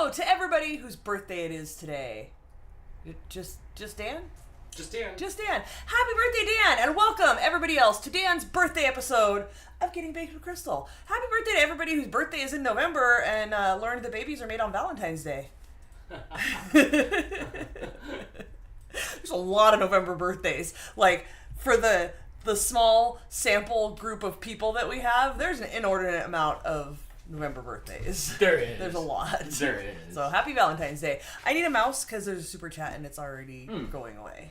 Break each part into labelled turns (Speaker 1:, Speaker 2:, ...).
Speaker 1: hello to everybody whose birthday it is today. Just Dan?
Speaker 2: Just Dan.
Speaker 1: Just Dan. Happy birthday, Dan, and welcome everybody else to Dan's birthday episode of Getting Baked with Crystal. Happy birthday to everybody whose birthday is in November and learned that babies are made on Valentine's Day. There's a lot of November birthdays. Like, for the small sample group of people that we have, there's an inordinate amount of November birthdays.
Speaker 2: There is.
Speaker 1: There's a lot.
Speaker 2: There is.
Speaker 1: So happy Valentine's Day. I need a mouse because there's a super chat and it's already going away.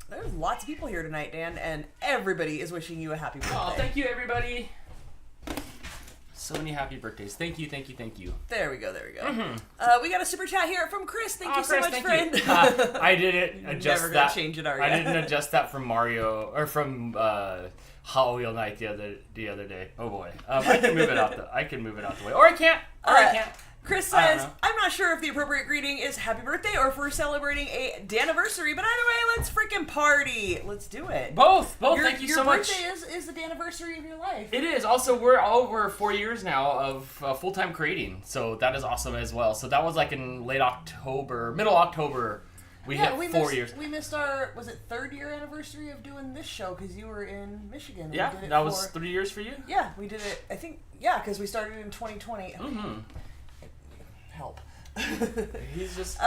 Speaker 1: There's lots of people here tonight, Dan, and everybody is wishing you a happy birthday.
Speaker 2: Oh, thank you, everybody. So many happy birthdays. Thank you, thank you, thank you.
Speaker 1: There we go, there we go.
Speaker 2: Mm-hmm.
Speaker 1: We got a super chat here from Chris. Thank you so
Speaker 2: Chris,
Speaker 1: much,
Speaker 2: thank
Speaker 1: friend.
Speaker 2: You. I didn't adjust
Speaker 1: Never
Speaker 2: that.
Speaker 1: gonna change it, are you?
Speaker 2: I didn't adjust that from Mario, or from Halloween night the other day. Oh boy. I can move it out the way. Or I can't. I can't.
Speaker 1: Chris says, I'm not sure if the appropriate greeting is happy birthday or if we're celebrating a Daniversary, but either way, let's freaking party. Let's do it.
Speaker 2: Both. Thank you so much.
Speaker 1: Your birthday is the Daniversary of your life.
Speaker 2: It is. Also, we're over 4 years now of full-time creating, so that is awesome as well. So that was like in middle October. We hit 4 years.
Speaker 1: We missed our, was it 3rd year anniversary of doing this show because you were in Michigan.
Speaker 2: Yeah, that was 3 years for you?
Speaker 1: Yeah, we did it, I think, yeah, because we started in 2020.
Speaker 2: Mm-hmm.
Speaker 1: Help.
Speaker 2: He's just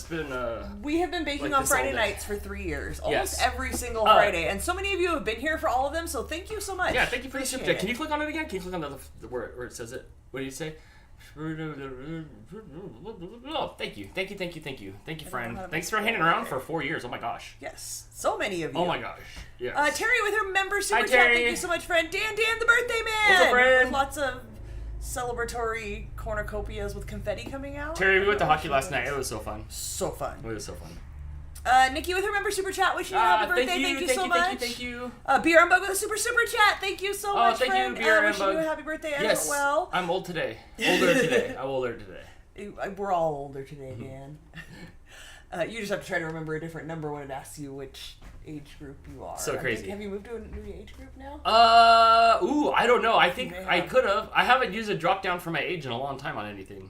Speaker 2: been
Speaker 1: we have been baking
Speaker 2: like
Speaker 1: on Friday nights for 3 years, almost
Speaker 2: Yes.
Speaker 1: every single Friday, and so many of you have been here for all of them, so thank you so much.
Speaker 2: Yeah, thank you for the super chat. Can you click on it again? Can you click on the where it says it? What do you say? Oh, thank you, friend. Thanks for hanging around for 4 years. Oh my gosh.
Speaker 1: Yes, so many of you.
Speaker 2: Oh my gosh. Yes.
Speaker 1: Terry with her member super
Speaker 2: Hi,
Speaker 1: chat.
Speaker 2: Terry.
Speaker 1: Thank you so much, friend. Dan, the birthday man.
Speaker 2: What's up, friend?
Speaker 1: With lots of celebratory cornucopias with confetti coming out.
Speaker 2: Terry, we went to hockey last night. It was so fun.
Speaker 1: So fun.
Speaker 2: It was so fun.
Speaker 1: Nikki with her member super chat. Wishing you a happy birthday. Thank you so much.
Speaker 2: Thank you.
Speaker 1: Beer Humbug with a super chat. Thank you so much,
Speaker 2: thank
Speaker 1: friend.
Speaker 2: you, Beer
Speaker 1: Wishing
Speaker 2: Humbug.
Speaker 1: you a happy birthday
Speaker 2: Yes.
Speaker 1: as well.
Speaker 2: I'm old today. Older today. I'm older today.
Speaker 1: We're all older today, Dan. You just have to try to remember a different number when it asks you which age group you are.
Speaker 2: So crazy.
Speaker 1: Have you moved to a new age group now?
Speaker 2: I don't know. I think I could have. I haven't used a drop down for my age in a long time on anything.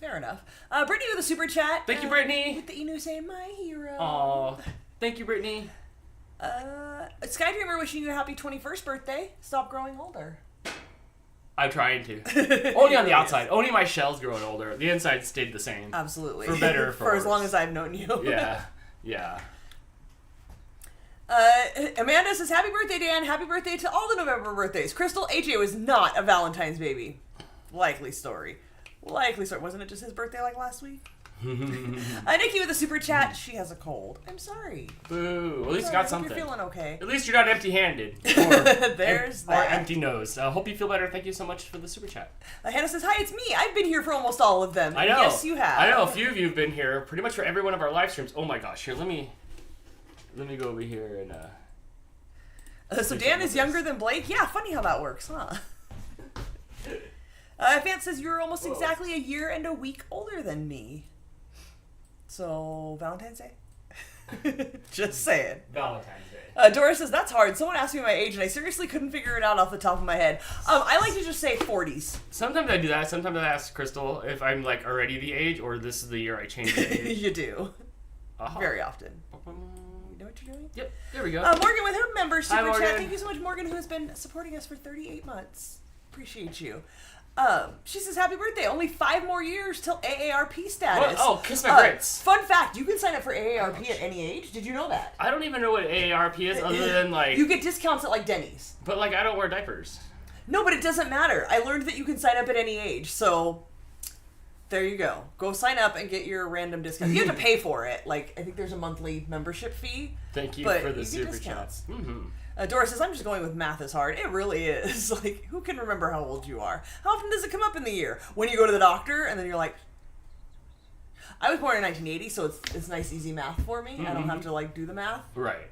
Speaker 1: Fair enough. Brittany with a super chat.
Speaker 2: Thank you, Brittany.
Speaker 1: With the Inu saying, my hero.
Speaker 2: Aw. Thank you, Brittany.
Speaker 1: Skydreamer wishing you a happy 21st birthday. Stop growing older.
Speaker 2: I'm trying to. Only on the outside. Only my shell's growing older. The inside stayed the same.
Speaker 1: Absolutely.
Speaker 2: For better or for
Speaker 1: as
Speaker 2: worse.
Speaker 1: long as I've known you.
Speaker 2: Yeah.
Speaker 1: Amanda says, happy birthday, Dan. Happy birthday to all the November birthdays. Crystal, AJ was not a Valentine's baby. Likely story. Wasn't it just his birthday like last week? Nikki with a super chat. She has a cold. I'm sorry.
Speaker 2: Boo. At least you got
Speaker 1: I
Speaker 2: something.
Speaker 1: hope you're feeling okay.
Speaker 2: At least you're not empty-handed.
Speaker 1: There's
Speaker 2: or
Speaker 1: that.
Speaker 2: empty nose. Hope you feel better. Thank you so much for the super chat.
Speaker 1: Hannah says, hi, it's me. I've been here for almost all of them.
Speaker 2: I know.
Speaker 1: Yes, you have.
Speaker 2: I know. A few of you have been here pretty much for every one of our live streams. Oh my gosh. Here, let me go over here and
Speaker 1: so Dan is younger than Blake? Yeah, funny how that works, huh? Vance says, you're almost exactly a year and a week older than me. So, Valentine's Day? Just saying.
Speaker 2: Valentine's Day.
Speaker 1: Doris says, that's hard. Someone asked me my age, and I seriously couldn't figure it out off the top of my head. I like to just say 40s.
Speaker 2: Sometimes I do that. Sometimes I ask Crystal if I'm like already the age or this is the year I changed the age.
Speaker 1: You do. Very often. You know what you're doing?
Speaker 2: Yep. There we go.
Speaker 1: Morgan with her member super
Speaker 2: Morgan.
Speaker 1: chat. Thank you so much, Morgan, who has been supporting us for 38 months. Appreciate you. She says, happy birthday. Only 5 more years till AARP status.
Speaker 2: What? Oh, kiss my grits.
Speaker 1: Fun fact, you can sign up for AARP at any age. Did you know that?
Speaker 2: I don't even know what AARP is other than like...
Speaker 1: You get discounts at like Denny's.
Speaker 2: But like I don't wear diapers.
Speaker 1: No, but it doesn't matter. I learned that you can sign up at any age, so there you go. Go sign up and get your random discount. You have to pay for it. Like, I think there's a monthly membership fee.
Speaker 2: Thank you
Speaker 1: but
Speaker 2: for the
Speaker 1: you get
Speaker 2: super
Speaker 1: discounts.
Speaker 2: chats. Mm-hmm.
Speaker 1: Doris says, I'm just going with math is hard. It really is. Like, who can remember how old you are? How often does it come up in the year? When you go to the doctor and then you're like... I was born in 1980, so it's nice, easy math for me. I don't have to, like, do the math.
Speaker 2: Right.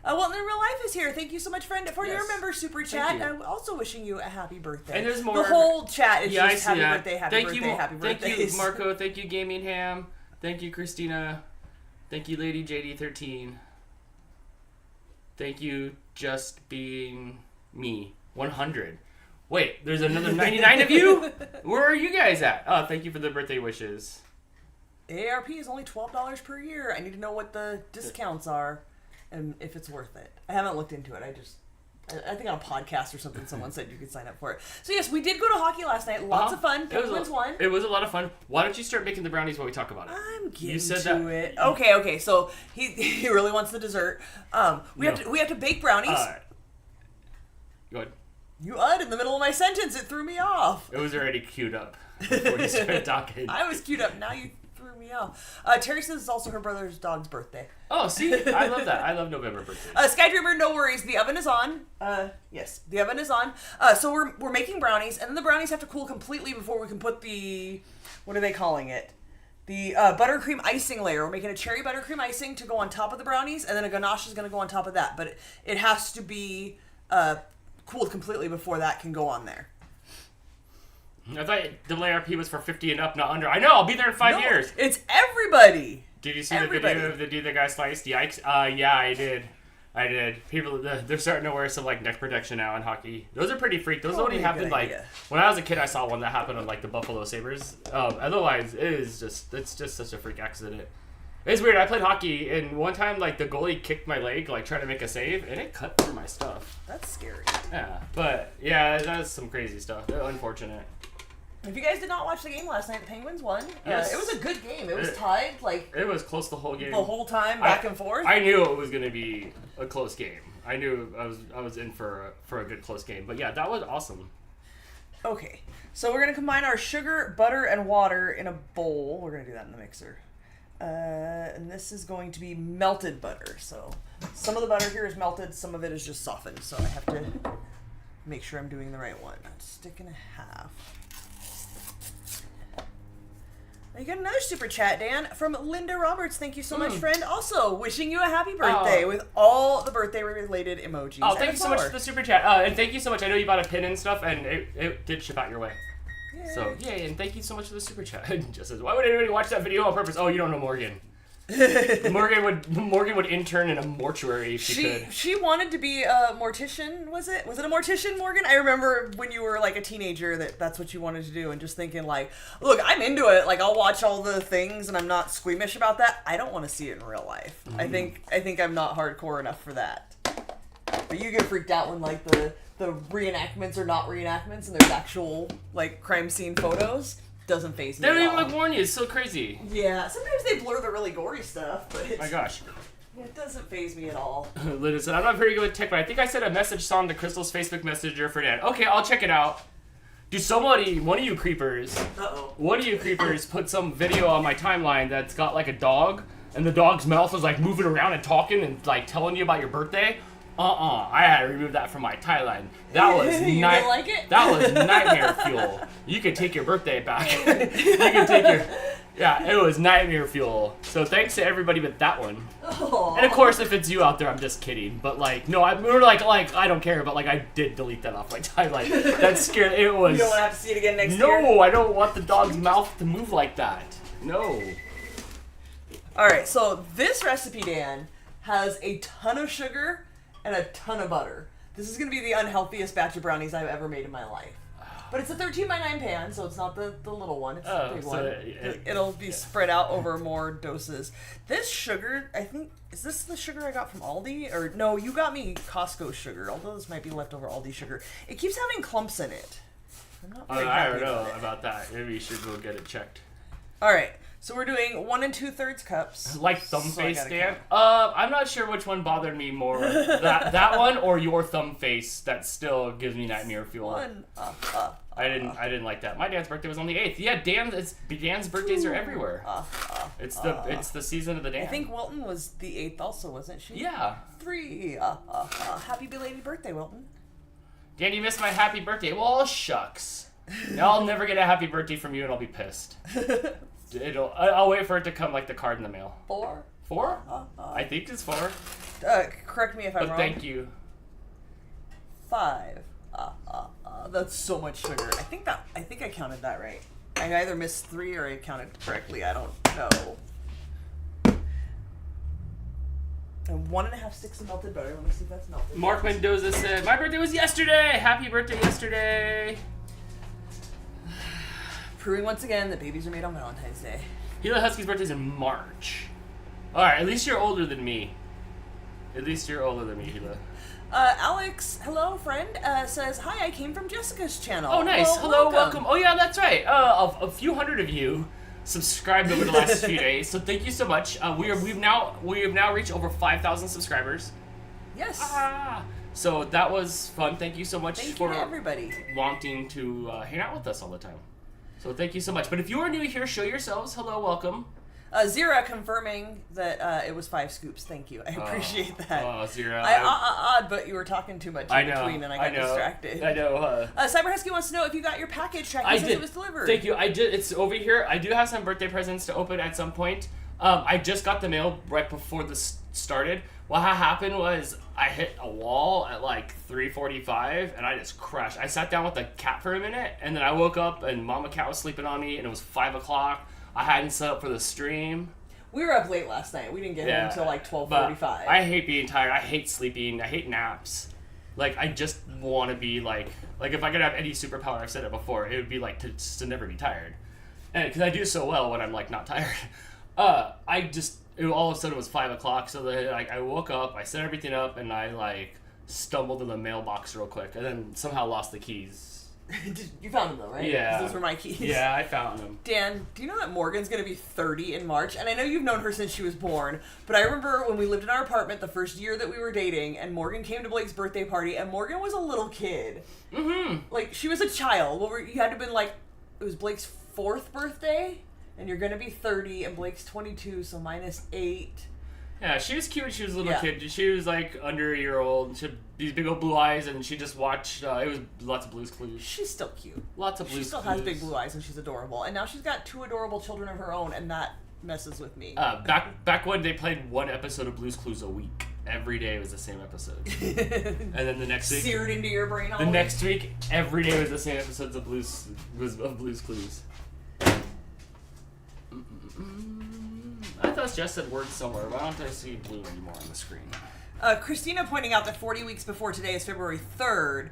Speaker 1: Well, and then Real Life is here. Thank you so much, friend, for your member super chat.
Speaker 2: you.
Speaker 1: I'm also wishing you a happy birthday.
Speaker 2: And there's more.
Speaker 1: The whole chat is
Speaker 2: I
Speaker 1: just
Speaker 2: see
Speaker 1: happy
Speaker 2: that.
Speaker 1: birthday, happy
Speaker 2: Thank
Speaker 1: birthday,
Speaker 2: you,
Speaker 1: happy birthday.
Speaker 2: Thank you, Marco. Thank you, Gaming Ham. Thank you, Christina. Thank you, Lady JD13. Thank you, Just Being Me. 100. Wait, there's another 99 of you? Where are you guys at? Oh, thank you for the birthday wishes.
Speaker 1: AARP is only $12 per year. I need to know what the discounts are and if it's worth it. I haven't looked into it. I think on a podcast or something someone said you could sign up for it. So yes, we did go to hockey last night. Lots of fun. Penguins won.
Speaker 2: It was a lot of fun. Why don't you start making the brownies while we talk about it?
Speaker 1: I'm getting to it. Okay. So he really wants the dessert. We have to bake brownies.
Speaker 2: Go ahead.
Speaker 1: You in the middle of my sentence. It threw me off.
Speaker 2: It was already queued up before you started talking.
Speaker 1: I was queued up. Now you threw me off. Terry says it's also her brother's dog's birthday.
Speaker 2: Oh, see? I love that. I love November birthdays.
Speaker 1: Sky Dreamer, no worries. The oven is on. Yes, the oven is on. So we're making brownies, and then the brownies have to cool completely before we can put the, what are they calling it? The buttercream icing layer. We're making a cherry buttercream icing to go on top of the brownies, and then a ganache is going to go on top of that. But it has to be cooled completely before that can go on there.
Speaker 2: I thought AARP was for 50 and up, not under. I know, I'll be there in 5 years.
Speaker 1: It's everybody.
Speaker 2: Did you see the video of the dude that got sliced? Yikes. Yeah, I did. People, they're starting to wear some like neck protection now in hockey. Those are pretty freak. Those only happened like when I was a kid. I saw one that happened on like the Buffalo Sabres. Otherwise, it's just such a freak accident. It's weird. I played hockey, and one time like the goalie kicked my leg, like trying to make a save, and it cut through my stuff.
Speaker 1: That's scary.
Speaker 2: Yeah, but yeah, that's some crazy stuff. Unfortunate.
Speaker 1: If you guys did not watch the game last night, the Penguins won.
Speaker 2: Yes.
Speaker 1: It was a good game. It was tied, like
Speaker 2: it was close the whole game.
Speaker 1: The whole time, back and forth.
Speaker 2: I knew it was going to be a close game. I knew I was in for a good close game. But yeah, that was awesome.
Speaker 1: Okay, so we're going to combine our sugar, butter, and water in a bowl. We're going to do that in the mixer. And this is going to be melted butter. So some of the butter here is melted, some of it is just softened. So I have to make sure I'm doing the right one. Stick and a half. You got another super chat, Dan, from Linda Roberts. Thank you so much, friend. Also, wishing you a happy birthday with all the birthday-related emojis.
Speaker 2: Oh, thank you so much for the super chat. And thank you so much. I know you bought a pin and stuff, and it did ship out your way. Yay. So, yay, and thank you so much for the super chat. Just says, why would anybody watch that video on purpose? Oh, you don't know Morgan. Morgan would intern in a mortuary if she could.
Speaker 1: She wanted to be a mortician, was it? Was it a mortician, Morgan? I remember when you were like a teenager that's what you wanted to do, and just thinking like, look, I'm into it. Like I'll watch all the things and I'm not squeamish about that. I don't want to see it in real life. I think I'm not hardcore enough for that. But you get freaked out when like the reenactments are not reenactments and there's actual like crime scene photos. Doesn't faze me
Speaker 2: They don't
Speaker 1: at
Speaker 2: even
Speaker 1: all.
Speaker 2: like warn you. It's so crazy.
Speaker 1: Yeah, sometimes they blur the really gory stuff, but
Speaker 2: my gosh.
Speaker 1: It doesn't faze me at all.
Speaker 2: Linda said, I'm not very good with tech, but I think I sent a message song to Crystal's Facebook Messenger for Dan. Okay, I'll check it out. Dude, one of you creepers put some video on my timeline that's got like a dog, and the dog's mouth was like moving around and talking and like telling you about your birthday. I had to remove that from my timeline. That was
Speaker 1: you didn't like it?
Speaker 2: That was nightmare fuel. You can take your birthday back. Yeah, it was nightmare fuel. So thanks to everybody but that one.
Speaker 1: Aww.
Speaker 2: And of course, if it's you out there, I'm just kidding. But like, no, we're like I don't care. But like, I did delete that off my timeline. That's scary. It was.
Speaker 1: You don't want to have to see it again next year.
Speaker 2: No, I don't want the dog's mouth to move like that. No.
Speaker 1: All right, so this recipe, Dan, has a ton of sugar and a ton of butter. This is going to be the unhealthiest batch of brownies I've ever made in my life. But it's a 13x9 pan, so it's not the little one. It's the big one. It'll be spread out over more doses. This sugar, I think, is this the sugar I got from Aldi? Or no, you got me Costco sugar, although this might be leftover Aldi sugar. It keeps having clumps in it. I'm not very happy
Speaker 2: I don't know about that. Maybe you should go get it checked.
Speaker 1: All right. So we're doing 1 2/3 cups.
Speaker 2: Like thumb face, Dan? I'm not sure which one bothered me more. that one or your thumb face that still gives me nightmare fuel. I didn't like that. My Dan's birthday was on the 8th. Yeah, Dan's birthdays are everywhere. It's the season of the Dan.
Speaker 1: I think Wilton was the 8th also, wasn't she?
Speaker 2: Yeah.
Speaker 1: 3. Happy belated birthday, Wilton.
Speaker 2: Dan, you missed my happy birthday. Well, shucks. Now I'll never get a happy birthday from you and I'll be pissed. I'll wait for it to come like the card in the mail.
Speaker 1: 4?
Speaker 2: 4? I think it's 4.
Speaker 1: Correct me if I'm wrong.
Speaker 2: But thank you.
Speaker 1: 5. That's so much sugar. I think I counted that right. I either missed 3 or I counted correctly. I don't know. And 1.5 sticks of melted butter. Let me see if that's melted.
Speaker 2: Mark Mendoza said, my birthday was yesterday! Happy birthday yesterday!
Speaker 1: Proving once again that babies are made on Valentine's Day.
Speaker 2: Gila Husky's birthday's in March. Alright, at least you're older than me. At least you're older than me, Gila.
Speaker 1: Alex, hello friend, says, hi, I came from Jessica's channel.
Speaker 2: Oh, nice. Hello, welcome. Oh, yeah, that's right. A few hundred of you subscribed over the last few days, so thank you so much. We have now reached over 5,000 subscribers.
Speaker 1: Yes.
Speaker 2: So that was fun. Thank you so much for
Speaker 1: everybody
Speaker 2: wanting to hang out with us all the time. So thank you so much. But if you are new here, show yourselves. Hello, welcome.
Speaker 1: Zira confirming that it was 5 scoops. Thank you. I appreciate that.
Speaker 2: Oh, Zira.
Speaker 1: But you were talking too much in between and I got distracted.
Speaker 2: I know.
Speaker 1: Cyber Husky wants to know if you got your package track. He says it was delivered.
Speaker 2: Thank you. I did. It's over here. I do have some birthday presents to open at some point. I just got the mail right before this started. What happened was I hit a wall at like 3:45 and I just crashed. I sat down with the cat for a minute and then I woke up and Mama Cat was sleeping on me and it was 5 o'clock. I hadn't set up for the stream.
Speaker 1: We were up late last night. We didn't get home until like 12:45.
Speaker 2: I hate being tired. I hate sleeping. I hate naps. Like, I just want to be like if I could have any superpower, I've said it before, it would be like to never be tired. And because I do so well when I'm like not tired. All of a sudden it was 5 o'clock. So I woke up, I set everything up, and I like stumbled in the mailbox real quick, and then somehow lost the keys.
Speaker 1: You found them though, right?
Speaker 2: Yeah.
Speaker 1: Those were my keys.
Speaker 2: Yeah, I found them.
Speaker 1: Dan, do you know that Morgan's going to be 30 in March? And I know you've known her since she was born, but I remember when we lived in our apartment the first year that we were dating, and Morgan came to Blake's birthday party, and Morgan was a little kid. Mm-hmm. Like, she was a child. You had to have been like, it was Blake's 4th birthday, and you're going to be 30, and Blake's 22, so minus 8.
Speaker 2: Yeah, she was cute when she was a little kid. She was like under a year old. She had these big old blue eyes, and she just watched. It was lots of Blue's Clues.
Speaker 1: She's still cute.
Speaker 2: Lots of Blue's Clues.
Speaker 1: She still has big blue eyes, and she's adorable. And now she's got 2 adorable children of her own, and that messes with me.
Speaker 2: Back when they played 1 episode of Blue's Clues a week. Every day was the same episode. And then the next week,
Speaker 1: seared into your brain.
Speaker 2: The next week, every day was the same episodes of Blue's Clues. I thought Jess said word somewhere. Why don't I see blue anymore on the screen?
Speaker 1: Christina pointing out that 40 weeks before today is February 3rd.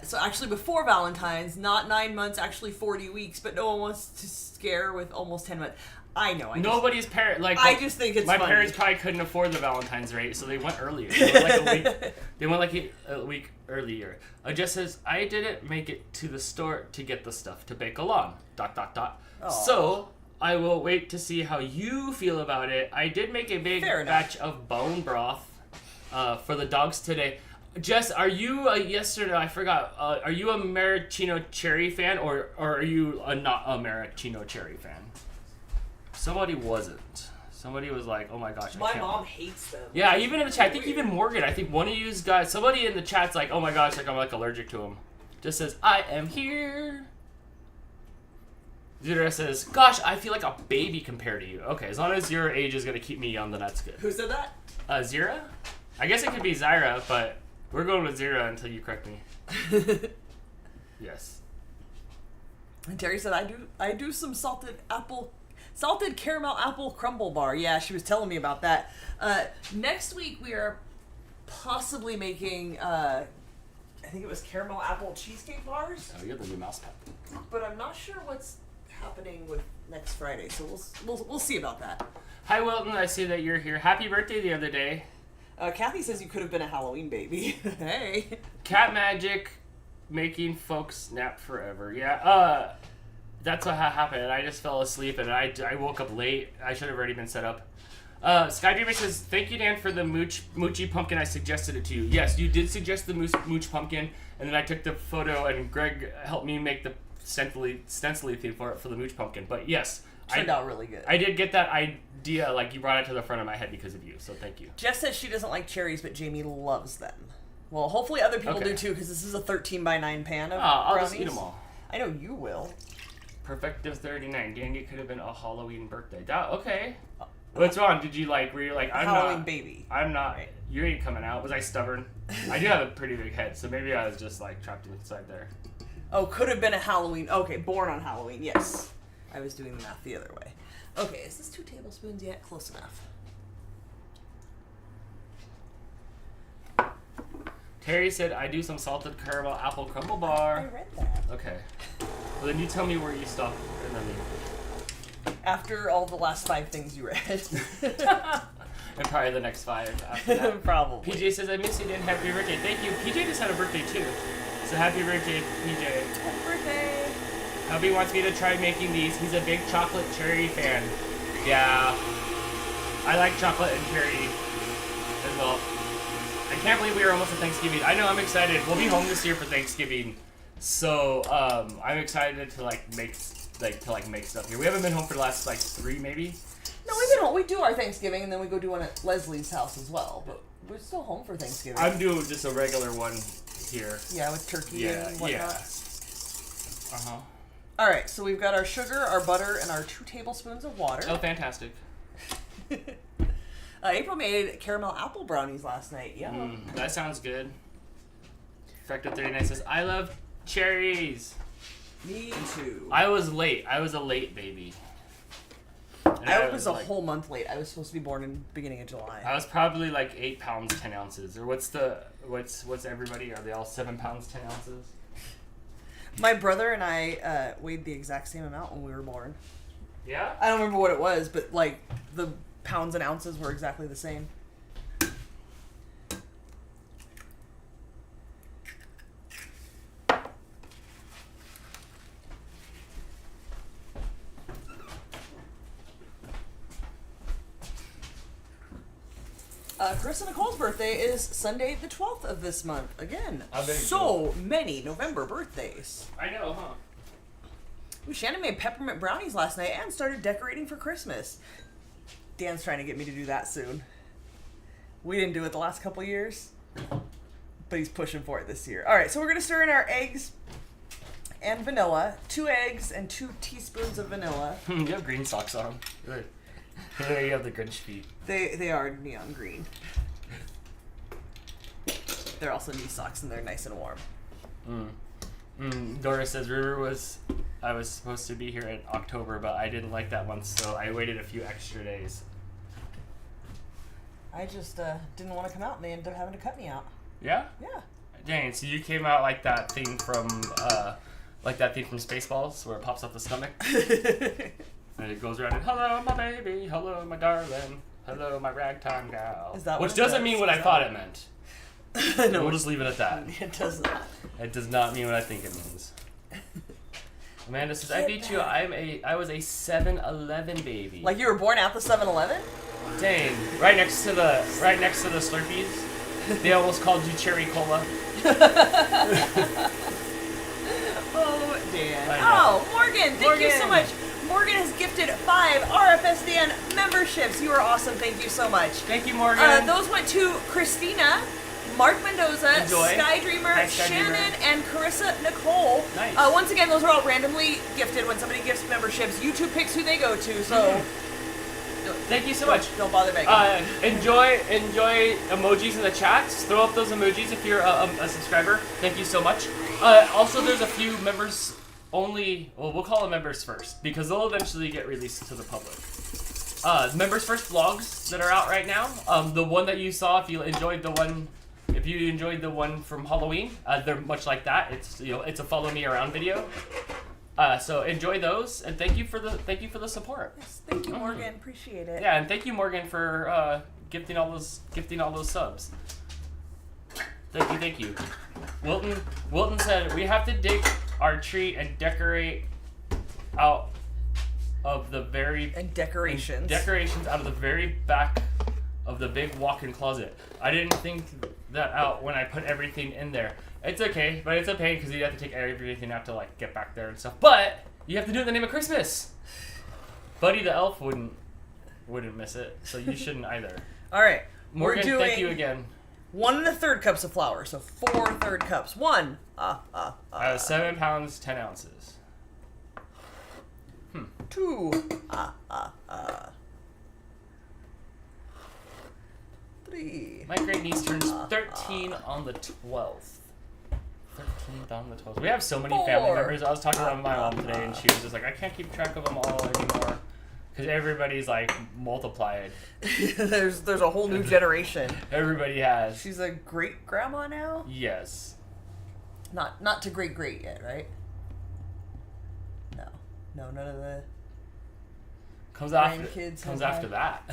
Speaker 1: So actually before Valentine's, not 9 months, actually 40 weeks, but no one wants to scare with almost 10 months. I know.
Speaker 2: Nobody's parent
Speaker 1: I just think it's
Speaker 2: my
Speaker 1: funny.
Speaker 2: Parents probably couldn't afford the Valentine's rate, so they went earlier. They went like a week earlier. Jess says, I didn't make it to the store to get the stuff to bake along. ... So I will wait to see how you feel about it. I did make a big batch of bone broth for the dogs today. Jess, are you yes or no? I forgot. Are you a maraschino cherry fan or are you not a maraschino cherry fan? Somebody wasn't. Somebody was like, "Oh my gosh,
Speaker 1: my mom hates them."
Speaker 2: Yeah, even in the chat. I think even Morgan. I think one of you guys. Somebody in the chat's like, "Oh my gosh, like I'm like allergic to them." Just says, "I am here." Zira says, gosh, I feel like a baby compared to you. Okay, as long as your age is going to keep me young, then that's good.
Speaker 1: Who said that?
Speaker 2: Zira? I guess it could be Zyra, but we're going with Zira until you correct me. Yes.
Speaker 1: And Terry said, I do some salted caramel apple crumble bar. Yeah, she was telling me about that. Next week we are possibly making, I think it was caramel apple cheesecake bars.
Speaker 2: Oh, you're the new mouse pad.
Speaker 1: But I'm not sure what's happening with next Friday, so we'll see about that.
Speaker 2: Hi Wilton, I see that you're here. Happy birthday the other day.
Speaker 1: Kathy says you could have been a Halloween baby. Hey.
Speaker 2: Cat magic, making folks nap forever. Yeah. That's what happened. I just fell asleep and I woke up late. I should have already been set up. Skydreamer says, thank you, Dan, for the moochy pumpkin. I suggested it to you. Yes, you did suggest the mooch pumpkin, and then I took the photo, and Greg helped me make the stencily theme for the mooch pumpkin. But yes,
Speaker 1: turned out really good.
Speaker 2: I did get that idea, like you brought it to the front of my head because of you. So thank you.
Speaker 1: Jess says she doesn't like cherries, but Jamie loves them. Well, hopefully other people do too, because this is a 13x9 pan of brownies.
Speaker 2: I'll just eat them all.
Speaker 1: I know you will.
Speaker 2: Perfective 39. Dan, it could have been a Halloween birthday. Okay. What's wrong? Did you were you like, I'm
Speaker 1: Halloween
Speaker 2: not,
Speaker 1: baby.
Speaker 2: I'm not, you ain't coming out. Was I stubborn? I do have a pretty big head, so maybe I was just trapped inside there.
Speaker 1: Oh, could have been a Halloween. Okay, born on Halloween, yes. I was doing the math the other way. Okay, is this 2 tablespoons yet? Close enough.
Speaker 2: Terry said, I do some salted caramel apple crumble bar.
Speaker 1: I read that.
Speaker 2: Okay. Well, then you tell me where you stop. And then
Speaker 1: after all the last 5 things you read.
Speaker 2: and probably the next 5 after that.
Speaker 1: Probably.
Speaker 2: PJ says, I miss you, Dan. Happy birthday. Thank you. PJ just had a birthday, too. So happy birthday, PJ.
Speaker 1: Happy birthday.
Speaker 2: Hubby wants me to try making these. He's a big chocolate cherry fan. Yeah. I like chocolate and cherry as well. I can't believe we are almost at Thanksgiving. I know, I'm excited. We'll be home this year for Thanksgiving. So, I'm excited to make stuff here. We haven't been home for the last 3 maybe.
Speaker 1: No, we've been home. We do our Thanksgiving and then we go do one at Leslie's house as well. But we're still home for Thanksgiving.
Speaker 2: I'm doing just a regular one here.
Speaker 1: Yeah, with turkey and whatnot.
Speaker 2: Yeah. Uh-huh.
Speaker 1: Alright, so we've got our sugar, our butter, and our 2 tablespoons of water.
Speaker 2: Oh, fantastic.
Speaker 1: April made caramel apple brownies last night. Yeah.
Speaker 2: That sounds good. Effective39 says, I love cherries.
Speaker 1: Me too.
Speaker 2: I was late. I was a late baby. And
Speaker 1: I was a whole month late. I was supposed to be born in the beginning of July.
Speaker 2: I was probably 8 pounds, 10 ounces. Or what's everybody? Are they all 7 pounds, 10 ounces?
Speaker 1: My brother and I weighed the exact same amount when we were born.
Speaker 2: Yeah?
Speaker 1: I don't remember what it was, but the pounds and ounces were exactly the same. Carissa Nicole's birthday is Sunday the 12th of this month. Again, so many November birthdays.
Speaker 2: I know, huh?
Speaker 1: Ooh, Shannon made peppermint brownies last night and started decorating for Christmas. Dan's trying to get me to do that soon. We didn't do it the last couple years, but he's pushing for it this year. All right, so we're going to stir in our eggs and vanilla. 2 eggs and 2 teaspoons of vanilla.
Speaker 2: You have green socks on. Good. You have the Grinch feet.
Speaker 1: They are neon green. They're also knee socks and they're nice and warm.
Speaker 2: Doris says I was supposed to be here in October, but I didn't like that one, so I waited a few extra days.
Speaker 1: I just didn't want to come out, and they ended up having to cut me out.
Speaker 2: Yeah?
Speaker 1: Yeah.
Speaker 2: Dang, so you came out like that thing from Spaceballs, where it pops up the stomach? And it goes around and, hello, my baby, hello, my darling, hello, my ragtime gal.
Speaker 1: Is that
Speaker 2: Which doesn't mean what I thought it meant.
Speaker 1: No,
Speaker 2: we'll just leave it at that.
Speaker 1: It does not.
Speaker 2: It does not mean what I think it means. Amanda says, I beat you. I was a 7-Eleven baby.
Speaker 1: Like you were born at the 7-Eleven?
Speaker 2: Dang. Right next to the Slurpees. They almost called you Cherry Cola.
Speaker 1: Oh, Dan. Oh, Morgan, thank you so much. Morgan has gifted 5 RFS Dan memberships. You are awesome. Thank you so much.
Speaker 2: Thank you, Morgan.
Speaker 1: Those went to Christina, Mark Mendoza,
Speaker 2: Enjoy.
Speaker 1: Sky Dreamer, Shannon, and Carissa Nicole.
Speaker 2: Nice.
Speaker 1: Once again, those are all randomly gifted when somebody gifts memberships. YouTube picks who they go to, so...
Speaker 2: Thank you so much.
Speaker 1: Don't bother begging.
Speaker 2: Enjoy emojis in the chats. Throw up those emojis if you're a subscriber. Thank you so much. Also, there's a few members only. Well, we'll call them members first because they'll eventually get released to the public. Members first vlogs that are out right now. The one that you saw, if you enjoyed the one from Halloween, they're much like that. It's it's a follow me around video. So enjoy those, and thank you for the support.
Speaker 1: Yes, thank you, Morgan. Appreciate it.
Speaker 2: Yeah, and thank you, Morgan, for gifting all those subs. Thank you. Wilton said we have to dig our tree and decorate out of the decorations out of the very back of the big walk-in closet. I didn't think that out when I put everything in there. It's okay, but it's a pain because you have to take everything out to get back there and stuff. But you have to do it in the name of Christmas. Buddy the elf wouldn't miss it, so you shouldn't either.
Speaker 1: All right,
Speaker 2: Morgan, thank you again.
Speaker 1: 1 1/3 cups of flour, so 4 1/3 cups. 7
Speaker 2: pounds 10 ounces.
Speaker 1: 2 3.
Speaker 2: My great niece turns 13 on the 12th. 13th on the 12th. We have so many family members. I was talking to my mom today, and she was just like, I can't keep track of them all anymore. Because everybody's like multiplied.
Speaker 1: there's a whole new generation.
Speaker 2: Everybody has.
Speaker 1: She's a great grandma now?
Speaker 2: Yes.
Speaker 1: Not to great yet, right? No, none of the
Speaker 2: comes after that.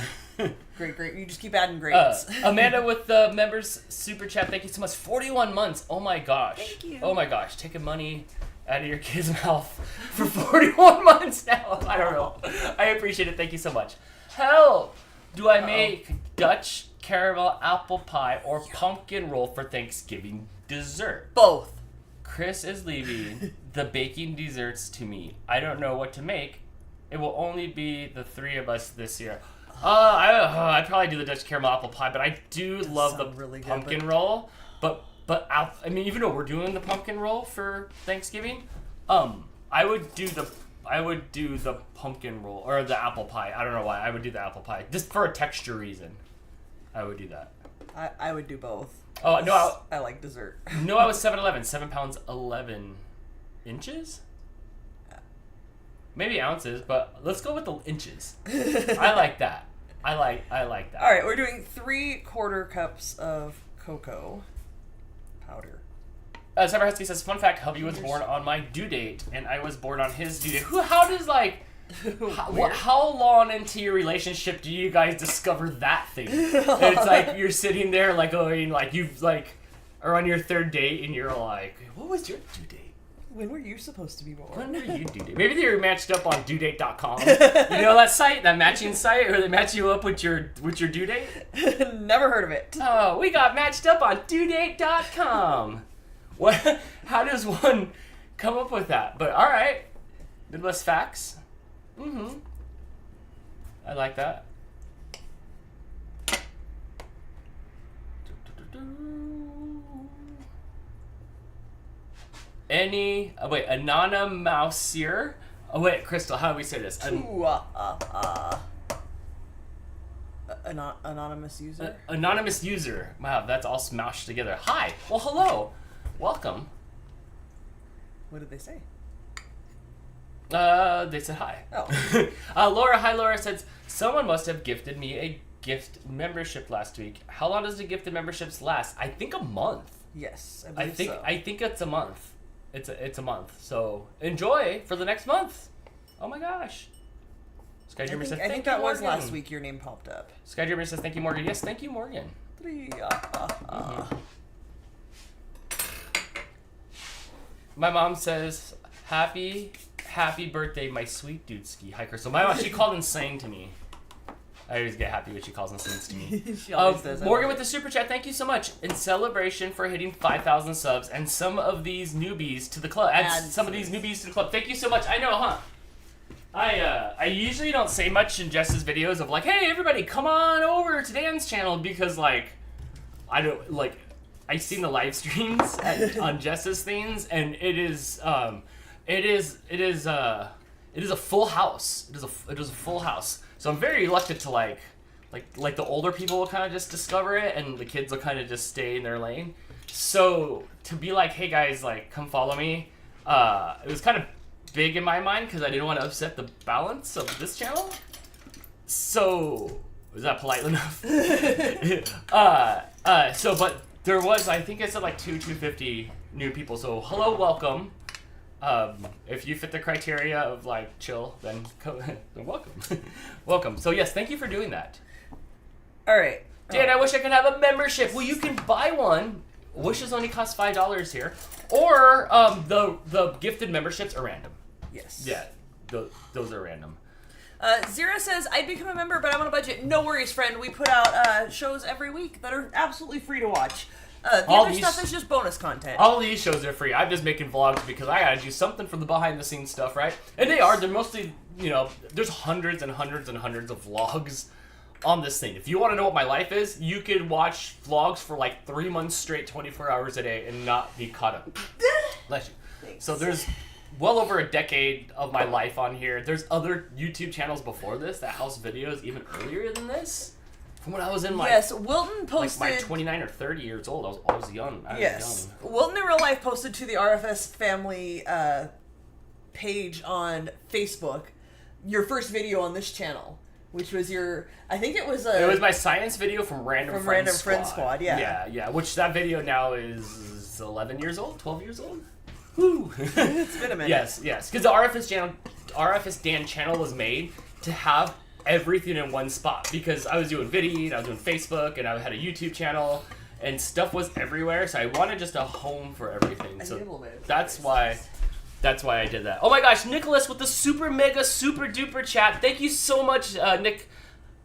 Speaker 1: Great. You just keep adding grades.
Speaker 2: Amanda with the members super chat. Thank you so much. 41 months. Oh my gosh.
Speaker 1: Thank you.
Speaker 2: Oh my gosh. Taking money out of your kid's mouth for 41 months now. I don't know. I appreciate it. Thank you so much. How do I make Dutch caramel apple pie or pumpkin roll for Thanksgiving dessert?
Speaker 1: Both.
Speaker 2: Chris is leaving the baking desserts to me. I don't know what to make. It will only be the three of us this year. I'd probably do the Dutch caramel apple pie, but I do love the
Speaker 1: really
Speaker 2: pumpkin roll. But I mean, even though we're doing the pumpkin roll for Thanksgiving, I would do the pumpkin roll or the apple pie. I don't know why I would do the apple pie, just for a texture reason. I would do that.
Speaker 1: I would do both.
Speaker 2: Oh no!
Speaker 1: I like dessert.
Speaker 2: No, I was 7'11", 7 pounds 11 inches. Maybe ounces, but let's go with the inches. I like that. I like that.
Speaker 1: All right, we're doing 3/4 cups of cocoa powder.
Speaker 2: Cyber Husky says, fun fact, hubby was born on my due date, and I was born on his due date. How does, how long into your relationship do you guys discover that thing? It's like, you're sitting there, or on your third date, and you're like, what was your due date?
Speaker 1: When were you supposed to be born?
Speaker 2: When were you due date? Maybe they were matched up on duedate.com. You know that site, that matching site, where they match you up with your due date?
Speaker 1: Never heard of it.
Speaker 2: Oh, we got matched up on duedate.com. What? How does one come up with that? But all right, Midwest facts. I like that. Anonymous here. Oh wait, Crystal, how do we say this?
Speaker 1: Anonymous user.
Speaker 2: Anonymous user. Wow, that's all smashed together. Hi. Well, hello. Welcome.
Speaker 1: What did they say?
Speaker 2: They said hi.
Speaker 1: Oh.
Speaker 2: Laura, hi Laura, says, someone must have gifted me a gift membership last week. How long does the gifted memberships last? I think a month.
Speaker 1: Yes,
Speaker 2: I think it's a month. It's a month. So enjoy for the next month. Oh my gosh. Sky Dreamer says,
Speaker 1: I think that was last week your name popped up.
Speaker 2: Sky Dreamer says, thank you, Morgan. Yes, thank you, Morgan. My mom says, happy birthday, my sweet dude ski hiker. So my mom, she called insane to me. I always get happy when she calls insane to me.
Speaker 1: She always does.
Speaker 2: Morgan with the super chat, thank you so much. In celebration for hitting 5,000 subs and some of these newbies to the club. Thank you so much. I know, huh? I usually don't say much in Jess's videos of like, hey everybody, come on over to Dan's channel, because I seen the live streams on Jess's things, and it is a full house. It is a full house. So I'm very reluctant to like the older people will kind of just discover it, and the kids will kind of just stay in their lane. So to be like, hey guys, like come follow me, it was kind of big in my mind because I didn't want to upset the balance of this channel. So was that polite enough? But there was, I think I said like 250 new people. So hello, welcome. If you fit the criteria of like chill, then welcome. Welcome. So yes, thank you for doing that.
Speaker 1: All right.
Speaker 2: Dan, I wish I could have a membership. Well, you can buy one. Wishes only cost $5 here. Or the gifted memberships are random.
Speaker 1: Yes.
Speaker 2: Yeah, those are random.
Speaker 1: Zira says, I'd become a member, but I'm on a budget. No worries, friend. We put out shows every week that are absolutely free to watch. The other stuff is just bonus content.
Speaker 2: All these shows are free. I'm just making vlogs because I gotta do something for the behind-the-scenes stuff, right? And they're mostly, there's hundreds and hundreds and hundreds of vlogs on this thing. If you want to know what my life is, you could watch vlogs for like 3 months straight, 24 hours a day, and not be caught up. Bless you.
Speaker 1: Thanks.
Speaker 2: So there's well over a decade of my life on here. There's other YouTube channels before this that house videos even earlier than this. From when I was in
Speaker 1: Wilton posted
Speaker 2: like my 29 or 30 years old. I was young.
Speaker 1: Wilton in real life posted to the RFS family page on Facebook your first video on this channel, which was I think it was
Speaker 2: It was my science video from Random Friends
Speaker 1: Squad. Yeah.
Speaker 2: Yeah. Which that video now is 11 years old, 12 years old. Woo.
Speaker 1: It's been a minute.
Speaker 2: Yes. Because the RFS Dan channel was made to have everything in one spot, because I was doing Vidi, I was doing Facebook, and I had a YouTube channel, and stuff was everywhere. So I wanted just a home for everything. So that's why I did that. Oh my gosh, Nicholas with the super mega super duper chat. Thank you so much, Nick.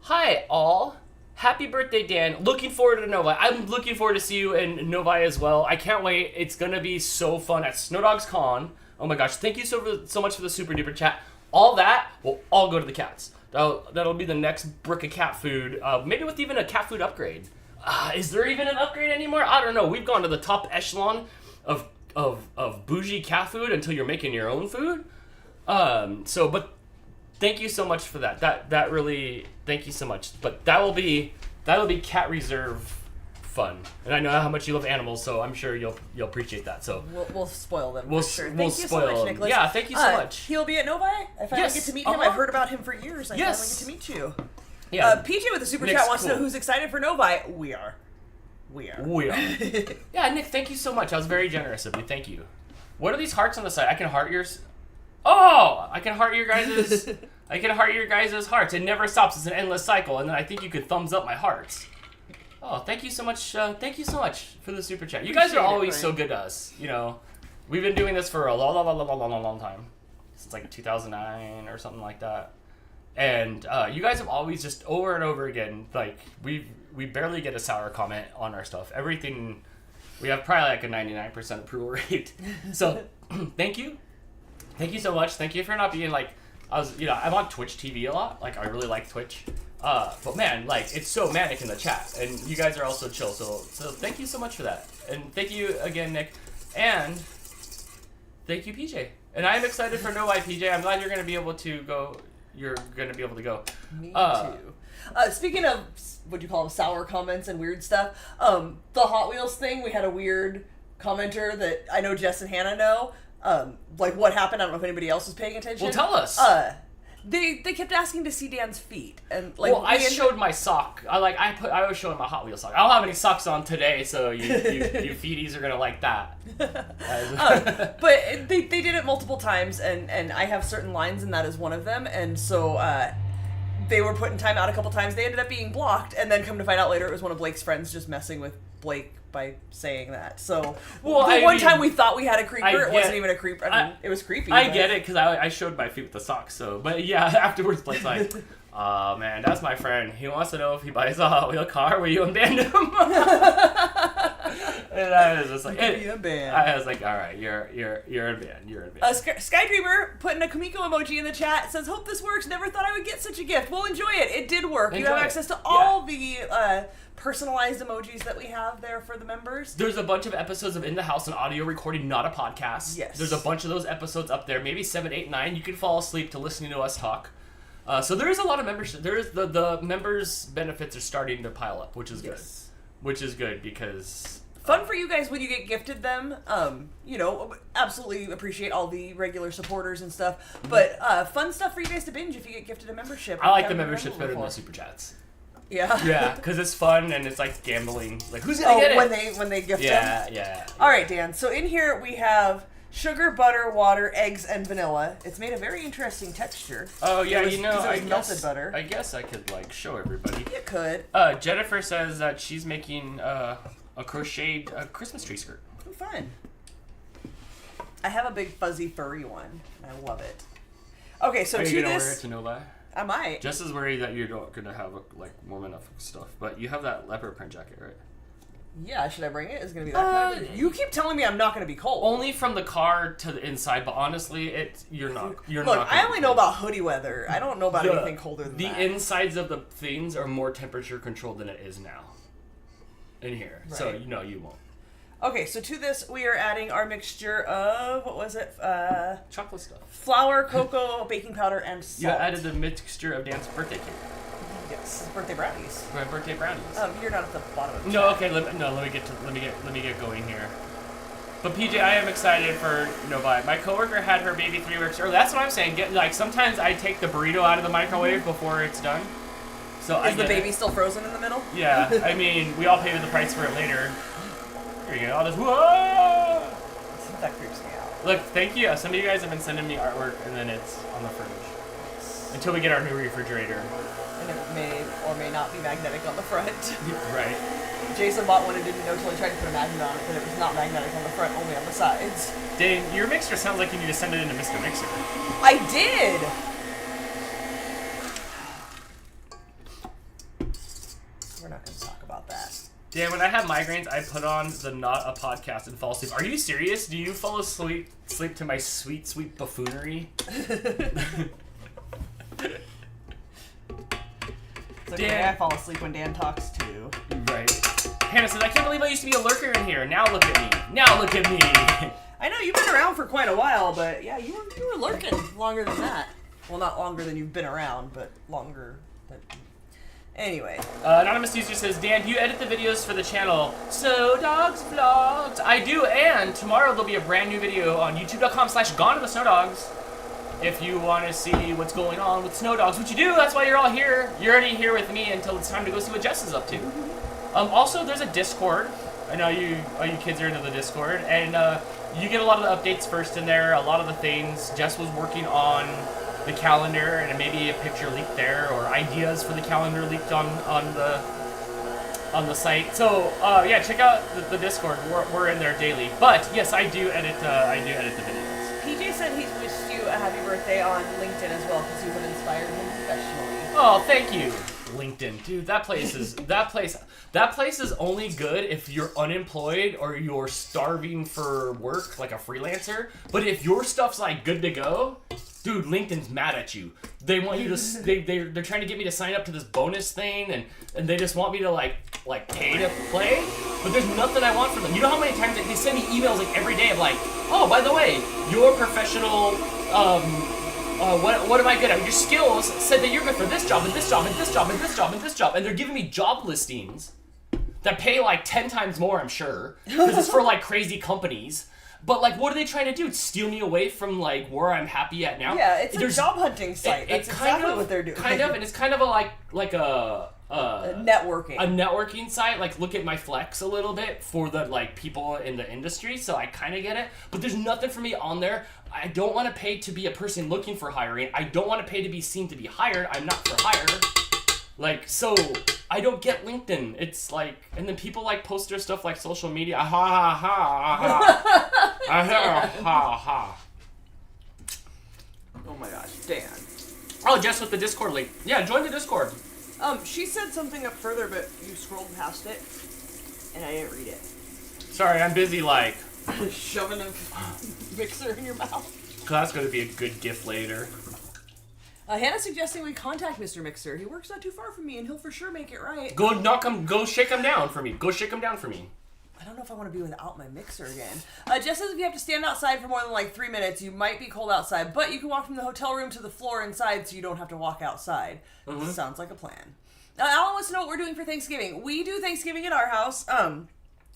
Speaker 2: Hi all. Happy birthday, Dan. Looking forward to Novi. I'm looking forward to see you in Novi as well. I can't wait. It's going to be so fun at Snow Dogs Con. Oh my gosh, thank you so much for the super duper chat. All that will all go to the cats. That'll be the next brick of cat food. Maybe with even a cat food upgrade. Is there even an upgrade anymore? I don't know. We've gone to the top echelon of bougie cat food until you're making your own food. But thank you so much for that. That really, thank you so much. But that'll be cat reserve fun. And I know how much you love animals, so I'm sure you'll appreciate that. So
Speaker 1: we'll spoil them.
Speaker 2: We'll
Speaker 1: for sure.
Speaker 2: We'll
Speaker 1: thank you
Speaker 2: spoil
Speaker 1: so much,
Speaker 2: them.
Speaker 1: Nicholas.
Speaker 2: Yeah, thank you so much.
Speaker 1: He'll be at Novi. I finally get to meet him. I've heard about him for years. I finally get to meet you.
Speaker 2: Yeah.
Speaker 1: PJ with the super chat wants to know who's excited for Novi. We are.
Speaker 2: Yeah, Nick, thank you so much. I was very generous of you. Thank you. What are these hearts on the side? I can heart yours. Oh, I can heart your guys'. I can heart your guys' hearts. It never stops. It's an endless cycle. And then I think you could thumbs up my hearts. Oh, thank you so much. Thank you so much for the super chat. You guys are always so good to us. You know, we've been doing this for a long time, since like 2009 or something like that. And you guys have always just over and over again, like we barely get a sour comment on our stuff. Everything, we have probably like a 99% approval rate. So thank you so much. Thank you for not being like, I'm on Twitch TV a lot. Like I really like Twitch. But man, like it's so manic in the chat, and you guys are also chill. So thank you so much for that, and thank you again, Nick, and thank you, PJ. And I am excited for Novi, PJ. I'm glad you're gonna be able to go. You're gonna be able to go.
Speaker 1: Me too. Speaking of what do you call them, sour comments and weird stuff, the Hot Wheels thing. We had a weird commenter that I know Jess and Hannah know. Like what happened? I don't know if anybody else was paying attention.
Speaker 2: Well, tell us.
Speaker 1: They kept asking to see Dan's feet, and like.
Speaker 2: Well, I showed my sock. I was showing my Hot Wheels sock. I don't have any socks on today, so you feeties are gonna like that.
Speaker 1: But they did it multiple times, and I have certain lines, and that is one of them, and so they were put in timeout a couple times. They ended up being blocked, and then come to find out later, it was one of Blake's friends just messing with Blake by saying that. So one time we thought we had a creeper, it wasn't even a creeper. I mean, it was creepy.
Speaker 2: I get it, because I showed my feet with the socks. So, but yeah, afterwards Blake's like, "Oh man, that's my friend. He wants to know if he buys a Hot Wheel car, will you abandon him?" And I was just like, I was like, all right, you're in band. You're in band.
Speaker 1: Skydreamer putting a Kamiko emoji in the chat says, "Hope this works. Never thought I would get such a gift. Well, enjoy it. It did work. You have access to all the personalized emojis that we have there for the members."
Speaker 2: There's a bunch of episodes of In the House, an audio recording, not a podcast.
Speaker 1: Yes.
Speaker 2: There's a bunch of those episodes up there, maybe 7, 8, 9. You can fall asleep to listening to us talk. So there is a lot of membership. There is the members' benefits are starting to pile up, which is good. Which is good because
Speaker 1: fun for you guys when you get gifted them. Absolutely appreciate all the regular supporters and stuff. But fun stuff for you guys to binge if you get gifted a membership.
Speaker 2: I like the memberships better than the super chats.
Speaker 1: Yeah.
Speaker 2: Yeah, because it's fun and it's like gambling. Like who's gonna get it?
Speaker 1: when they gift them.
Speaker 2: Yeah.
Speaker 1: All right, Dan. So in here we have sugar, butter, water, eggs, and vanilla. It's made a very interesting texture.
Speaker 2: Oh yeah,
Speaker 1: melted butter.
Speaker 2: I guess I could like show everybody.
Speaker 1: You could.
Speaker 2: Jennifer says that she's making a crocheted Christmas tree skirt.
Speaker 1: Oh, fun. I have a big fuzzy furry one. I love it. Okay, so
Speaker 2: Are you gonna wear it to Novi?
Speaker 1: I might.
Speaker 2: Jess is worried that you're not gonna have warm enough stuff, but you have that leopard print jacket, right?
Speaker 1: Yeah, should I bring it? It's gonna be that kind of. You keep telling me I'm not gonna be cold.
Speaker 2: Only from the car to the inside, but honestly, you're not.
Speaker 1: Look, I only know about hoodie weather. I don't know about anything colder than that.
Speaker 2: The insides of the things are more temperature controlled than it is now. In here, right. So you won't.
Speaker 1: Okay, so to this we are adding our mixture of what was it?
Speaker 2: Chocolate stuff.
Speaker 1: Flour, cocoa, baking powder, and salt.
Speaker 2: You added the mixture of Dan's birthday cake.
Speaker 1: Yes, birthday brownies.
Speaker 2: My birthday brownies.
Speaker 1: You're not at the bottom of the
Speaker 2: No, okay. Let me get going here. But PJ, I am excited for Novi. My coworker had her baby 3 weeks early. That's what I'm saying. Sometimes I take the burrito out of the microwave before it's done. So
Speaker 1: is the baby still frozen in the middle?
Speaker 2: Yeah. I mean, we all pay the price for it later. Here you go. All this. Whoa!
Speaker 1: That creeps me out.
Speaker 2: Look, thank you. Some of you guys have been sending me artwork, and then it's on the fridge until we get our new refrigerator.
Speaker 1: And it may or may not be magnetic on the front.
Speaker 2: Right.
Speaker 1: Jason bought one and didn't know until he tried to put a magnet on it that it was not magnetic on the front, only on the sides.
Speaker 2: Dane, your mixer sounds like you need to send it into Mr. Mixer.
Speaker 1: I did! We're not going to talk about that.
Speaker 2: Dan, when I have migraines, I put on the Not a Podcast and fall asleep. Are you serious? Do you fall asleep to my sweet, sweet buffoonery?
Speaker 1: It's okay, I fall asleep when Dan talks too.
Speaker 2: Right. Hannah says, I can't believe I used to be a lurker in here. Now look at me. Now look at me.
Speaker 1: I know, you've been around for quite a while, but yeah, you were lurking longer than that. Well, not longer than you've been around, but longer than... Anyway.
Speaker 2: Anonymous User says, Dan, do you edit the videos for the channel? So Dogs Vlogs. I do, and tomorrow there'll be a brand new video on youtube.com/GoneToTheSnowDogs. If you want to see what's going on with Snow Dogs, which you do, that's why you're all here. You're already here with me until it's time to go see what Jess is up to. Also, there's a Discord. I know all you kids are into the Discord, and you get a lot of the updates first in there. A lot of the things Jess was working on the calendar, and maybe a picture leaked there, or ideas for the calendar leaked on the site. So yeah, check out the Discord. We're in there daily. But yes, I do edit the videos.
Speaker 1: PJ said he's wished you a happy birthday on LinkedIn as well because you have inspired him professionally.
Speaker 2: Oh, thank you, LinkedIn, dude. That place is only good if you're unemployed or you're starving for work, like a freelancer. But if your stuff's like good to go, dude, LinkedIn's mad at you. They want you to they're trying to get me to sign up to this bonus thing, and they just want me to like pay to play. But there's nothing I want from them. You know how many times they send me emails like every day of like, oh, by the way, your professional what am I good at? Your skills said that you're good for this job and this job and this job and this job and this job, and they're giving me job listings that pay like 10 times more, I'm sure, because it's for like crazy companies. But like, what are they trying to do? Steal me away from like where I'm happy at now?
Speaker 1: Yeah, it's a job hunting site. That's exactly what they're doing.
Speaker 2: Kind of, and it's kind of a like a
Speaker 1: networking.
Speaker 2: A networking site. Like, look at my flex a little bit for the like people in the industry. So I kind of get it. But there's nothing for me on there. I don't want to pay to be a person looking for hiring. I don't want to pay to be seen to be hired. I'm not for hire. Like, so I don't get LinkedIn. It's like, and then people like post their stuff like social media. Ha ha ha ha. Ha ha ha.
Speaker 1: Oh my gosh, Dan.
Speaker 2: Oh, Jess with the Discord link. Yeah, join the Discord.
Speaker 1: She said something up further, but you scrolled past it, and I didn't read it.
Speaker 2: Sorry, I'm busy like
Speaker 1: shoving a mixer in your mouth.
Speaker 2: That's gonna be a good gift later.
Speaker 1: Hannah's suggesting we contact Mr. Mixer. He works not too far from me, and he'll for sure make it right.
Speaker 2: Go shake him down for me. Go shake him down for me.
Speaker 1: I don't know if I want to be without my mixer again. Jess says if you have to stand outside for more than like 3 minutes, you might be cold outside, but you can walk from the hotel room to the floor inside so you don't have to walk outside. Mm-hmm. Sounds like a plan. Alan wants to know what we're doing for Thanksgiving. We do Thanksgiving at our house.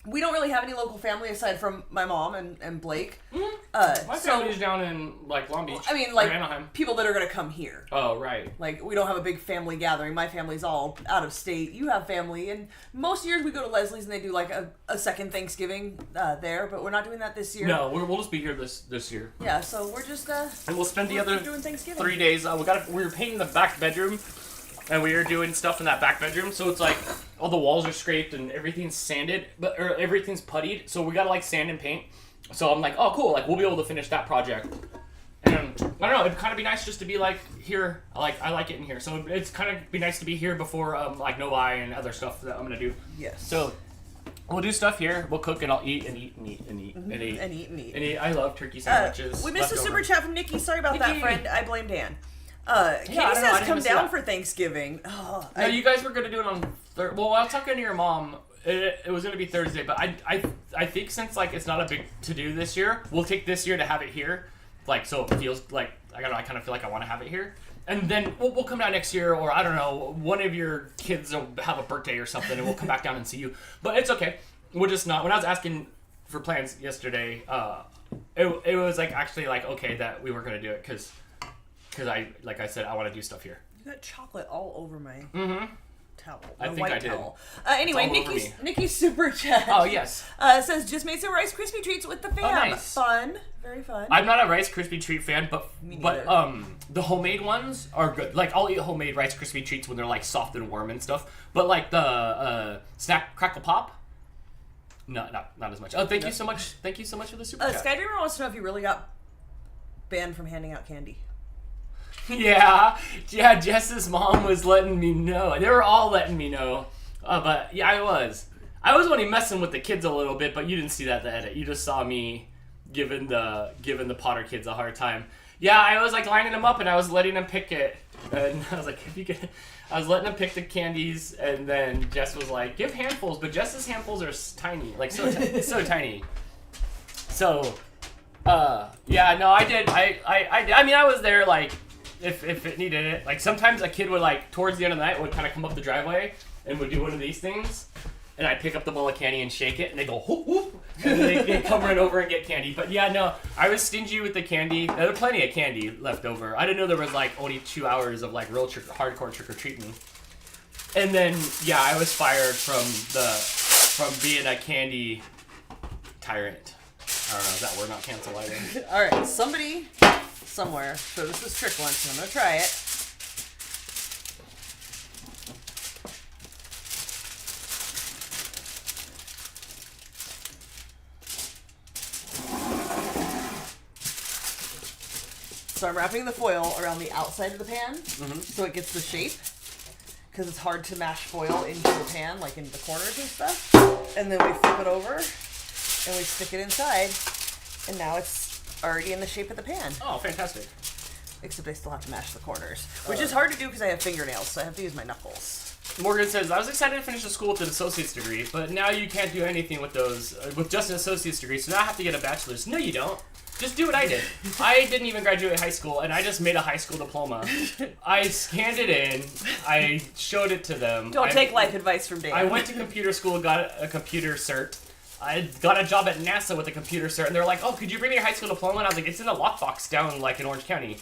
Speaker 1: We don't really have any local family aside from my mom and Blake.
Speaker 2: Mm-hmm. My family's down in like Long Beach.
Speaker 1: I mean, like
Speaker 2: Anaheim.
Speaker 1: People that are going to come here.
Speaker 2: Oh, right.
Speaker 1: Like, we don't have a big family gathering. My family's all out of state. You have family, and most years we go to Leslie's and they do like a second Thanksgiving there, but we're not doing that this year.
Speaker 2: No, we'll just be here this year.
Speaker 1: Yeah, so we're just
Speaker 2: and we'll spend the other
Speaker 1: doing Thanksgiving.
Speaker 2: 3 days. We were painting the back bedroom. And we are doing stuff in that back bedroom, so it's like all the walls are scraped and everything's sanded, or everything's puttied. So we gotta like sand and paint. So I'm like, oh cool, like we'll be able to finish that project. And I don't know, it'd kind of be nice just to be like here. I like it in here, so it's kind of be nice to be here before like Novi and other stuff that I'm gonna do.
Speaker 1: Yes.
Speaker 2: So we'll do stuff here. We'll cook and I'll eat and eat and eat and eat and eat
Speaker 1: and eat and eat.
Speaker 2: And eat. I love turkey sandwiches.
Speaker 1: We missed a super chat from Nikki. Sorry about that, friend. I blame Dan. Katie
Speaker 2: yeah,
Speaker 1: says come down for Thanksgiving.
Speaker 2: No, you guys were going to do it on Thursday. Well, I was talking to your mom. It was going to be Thursday, but I think since like it's not a big to-do this year, we'll take this year to have it here. Like, so it feels like, I kind of feel like I want to have it here. And then we'll come down next year, or I don't know, one of your kids will have a birthday or something, and we'll come back down and see you. But it's okay. We're just not. When I was asking for plans yesterday. It was like actually like okay that we weren't gonna do it because I like I said I want to do stuff here.
Speaker 1: You got chocolate all over my towel.
Speaker 2: I think I did.
Speaker 1: Anyway, Nikki's super chat.
Speaker 2: Oh yes.
Speaker 1: Says just made some Rice Krispie treats with the fam.
Speaker 2: Oh, nice.
Speaker 1: Fun, very fun.
Speaker 2: I'm not a Rice Krispie treat fan, but the homemade ones are good. Like I'll eat homemade Rice Krispie treats when they're like soft and warm and stuff. But like the Snack Crackle Pop. No, not as much. Oh, thank you so much. Thank you so much for the super chat.
Speaker 1: Skydreamer wants to know if you really got banned from handing out candy.
Speaker 2: Yeah. Jess's mom was letting me know. They were all letting me know. But yeah, I was only messing with the kids a little bit, but you didn't see that in the edit. You just saw me giving the Potter kids a hard time. Yeah, I was like lining them up and I was letting them pick it. And I was like, I was letting them pick the candies, and then Jess was like, give handfuls, but Jess's handfuls are tiny, like so tiny. So, yeah, no, I did. I mean, I was there like if it needed it. Like sometimes a kid would like towards the end of the night would kind of come up the driveway and would do one of these things, and I'd pick up the bowl of candy and shake it, and they go whoop whoop, and then they come right over and get candy. But yeah, no, I was stingy with the candy. There was plenty of candy left over. I didn't know there was like only 2 hours of like real hardcore trick or treating. And then yeah, I was fired from being a candy tyrant. I don't know, is that word not cancel either?
Speaker 1: All right, somebody somewhere showed us this trick once, and I'm gonna try it. So I'm wrapping the foil around the outside of the pan so it gets the shape, because it's hard to mash foil into the pan, like into the corners and stuff. And then we flip it over and we stick it inside, and now it's already in the shape of the pan.
Speaker 2: Oh, fantastic.
Speaker 1: Except I still have to mash the corners, which is hard to do because I have fingernails, so I have to use my knuckles.
Speaker 2: Morgan says, I was excited to finish the school with an associate's degree, but now you can't do anything with those, with just an associate's degree, so now I have to get a bachelor's. No, you don't. Just do what I did. I didn't even graduate high school, and I just made a high school diploma. I scanned it in. I showed it to them.
Speaker 1: Don't take life advice from Dan.
Speaker 2: I went to computer school, got a computer cert. I got a job at NASA with a computer cert, and they're like, oh, could you bring me your high school diploma? And I was like, it's in a lockbox down, like, in Orange County.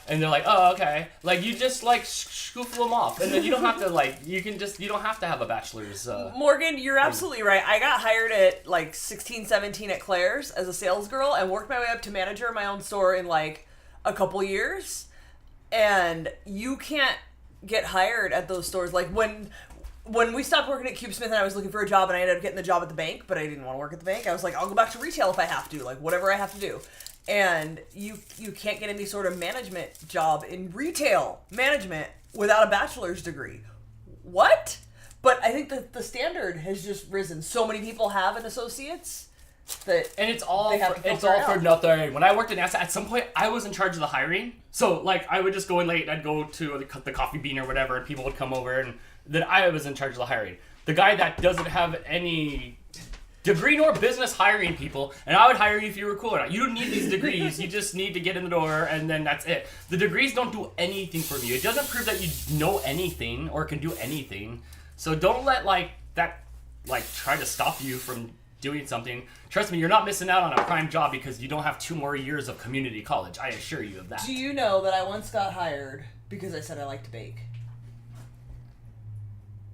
Speaker 2: And they're like, oh, okay. Like, you just, like, scoofle them off. And then you don't have to, like, you don't have to have a bachelor's.
Speaker 1: Morgan, you're absolutely right. I got hired at, like, 16, 17 at Claire's as a sales girl and worked my way up to manager of my own store in, like, a couple years. And you can't get hired at those stores. Like, when we stopped working at Cube Smith and I was looking for a job and I ended up getting the job at the bank, but I didn't want to work at the bank, I was like, I'll go back to retail if I have to. Like, whatever I have to do. And you can't get any sort of management job in retail management without a bachelor's degree. What? But I think that the standard has just risen. So many people have an associate's that
Speaker 2: it's all for nothing. When I worked at NASA, at some point I was in charge of the hiring. So like I would just go in late and I'd go to the coffee bean or whatever, and people would come over, and then I was in charge of the hiring. The guy that doesn't have any degree nor business hiring people, and I would hire you if you were cool or not. You don't need these degrees. You just need to get in the door, and then that's it. The degrees don't do anything for you. It doesn't prove that you know anything or can do anything. So don't let that try to stop you from doing something. Trust me, you're not missing out on a prime job because you don't have 2 more years of community college. I assure you of that.
Speaker 1: Do you know that I once got hired because I said I like to bake?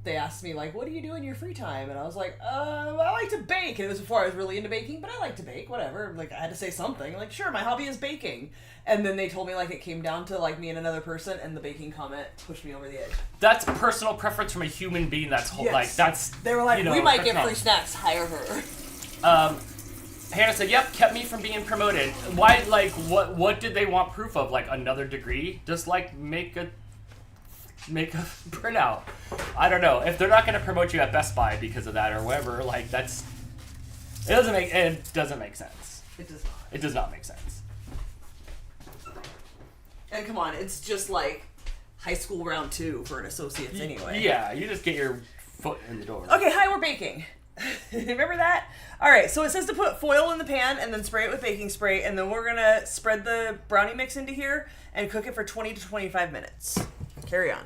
Speaker 1: They asked me, like, what do you do in your free time? And I was like, I like to bake. And it was before I was really into baking, but I like to bake, whatever. Like, I had to say something. Like, sure, my hobby is baking. And then they told me, like, it came down to, like, me and another person, and the baking comment pushed me over the edge.
Speaker 2: That's personal preference from a human being. That's whole,
Speaker 1: yes. They were like, we might get free snacks. Hire her.
Speaker 2: Hannah said, yep, kept me from being promoted. Why, like, what did they want proof of? Like, another degree? Just, like, make a printout. I don't know. If they're not going to promote you at Best Buy because of that or whatever, like, it doesn't make sense.
Speaker 1: It does not.
Speaker 2: It does not make sense.
Speaker 1: And come on, it's just like high school round 2 for an associate's anyway.
Speaker 2: Yeah, you just get your foot in the door.
Speaker 1: Okay, hi, we're baking. Remember that? Alright, so it says to put foil in the pan and then spray it with baking spray, and then we're going to spread the brownie mix into here and cook it for 20 to 25 minutes. Carry on.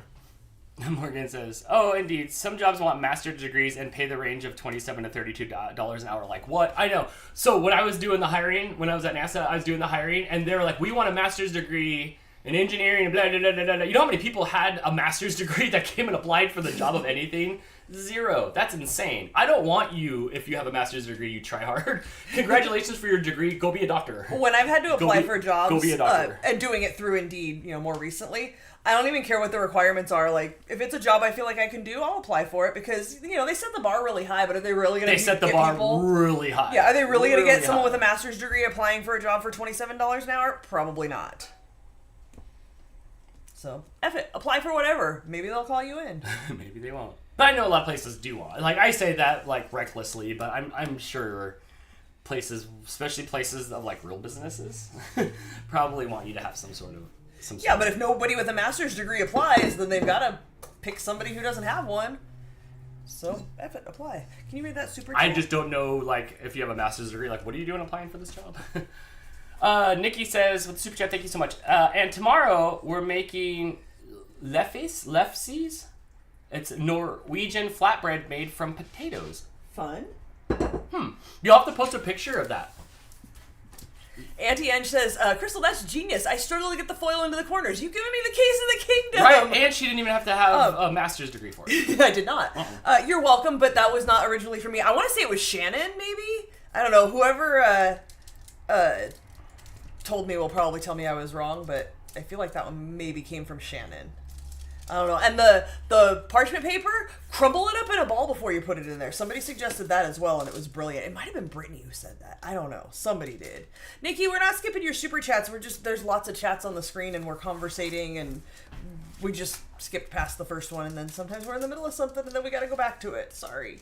Speaker 2: Morgan says, "Oh, indeed. Some jobs want master's degrees and pay the range of $27 to $32 an hour." Like, what? I know. So when I was doing the hiring, when I was at NASA, I was doing the hiring, and they were like, "We want a master's degree in engineering," and blah, blah, blah, blah, blah. You know how many people had a master's degree that came and applied for the job of anything? 0. That's insane. I don't want you, if you have a master's degree, you try hard. Congratulations for your degree. Go be a doctor.
Speaker 1: When I've had to apply for jobs,
Speaker 2: go be a doctor.
Speaker 1: And doing it through Indeed, more recently, I don't even care what the requirements are. Like, if it's a job I feel like I can do, I'll apply for it because, they set the bar really high, but are they really going to
Speaker 2: They set the bar really high.
Speaker 1: Yeah, are they really going to get someone with a master's degree applying for a job for $27 an hour? Probably not. So, F it. Apply for whatever. Maybe they'll call you in.
Speaker 2: Maybe they won't. But I know a lot of places do want. Like, I say that, like, recklessly, but I'm sure places, especially places of, like, real businesses, probably want you to have some sort of...
Speaker 1: Yeah, but if nobody with a master's degree applies, then they've got to pick somebody who doesn't have one. So, F it, apply. Can you read that super chat?
Speaker 2: I just don't know, like, if you have a master's degree, like, what are you doing applying for this job? Nikki says, with the super chat, thank you so much. And tomorrow, we're making lefsies. It's Norwegian flatbread made from potatoes.
Speaker 1: Fun.
Speaker 2: You'll have to post a picture of that.
Speaker 1: Auntie Ange says, Crystal, that's genius. I struggle to get the foil into the corners. You've given me the keys of the kingdom.
Speaker 2: Right, and she didn't even have to have a master's degree for it.
Speaker 1: I did not. You're welcome, but that was not originally for me. I want to say it was Shannon, maybe? I don't know. Whoever told me will probably tell me I was wrong, but I feel like that one maybe came from Shannon. I don't know. And the parchment paper, crumble it up in a ball before you put it in there. Somebody suggested that as well, and it was brilliant. It might have been Brittany who said that. I don't know. Somebody did. Nikki, we're not skipping your super chats. There's lots of chats on the screen, and we're conversating, and we just skipped past the first one, and then sometimes we're in the middle of something, and then we got to go back to it. Sorry.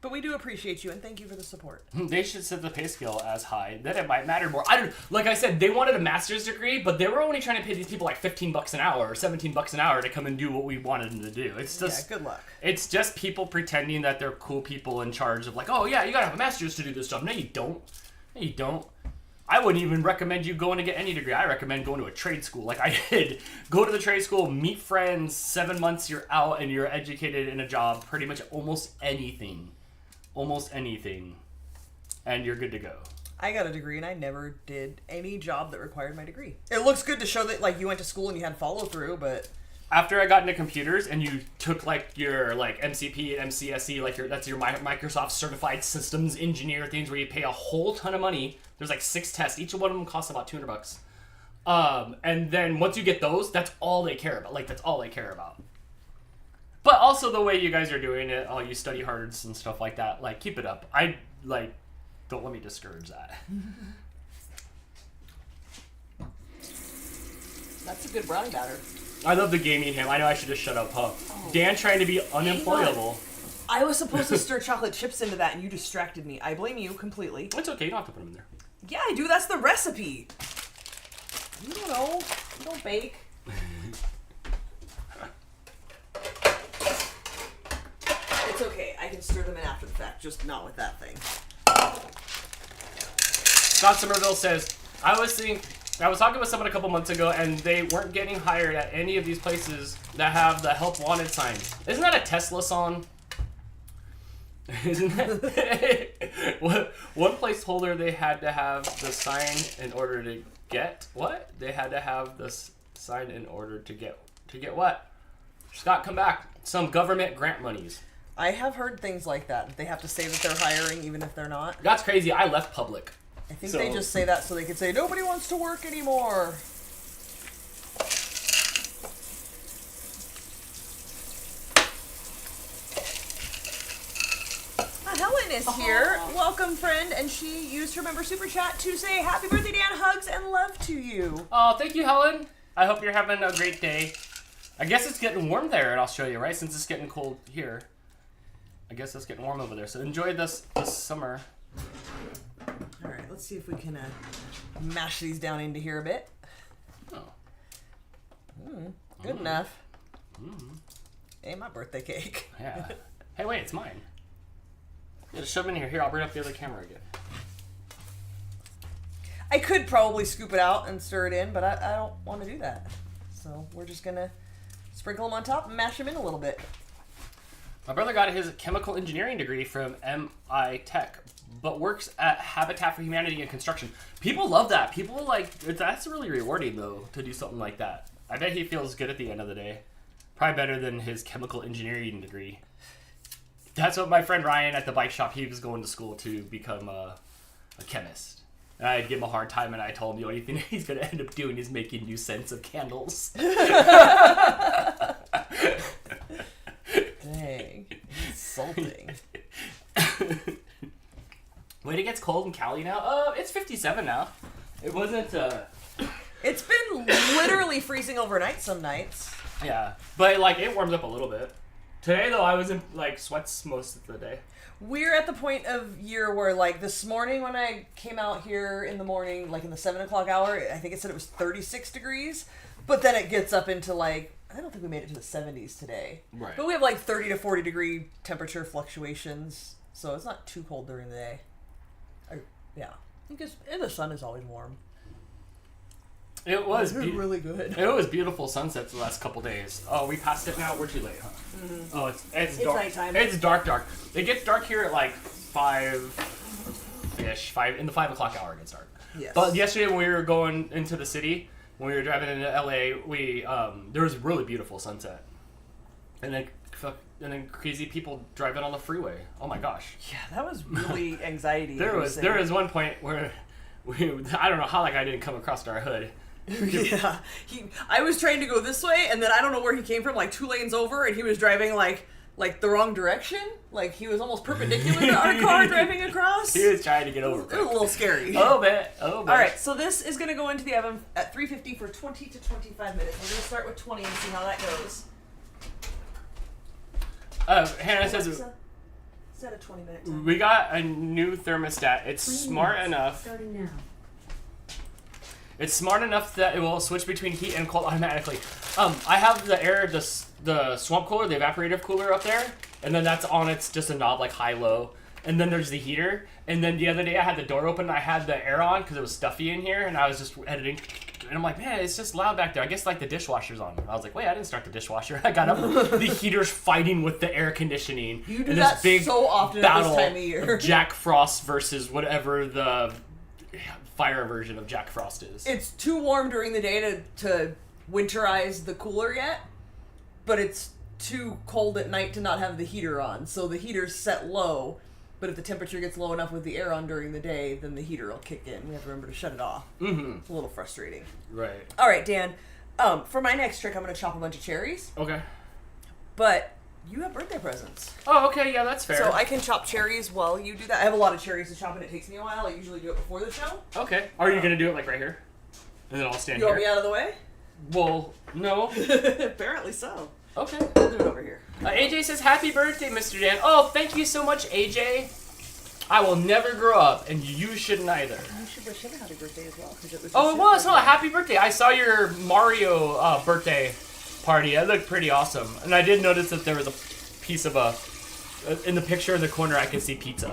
Speaker 1: But we do appreciate you, and thank you for the support.
Speaker 2: They should set the pay scale as high. Then it might matter more. Like I said, they wanted a master's degree, but they were only trying to pay these people like $15 an hour or $17 an hour to come and do what we wanted them to do. It's just
Speaker 1: good luck.
Speaker 2: It's just people pretending that they're cool people in charge of like, oh yeah, you gotta have a master's to do this job. No, you don't. No, you don't. I wouldn't even recommend you going to get any degree. I recommend going to a trade school like I did. Go to the trade school, meet friends, 7 months you're out and you're educated in a job, pretty much almost anything. And you're good to go.
Speaker 1: I got a degree and I never did any job that required my degree. It looks good to show that like you went to school and you had follow through, but
Speaker 2: after I got into computers and you took like your like MCP and MCSE, like that's your Microsoft certified systems engineer things where you pay a whole ton of money. There's like 6 tests. Each one of them costs about $200. And then once you get those, that's all they care about. Like that's all they care about. But also the way you guys are doing it, all you study hards and stuff like that, like keep it up. Don't let me discourage that.
Speaker 1: That's a good brownie batter.
Speaker 2: I love the gaming him. I know I should just shut up, huh? Oh. Dan trying to be unemployable.
Speaker 1: I was supposed to stir chocolate chips into that and you distracted me. I blame you completely.
Speaker 2: It's okay, you don't have to put them in there.
Speaker 1: Yeah, I do. That's the recipe. You don't know. You don't bake. It's okay. I can stir them in after the fact, just not with that thing.
Speaker 2: Scott Somerville says, I was talking with someone a couple months ago, and they weren't getting hired at any of these places that have the help wanted signs. Isn't that a Tesla song? Isn't that? One placeholder they had to have the sign in order to get what? They had to have the sign in order to get what? Scott, come back. Some government grant monies.
Speaker 1: I have heard things like that. They have to say that they're hiring even if they're not.
Speaker 2: That's crazy. I left public.
Speaker 1: I think they just say that so they can say, nobody wants to work anymore. Helen is here. Welcome, friend. And she used her member super chat to say, happy birthday, Dan. Hugs and love to you.
Speaker 2: Oh, thank you, Helen. I hope you're having a great day. I guess it's getting warm there in Australia, right? Since it's getting cold here. I guess it's getting warm over there. So enjoy this summer.
Speaker 1: All right, let's see if we can mash these down into here a bit.
Speaker 2: Oh.
Speaker 1: Good enough. Hey, my birthday cake.
Speaker 2: Yeah. Hey, wait, it's mine. Yeah, just shove it in here. Here, I'll bring up the other camera again.
Speaker 1: I could probably scoop it out and stir it in, but I don't want to do that. So we're just going to Sprinkle them on top and mash them in a little bit.
Speaker 2: My brother got his chemical engineering degree from MI Tech, but works at Habitat for Humanity and construction. People love that. People that's really rewarding though to do something like that. I bet he feels good at the end of the day. Probably better than his chemical engineering degree. That's what my friend Ryan at the bike shop, he was going to school to become a chemist. And I'd give him a hard time, and I told him the only thing he's going to end up doing is making new scents of candles.
Speaker 1: Dang. Insulting.
Speaker 2: Wait, it gets cold in Cali now? It's 57 now. It wasn't,
Speaker 1: It's been literally freezing overnight some nights.
Speaker 2: Yeah, but, like, it warms up a little bit. Today, though, I was in, like, sweats most of the day.
Speaker 1: We're at the point of year where, like, this morning when I came out here in the morning, like in the 7 o'clock hour, I think it said it was 36 degrees. But then it gets up into, like, I don't think we made it to the 70s today.
Speaker 2: Right.
Speaker 1: But we have, like, 30 to 40 degree temperature fluctuations. So it's not too cold during the day. Because the sun is always warm.
Speaker 2: It was
Speaker 1: really good.
Speaker 2: It was beautiful sunsets the last couple days. Oh, we passed it now? We're too late, huh? Mm-hmm. Oh, it's dark.
Speaker 1: Nighttime.
Speaker 2: It's dark. It gets dark here at like 5-ish. In the 5 o'clock hour it gets dark.
Speaker 1: Yes.
Speaker 2: But yesterday when we were going into the city, when we were driving into LA, there was a really beautiful sunset. And then crazy people driving on the freeway. Oh my gosh.
Speaker 1: Yeah, that was really anxiety.
Speaker 2: There was one point where I don't know how that guy didn't come across our hood.
Speaker 1: Yeah, I was trying to go this way, and then I don't know where he came from, like 2 lanes over, and he was driving like the wrong direction. Like he was almost perpendicular to our car driving across.
Speaker 2: He was trying to get over.
Speaker 1: It was a little scary.
Speaker 2: Oh, bit.
Speaker 1: All right, so this is going to go into the oven at 350 for 20 to 25 minutes. We're going to start with 20 and see how that goes.
Speaker 2: Hannah says
Speaker 1: set a 20-minute time.
Speaker 2: We got a new thermostat. It's smart enough.
Speaker 3: Starting now.
Speaker 2: It's smart enough that it will switch between heat and cold automatically. I have the swamp cooler, the evaporative cooler up there, and then that's on. It's just a knob, like high-low. And then there's the heater. And then the other day I had the door open and I had the air on because it was stuffy in here, and I was just editing. And I'm like, man, it's just loud back there. I guess like the dishwasher's on. I was like, wait, I didn't start the dishwasher. I got up. The heater's fighting with the air conditioning.
Speaker 1: You do that big so often at this time of year.
Speaker 2: Of Jack Frost versus whatever the fire version of Jack Frost is.
Speaker 1: It's too warm during the day to winterize the cooler yet, but it's too cold at night to not have the heater on. So the heater's set low, but if the temperature gets low enough with the air on during the day, then the heater will kick in. We have to remember to shut it off. Mm-hmm. It's a little frustrating.
Speaker 2: Right.
Speaker 1: All right, Dan. For my next trick, I'm going to chop a bunch of cherries.
Speaker 2: Okay.
Speaker 1: But you have birthday presents.
Speaker 2: Oh, okay, yeah, that's fair.
Speaker 1: So I can chop cherries while you do that. I have a lot of cherries to chop, and it takes me a while. I usually do it before the show.
Speaker 2: Okay. Are you gonna do it like right here? And then I'll stand
Speaker 1: here. You
Speaker 2: here.
Speaker 1: want me out of the way?
Speaker 2: Well, no.
Speaker 1: Apparently so.
Speaker 2: Okay.
Speaker 1: I'll do it over here.
Speaker 2: AJ says, happy birthday, Mr. Dan. Oh, thank you so much, AJ. I will never grow up, and you shouldn't either.
Speaker 1: You should wish him a happy birthday as well. It
Speaker 2: was. Oh, happy birthday. I saw your Mario birthday party. It looked pretty awesome. And I did notice that there was a piece of in the picture in the corner, I can see pizza.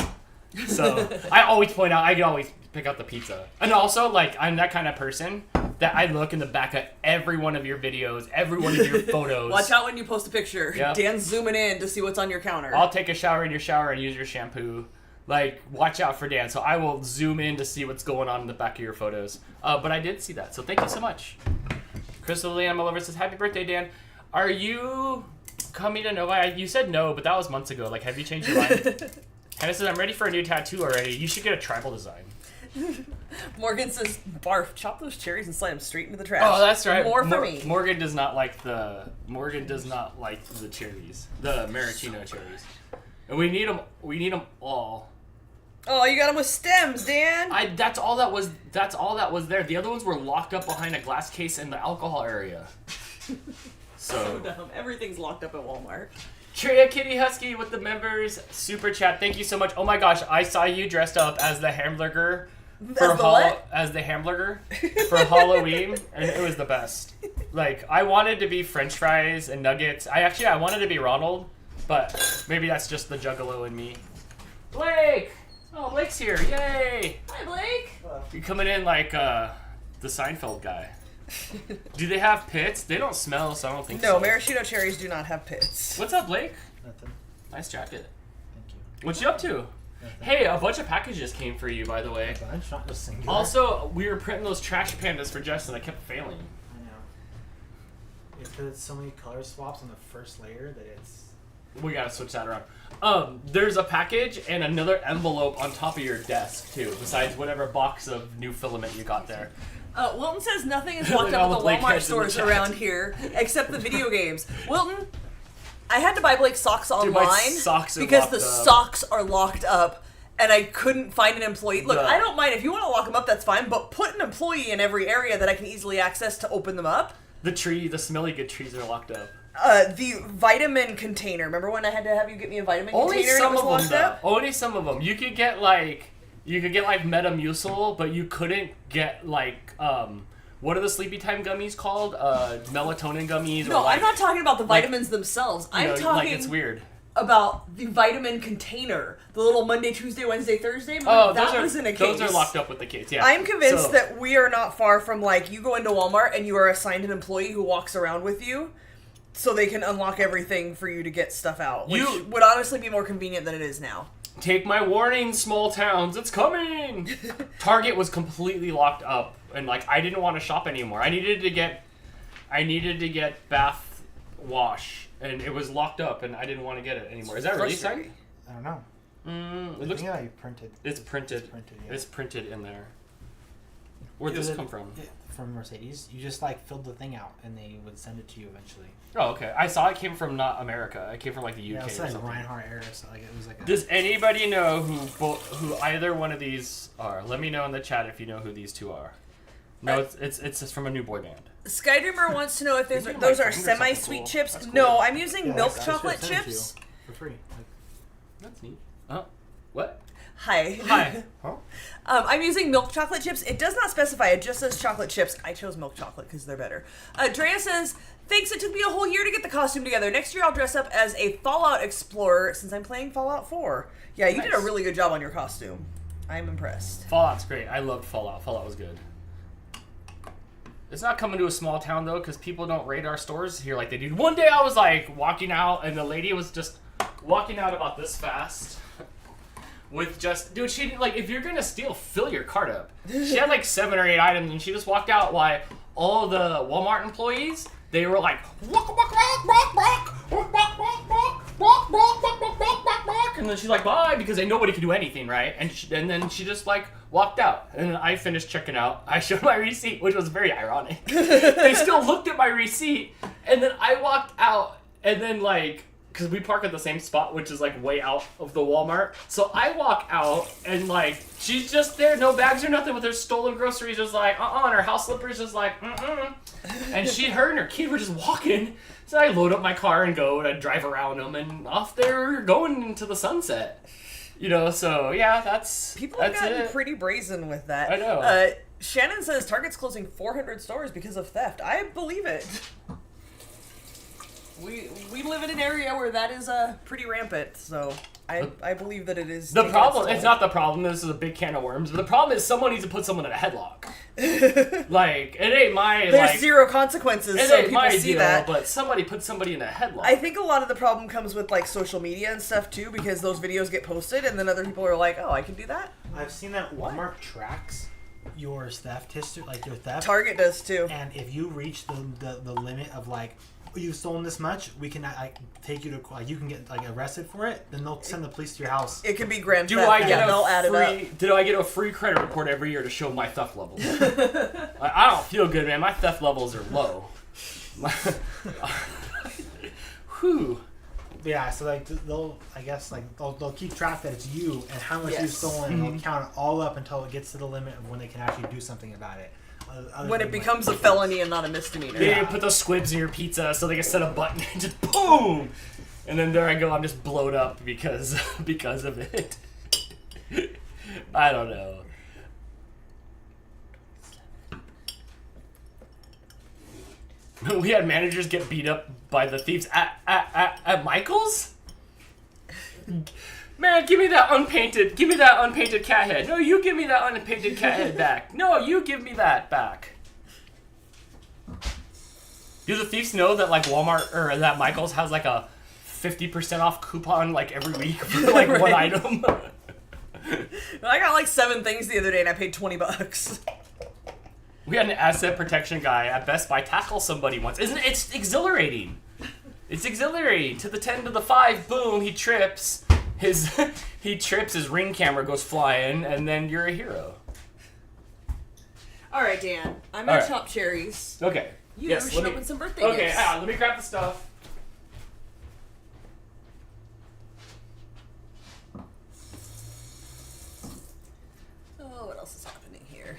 Speaker 2: So I always point out, I can always pick out the pizza. And also, like, I'm that kind of person that I look in the back of every one of your videos, every one of your photos.
Speaker 1: Watch out when you post a picture.
Speaker 2: Yep.
Speaker 1: Dan's zooming in to see what's on your counter.
Speaker 2: I'll take a shower in your shower and use your shampoo. Like, watch out for Dan. So I will zoom in to see what's going on in the back of your photos. But I did see that, so thank you so much. Crystal Leanne Mulliver says, happy birthday, Dan. Are you coming to Novi? You said no, but that was months ago. Like, have you changed your mind? Hannah says, I'm ready for a new tattoo already. You should get a tribal design.
Speaker 1: Morgan says, barf, chop those cherries and slide them straight into the trash.
Speaker 2: Oh, that's right.
Speaker 1: More for me.
Speaker 2: Morgan does not like the cherries. The maraschino cherries. And we need them all.
Speaker 1: Oh, you got them with stems, Dan.
Speaker 2: That's all that was there. The other ones were locked up behind a glass case in the alcohol area. So
Speaker 1: dumb. Everything's locked up at Walmart.
Speaker 2: Treya Kitty Husky with the members super chat. Thank you so much. Oh my gosh, I saw you dressed up as the hamburger as the hamburger for Halloween, and it was the best. Like, I wanted to be French fries and nuggets. I wanted to be Ronald, but maybe that's just the juggalo in me. Blake! Oh, Blake's here. Yay!
Speaker 1: Hi, Blake.
Speaker 2: You coming in like the Seinfeld guy. Do they have pits? They don't smell, so I don't think so.
Speaker 1: No, maraschino cherries do not have pits.
Speaker 2: What's up, Blake?
Speaker 3: Nothing.
Speaker 2: Nice jacket.
Speaker 3: Thank you.
Speaker 2: What you up to?
Speaker 3: Nothing.
Speaker 2: Hey, a bunch of packages came for you, by the way.
Speaker 3: A bunch, not just singular.
Speaker 2: Also, we were printing those trash pandas for Justin. I kept failing.
Speaker 3: I know. It's because it's so many color swaps on the first layer that it's...
Speaker 2: We gotta switch that around. There's a package and another envelope on top of your desk, too, besides whatever box of new filament you got there.
Speaker 1: Wilton says nothing is locked up at the Walmart stores around here except the video games. Wilton, I had to buy Blake's socks online because the socks are locked up and I couldn't find an employee. Look, I don't mind. If you want to lock them up, that's fine, but put an employee in every area that I can easily access to open them up.
Speaker 2: The smelly good trees are locked up.
Speaker 1: The vitamin container. Remember when I had to have you get me a vitamin container?
Speaker 2: Only some
Speaker 1: and it was
Speaker 2: of them,
Speaker 1: locked
Speaker 2: though. Only some of them. You could get like Metamucil, but you couldn't get like what are the sleepy time gummies called? Melatonin gummies.
Speaker 1: No,
Speaker 2: or like,
Speaker 1: I'm not talking about the vitamins themselves. I'm talking
Speaker 2: like it's weird.
Speaker 1: About the vitamin container, the little Monday, Tuesday, Wednesday, Thursday. That was in a case.
Speaker 2: Those are locked up with the case. Yeah.
Speaker 1: I'm convinced that we are not far from like you go into Walmart and you are assigned an employee who walks around with you, so they can unlock everything for you to get stuff out. Which would honestly be more convenient than it is now.
Speaker 2: Take my warning, small towns, it's coming! Target was completely locked up, and like I didn't want to shop anymore. I needed to get bath wash, and it was locked up, and I didn't want to get it anymore. Is that really signed?
Speaker 3: I don't know.
Speaker 2: It looks.
Speaker 3: Yeah, you printed.
Speaker 2: It's printed.
Speaker 3: Yeah.
Speaker 2: It's printed in there. Where'd this come from?
Speaker 3: From Mercedes. You just like filled the thing out, and they would send it to you eventually.
Speaker 2: Oh, okay. I saw it came from not America. It came from like the UK
Speaker 3: yeah, it was
Speaker 2: or
Speaker 3: like
Speaker 2: something.
Speaker 3: Reinhardt era, so like it was like.
Speaker 2: Does anybody know who either one of these are? Let me know in the chat if you know who these two are. No, it's just from a new boy band.
Speaker 1: Skydreamer wants to know if those are semi-sweet
Speaker 2: cool.
Speaker 1: chips.
Speaker 2: Cool.
Speaker 1: No, I'm using milk chocolate chips.
Speaker 3: For free.
Speaker 2: That's neat. What?
Speaker 1: Hi.
Speaker 2: Huh?
Speaker 1: I'm using milk chocolate chips. It does not specify. It just says chocolate chips. I chose milk chocolate because they're better. Drea says, thanks, it took me a whole year to get the costume together. Next year I'll dress up as a Fallout explorer since I'm playing Fallout 4. Yeah, you did a really good job on your costume. I'm impressed.
Speaker 2: Fallout's great. I loved Fallout. Fallout was good. It's not coming to a small town, though, because people don't raid our stores here like they do. One day I was, like, walking out, and the lady was just walking out about this fast. With just, dude, she didn't, like, if you're gonna steal, fill your cart up. She had, like, 7 or 8 items, and she just walked out while all the Walmart employees, they were like, and then she's like, bye, because they nobody could do anything, right? And then she just, like, walked out. And then I finished checking out. I showed my receipt, which was very ironic. They still looked at my receipt, and then I walked out, and then, like, because we park at the same spot, which is like way out of the Walmart. So I walk out and like she's just there, no bags or nothing, with her stolen groceries, just like and her house slippers, just like And her and her kid were just walking. So I load up my car and go and I drive around them, and off they're going into the sunset. You know, so yeah,
Speaker 1: people have gotten pretty brazen with that.
Speaker 2: I know.
Speaker 1: Shannon says Target's closing 400 stores because of theft. I believe it. We live in an area where that is pretty rampant, so I believe that it is.
Speaker 2: The problem, it's not the problem, this is a big can of worms, but the problem is someone needs to put someone in a headlock. Like, it ain't my,
Speaker 1: There's zero consequences,
Speaker 2: it
Speaker 1: so
Speaker 2: ain't
Speaker 1: people
Speaker 2: my
Speaker 1: see
Speaker 2: deal,
Speaker 1: that.
Speaker 2: But somebody put somebody in a headlock.
Speaker 1: I think a lot of the problem comes with, like, social media and stuff, too, because those videos get posted, and then other people are like, oh, I can do that?
Speaker 3: I've seen that Walmart tracks your theft history, like your theft.
Speaker 1: Target does, too.
Speaker 3: And if you reach the limit of, like, you've stolen this much, we can take you to, you can get like arrested for it, then they'll send the police to your house.
Speaker 1: It can be grand theft.
Speaker 2: They'll add it up. Do I get a free credit report every year to show my theft levels? I don't feel good, man. My theft levels are low. Whew.
Speaker 3: Yeah, so like they'll keep track that it's you and how much you've stolen, and they'll count it all up until it gets to the limit of when they can actually do something about it.
Speaker 1: When it becomes a felony and not a misdemeanor.
Speaker 2: They put those squibs in your pizza so they can set a button and just boom! And then there I go, I'm just blowed up because of it. I don't know. We had managers get beat up by the thieves at Michael's? Man, give me that unpainted cat head. No, you give me that unpainted cat head back. No, you give me that back. Do the thieves know that like Walmart or that Michael's has like a 50% off coupon like every week for like one item?
Speaker 1: I got like 7 things the other day and I paid $20.
Speaker 2: We had an asset protection guy at Best Buy tackle somebody once. Isn't it? It's exhilarating. It's exhilarating. To the 10 to the 5, boom, he trips. His ring camera goes flying, and then you're a hero.
Speaker 1: All right, Dan. I'm gonna chop cherries.
Speaker 2: Okay.
Speaker 1: You should open some birthday gifts.
Speaker 2: Okay, let me grab the stuff.
Speaker 1: Oh, what else is happening here?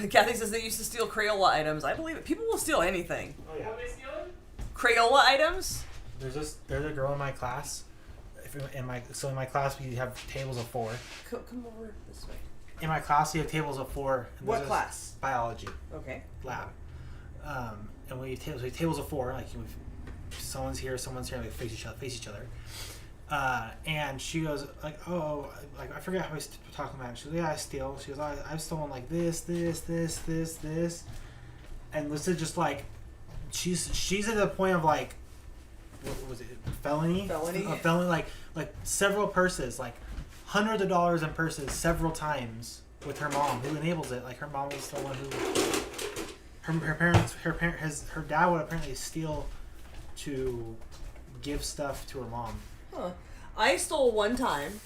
Speaker 1: Kathy says they used to steal Crayola items. I believe it. People will steal anything.
Speaker 3: Oh, yeah.
Speaker 2: What are they stealing?
Speaker 1: Crayola items?
Speaker 3: There's a girl in my class. In my class we have tables of 4.
Speaker 1: Come over this way.
Speaker 3: In my class we have tables of 4.
Speaker 1: What class?
Speaker 3: Biology.
Speaker 1: Okay.
Speaker 3: Lab. And we have tables of 4. Like someone's here, and we face each other. And she goes like, oh, like I forget how we talking about it. She goes, yeah, I steal. She goes, I've stolen like this, and this is just like, she's at the point of like, what was it, felony, like several purses, like hundreds of dollars in purses several times with her mom, who enables it. Like her mom was the one who, her dad would apparently steal to give stuff to her mom.
Speaker 1: Huh. I stole one time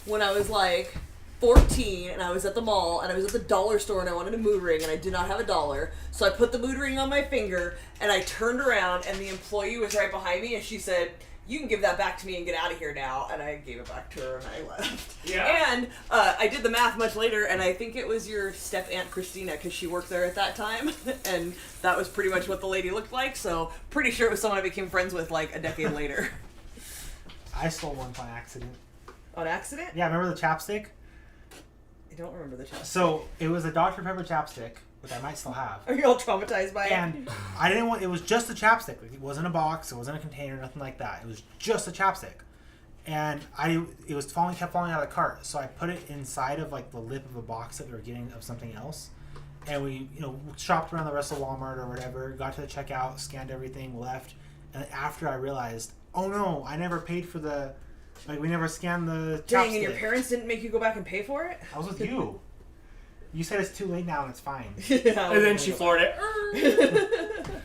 Speaker 1: when I was like 14 and I was at the mall and I was at the dollar store and I wanted a mood ring and I did not have $1. So I put the mood ring on my finger and I turned around and the employee was right behind me and she said, you can give that back to me and get out of here now. And I gave it back to her and I left.
Speaker 2: Yeah.
Speaker 1: And I did the math much later and I think it was your step-aunt Christina because she worked there at that time. And that was pretty much what the lady looked like. So pretty sure it was someone I became friends with like a decade later.
Speaker 3: I stole one by accident.
Speaker 1: On accident?
Speaker 3: Yeah, remember the chapstick?
Speaker 1: I don't remember the chapstick.
Speaker 3: So it was a Dr. Pepper chapstick, which I might still have.
Speaker 1: Are you all traumatized by it?
Speaker 3: And I didn't want. It was just a chapstick. Like, it wasn't a box. It wasn't a container. Nothing like that. It was just a chapstick. And it was kept falling out of the cart. So I put it inside of like the lip of a box that we were getting of something else. And we, shopped around the rest of Walmart or whatever. Got to the checkout, scanned everything, left. And after I realized, oh no, I never paid for the. Like, we never scanned the chapstick.
Speaker 1: Dang, and your parents didn't make you go back and pay for it?
Speaker 3: I was with you. You said it's too late now and it's fine.
Speaker 1: Yeah,
Speaker 2: and then she floored it.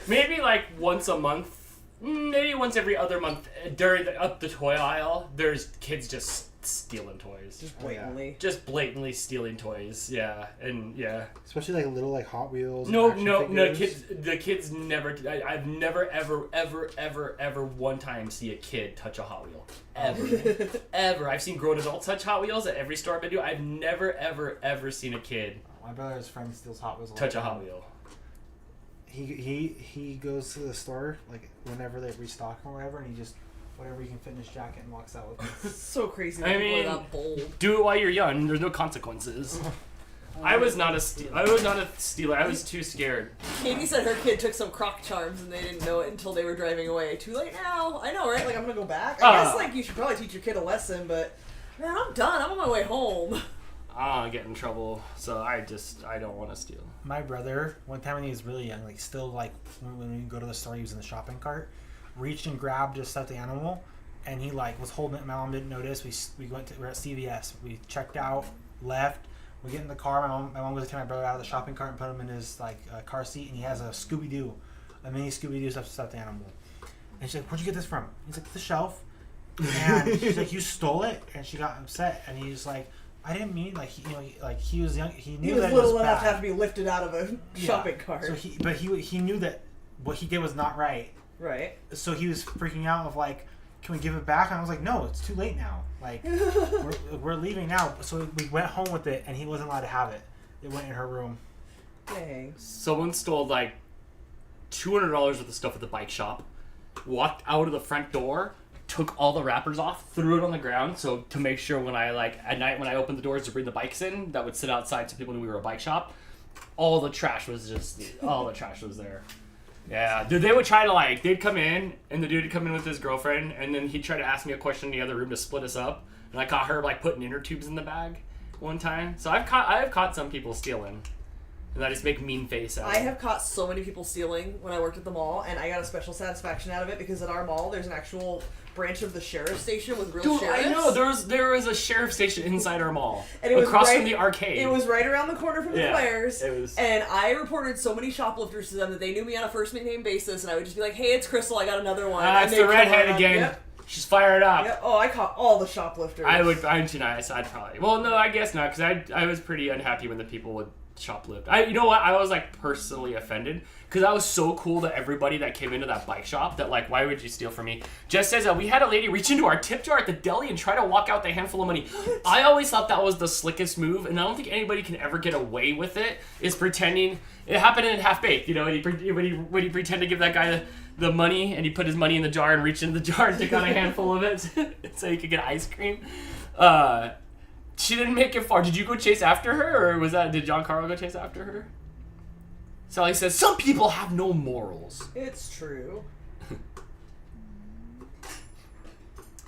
Speaker 2: Maybe like once a month, maybe once every other month during up the toy aisle, there's kids just stealing toys.
Speaker 1: Just blatantly.
Speaker 2: Just blatantly stealing toys, yeah. And yeah.
Speaker 3: Especially like little like Hot Wheels.
Speaker 2: No, the kids never, I've never, ever one time see a kid touch a Hot Wheel. Ever. Ever. I've seen grown adults touch Hot Wheels at every store I've been to. I've never, ever seen a kid
Speaker 3: My brother's friend steals Hot Wheels.
Speaker 2: touch a Hot Wheel.
Speaker 3: He goes to the store like whenever they restock or whatever, and he just whatever he can fit in his jacket and walks out with it.
Speaker 1: So crazy.
Speaker 2: I mean,
Speaker 1: that bold.
Speaker 2: Do it while you're young. There's no consequences. I was not a stealer. I was too scared.
Speaker 1: Katie said her kid took some Croc Charms and they didn't know it until they were driving away. Too late now. I know, right? Like, I'm gonna go back. I guess like you should probably teach your kid a lesson, but man, I'm done. I'm on my way home.
Speaker 2: I get in trouble, so I don't want to steal.
Speaker 3: My brother, one time when he was really young, like still like when we go to the store, he was in the shopping cart, reached and grabbed a stuffed animal, and he like was holding it. My mom didn't notice. We're at CVS. We checked out, left. We get in the car. My mom goes to take my brother out of the shopping cart and put him in his like car seat, and he has a mini Scooby-Doo stuffed animal. And she's like, "Where'd you get this from?" He's like, "The shelf." And she's like, "You stole it?" And she got upset, and he's like, "I didn't mean like he was young. He knew that it was
Speaker 1: little enough
Speaker 3: bad.
Speaker 1: to have to be lifted out of a shopping cart.
Speaker 3: So he knew that what he did was not right.
Speaker 1: Right.
Speaker 3: So he was freaking out of like, can we give it back? And I was like, no, it's too late now. Like we're leaving now. So we went home with it, and he wasn't allowed to have it. It went in her room.
Speaker 1: Dang.
Speaker 2: Someone stole like $200 worth of stuff at the bike shop, walked out of the front door, took all the wrappers off, threw it on the ground, so to make sure when I like at night when I opened the doors to bring the bikes in, that would sit outside so people knew we were a bike shop. All the trash was there. Yeah, dude, they would try to like, they'd come in, and the dude would come in with his girlfriend, and then he'd try to ask me a question in the other room to split us up, and I caught her like putting inner tubes in the bag one time. So I've caught some people stealing. And I just make mean face out.
Speaker 1: I have caught so many people stealing when I worked at the mall, and I got a special satisfaction out of it because at our mall there's an actual branch of the sheriff station with real
Speaker 2: Dude,
Speaker 1: sheriffs.
Speaker 2: I know there was a sheriff station inside our mall,
Speaker 1: and it was
Speaker 2: across
Speaker 1: right,
Speaker 2: from the arcade.
Speaker 1: It was right around the corner from the players.
Speaker 2: It was.
Speaker 1: And I reported so many shoplifters to them that they knew me on a first name basis, and I would just be like, "Hey, it's Crystal. I got another one."
Speaker 2: It's the redhead again.
Speaker 1: Yep.
Speaker 2: She's fired up.
Speaker 1: Yep. Oh, I caught all the shoplifters.
Speaker 2: I'm too nice. I'd probably. Well, no, I guess not, because I was pretty unhappy when the people would shoplift. You know what? I was like personally offended because I was so cool to everybody that came into that bike shop that like, why would you steal from me? Jess says we had a lady reach into our tip jar at the deli and try to walk out with a handful of money. What? I always thought that was the slickest move, and I don't think anybody can ever get away with it. Is pretending it happened in Half Baked. You know, when he pretend to give that guy the money and he put his money in the jar and reached into the jar and took out a handful of it so he could get ice cream. She didn't make it far. Did you go chase after her, or did John Carl go chase after her? Sally says, some people have no morals.
Speaker 1: It's true.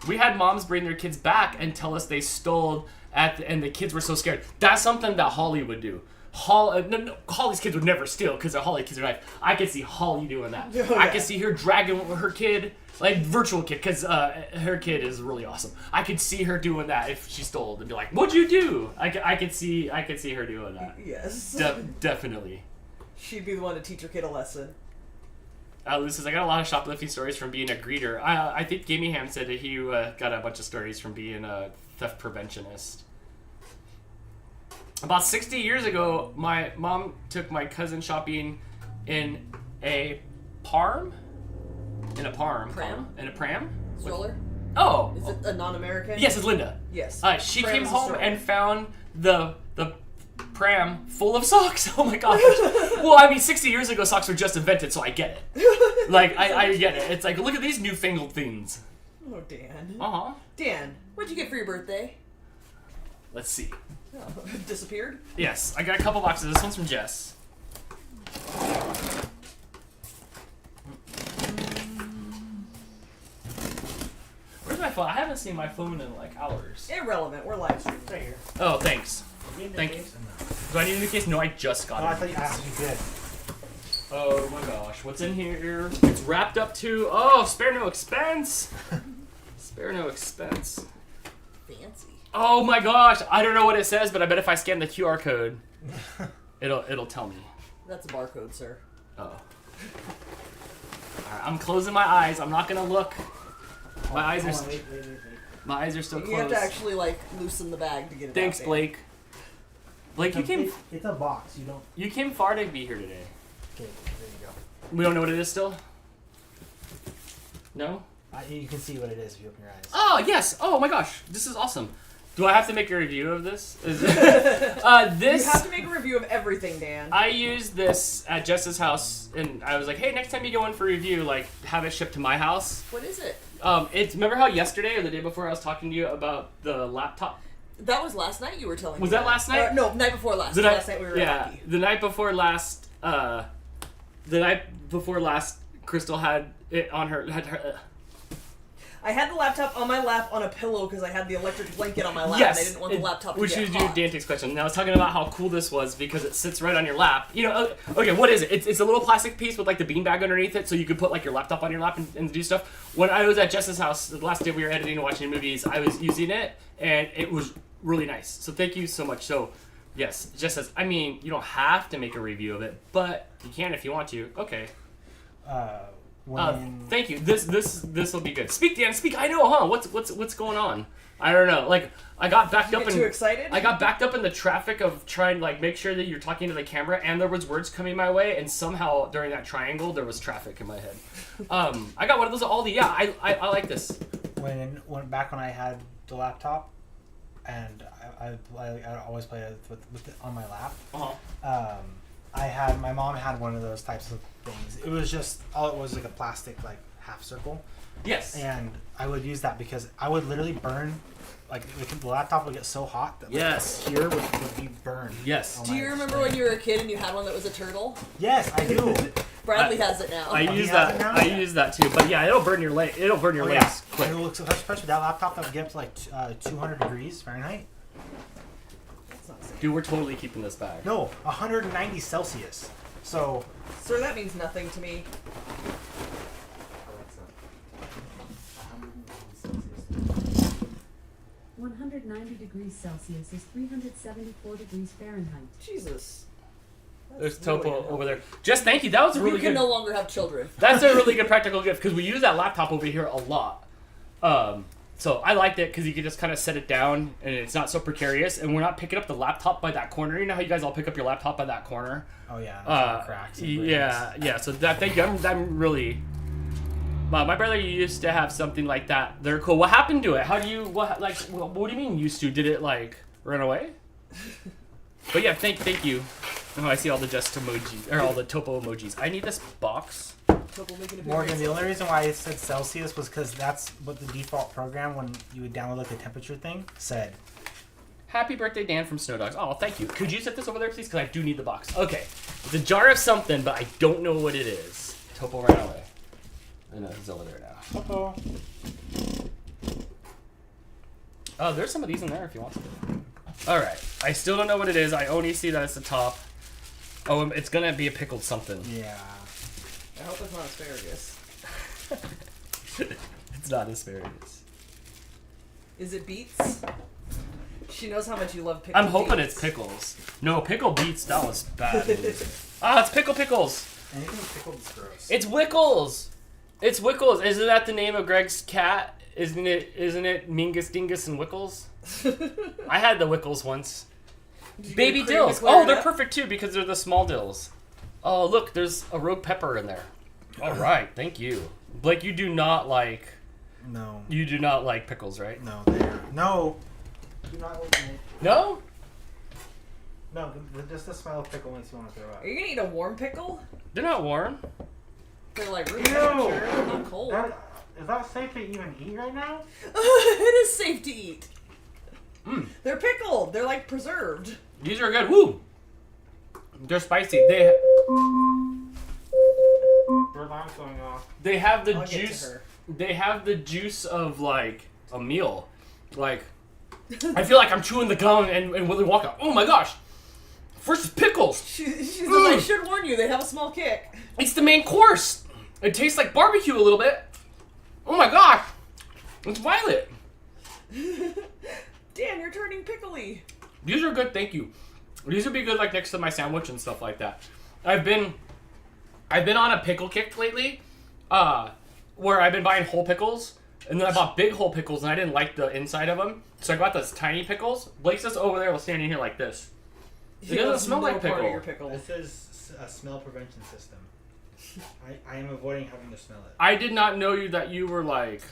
Speaker 2: We had moms bring their kids back and tell us they stole and the kids were so scared. That's something that Holly would do. Holly's kids would never steal because Holly's kids are like, I could see Holly doing that. Oh, yeah. I could see her dragging her kid, like virtual kid, because her kid is really awesome. I could see her doing that if she stole and be like, "What'd you do?" I could see her doing that.
Speaker 1: Yes,
Speaker 2: definitely.
Speaker 1: She'd be the one to teach her kid a lesson.
Speaker 2: Liz says, I got a lot of shoplifting stories from being a greeter. I think Gamey Ham said that he got a bunch of stories from being a theft preventionist. About 60 years ago, my mom took my cousin shopping in a pram? In a pram.
Speaker 1: Pram?
Speaker 2: In a pram?
Speaker 1: Stroller?
Speaker 2: Oh!
Speaker 1: Is it a non-American?
Speaker 2: Yes, it's Linda.
Speaker 1: Yes.
Speaker 2: She
Speaker 1: Pram
Speaker 2: came
Speaker 1: is a
Speaker 2: home
Speaker 1: stroller.
Speaker 2: and found the pram full of socks. Oh my gosh. Well, I mean, 60 years ago, socks were just invented, so I get it. Like, I get it. It's like, look at these newfangled things.
Speaker 1: Oh, Dan.
Speaker 2: Uh-huh.
Speaker 1: Dan, what'd you get for your birthday?
Speaker 2: Let's see.
Speaker 1: Oh, disappeared?
Speaker 2: Yes, I got a couple boxes. This one's from Jess. Where's my phone? I haven't seen my phone in like hours.
Speaker 1: Irrelevant. We're live streaming. Right here.
Speaker 2: Oh, thanks. Thank you. Do I need a new case? No, I just got it.
Speaker 3: I thought you asked if you did.
Speaker 2: Oh my gosh, what's in here? It's wrapped up to, oh, spare no expense. Spare no expense.
Speaker 1: Fancy.
Speaker 2: Oh my gosh, I don't know what it says, but I bet if I scan the QR code, it'll tell me.
Speaker 1: That's a barcode, sir.
Speaker 2: Oh. Alright, I'm closing my eyes. I'm not gonna look. My eyes are
Speaker 3: wait.
Speaker 2: My eyes are still closed.
Speaker 1: You have to actually like loosen the bag to get it
Speaker 2: Thanks,
Speaker 1: out.
Speaker 2: Blake. Blake, you came.
Speaker 3: It's a box.
Speaker 2: You came far to be here today.
Speaker 3: Okay, there you go.
Speaker 2: We don't know what it is still. No.
Speaker 3: You can see what it is if you open your eyes.
Speaker 2: Oh yes! Oh my gosh, this is awesome. Do I have to make a review of this? This.
Speaker 1: You have to make a review of everything, Dan.
Speaker 2: I used this at Jess's house, and I was like, "Hey, next time you go in for review, like have it shipped to my house."
Speaker 1: What is it?
Speaker 2: It's remember how yesterday or the day before I was talking to you about the laptop.
Speaker 1: That was last night. You were telling me.
Speaker 2: Was that last night?
Speaker 1: No, night before last. Last night we were at hockey.
Speaker 2: The night before last. Crystal had it on her.
Speaker 1: I had the laptop on my lap on a pillow because I had the electric blanket on my lap.
Speaker 2: Yes,
Speaker 1: and I didn't want the laptop to
Speaker 2: which
Speaker 1: get
Speaker 2: is
Speaker 1: hot.
Speaker 2: Dantic's question. And I was talking about how cool this was because it sits right on your lap. You know, okay, what is it? It's a little plastic piece with like the beanbag underneath it, so you could put like your laptop on your lap and do stuff. When I was at Jess's house the last day we were editing and watching movies, I was using it, and it was really nice. So thank you so much. So yes, Jess says, I mean, you don't have to make a review of it, but you can if you want to. Okay. Thank you. This will be good. Speak, Dan. Speak. I know, huh? What's going on? I don't know. Like I got backed up.
Speaker 1: Too excited?
Speaker 2: I got backed up in the traffic of trying to like make sure that you're talking to the camera, and there was words coming my way, and somehow during that triangle there was traffic in my head. I got one of those at Aldi. Yeah, I like this.
Speaker 3: When I had the laptop, and I always play it with it on my lap.
Speaker 2: Uh-huh.
Speaker 3: My mom had one of those types of things. It was just all it was like a plastic like half circle.
Speaker 2: Yes.
Speaker 3: And I would use that because I would literally burn, like the laptop would get so hot that here would be burned.
Speaker 2: Yes.
Speaker 1: Do you remember when you were a kid and you had one that was a turtle?
Speaker 3: Yes, I do.
Speaker 1: Bradley has it now.
Speaker 2: I use that. I use that too. But yeah, it'll burn your leg. It'll burn your legs quick.
Speaker 3: And especially with that laptop that would get up to like 200 degrees Fahrenheit.
Speaker 1: That's not safe.
Speaker 2: Dude, we're totally keeping this bag.
Speaker 3: No, 190 Celsius. So.
Speaker 1: Sir, that means nothing to me.
Speaker 4: 190 degrees Celsius is 374 degrees Fahrenheit.
Speaker 1: Jesus.
Speaker 2: There's Topo over there. Just thank you. That was a really
Speaker 1: You can
Speaker 2: good.
Speaker 1: no longer have children.
Speaker 2: That's a really good practical gift because we use that laptop over here a lot. So I liked it because you can just kind of set it down and it's not so precarious, and we're not picking up the laptop by that corner. You know how you guys all pick up your laptop by that corner?
Speaker 3: Oh yeah. Cracks. And
Speaker 2: Yeah. So that thank you. I'm really. My brother used to have something like that. They're cool. What happened to it? How do you what do you mean used to? Did it like run away? But yeah, thank you. Oh, I see all the just emojis or all the Topo emojis. I need this box.
Speaker 3: Morgan, the only reason why I said Celsius was because that's what the default program when you would download like the temperature thing said.
Speaker 2: Happy birthday, Dan from Snow Dogs. Oh, thank you. Could you set this over there, please? Because I do need the box. Okay. It's a jar of something, but I don't know what it is. Topo ran away. I know he's over there now.
Speaker 3: Topo.
Speaker 2: Oh, there's some of these in there if you want to. All right. I still don't know what it is. I only see that it's the top. Oh, it's going to be a pickled something.
Speaker 3: Yeah.
Speaker 1: I hope it's not asparagus.
Speaker 2: It's not asparagus.
Speaker 1: Is it beets? She knows how much you love pickles.
Speaker 2: I'm hoping it's pickles. No, pickle beets. That was bad. It's pickles.
Speaker 3: Anything pickled is gross.
Speaker 2: It's Wickles. It's Wickles. Isn't that the name of Greg's cat? Isn't it Mingus, Dingus, and Wickles? I had the Wickles once. Baby dills. Oh, they're perfect too because they're the small dills. Oh, look, there's a rogue pepper in there. All right, thank you. Blake, you do not like...
Speaker 3: No.
Speaker 2: You do not like pickles, right?
Speaker 3: No, they're... No. Do not open it.
Speaker 2: No?
Speaker 3: No, just the smell of pickle makes you want to throw up.
Speaker 1: Are you gonna eat a warm pickle?
Speaker 2: They're not warm.
Speaker 1: They're like room temperature. They're not cold.
Speaker 3: Is that safe to even eat right now?
Speaker 1: It is safe to eat.
Speaker 2: Mm.
Speaker 1: They're pickled. They're like preserved.
Speaker 2: These are good. Woo! They're spicy. They
Speaker 3: Alarm's going off.
Speaker 2: They have the
Speaker 1: I'll get to
Speaker 2: juice.
Speaker 1: her.
Speaker 2: They have the juice of like a meal. Like I feel like I'm chewing the gum and Willy Wonka. Oh my gosh! First is pickles.
Speaker 1: She says, I should warn you, they have a small kick.
Speaker 2: It's the main course. It tastes like barbecue a little bit. Oh my gosh! It's violet.
Speaker 1: Dan, you're turning pickly.
Speaker 2: These are good. Thank you. These would be good like next to my sandwich and stuff like that. I've been on a pickle kick lately, where I've been buying whole pickles, and then I bought big whole pickles, and I didn't like the inside of them, so I got those tiny pickles. Blake's just over there, standing here like this. It doesn't smell like
Speaker 1: part of
Speaker 2: pickle.
Speaker 1: your pickle.
Speaker 3: This is a smell prevention system. I am avoiding having to smell it.
Speaker 2: I did not know that you were like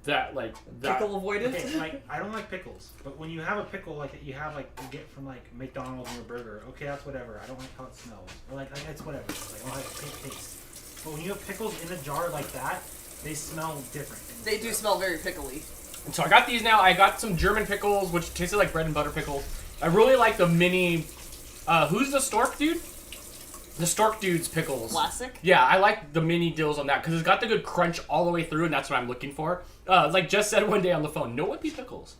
Speaker 2: that.
Speaker 1: Pickle avoidant?
Speaker 3: Okay, like, I don't like pickles, but when you have a pickle like that you have like you get from like McDonald's or a burger, okay, that's whatever. I don't like how it smells, or like it's whatever. Like, I don't like a taste. But when you have pickles in a jar like that, they smell different.
Speaker 1: They do smell very pickly.
Speaker 2: And so I got these now. I got some German pickles, which tasted like bread and butter pickles. I really like the mini. Who's the stork dude? The stork dude's pickles.
Speaker 1: Classic?
Speaker 2: Yeah, I like the mini dills on that because it's got the good crunch all the way through, and that's what I'm looking for. Like Jess said one day on the phone, no wimpy pickles.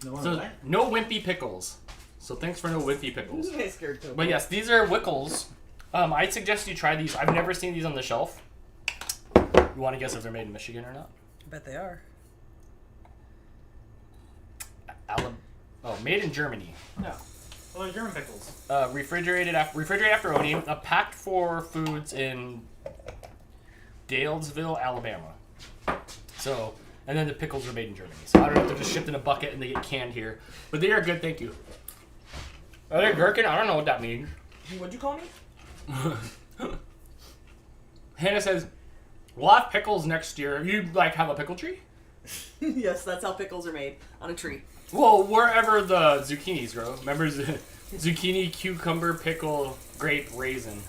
Speaker 3: No one
Speaker 2: So
Speaker 3: what?
Speaker 2: no wimpy pickles. So thanks for no wimpy pickles.
Speaker 1: I scared too.
Speaker 2: But yes, these are Wickles. I'd suggest you try these. I've never seen these on the shelf. You want to guess if they're made in Michigan or not?
Speaker 1: I bet they are.
Speaker 2: Made in Germany.
Speaker 3: No. Well, they're German pickles.
Speaker 2: Refrigerated after owning. Packed for foods in Dalesville, Alabama. So, and then the pickles are made in Germany. So I don't know if they're just shipped in a bucket and they get canned here. But they are good, thank you. Are they gherkin? I don't know what that means.
Speaker 1: What'd you call me?
Speaker 2: Hannah says, we'll have pickles next year. You, like, have a pickle tree?
Speaker 1: Yes, that's how pickles are made. On a tree.
Speaker 2: Well, wherever the zucchinis grow. Remember zucchini, cucumber, pickle, grape, raisin.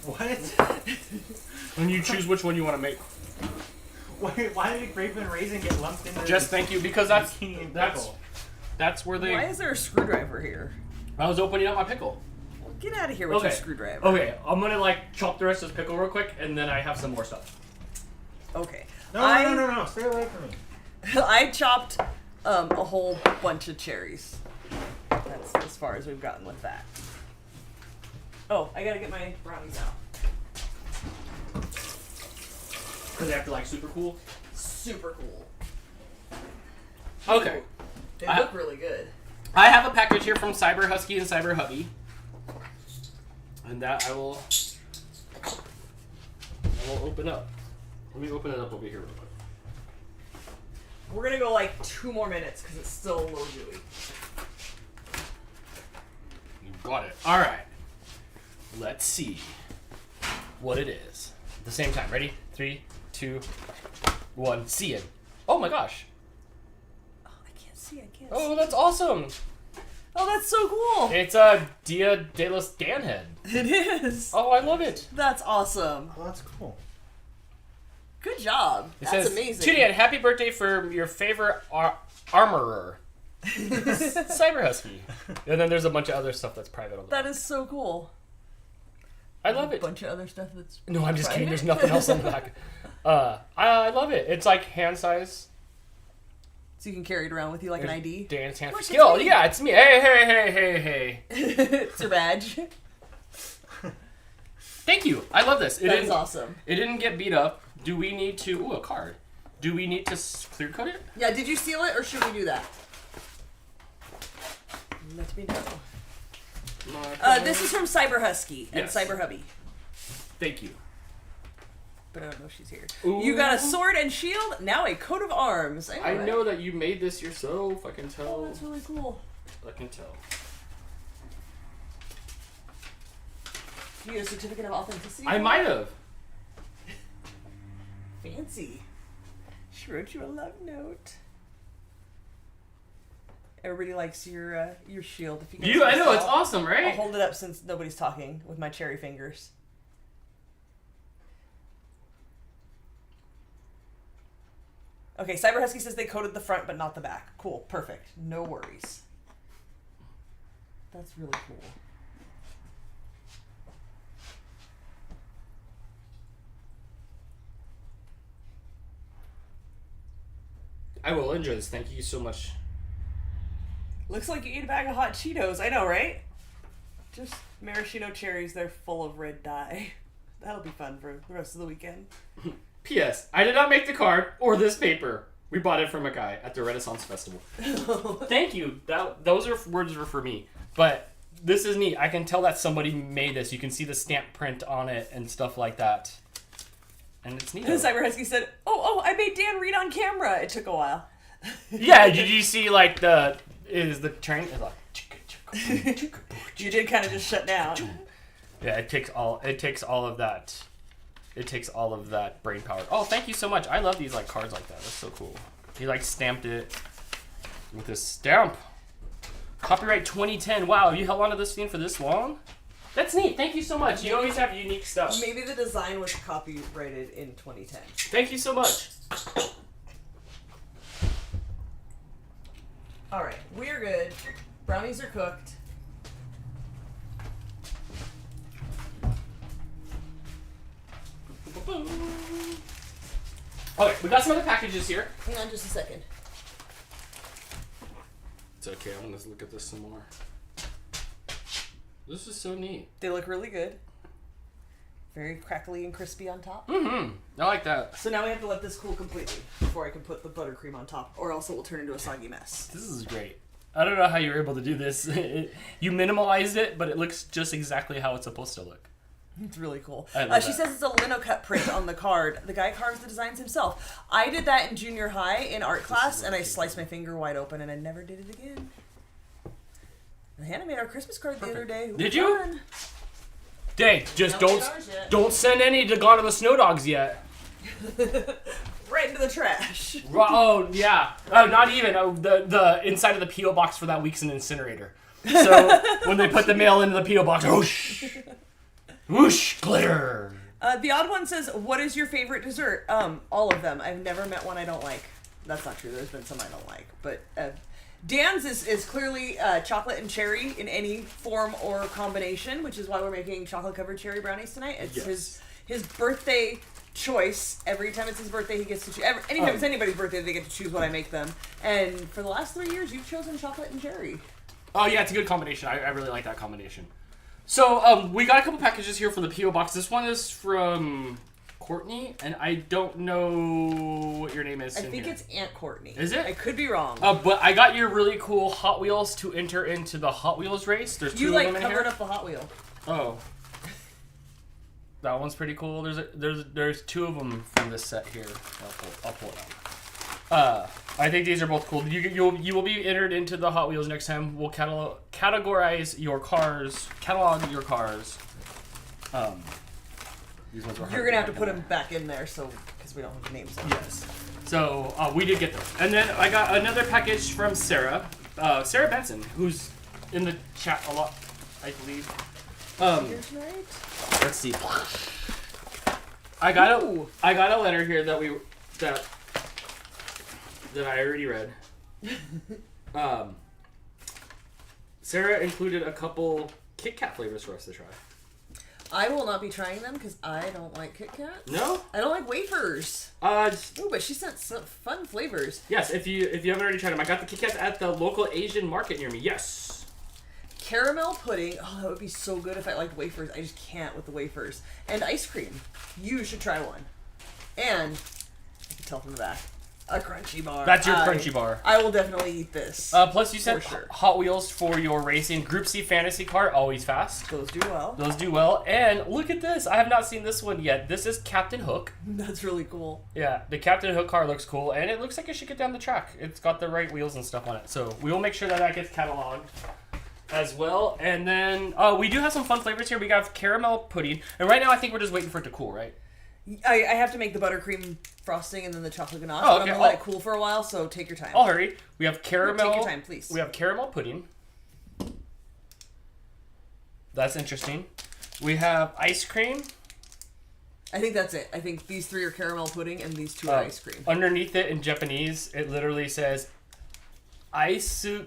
Speaker 3: What?
Speaker 2: And you choose which one you want to make.
Speaker 3: Why did grape and raisin get lumped into
Speaker 2: Just thank you, because
Speaker 3: zucchini and pickle?
Speaker 2: that's where they...
Speaker 1: Why is there a screwdriver here?
Speaker 2: I was opening up my pickle.
Speaker 1: Get out of here with your screwdriver.
Speaker 2: Okay, I'm gonna like chop the rest of this pickle real quick, and then I have some more stuff.
Speaker 1: Okay.
Speaker 3: No, stay away from me.
Speaker 1: I chopped a whole bunch of cherries. That's as far as we've gotten with that. Oh, I gotta get my brownies out.
Speaker 2: Because they have to like super cool.
Speaker 1: Super cool.
Speaker 2: Okay.
Speaker 1: They look really good.
Speaker 2: I have a package here from Cyber Husky and Cyber Hubby. And that I will open up. Let me open it up over here real quick.
Speaker 1: We're gonna go like 2 more minutes because it's still a little gooey.
Speaker 2: You got it. All right. Let's see what it is. At the same time. Ready? 3, 2, 1. See it. Oh my gosh.
Speaker 1: Oh, I can't see.
Speaker 2: Oh, that's awesome.
Speaker 1: Oh, that's so cool.
Speaker 2: It's a Dia de los Dan head.
Speaker 1: It is.
Speaker 2: Oh, I love it.
Speaker 1: That's awesome.
Speaker 3: Oh, that's cool.
Speaker 1: Good job.
Speaker 2: It
Speaker 1: That's
Speaker 2: says,
Speaker 1: amazing.
Speaker 2: To Dan, happy birthday for your favorite armorer. Cyber Husky. And then there's a bunch of other stuff that's private on the
Speaker 1: That
Speaker 2: back.
Speaker 1: is so cool.
Speaker 2: I love
Speaker 1: A
Speaker 2: it.
Speaker 1: bunch of other stuff that's.
Speaker 2: No, I'm just kidding.
Speaker 1: private.
Speaker 2: There's nothing else on the back. I love it. It's like hand size.
Speaker 1: So you can carry it around with you like an ID.
Speaker 2: Dan's hand
Speaker 1: Look,
Speaker 2: for
Speaker 1: it's
Speaker 2: skill.
Speaker 1: me.
Speaker 2: Yeah, it's me. Hey.
Speaker 1: It's your badge.
Speaker 2: Thank you. I love this.
Speaker 1: That is awesome.
Speaker 2: It didn't get beat up. Do we need to... Ooh, a card. Do we need to clear coat it?
Speaker 1: Yeah, did you seal it or should we do that? Let me know. This is from Cyber Husky and
Speaker 2: Yes.
Speaker 1: Cyber Hubby.
Speaker 2: Thank you.
Speaker 1: But I don't know if she's here.
Speaker 2: Ooh.
Speaker 1: You got a sword and shield, now a coat of arms.
Speaker 2: I know that you made this yourself. I can
Speaker 1: Oh,
Speaker 2: tell.
Speaker 1: that's really cool.
Speaker 2: I can tell.
Speaker 1: You get a certificate of authenticity?
Speaker 2: I might have.
Speaker 1: Fancy. She wrote you a love note. Everybody likes your shield. If you,
Speaker 2: I know, it's awesome,
Speaker 1: I'll
Speaker 2: right?
Speaker 1: hold it up since nobody's talking with my cherry fingers. Okay, Cyber Husky says they coated the front but not the back. Cool, perfect. No worries. That's really cool.
Speaker 2: I will enjoy this. Thank you so much.
Speaker 1: Looks like you ate a bag of hot Cheetos. I know, right? Just maraschino cherries. They're full of red dye. That'll be fun for the rest of the weekend.
Speaker 2: P.S. I did not make the card or this paper. We bought it from a guy at the Renaissance Festival. Thank you. Those words were for me. But this is neat. I can tell that somebody made this. You can see the stamp print on it and stuff like that. And it's neat.
Speaker 1: Cyber Husky said, oh, I made Dan read on camera. It took a while.
Speaker 2: Yeah, did you see like the train? It's like,
Speaker 1: You did kind of just shut down.
Speaker 2: yeah, it takes all of that. It takes all of that brain power. Oh, thank you so much. I love these like cards like that. That's so cool. He like stamped it with this stamp. Copyright 2010. Wow, you held on to this thing for this long? That's neat. Thank you so much. You always have unique stuff.
Speaker 1: Maybe the design was copyrighted in 2010.
Speaker 2: Thank you so much.
Speaker 1: All right, we're good. Brownies are cooked.
Speaker 2: Okay, we got some other packages here.
Speaker 1: Hang on just a second.
Speaker 2: It's okay. I'm gonna look at this some more. This is so neat.
Speaker 1: They look really good. Very crackly and crispy on top.
Speaker 2: Mm-hmm. I like that.
Speaker 1: So now we have to let this cool completely before I can put the buttercream on top, or else it will turn into a soggy mess.
Speaker 2: This is great. I don't know how you were able to do this. You minimalized it, but it looks just exactly how it's supposed to look.
Speaker 1: It's really cool.
Speaker 2: I love
Speaker 1: She
Speaker 2: that.
Speaker 1: says it's a lino cut print on the card. The guy carves the designs himself. I did that in junior high in art class, and I sliced my finger wide open, and I never did it again. And Hannah made our Christmas card the other day. It was
Speaker 2: Did you?
Speaker 1: fun.
Speaker 2: Dang, just
Speaker 1: Not made ours yet.
Speaker 2: don't send any to Gone to the Snow Dogs yet.
Speaker 1: Right into the trash.
Speaker 2: Oh yeah. Oh, not even. Oh, the inside of the PO box for that week's an incinerator. So when they put the mail into the PO box, whoosh, whoosh, glitter.
Speaker 1: The odd one says, "What is your favorite dessert?" All of them. I've never met one I don't like. That's not true. There's been some I don't like, but Dan's is clearly chocolate and cherry in any form or combination, which is why we're making chocolate covered cherry brownies tonight. It's his birthday choice. Every time it's his birthday, he gets to choose. Anytime it's anybody's birthday, they get to choose what I make them. And for the last 3 years, you've chosen chocolate and cherry.
Speaker 2: Oh yeah, it's a good combination. I really like that combination. So we got a couple packages here from the PO box. This one is from Courtney, and I don't know what your name is.
Speaker 1: I think it's Aunt Courtney.
Speaker 2: Is it?
Speaker 1: I could be wrong.
Speaker 2: But I got your really cool Hot Wheels to enter into the Hot Wheels race. There's two of them in here.
Speaker 1: You covered up the Hot Wheel.
Speaker 2: Oh. That one's pretty cool. There's two of them from this set here. I'll pull it out. I think these are both cool. You will be entered into the Hot Wheels next time. We'll categorize your cars, catalog your cars. These ones were.
Speaker 1: You're gonna have to put them back in there, because we don't have the names.
Speaker 2: Yes. So we did get those, and then I got another package from Sarah, Sarah Benson, who's in the chat a lot, I believe. Let's see. I got a letter here that I already read. Sarah included a couple Kit Kat flavors for us to try.
Speaker 1: I will not be trying them because I don't like Kit Kats.
Speaker 2: No?
Speaker 1: I don't like wafers. Oh, but she sent some fun flavors.
Speaker 2: Yes, if you haven't already tried them, I got the Kit Kats at the local Asian market near me. Yes.
Speaker 1: Caramel pudding. Oh, that would be so good if I liked wafers. I just can't with the wafers. And ice cream. You should try one. And I can tell from the back. A crunchy bar.
Speaker 2: That's your crunchy bar.
Speaker 1: I will definitely eat this.
Speaker 2: Plus, you said Hot Wheels for your racing Group C fantasy car, always fast.
Speaker 1: Those do well.
Speaker 2: Those do well. And look at this. I have not seen this one yet. This is Captain Hook.
Speaker 1: That's really cool.
Speaker 2: Yeah, the Captain Hook car looks cool, and it looks like it should get down the track. It's got the right wheels and stuff on it. So we will make sure that gets cataloged as well. And then we do have some fun flavors here. We got caramel pudding. And right now I think we're just waiting for it to cool, right?
Speaker 1: I have to make the buttercream frosting and then the chocolate ganache.
Speaker 2: Oh, okay.
Speaker 1: But I'm going to let it cool for a while, so take your time.
Speaker 2: I'll hurry. We have caramel.
Speaker 1: Take your time, please.
Speaker 2: We have caramel pudding. That's interesting. We have ice cream.
Speaker 1: I think that's it. I think these three are caramel pudding and these two are ice cream.
Speaker 2: Underneath it in Japanese, it literally says aisukurimu.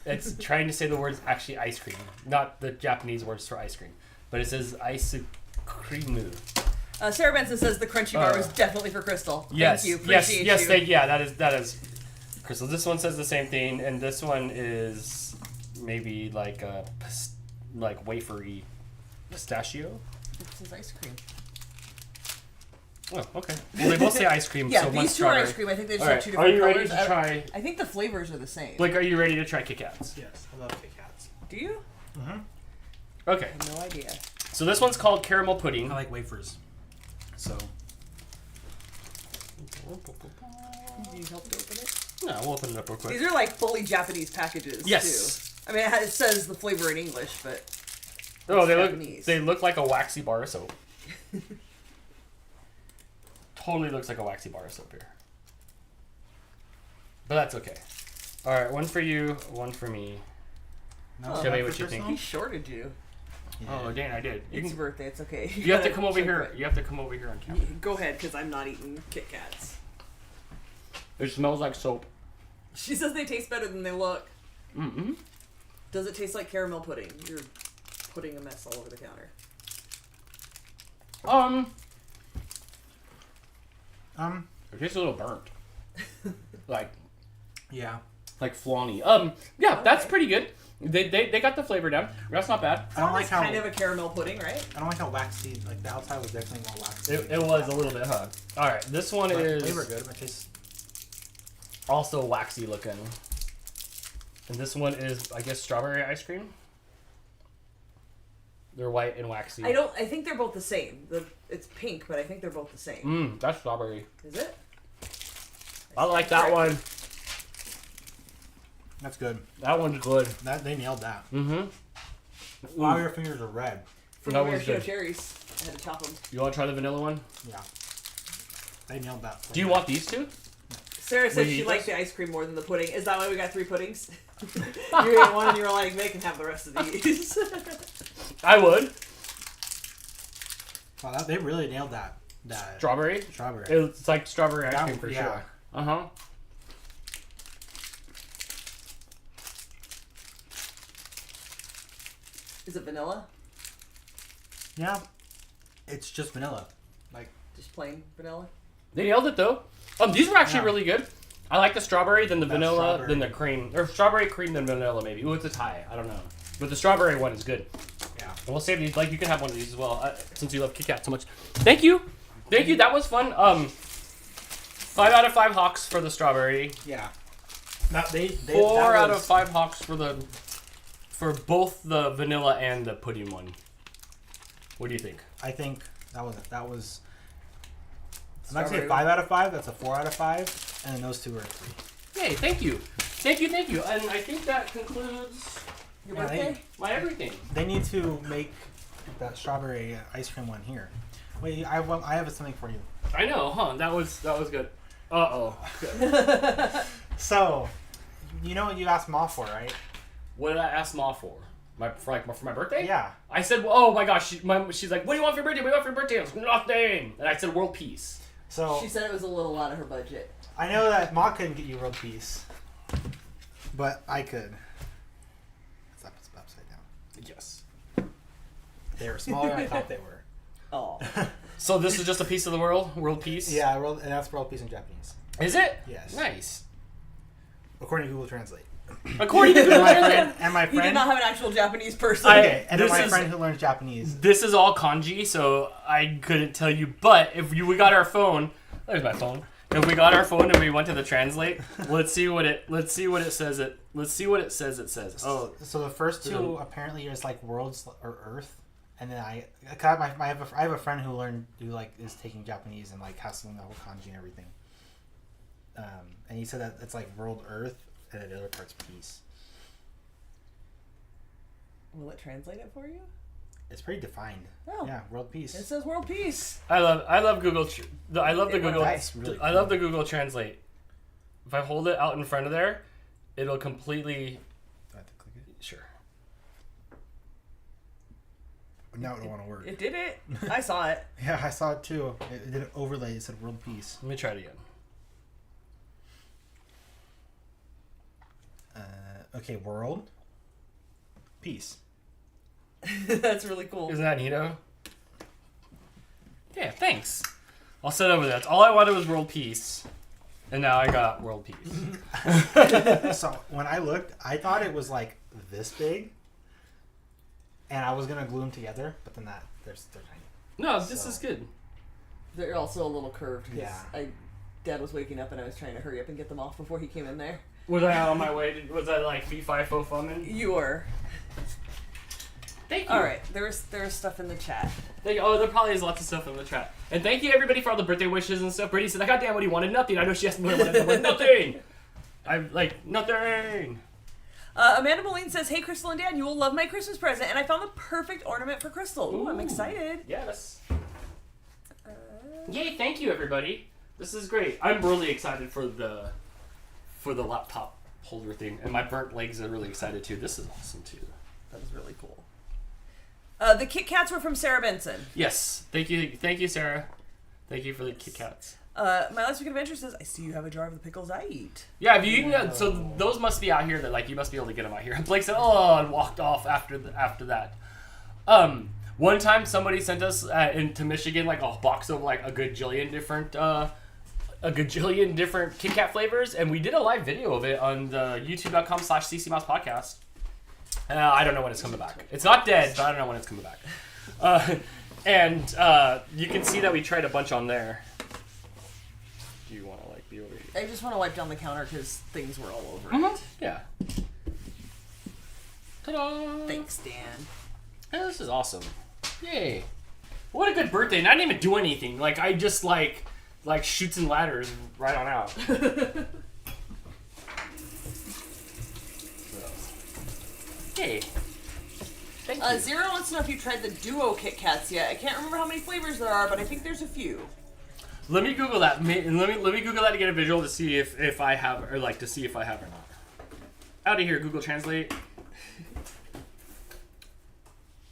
Speaker 2: It's trying to say the words actually ice cream, not the Japanese words for ice cream. But it says aisukurimu.
Speaker 1: Sarah Benson says the crunchy bar was definitely for Crystal.
Speaker 2: Yes,
Speaker 1: Thank you. Appreciate
Speaker 2: yes,
Speaker 1: you.
Speaker 2: that is Crystal. This one says the same thing, and this one is maybe like a wafery pistachio.
Speaker 1: It says ice cream.
Speaker 2: Oh, okay. Well, they both say ice cream.
Speaker 1: Yeah,
Speaker 2: so
Speaker 1: these two are ice cream. I think they just have two
Speaker 2: Are
Speaker 1: different
Speaker 2: you
Speaker 1: colors.
Speaker 2: ready to try?
Speaker 1: I think the flavors are the same.
Speaker 2: Blake, are you ready to try Kit Kats?
Speaker 3: Yes, I love Kit Kats.
Speaker 1: Do you?
Speaker 3: Mm-hmm.
Speaker 2: Okay.
Speaker 1: I have no idea.
Speaker 2: So this one's called caramel pudding.
Speaker 3: I like wafers. So.
Speaker 1: Do you help to open it?
Speaker 2: No, we'll open it up real quick.
Speaker 1: These are like fully Japanese packages,
Speaker 2: Yes.
Speaker 1: too. I mean, it says the flavor in English, but
Speaker 2: Oh,
Speaker 1: Japanese.
Speaker 2: they look like a waxy bar of soap. Totally looks like a waxy bar of soap here. But that's okay. All right, one for you, one for me.
Speaker 3: No,
Speaker 2: Tell me what you think.
Speaker 1: He shorted you.
Speaker 3: Yeah.
Speaker 2: Oh, Dan, I did.
Speaker 1: It's your birthday. It's okay.
Speaker 2: You have to
Speaker 1: gotta
Speaker 2: come over
Speaker 1: check
Speaker 2: here.
Speaker 1: it.
Speaker 2: You have to come over here on camera.
Speaker 1: Go ahead, because I'm not eating Kit Kats.
Speaker 2: It smells like soap.
Speaker 1: She says they taste better than they look.
Speaker 2: Mm-hmm.
Speaker 1: Does it taste like caramel pudding? You're putting a mess all over the counter.
Speaker 2: It tastes a little burnt. like
Speaker 3: Yeah.
Speaker 2: flawney. Yeah,
Speaker 1: Okay.
Speaker 2: that's pretty good. They got the flavor down. That's not bad.
Speaker 3: I don't like
Speaker 1: It's
Speaker 3: how
Speaker 1: kind of a caramel pudding, right?
Speaker 3: I don't like how waxy. Like the outside was definitely more waxy.
Speaker 2: It was a little bit, huh? All right, this one
Speaker 3: But
Speaker 2: is
Speaker 3: flavor good. But it tastes.
Speaker 2: also waxy looking. And this one is, I guess, strawberry ice cream. They're white and waxy.
Speaker 1: I think they're both the same. It's pink, but I think they're both the same.
Speaker 2: That's strawberry.
Speaker 1: Is it?
Speaker 2: I like that one.
Speaker 3: That's good.
Speaker 2: That one's good.
Speaker 3: That they nailed that.
Speaker 2: Mm-hmm.
Speaker 3: Wow, your fingers are red.
Speaker 1: From
Speaker 2: That
Speaker 1: the
Speaker 2: one's good.
Speaker 1: cherries. I had to chop them.
Speaker 2: You want to try the vanilla one?
Speaker 3: Yeah. They nailed that.
Speaker 2: Do you want these two?
Speaker 1: Sarah
Speaker 2: Will
Speaker 1: said
Speaker 2: you
Speaker 1: she
Speaker 2: eat
Speaker 1: liked
Speaker 2: this?
Speaker 1: the ice cream more than the pudding. Is that why we got 3 puddings? You ate one and you were like, they can have the rest of these.
Speaker 2: I would.
Speaker 3: Wow, they really nailed that.
Speaker 2: Strawberry?
Speaker 3: Strawberry.
Speaker 2: It's like strawberry ice
Speaker 3: That-
Speaker 2: cream for
Speaker 3: yeah.
Speaker 2: sure. Uh-huh.
Speaker 1: Is it vanilla?
Speaker 3: Yeah. It's just vanilla.
Speaker 1: Just plain vanilla?
Speaker 2: They nailed it though. These were actually
Speaker 3: Yeah.
Speaker 2: really good. I like the strawberry, then the
Speaker 3: That's
Speaker 2: vanilla,
Speaker 3: strawberry.
Speaker 2: then the cream. Or strawberry cream, then vanilla, maybe. Ooh, it's a tie. I don't know. But the strawberry one is good.
Speaker 3: Yeah.
Speaker 2: And we'll save these. Like, you can have one of these as well, since you love Kit Kat so much. Thank you. Thank you. That was fun. 5 out of 5 hawks for the strawberry.
Speaker 3: Yeah.
Speaker 2: 4 out of 5 hawks for both the vanilla and the pudding one. What do you think?
Speaker 3: I think that was. I'm not gonna say 5 out of 5. That's a 4 out of 5, and then those two are a 3.
Speaker 2: Yay! Thank you. Thank you. Thank you. And I think that concludes
Speaker 1: Your
Speaker 3: Yeah,
Speaker 1: birthday?
Speaker 2: my everything.
Speaker 3: They need to make that strawberry ice cream one here. Wait, I have something for you.
Speaker 2: I know, huh? That was good. Good.
Speaker 3: So, you know what you asked Ma for, right?
Speaker 2: What did I ask Ma for? For my birthday?
Speaker 3: Yeah.
Speaker 2: I said, oh my gosh, she's like, what do you want for your birthday? What do you want for your birthday? I was nothing. And I said, world peace.
Speaker 3: So
Speaker 1: She said it was a little out of her budget.
Speaker 3: I know that Ma couldn't get you world peace, but I could. It's upside down.
Speaker 2: Yes.
Speaker 3: They were smaller than I thought they were.
Speaker 1: Oh.
Speaker 2: So this is just a piece of the world peace?
Speaker 3: Yeah, and that's world peace in Japanese.
Speaker 2: Is it?
Speaker 3: Yes.
Speaker 2: Nice.
Speaker 3: According to Google Translate.
Speaker 2: According to Google Translate.
Speaker 3: And my
Speaker 1: He did
Speaker 3: friend.
Speaker 1: not have an actual Japanese person.
Speaker 3: Okay, and then
Speaker 2: This
Speaker 3: my
Speaker 2: is-
Speaker 3: friend who learns Japanese.
Speaker 2: This is all kanji, so I couldn't tell you. But if we got our phone, there's my phone. If we got our phone and we went to the translate, let's see what it says. It says.
Speaker 3: Oh, so the first two apparently is like worlds or Earth, and then I have a friend who is taking Japanese and like has to learn the whole kanji and everything. And he said that it's like world Earth, and then the other part's peace.
Speaker 1: Will it translate it for you?
Speaker 3: It's pretty defined.
Speaker 1: Oh.
Speaker 3: Yeah, world peace.
Speaker 1: It says world peace.
Speaker 2: I love Google. I love the Google.
Speaker 3: That's really
Speaker 2: I love the Google Translate. If I hold it out in front of there, it'll completely.
Speaker 3: Do I have to click it?
Speaker 2: Sure.
Speaker 3: Now it don't want to work.
Speaker 1: It did it. I saw it.
Speaker 3: Yeah, I saw it too. It did an overlay. It said world peace.
Speaker 2: Let me try it again.
Speaker 3: Okay, world peace.
Speaker 1: That's really cool.
Speaker 2: Isn't that neato? Yeah, thanks. I'll set over that. All I wanted was world peace, and now I got world peace.
Speaker 3: So when I looked, I thought it was like this big, and I was gonna glue them together, but then they're tiny.
Speaker 2: No, this
Speaker 3: So-
Speaker 2: is good.
Speaker 1: They're also a little curved because
Speaker 3: Yeah.
Speaker 1: Dad was waking up and I was trying to hurry up and get them off before he came in there.
Speaker 2: Was I on my way? Was I like fee fi fo fumming?
Speaker 1: You were.
Speaker 2: Thank you.
Speaker 1: All right. There's stuff in the chat.
Speaker 2: Thank you. Oh, there probably is lots of stuff in the chat. And thank you everybody for all the birthday wishes and stuff. Brady said, "God damn, what he wanted nothing." I know she asked me what I wanted. I wanted nothing. I'm like nothing.
Speaker 1: Amanda Moline says, "Hey, Crystal and Dan, you will love my Christmas present, and I found the perfect ornament for Crystal. Ooh, I'm
Speaker 2: Ooh.
Speaker 1: excited."
Speaker 2: Yes. Yay! Thank you everybody. This is great. I'm really excited for the laptop holder thing, and my burnt legs are really excited too. This is awesome too.
Speaker 1: That is really cool. The Kit Kats were from Sarah Benson.
Speaker 2: Yes. Thank you, Sarah. Thank you for the Kit Kats.
Speaker 1: My Last Week Adventure says, "I see you have a jar of the pickles I eat."
Speaker 2: Yeah, if you eaten so those must be out here that like you must be able to get them out here. And Blake said, "Oh," and walked off after that. One time somebody sent us into Michigan like a box of like a gajillion different Kit Kat flavors, and we did a live video of it on the youtube.com/ccmouthpodcast. I don't know when it's coming back. It's not dead, but I don't know when it's coming back. And you can see that we tried a bunch on there. Do you want to like be over here?
Speaker 1: I just want to wipe down the counter because things were all over it.
Speaker 2: Yeah. Ta-da!
Speaker 1: Thanks, Dan.
Speaker 2: Yeah, this is awesome. Yay. What a good birthday. And I didn't even do anything. Like, I just, like shoots and ladders right on out. Yay. Thank you.
Speaker 1: Zero wants to know if you tried the Duo Kit Kats yet. I can't remember how many flavors there are, but I think there's a few.
Speaker 2: Let me Google that. Let me Google that to get a visual to see if I have, or like to see if I have or not. Out of here, Google Translate.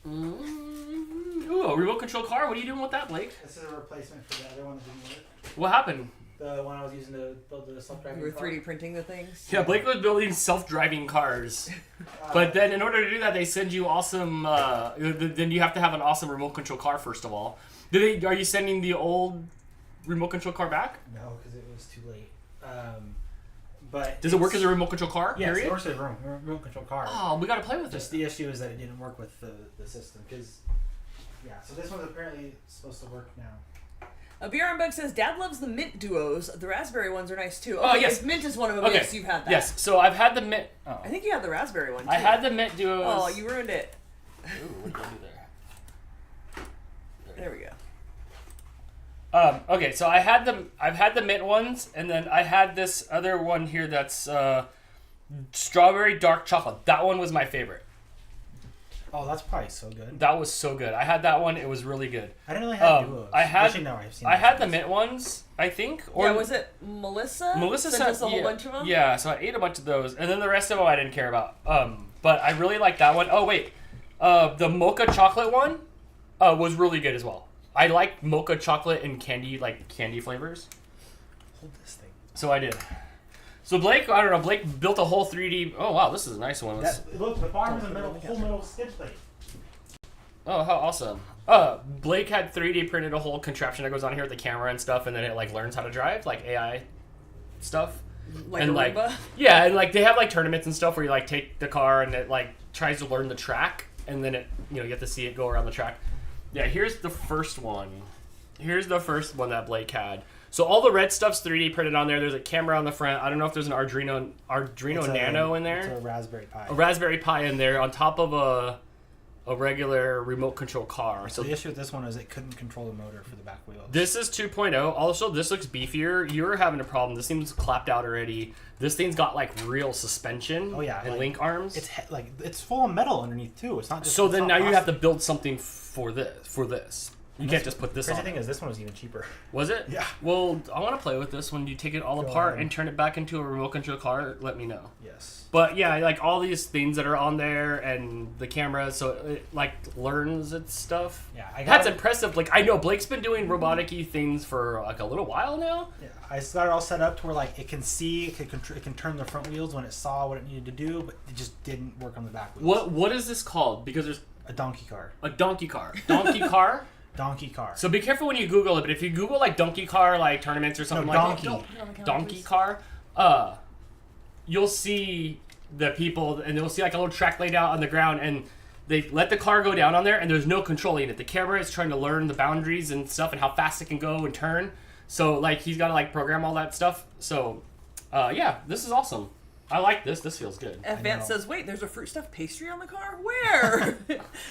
Speaker 2: Ooh, a remote control car? What are you doing with that, Blake?
Speaker 3: This is a replacement for the other one that didn't work.
Speaker 2: What happened?
Speaker 3: The one I was using to build the self-driving
Speaker 1: You were
Speaker 3: car.
Speaker 1: 3D printing the things.
Speaker 2: Yeah, Blake was building self-driving cars. But then in order to do that, they send you awesome, then you have to have an awesome remote control car, first of all. Are you sending the old remote control car back?
Speaker 3: No, because it was too late. But
Speaker 2: does it work as a remote control car?
Speaker 3: Yes,
Speaker 2: period?
Speaker 3: it works as a remote control car.
Speaker 2: Oh, we gotta play with
Speaker 3: Just
Speaker 2: this.
Speaker 3: the issue is that it didn't work with the system because so this one's apparently supposed to work now.
Speaker 1: Beer on Bug says, Dad loves the mint duos. The raspberry ones are nice too.
Speaker 2: Oh,
Speaker 1: Okay,
Speaker 2: yes.
Speaker 1: if mint is one of them.
Speaker 2: Okay.
Speaker 1: Yes, you've had that.
Speaker 2: Yes, so I've had the mint. Oh.
Speaker 1: I think you had the raspberry one too.
Speaker 2: I had the mint duos.
Speaker 1: Oh, you ruined it.
Speaker 2: Ooh, what did I do there?
Speaker 1: There we go.
Speaker 2: Okay, so I've had the mint ones, and then I had this other one here that's strawberry dark chocolate. That one was my favorite.
Speaker 3: Oh, that's probably so good.
Speaker 2: That was so good. I had that one. It was really good.
Speaker 3: I didn't really have duos.
Speaker 2: I had
Speaker 3: Actually, no, I've seen
Speaker 2: I
Speaker 3: those
Speaker 2: had the
Speaker 3: ones.
Speaker 2: mint ones, I think.
Speaker 1: Yeah, was it Melissa?
Speaker 2: Melissa
Speaker 1: sent
Speaker 2: sent
Speaker 1: us a whole bunch of them.
Speaker 2: Yeah, so I ate a bunch of those, and then the rest of them I didn't care about. But I really liked that one. Oh wait, the mocha chocolate one was really good as well. I like mocha chocolate and candy flavors.
Speaker 3: Hold this thing.
Speaker 2: So I did. So Blake, I don't know. Blake built a whole 3D. Oh wow, this is a nice one.
Speaker 3: Look, the bottom is a whole metal skid plate.
Speaker 2: Oh, how awesome. Blake had 3D printed a whole contraption that goes on here with the camera and stuff, and then it like learns how to drive, like AI stuff.
Speaker 1: Like
Speaker 2: and
Speaker 1: a
Speaker 2: like
Speaker 1: Roomba?
Speaker 2: yeah, and like they have like tournaments and stuff where you like take the car and it like tries to learn the track, and then it you get to see it go around the track. Yeah, here's the first one. Here's the first one that Blake had. So all the red stuff's 3D printed on there. There's a camera on the front. I don't know if there's an Arduino Nano in there.
Speaker 3: It's a Raspberry Pi.
Speaker 2: A Raspberry Pi in there on top of a regular remote control car.
Speaker 3: So the issue with this one is it couldn't control the motor for the back wheels.
Speaker 2: This is 2.0. Also, this looks beefier. You're having a problem. This thing's clapped out already. This thing's got like real suspension.
Speaker 3: Oh yeah,
Speaker 2: and
Speaker 3: like,
Speaker 2: link arms.
Speaker 3: It's full of metal underneath too. It's not just.
Speaker 2: So then now you have to build something for this. You can't just put this on.
Speaker 3: The thing is, this one was even cheaper.
Speaker 2: Was it?
Speaker 3: Yeah.
Speaker 2: Well, I want to play with this when you take it all
Speaker 3: Go
Speaker 2: apart
Speaker 3: ahead.
Speaker 2: and turn it back into a remote control car. Let me know.
Speaker 3: Yes.
Speaker 2: But yeah, like all these things that are on there and the camera, so it like learns its stuff.
Speaker 3: Yeah,
Speaker 2: That's impressive. Like I know Blake's been doing robotic-y things for like a little while now.
Speaker 3: Yeah, I got it all set up to where like it can see, it can turn the front wheels when it saw what it needed to do, but it just didn't work on the back wheels.
Speaker 2: What is this called? Because there's
Speaker 3: A donkey car.
Speaker 2: a donkey car. Donkey car.
Speaker 3: Donkey car.
Speaker 2: So be careful when you Google it. But if you Google like donkey car like tournaments or something
Speaker 3: donkey.
Speaker 2: like donkey car, you'll see the people and you'll see like a little track laid out on the ground and they let the car go down on there and there's no controlling it. The camera is trying to learn the boundaries and stuff and how fast it can go and turn. So like he's got to like program all that stuff. So yeah, this is awesome. I like this. This feels good.
Speaker 1: Vance says, wait, there's a fruit stuffed pastry on the car? Where?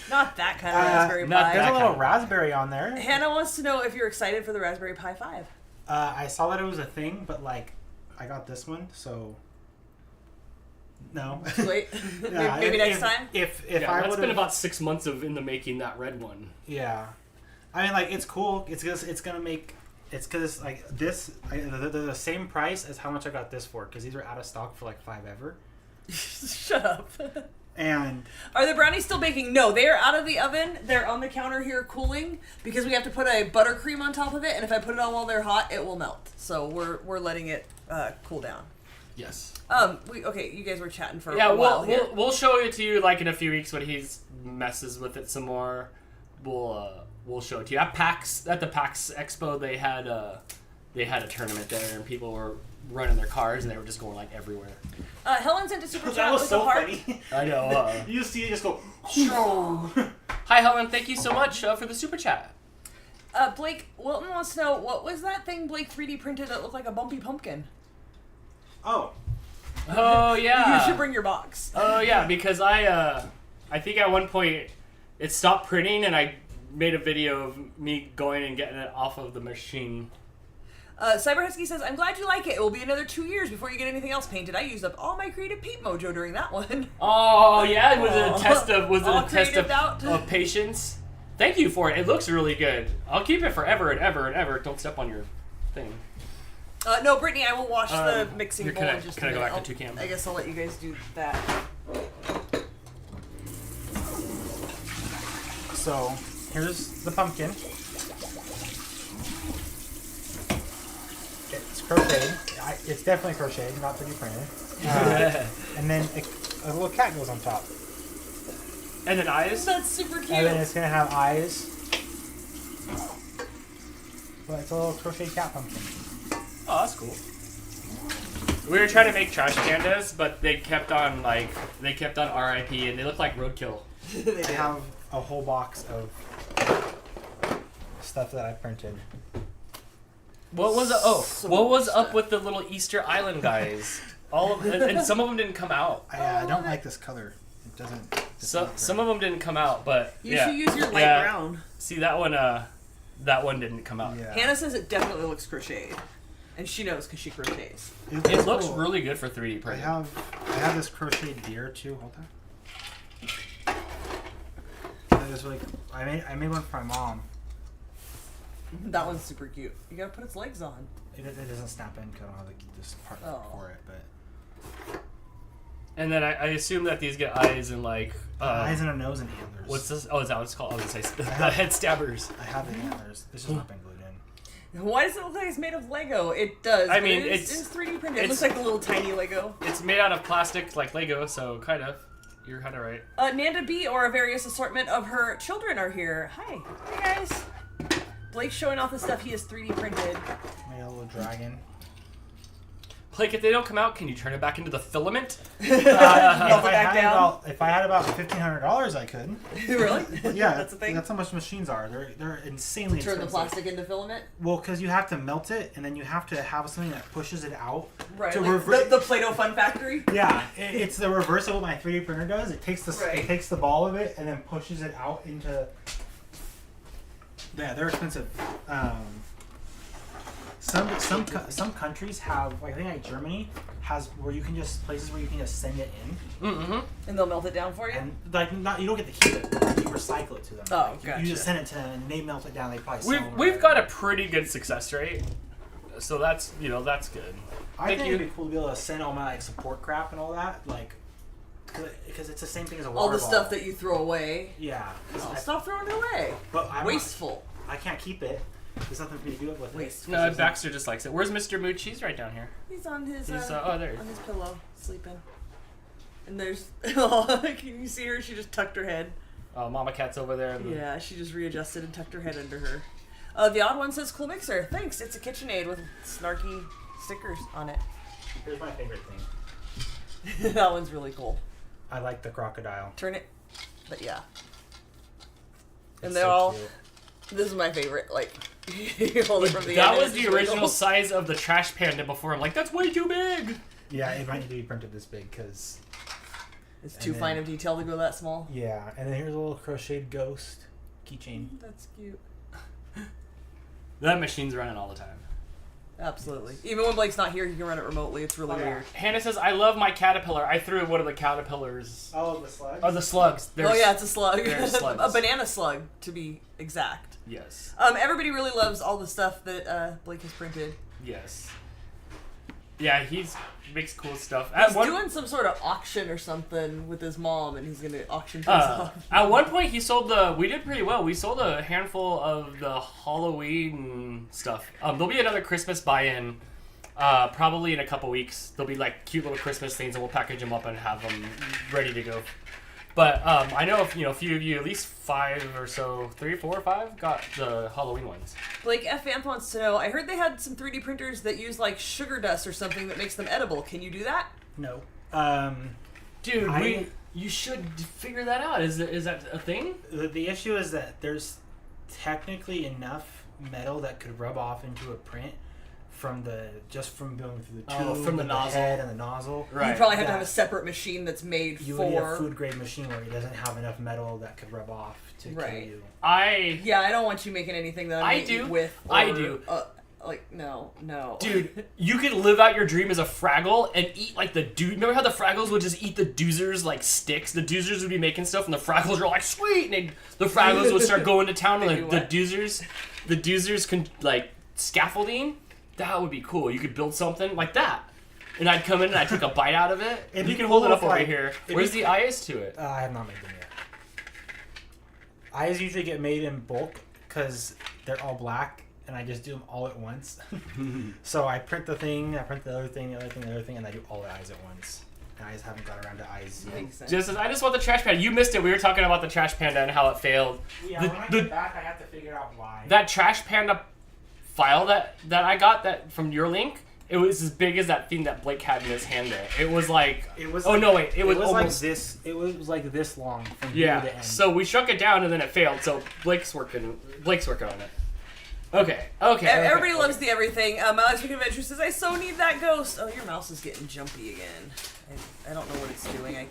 Speaker 1: Not that kind of Raspberry
Speaker 2: not
Speaker 1: Pi.
Speaker 3: There's
Speaker 2: that
Speaker 3: a little
Speaker 2: kind of-
Speaker 3: raspberry on there.
Speaker 1: Hannah wants to know if you're excited for the Raspberry Pi 5.
Speaker 3: I saw that it was a thing, but like I got this one, so no.
Speaker 1: Wait,
Speaker 3: Yeah,
Speaker 1: maybe next
Speaker 3: if-
Speaker 1: time?
Speaker 3: If
Speaker 2: Yeah,
Speaker 3: I
Speaker 2: that's
Speaker 3: would
Speaker 2: been about 6 months of in the making, that red one.
Speaker 3: Yeah, I mean like it's cool. It's gonna make. It's because like this, they're the same price as how much I got this for. Because these were out of stock for like $5 ever.
Speaker 1: Shut up.
Speaker 3: And
Speaker 1: Are the brownies still baking? No, they are out of the oven. They're on the counter here cooling because we have to put a buttercream on top of it, and if I put it on while they're hot, it will melt. So we're letting it cool down.
Speaker 2: Yes.
Speaker 1: You guys were chatting for
Speaker 2: Yeah,
Speaker 1: a while here.
Speaker 2: we'll show it to you like in a few weeks when he's messes with it some more. We'll show it to you at the PAX Expo. They had a tournament there and people were running their cars and they were just going like everywhere.
Speaker 1: Helen sent a super
Speaker 3: that
Speaker 1: chat
Speaker 3: was
Speaker 1: with
Speaker 3: so
Speaker 1: a heart.
Speaker 3: funny.
Speaker 2: I know.
Speaker 3: You see it just go.
Speaker 2: Hi Helen, thank you so much for the super chat.
Speaker 1: Blake Wilton wants to know, what was that thing Blake 3D printed that looked like a bumpy pumpkin?
Speaker 3: Oh.
Speaker 2: Oh yeah.
Speaker 1: You should bring your box.
Speaker 2: Oh yeah, because I think at one point it stopped printing and I made a video of me going and getting it off of the machine.
Speaker 1: Cyberhusky says, I'm glad you like it. It will be another 2 years before you get anything else painted. I used up all my creative paint mojo during that one.
Speaker 2: Oh yeah, was it
Speaker 1: Aw.
Speaker 2: a test of
Speaker 1: All creative doubt.
Speaker 2: of patience? Thank you for it. It looks really good. I'll keep it forever and ever and ever. Don't step on your thing.
Speaker 1: No, Brittany, I will wash the mixing bowl in just a
Speaker 2: Can I go
Speaker 1: minute.
Speaker 2: back to 2cam?
Speaker 1: I guess I'll let you guys do that.
Speaker 3: So here's the pumpkin. It's crocheted. It's definitely crocheted, not 3D printed. And then a little cat goes on top.
Speaker 2: And then eyes?
Speaker 1: That's super cute.
Speaker 3: And then it's gonna have eyes. But it's a little crochet cat pumpkin.
Speaker 2: Oh, that's cool. We were trying to make trash pandas, but they kept on RIP, and they look like roadkill.
Speaker 3: I have a whole box of stuff that I printed.
Speaker 2: What was what was up with the little Easter Island guys? And some of them didn't come out.
Speaker 3: I don't like this color. It doesn't.
Speaker 2: Some of them didn't come out, but
Speaker 1: you should use your light brown.
Speaker 2: See that one didn't come out.
Speaker 3: Yeah.
Speaker 1: Hannah says it definitely looks crocheted, and she knows because she crochets.
Speaker 2: It looks really good for 3D printing.
Speaker 3: I have this crocheted deer too. Hold on. That is really cool. I made one for my mom.
Speaker 1: That one's super cute. You gotta put its legs on.
Speaker 3: It doesn't snap in because I don't have this part for it, but.
Speaker 2: And then I assume that these get eyes and
Speaker 3: eyes and a nose and antlers.
Speaker 2: What's this? Oh, is that what it's called? I was gonna say the head stabbers.
Speaker 3: I have the antlers. It's just not been glued in.
Speaker 1: Why does it look like it's made of Lego? It does.
Speaker 2: I mean,
Speaker 1: it's 3D printed. It looks like a little tiny Lego.
Speaker 2: It's made out of plastic like Lego, so kind of. You're kind of right.
Speaker 1: Nanda B or a various assortment of her children are here. Hi. Hey guys. Blake's showing off the stuff he has 3D printed.
Speaker 3: Made a little dragon.
Speaker 2: Blake, if they don't come out, can you turn it back into the filament?
Speaker 1: Melt it back down.
Speaker 3: If I had about $1,500, I could.
Speaker 1: Really?
Speaker 3: Yeah,
Speaker 1: That's the thing.
Speaker 3: That's how much machines are. They're insanely
Speaker 1: Turn the
Speaker 3: expensive.
Speaker 1: plastic into filament.
Speaker 3: Well, because you have to melt it, and then you have to have something that pushes it out.
Speaker 1: Right.
Speaker 3: To
Speaker 1: Like the Play-Doh Fun Factory.
Speaker 3: Yeah, it's the reverse of what my 3D printer does. It takes
Speaker 1: Right.
Speaker 3: it takes the ball of it and then pushes it out into. Yeah, they're expensive. Some countries have, like I think Germany has where you can just places where you can just send it in.
Speaker 2: Mm-hmm.
Speaker 1: And they'll melt it down for you.
Speaker 3: And you don't get to keep it. You recycle it to them.
Speaker 1: Oh,
Speaker 3: Like,
Speaker 1: gotcha.
Speaker 3: You just send it to them and they melt it down. They probably sell them
Speaker 2: We've got a pretty good success rate, so that's good.
Speaker 3: I think it'd be cool to be able to send all my support crap and all that, because it's the same thing as a water
Speaker 1: All the
Speaker 3: ball.
Speaker 1: stuff that you throw away.
Speaker 3: Yeah.
Speaker 1: Oh, stop throwing it away.
Speaker 3: But I'm
Speaker 1: Wasteful.
Speaker 3: I can't keep it. There's nothing for me to do with it.
Speaker 1: Wasteful.
Speaker 2: No, Baxter just likes it. Where's Mr. Mood? She's right down here.
Speaker 1: He's on his
Speaker 2: He's, there.
Speaker 1: on his pillow, sleeping. And there's can you see her? She just tucked her head.
Speaker 2: Oh, Mama Cat's over there.
Speaker 1: Yeah, she just readjusted and tucked her head under her. The odd one says cool mixer. Thanks. It's a KitchenAid with snarky stickers on it.
Speaker 3: Here's my favorite thing.
Speaker 1: That one's really cool.
Speaker 3: I like the crocodile.
Speaker 1: Turn it. But yeah. And
Speaker 3: It's
Speaker 1: they're
Speaker 3: so
Speaker 1: all.
Speaker 3: cute.
Speaker 1: This is my favorite. Like, you hold it from the end.
Speaker 2: That
Speaker 1: and
Speaker 2: was
Speaker 1: it's
Speaker 2: the
Speaker 1: really
Speaker 2: original
Speaker 1: cool.
Speaker 2: size of the trash panda before. I'm like, that's way too big.
Speaker 3: Yeah, it might need to be printed this big because.
Speaker 1: It's too
Speaker 3: then-
Speaker 1: fine of detail to go that small.
Speaker 3: Yeah, and then here's a little crocheted ghost keychain.
Speaker 1: That's cute.
Speaker 2: That machine's running all the time.
Speaker 1: Absolutely. Even when Blake's not here, he can run it remotely. It's really weird.
Speaker 2: Hannah says, I love my caterpillar. I threw one of the caterpillars.
Speaker 3: Oh, the slugs.
Speaker 2: Oh, the slugs.
Speaker 1: Oh yeah, it's a slug.
Speaker 2: they're slugs.
Speaker 1: A banana slug, to be exact.
Speaker 2: Yes.
Speaker 1: Everybody really loves all the stuff that Blake has printed.
Speaker 2: Yes. Yeah, he's makes cool stuff.
Speaker 1: He's doing some sort of auction or something with his mom, and he's gonna auction things off.
Speaker 2: At one point, we did pretty well. We sold a handful of the Halloween stuff. There'll be another Christmas buy-in, probably in a couple weeks. There'll be like cute little Christmas things, and we'll package them up and have them ready to go. But I know a few of you, at least 5 or so, 3, 4, 5, got the Halloween ones.
Speaker 1: Blake F. Vanth wants to know, I heard they had some 3D printers that use like sugar dust or something that makes them edible. Can you do that?
Speaker 3: No.
Speaker 2: Dude, you should figure that out. Is that a thing?
Speaker 3: The issue is that there's technically enough metal that could rub off into a print from going through the tube,
Speaker 2: from the
Speaker 3: and
Speaker 2: nozzle.
Speaker 3: head and the nozzle.
Speaker 2: Right.
Speaker 1: You probably have to
Speaker 3: Yeah.
Speaker 1: have a separate machine that's made
Speaker 3: You
Speaker 1: for.
Speaker 3: would need a food grade machine where it doesn't have enough metal that could rub off to kill
Speaker 1: Right.
Speaker 3: you.
Speaker 1: Yeah, I don't want you making anything that
Speaker 2: I
Speaker 1: I'm
Speaker 2: do.
Speaker 1: with.
Speaker 2: I
Speaker 1: or,
Speaker 2: do.
Speaker 1: No.
Speaker 2: Dude, you could live out your dream as a Fraggle and eat like the dude. Remember how the Fraggles would just eat the doozers like sticks? The doozers would be making stuff, and the Fraggles were like, sweet! And the Fraggles would start going to town, and the doozers can like scaffolding. That would be cool. You could build something like that. And I'd come in and I'd take a bite out of it.
Speaker 3: It'd
Speaker 2: You
Speaker 3: be
Speaker 2: can hold it
Speaker 3: cool
Speaker 2: up
Speaker 3: if,
Speaker 2: over
Speaker 3: like,
Speaker 2: here.
Speaker 3: it'd
Speaker 2: Where's
Speaker 3: be-
Speaker 2: the eyes to it?
Speaker 3: I have not made them yet. Eyes usually get made in bulk because they're all black, and I just do them all at once. So I print the thing, I print the other thing, the other thing, the other thing, and I do all the eyes at once. And I just haven't got around to eyes yet.
Speaker 1: Makes sense.
Speaker 2: I just want the trash panda. You missed it. We were talking about the trash panda and how it failed.
Speaker 3: Yeah,
Speaker 2: The-
Speaker 3: when I
Speaker 2: the-
Speaker 3: get back, I have to figure out why.
Speaker 2: That trash panda file that I got from your link, it was as big as that thing that Blake had in his hand there. It was like...
Speaker 3: It was
Speaker 2: it was almost...
Speaker 3: like this. It was like this long from here to end.
Speaker 2: So we shrunk it down and then it failed. So Blake's working on it. Okay.
Speaker 1: Everybody loves the everything. My last week adventure says, I so need that ghost. Oh, your mouse is getting jumpy again. I don't know what it's doing. I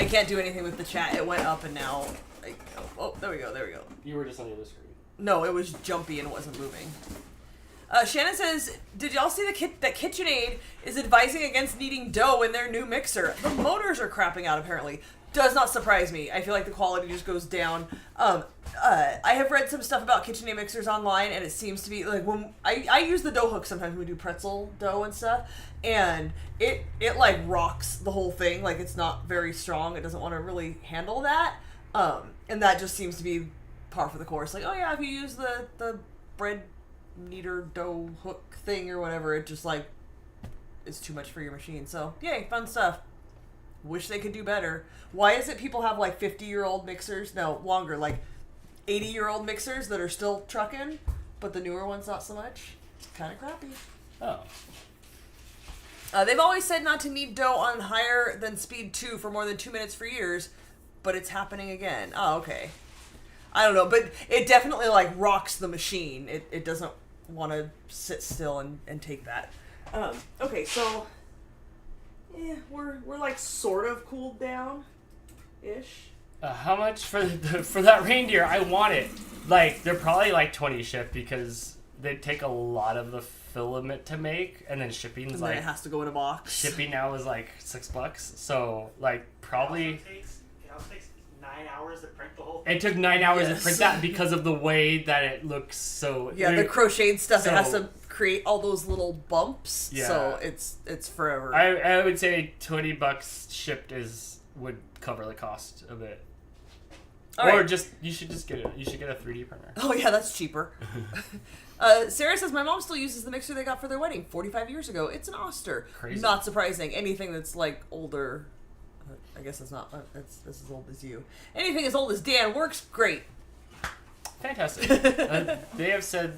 Speaker 1: can't do anything with the chat. It went up and now... there we go.
Speaker 2: You were just on the other screen.
Speaker 1: No, it was jumpy and it wasn't moving. Shannon says, did y'all see that KitchenAid is advising against kneading dough in their new mixer? The motors are crapping out, apparently. Does not surprise me. I feel like the quality just goes down. I have read some stuff about KitchenAid mixers online, and it seems to be, like, when I use the dough hook sometimes when we do pretzel dough and stuff, and it like, rocks the whole thing. Like, it's not very strong. It doesn't want to really handle that. And that just seems to be par for the course. Like, oh yeah, if you use the bread kneader dough hook thing or whatever, it just like is too much for your machine. So yay, fun stuff. Wish they could do better. Why is it people have like 50-year-old mixers? No, longer, like 80-year-old mixers that are still trucking, but the newer ones not so much? Kind of crappy.
Speaker 2: Oh.
Speaker 1: They've always said not to knead dough on higher than speed 2 for more than 2 minutes for years, but it's happening again. Oh, okay. I don't know, but it definitely like rocks the machine. It doesn't want to sit still and take that. Okay, so yeah, we're like sort of cooled down ish.
Speaker 2: How much for that reindeer? I want it. Like, they're probably like 20 shipped because they take a lot of the filament to make, and then shipping's
Speaker 1: and
Speaker 2: like
Speaker 1: then it has to go in a box.
Speaker 2: Shipping now is like $6, so like probably.
Speaker 3: It also takes 9 hours to print the whole thing.
Speaker 2: It took 9 hours to print that because of the way that it looks. So
Speaker 1: yeah, the crocheted stuff. It has to create all those little bumps. Yeah. So it's forever.
Speaker 2: I would say $20 shipped would cover the cost of it.
Speaker 1: All
Speaker 2: or
Speaker 1: right.
Speaker 2: you should get a 3D printer.
Speaker 1: Oh yeah, that's cheaper. Sarah says my mom still uses the mixer they got for their wedding 45 years ago. It's an Oster.
Speaker 2: Crazy.
Speaker 1: Not surprising. Anything that's like older, I guess it's not. It's as old as you. Anything as old as Dan works great.
Speaker 2: Fantastic. They have said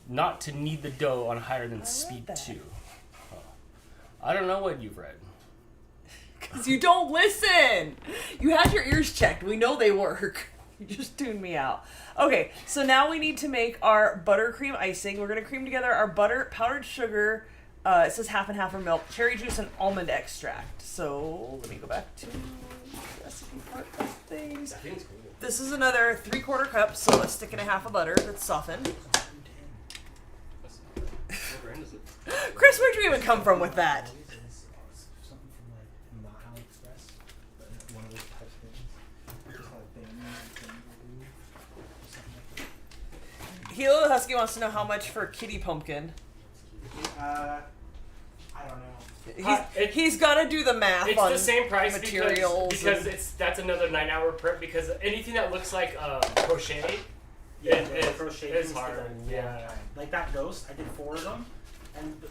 Speaker 2: not to knead the dough on higher than speed 2. Oh. I don't know what you've read.
Speaker 1: Because you don't listen. You had your ears checked. We know they work. You just tuned me out. Okay, so now we need to make our buttercream icing. We're going to cream together our butter, powdered sugar, it says half and half for milk, cherry juice, and almond extract. So let me go back to the recipe part of things. This is another 3/4 cup, so a stick and a half of butter that's softened. Chris, where'd you even come from with that? Hilo the Husky wants to know how much for Kitty Pumpkin.
Speaker 3: I don't know.
Speaker 1: He's got to do the math
Speaker 2: it's
Speaker 1: on
Speaker 2: the same price
Speaker 1: materials.
Speaker 2: Because that's another 9-hour prep. Because anything that looks like crochet,
Speaker 3: crochet
Speaker 2: is hard. Yeah.
Speaker 3: Like that ghost, I did 4 of them, and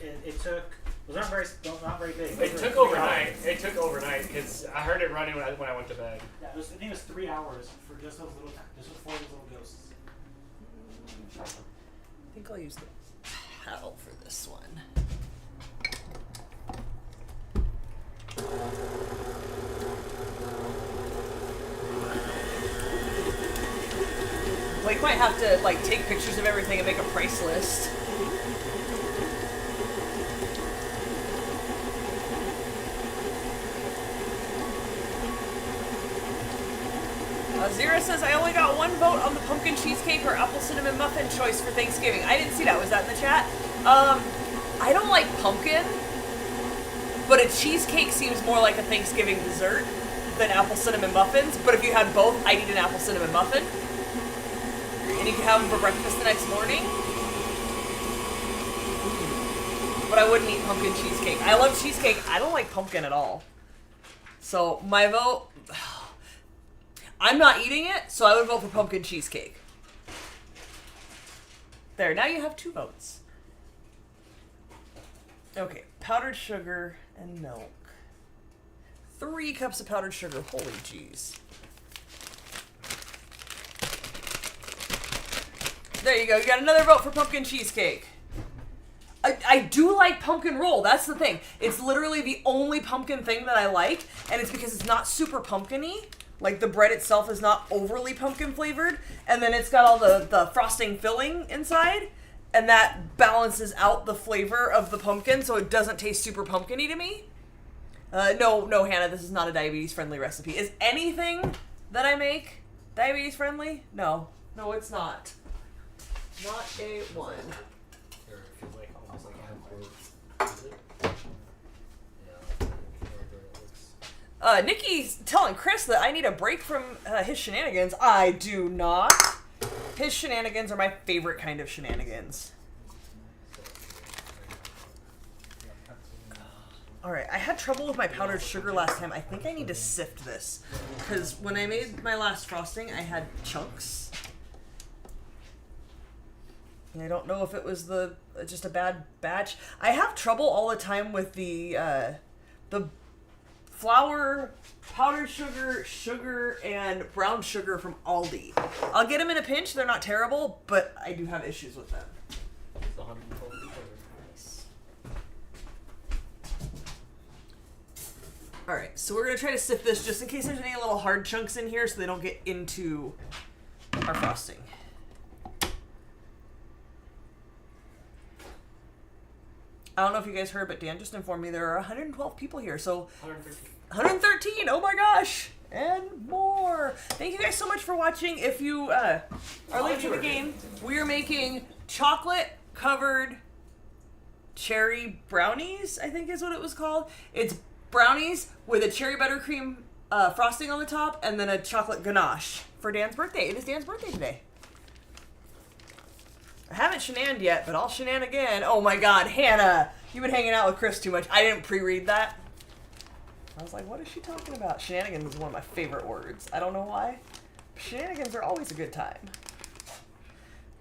Speaker 3: it took. It was not very big.
Speaker 2: It took overnight. Because I heard it running when I went to bed.
Speaker 3: Yeah, I think it was 3 hours for just those 4 of those little ghosts.
Speaker 1: I think I'll use the paddle for this one. Blake might have to like take pictures of everything and make a price list. Zira says, I only got 1 vote on the pumpkin cheesecake or apple cinnamon muffin choice for Thanksgiving. I didn't see that. Was that in the chat? I don't like pumpkin, but a cheesecake seems more like a Thanksgiving dessert than apple cinnamon muffins. But if you had both, I'd eat an apple cinnamon muffin. And you can have them for breakfast the next morning. But I wouldn't eat pumpkin cheesecake. I love cheesecake. I don't like pumpkin at all. So my vote... I'm not eating it, so I would vote for pumpkin cheesecake. There, now you have 2 votes. Okay, powdered sugar and milk. 3 cups of powdered sugar. Holy jeez. There you go. You got another vote for pumpkin cheesecake. I do like pumpkin roll. That's the thing. It's literally the only pumpkin thing that I like, and it's because it's not super pumpkin-y. Like, the bread itself is not overly pumpkin flavored, and then it's got all the frosting filling inside, and that balances out the flavor of the pumpkin, so it doesn't taste super pumpkin-y to me. No, Hannah, this is not a diabetes-friendly recipe. Is anything that I make diabetes-friendly? No, it's not. Not a one. Nikki's telling Chris that I need a break from his shenanigans. I do not. His shenanigans are my favorite kind of shenanigans. Alright, I had trouble with my powdered sugar last time. I think I need to sift this. Because when I made my last frosting, I had chunks. And I don't know if it was just a bad batch. I have trouble all the time with the flour, powdered sugar, and brown sugar from Aldi. I'll get them in a pinch. They're not terrible, but I do have issues with them. Alright, so we're going to try to sift this just in case there's any little hard chunks in here so they don't get into our frosting. I don't know if you guys heard, but Dan just informed me there are 112 people here, so 113, oh my gosh, and more. Thank you guys so much for watching. If you are late to the game, we are making chocolate covered cherry brownies, I think is what it was called. It's brownies with a cherry buttercream frosting on the top and then a chocolate ganache for Dan's birthday. It is Dan's birthday today. I haven't shenaned yet, but I'll shenan again. Oh my god, Hannah, you've been hanging out with Chris too much. I didn't pre-read that. I was like, what is she talking about? Shenanigans is one of my favorite words. I don't know why. Shenanigans are always a good time.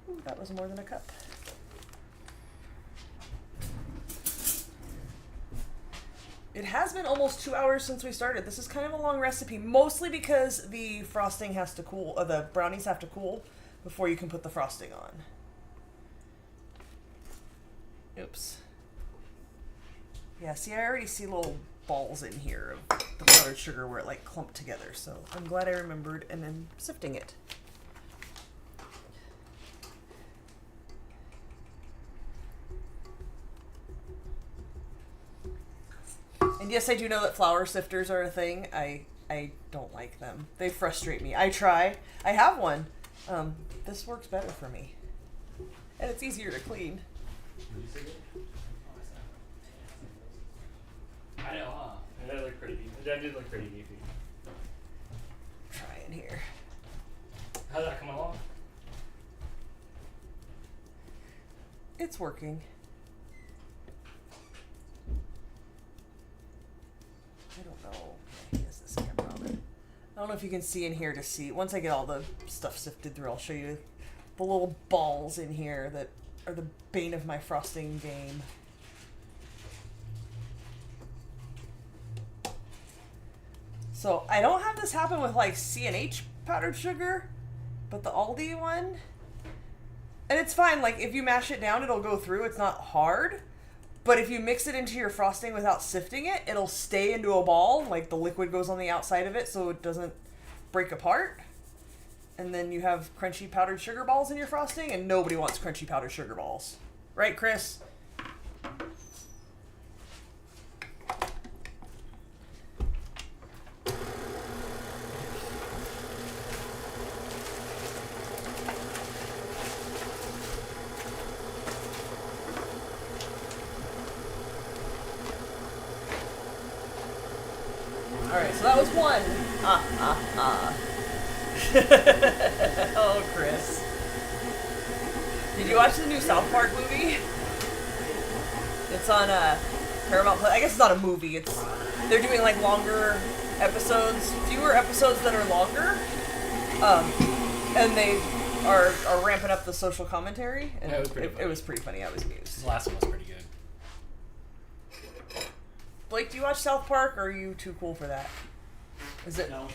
Speaker 1: Ooh, that was more than a cup. It has been almost 2 hours since we started. This is kind of a long recipe, mostly because the frosting has to cool, or the brownies have to cool before you can put the frosting on. Oops. Yeah, see, I already see little balls in here of the powdered sugar where it like clumped together, so I'm glad I remembered and then sifting it. And yes, I do know that flour sifters are a thing. I don't like them. They frustrate me. I try. I have one. This works better for me. And it's easier to clean.
Speaker 2: I know, huh? That looked pretty beefy. That did look pretty beefy.
Speaker 1: Try in here.
Speaker 2: How's that coming along?
Speaker 1: It's working. I don't know. Is this camera on it? I don't know if you can see in here to see. Once I get all the stuff sifted through, I'll show you the little balls in here that are the bane of my frosting game. So I don't have this happen with like C&H powdered sugar, but the Aldi one, and it's fine. Like if you mash it down, it'll go through. It's not hard, but if you mix it into your frosting without sifting it, it'll stay into a ball. Like the liquid goes on the outside of it, so it doesn't break apart. And then you have crunchy powdered sugar balls in your frosting, and nobody wants crunchy powdered sugar balls. Right, Chris? Alright, so that was one. Oh, Chris. Did you watch the new South Park movie? It's on Paramount Plus. I guess it's not a movie. They're doing like longer episodes, fewer episodes that are longer, and they are ramping up the social commentary. And
Speaker 2: yeah,
Speaker 1: it was pretty funny. I was amused.
Speaker 2: The last one was pretty good.
Speaker 1: Blake, do you watch South Park, or are you too cool for that? Is it?
Speaker 5: No.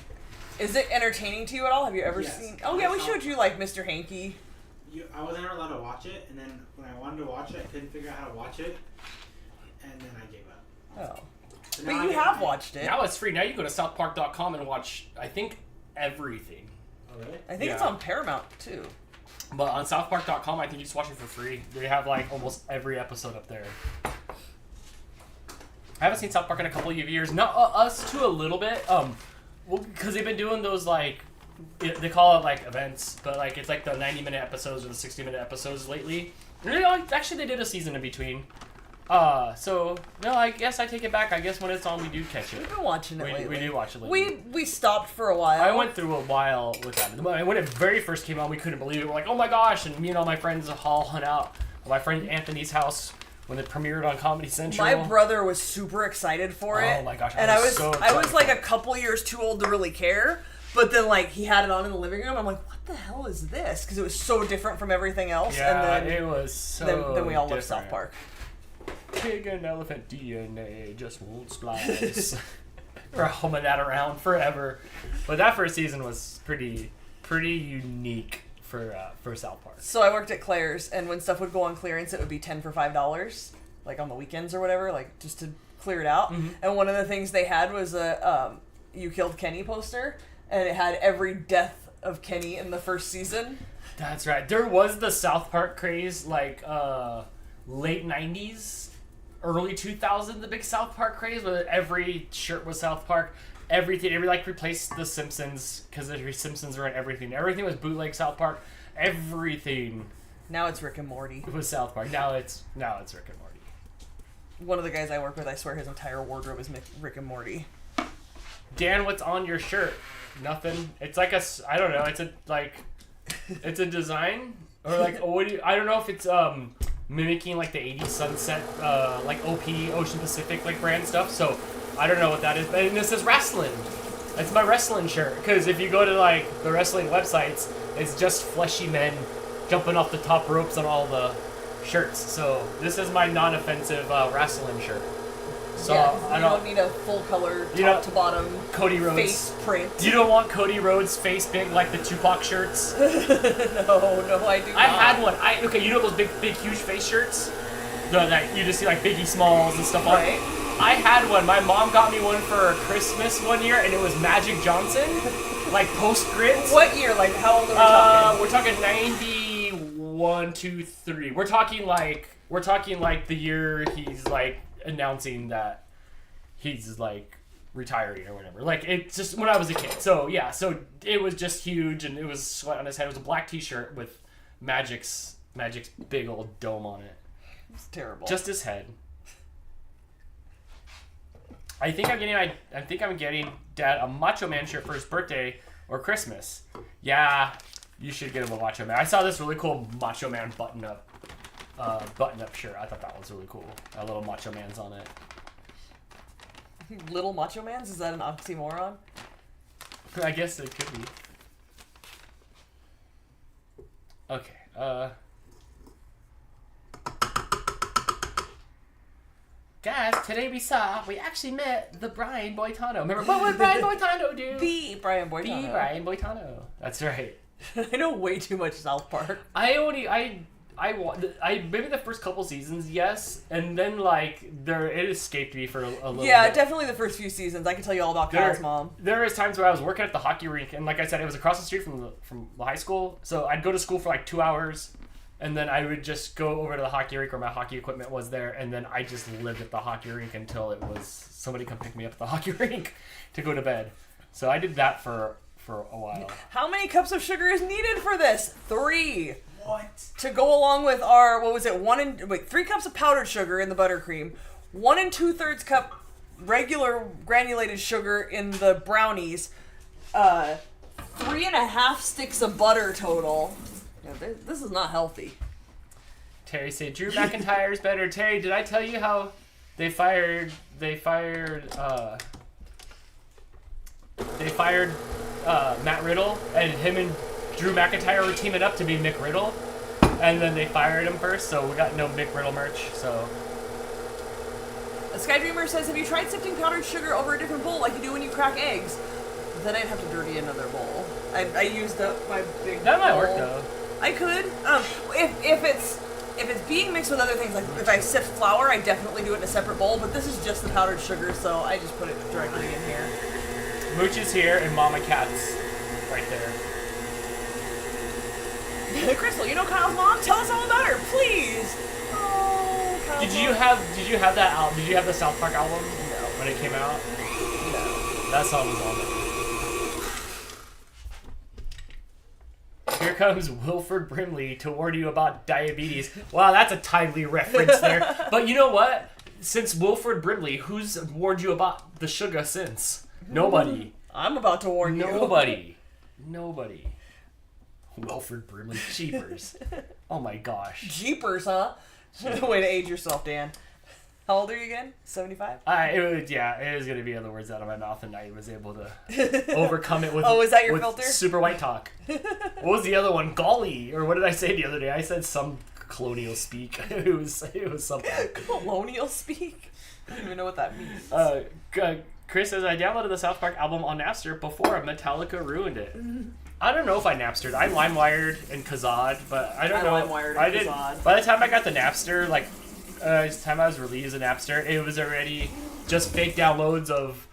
Speaker 1: Is it entertaining to you at all? Have you ever seen? Oh yeah, we showed you like Mr. Hanky
Speaker 3: I wasn't ever allowed to watch it, and then when I wanted to watch it, I couldn't figure out how to watch it, and then I gave up.
Speaker 1: Oh.
Speaker 3: So
Speaker 1: But
Speaker 3: now
Speaker 1: you
Speaker 3: I
Speaker 1: have watched it.
Speaker 2: Now it's free. Now you go to southpark.com and watch, I think, everything.
Speaker 3: Oh, really?
Speaker 1: I think it's
Speaker 2: Yeah.
Speaker 1: on Paramount, too.
Speaker 2: But on southpark.com, I think you just watch it for free. They have, like, almost every episode up there. I haven't seen South Park in a couple of years. Not us too, a little bit. Well, because they've been doing those, like, they call it, like, events, but, like, it's like the 90-minute episodes or the 60-minute episodes lately. Actually, they did a season in between. So, no, I guess I take it back. I guess when it's on, we do catch it.
Speaker 1: We've been watching it lately.
Speaker 2: We do watch it lately.
Speaker 1: We stopped for a while.
Speaker 2: I went through a while with that. When it very first came out, we couldn't believe it. We're like, oh my gosh, and me and all my friends all hung out at my friend Anthony's house when it premiered on Comedy Central.
Speaker 1: My brother was super excited for it.
Speaker 2: Oh my gosh,
Speaker 1: I was
Speaker 2: so
Speaker 1: I was
Speaker 2: excited.
Speaker 1: like a couple years too old to really care. But then, like, he had it on in the living room. I'm like, what the hell is this? Because it was so different from everything else.
Speaker 2: Yeah,
Speaker 1: and then,
Speaker 2: it was so
Speaker 1: then we all loved
Speaker 2: different.
Speaker 1: South Park.
Speaker 2: Pig and elephant DNA just won't splice. We're humming that around forever. But that first season was pretty unique for South Park.
Speaker 1: So I worked at Claire's, and when stuff would go on clearance, it would be 10 for $5, like on the weekends or whatever, like just to clear it out.
Speaker 2: Mm-hmm.
Speaker 1: And one of the things they had was a "You Killed Kenny" poster, and it had every death of Kenny in the first season.
Speaker 2: That's right. There was the South Park craze, like late 90s, early 2000s, the big South Park craze, where every shirt was South Park. Everything, replaced the Simpsons, because the Simpsons were in everything. Everything was bootleg South Park. Everything
Speaker 1: Now it's Rick and Morty.
Speaker 2: was South Park. Now it's Rick and Morty.
Speaker 1: One of the guys I work with, I swear his entire wardrobe is Rick and Morty.
Speaker 2: Dan, what's on your shirt? Nothing. It's like I don't know. It's a design or like I don't know if it's mimicking like the 80s sunset like OP Ocean Pacific like brand stuff. So I don't know what that is. And this is wrestling. It's my wrestling shirt, because if you go to like the wrestling websites, it's just fleshy men jumping off the top ropes on all the shirts. So this is my non-offensive wrestling shirt. So
Speaker 1: yeah,
Speaker 2: I
Speaker 1: you don't need a full color top to bottom
Speaker 2: Cody Rhodes
Speaker 1: face print.
Speaker 2: You don't want Cody Rhodes' face big like the Tupac shirts?
Speaker 1: No, I do not.
Speaker 2: I had one. Okay, you know those big, huge face shirts? That you just see like Biggie Smalls and stuff on.
Speaker 1: Right.
Speaker 2: I had one. My mom got me one for Christmas one year, and it was Magic Johnson, like post grids.
Speaker 1: What year? Like how old are we talking?
Speaker 2: We're talking 91, 2, 3. We're talking like the year he's like announcing that he's like retiring or whatever. Like it's just when I was a kid. So yeah, so it was just huge, and it was sweat on his head. It was a black T-shirt with Magic's big old dome on it.
Speaker 1: It's terrible.
Speaker 2: Just his head. I think I'm getting Dad a Macho Man shirt for his birthday or Christmas. Yeah, you should get him a Macho Man. I saw this really cool Macho Man button up shirt. I thought that was really cool. A little Macho Man's on it.
Speaker 1: Little Macho Mans? Is that an oxymoron?
Speaker 2: I guess it could be. Okay. Guys, today we actually met the Brian Boitano. Remember, what would Brian Boitano do?
Speaker 1: The Brian Boitano.
Speaker 2: The Brian Boitano. That's right.
Speaker 1: I know way too much South Park.
Speaker 2: I maybe the first couple seasons, yes, and then like it escaped me for a little bit.
Speaker 1: Yeah, definitely the first few seasons. I can tell you all about Kyle's mom.
Speaker 2: There was times where I was working at the hockey rink, and like I said, it was across the street from the high school. So I'd go to school for like 2 hours, and then I would just go over to the hockey rink where my hockey equipment was there, and then I just lived at the hockey rink until it was somebody come pick me up at the hockey rink to go to bed. So I did that for a while.
Speaker 1: How many cups of sugar is needed for this? 3.
Speaker 3: What?
Speaker 1: To go along with our, 3 cups of powdered sugar in the buttercream, 1 2/3 cup regular granulated sugar in the brownies, 3.5 sticks of butter total. Yeah, this is not healthy.
Speaker 2: Terry said Drew McIntyre's better. Terry, did I tell you how they fired Matt Riddle, and him and Drew McIntyre were teaming up to be Mick Riddle, and then they fired him first, so we got no Mick Riddle merch. So
Speaker 1: Sky Dreamer says, have you tried sifting powdered sugar over a different bowl like you do when you crack eggs? Then I'd have to dirty another bowl. I used up my big
Speaker 2: that might
Speaker 1: bowl.
Speaker 2: work though.
Speaker 1: I could. If it's being mixed with other things, like if I sift flour, I definitely do it in a separate bowl. But this is just the powdered sugar, so I just put it directly in here.
Speaker 2: Mooch is here, and Mama Cat's right there.
Speaker 1: Crystal, you know Kyle's mom? Tell us all about her, please. Oh, Kyle's
Speaker 2: Did you
Speaker 1: mom.
Speaker 2: have that album? Did you have the South Park album?
Speaker 1: No.
Speaker 2: When it came out?
Speaker 1: No.
Speaker 2: That song was on there. Here comes Wilford Brimley to warn you about diabetes. Wow, that's a timely reference there. But you know what? Since Wilford Brimley, who's warned you about the sugar since? Nobody.
Speaker 1: I'm about to warn you.
Speaker 2: Nobody. Wilford Brimley. Jeepers. Oh my gosh.
Speaker 1: Jeepers, huh? Way to age yourself, Dan. How old are you again? 75?
Speaker 2: It was going to be other words out of my mouth, and I was able to overcome it with
Speaker 1: is that your
Speaker 2: with
Speaker 1: filter?
Speaker 2: super white talk. What was the other one? Golly, or what did I say the other day? I said some colonial speak. It was something.
Speaker 1: Colonial speak? I don't even know what that means.
Speaker 2: Chris says, I downloaded the South Park album on Napster before Metallica ruined it. I don't know if I Napstered. I LimeWired and Kazaa, but I don't know.
Speaker 1: LimeWired and Kazaa.
Speaker 2: By the time I got the Napster, the time I was released in Napster, it was already just fake downloads of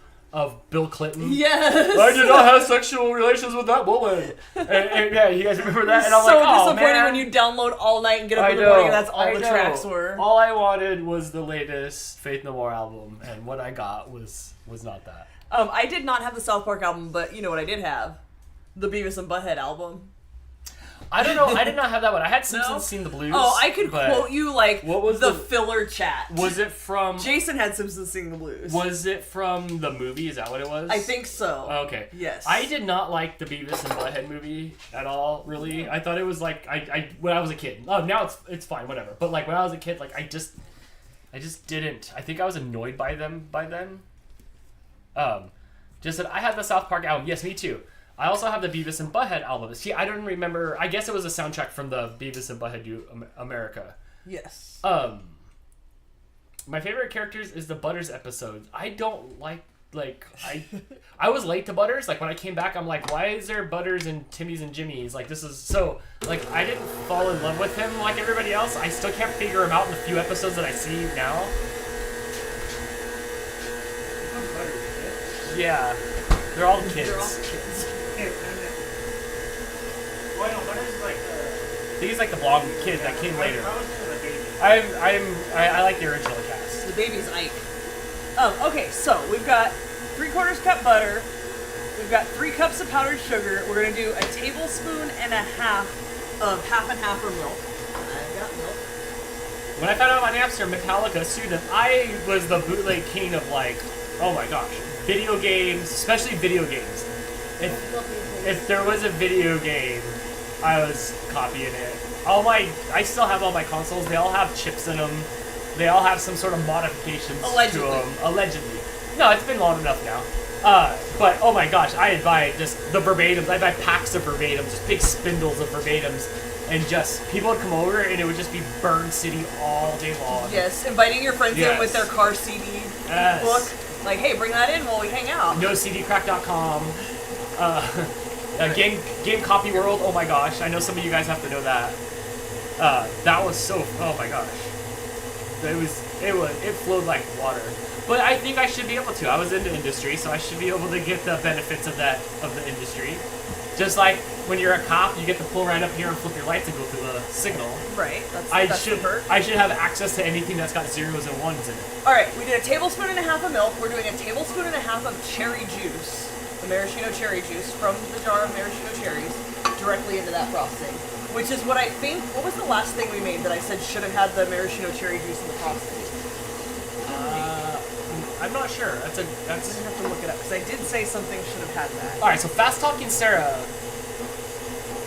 Speaker 2: Bill Clinton.
Speaker 1: Yes!
Speaker 2: I did not have sexual relations with that woman. and yeah, you guys remember that? And I'm
Speaker 1: so
Speaker 2: like, oh,
Speaker 1: disappointing
Speaker 2: man.
Speaker 1: when you download all night and get up in the morning and that's all the tracks were.
Speaker 2: All I wanted was the latest Faith No More album, and what I got was not that.
Speaker 1: I did not have the South Park album, but you know what I did have? The Beavis and Butthead album.
Speaker 2: I don't know. I did not have that one. I had Simpsons Seen the Blues.
Speaker 1: Oh, I could quote you
Speaker 2: what was
Speaker 1: the filler chat.
Speaker 2: Was it from...
Speaker 1: Jason had Simpsons Sing the Blues.
Speaker 2: Was it from the movie? Is that what it was?
Speaker 1: I think so.
Speaker 2: Okay.
Speaker 1: Yes.
Speaker 2: I did not like the Beavis and Butthead movie at all, really. I thought it was like... I when I was a kid. Oh, now it's fine, whatever. But when I was a kid, I just didn't... I think I was annoyed by them by then. Just that I had the South Park album. Yes, me too. I also have the Beavis and Butthead album. See, I don't remember. I guess it was a soundtrack from the Beavis and Butthead Do America.
Speaker 1: Yes.
Speaker 2: My favorite characters is the Butters episodes. I don't like I was late to Butters. When I came back, I'm like, why is there Butters and Timmy's and Jimmy's? This is so I didn't fall in love with him like everybody else. I still can't figure him out in the few episodes that I see now. Yeah, they're all kids.
Speaker 1: They're all kids.
Speaker 2: Well, no, Butters is I think he's the blonde kid that came later. I like the original cast.
Speaker 1: The baby's Ike. Okay, so we've got 3/4 cup butter. We've got 3 cups of powdered sugar. We're gonna do a tablespoon and a half of half and half of milk. I've got milk.
Speaker 2: When I found out about Napster, Metallica sued them. I was the bootleg king of oh my gosh, video games, especially video games. If there was a video game, I was copying it. I still have all my consoles. They all have chips in them. They all have some sort of modifications to them. Allegedly. No, it's been long enough now. But oh my gosh, I'd buy just the verbatims. I'd buy packs of verbatims, just big spindles of verbatims, and just people would come over and it would just be Burn City all day long.
Speaker 1: Yes, inviting your friends in with their car CD book. Hey, bring that in while we hang out.
Speaker 2: NoCDcrack.com. Game Copy World. Oh my gosh, I know some of you guys have to know that. That was so. Oh my gosh. It flowed like water. But I think I should be able to. I was in the industry, so I should be able to get the benefits of the industry. Just like when you're a cop, you get to pull right up here and flip your lights and go through the signal.
Speaker 1: Right. That's super.
Speaker 2: I should have access to anything that's got zeros and ones in it.
Speaker 1: All right. We did a tablespoon and a half of milk. We're doing a tablespoon and a half of cherry juice, the maraschino cherry juice from the jar of maraschino cherries, directly into that frosting. Which is what I think. What was the last thing we made that I said should have had the maraschino cherry juice in the frosting?
Speaker 2: I'm not sure. That's
Speaker 1: I'm gonna have to look it up because I did say something should have had that.
Speaker 2: All right. So Fast Talking Sarah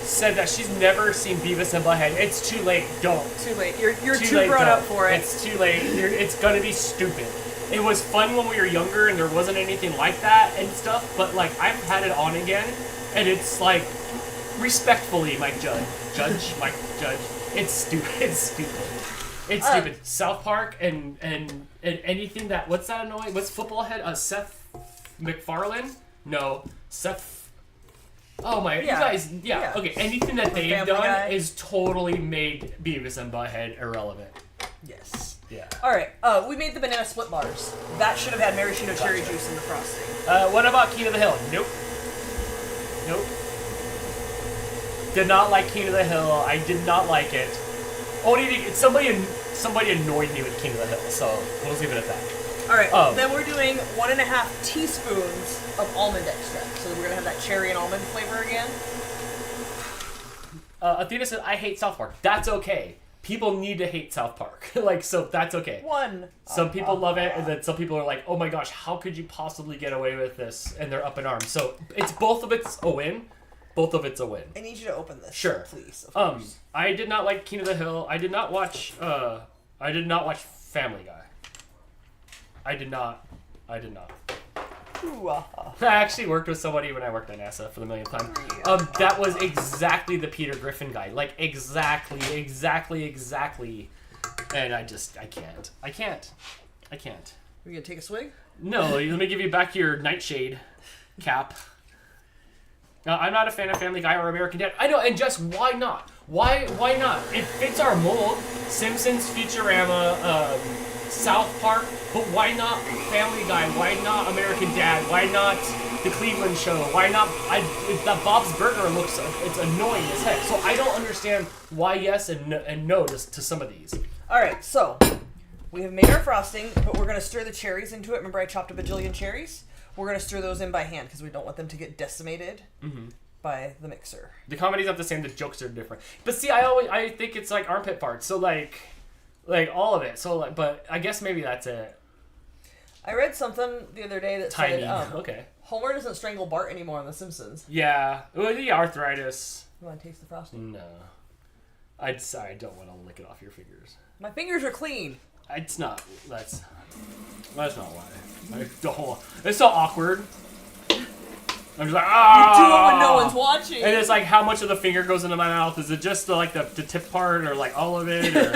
Speaker 2: said that she's never seen Beavis and Butthead. It's too late. Don't.
Speaker 1: Too late. You're too grown up for it.
Speaker 2: It's too late. It's gonna be stupid. It was fun when we were younger and there wasn't anything like that and stuff. But I've had it on again, and it's respectfully, Mike Judge. It's stupid. It's stupid. It's stupid. South Park and anything that... What's that annoying? What's football head? Seth MacFarlane? No. Seth... Oh my, you guys, okay, anything that they've
Speaker 1: Family
Speaker 2: done
Speaker 1: Guy.
Speaker 2: is totally made Beavis and Butthead irrelevant.
Speaker 1: Yes.
Speaker 2: Yeah.
Speaker 1: Alright, we made the banana split bars. That should have had maraschino cherry juice in the frosting.
Speaker 2: What about King of the Hill? Nope. Nope. Did not like King of the Hill. I did not like it. Only somebody annoyed me with King of the Hill, so we'll leave it at that.
Speaker 1: Alright, then we're doing 1.5 teaspoons of almond extract. So we're gonna have that cherry and almond flavor again.
Speaker 2: Athena said, I hate South Park. That's okay. People need to hate South Park. So that's okay. Some people love it, and then some people are like, oh my gosh, how could you possibly get away with this? And they're up in arms. So it's both of it's a win. Both of it's a win.
Speaker 1: I need you to open this.
Speaker 2: Sure.
Speaker 1: Please. Of course.
Speaker 2: I did not like King of the Hill. I did not watch Family Guy. I did not. I actually worked with somebody when I worked at NASA for the millionth time. That was exactly the Peter Griffin guy. Like, exactly. And I can't.
Speaker 1: Are you gonna take a swig?
Speaker 2: No, let me give you back your nightshade cap. I'm not a fan of Family Guy or American Dad. I know, and just why not? Why not? It fits our mold. Simpsons, Futurama, South Park, but why not Family Guy? Why not American Dad? Why not The Cleveland Show? Why not? That Bob's Burger looks, it's annoying as heck. So I don't understand why yes and no to some of these.
Speaker 1: All right, so we have made our frosting, but we're gonna stir the cherries into it. Remember, I chopped a bajillion cherries. We're gonna stir those in by hand because we don't want them to get decimated by the mixer.
Speaker 2: The comedy's not the same. The jokes are different. But see, I think it's like armpit farts. So like all of it. So but I guess maybe that's it.
Speaker 1: I read something the other day that
Speaker 2: Tiny.
Speaker 1: said,
Speaker 2: okay.
Speaker 1: Homer doesn't strangle Bart anymore on The Simpsons.
Speaker 2: Yeah. Well, the arthritis.
Speaker 1: You want to taste the frosting?
Speaker 2: No. I don't want to lick it off your fingers.
Speaker 1: My fingers are clean.
Speaker 2: It's not. That's not why. I don't. It's so awkward. I'm just like, ah.
Speaker 1: You do it when no one's watching.
Speaker 2: And it's like, how much of the finger goes into my mouth? Is it just the tip part, or like all of it? Or?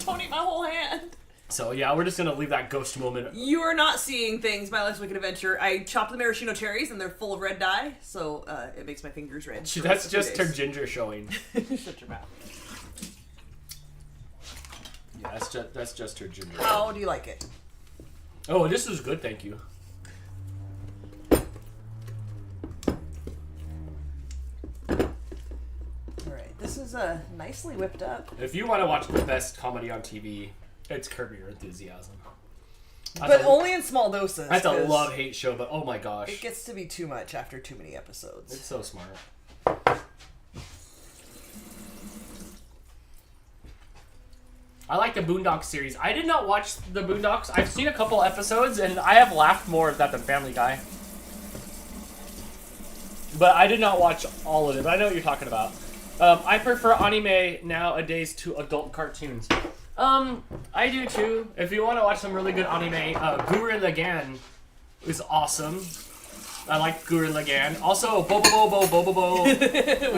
Speaker 1: Don't eat my whole hand.
Speaker 2: So yeah, we're just gonna leave that ghost moment.
Speaker 1: You are not seeing things. My Last Wicked Adventure. I chopped the maraschino cherries, and they're full of red dye, so it makes my fingers red.
Speaker 2: That's just her ginger showing.
Speaker 1: Shut your mouth.
Speaker 2: Yeah, that's just her ginger.
Speaker 1: How do you like it?
Speaker 2: Oh, this is good, thank you.
Speaker 1: Alright, this is nicely whipped up.
Speaker 2: If you want to watch the best comedy on TV, it's Curb Your Enthusiasm.
Speaker 1: But only in small doses.
Speaker 2: That's a love-hate show, but oh my gosh.
Speaker 1: It gets to be too much after too many episodes.
Speaker 2: It's so smart. I like the Boondocks series. I did not watch the Boondocks. I've seen a couple episodes, and I have laughed more at that than Family Guy. But I did not watch all of it, but I know what you're talking about. I prefer anime nowadays to adult cartoons. I do too. If you want to watch some really good anime, Gurren Lagann is awesome. I like Gurren Lagann. Also, Bobobo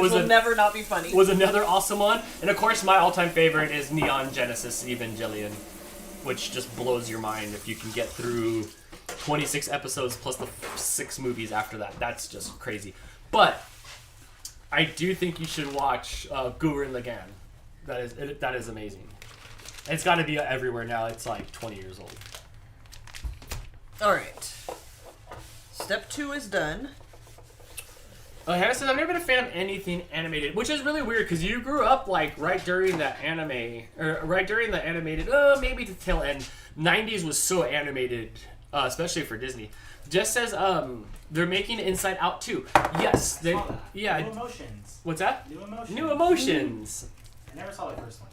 Speaker 1: Which will never not be funny.
Speaker 2: Was another awesome one. And of course, my all-time favorite is Neon Genesis Evangelion, which just blows your mind if you can get through 26 episodes plus the 6 movies after that. That's just crazy. But I do think you should watch Gurren Lagann. That is amazing. It's got to be everywhere now. It's like 20 years old.
Speaker 1: All right. Step 2 is done.
Speaker 2: Hannah says, I've never been a fan of anything animated, which is really weird because you grew up like right during the anime, or right during the animated, maybe the tail end. 90s was so animated, especially for Disney. Jess says, they're making Inside Out 2. Yes. They, yeah.
Speaker 3: New Emotions.
Speaker 2: What's that?
Speaker 3: New Emotions.
Speaker 2: New Emotions.
Speaker 3: I never saw the first one.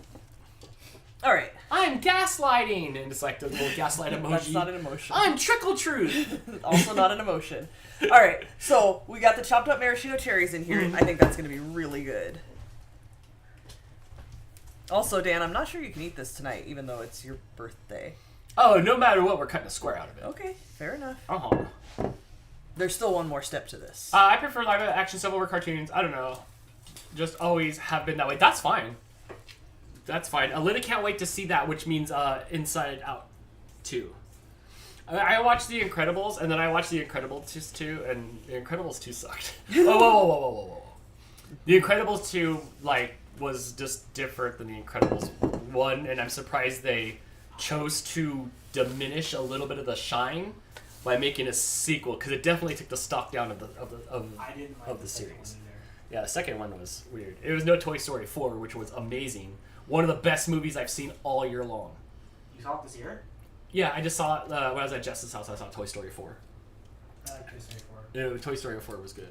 Speaker 1: All right.
Speaker 2: I'm gaslighting, and it's like the little gaslight emoji.
Speaker 1: That's not an emotion.
Speaker 2: I'm trickle truth.
Speaker 1: Also not an emotion. All right. So we got the chopped up maraschino cherries in here. I think that's going to be really good. Also, Dan, I'm not sure you can eat this tonight, even though it's your birthday.
Speaker 2: Oh, no matter what, we're cutting a square out of it.
Speaker 1: Okay, fair enough.
Speaker 2: Uh-huh.
Speaker 1: There's still one more step to this.
Speaker 2: I prefer live action stuff over cartoons. I don't know. Just always have been that way. That's fine. That's fine. Alina can't wait to see that, which means Inside Out 2. I watched The Incredibles, and then I watched The Incredibles 2, and The Incredibles 2 sucked. Whoa. The Incredibles 2, like, was just different than The Incredibles 1, and I'm surprised they chose to diminish a little bit of the shine by making a sequel, because it definitely took the stock down of the series. Yeah, the second one was weird. It was no Toy Story 4, which was amazing. One of the best movies I've seen all year long.
Speaker 3: You saw it this year?
Speaker 2: Yeah, I just saw it when I was at Jess's house. I saw Toy Story 4.
Speaker 3: I like Toy Story 4.
Speaker 2: Yeah, Toy Story 4 was good.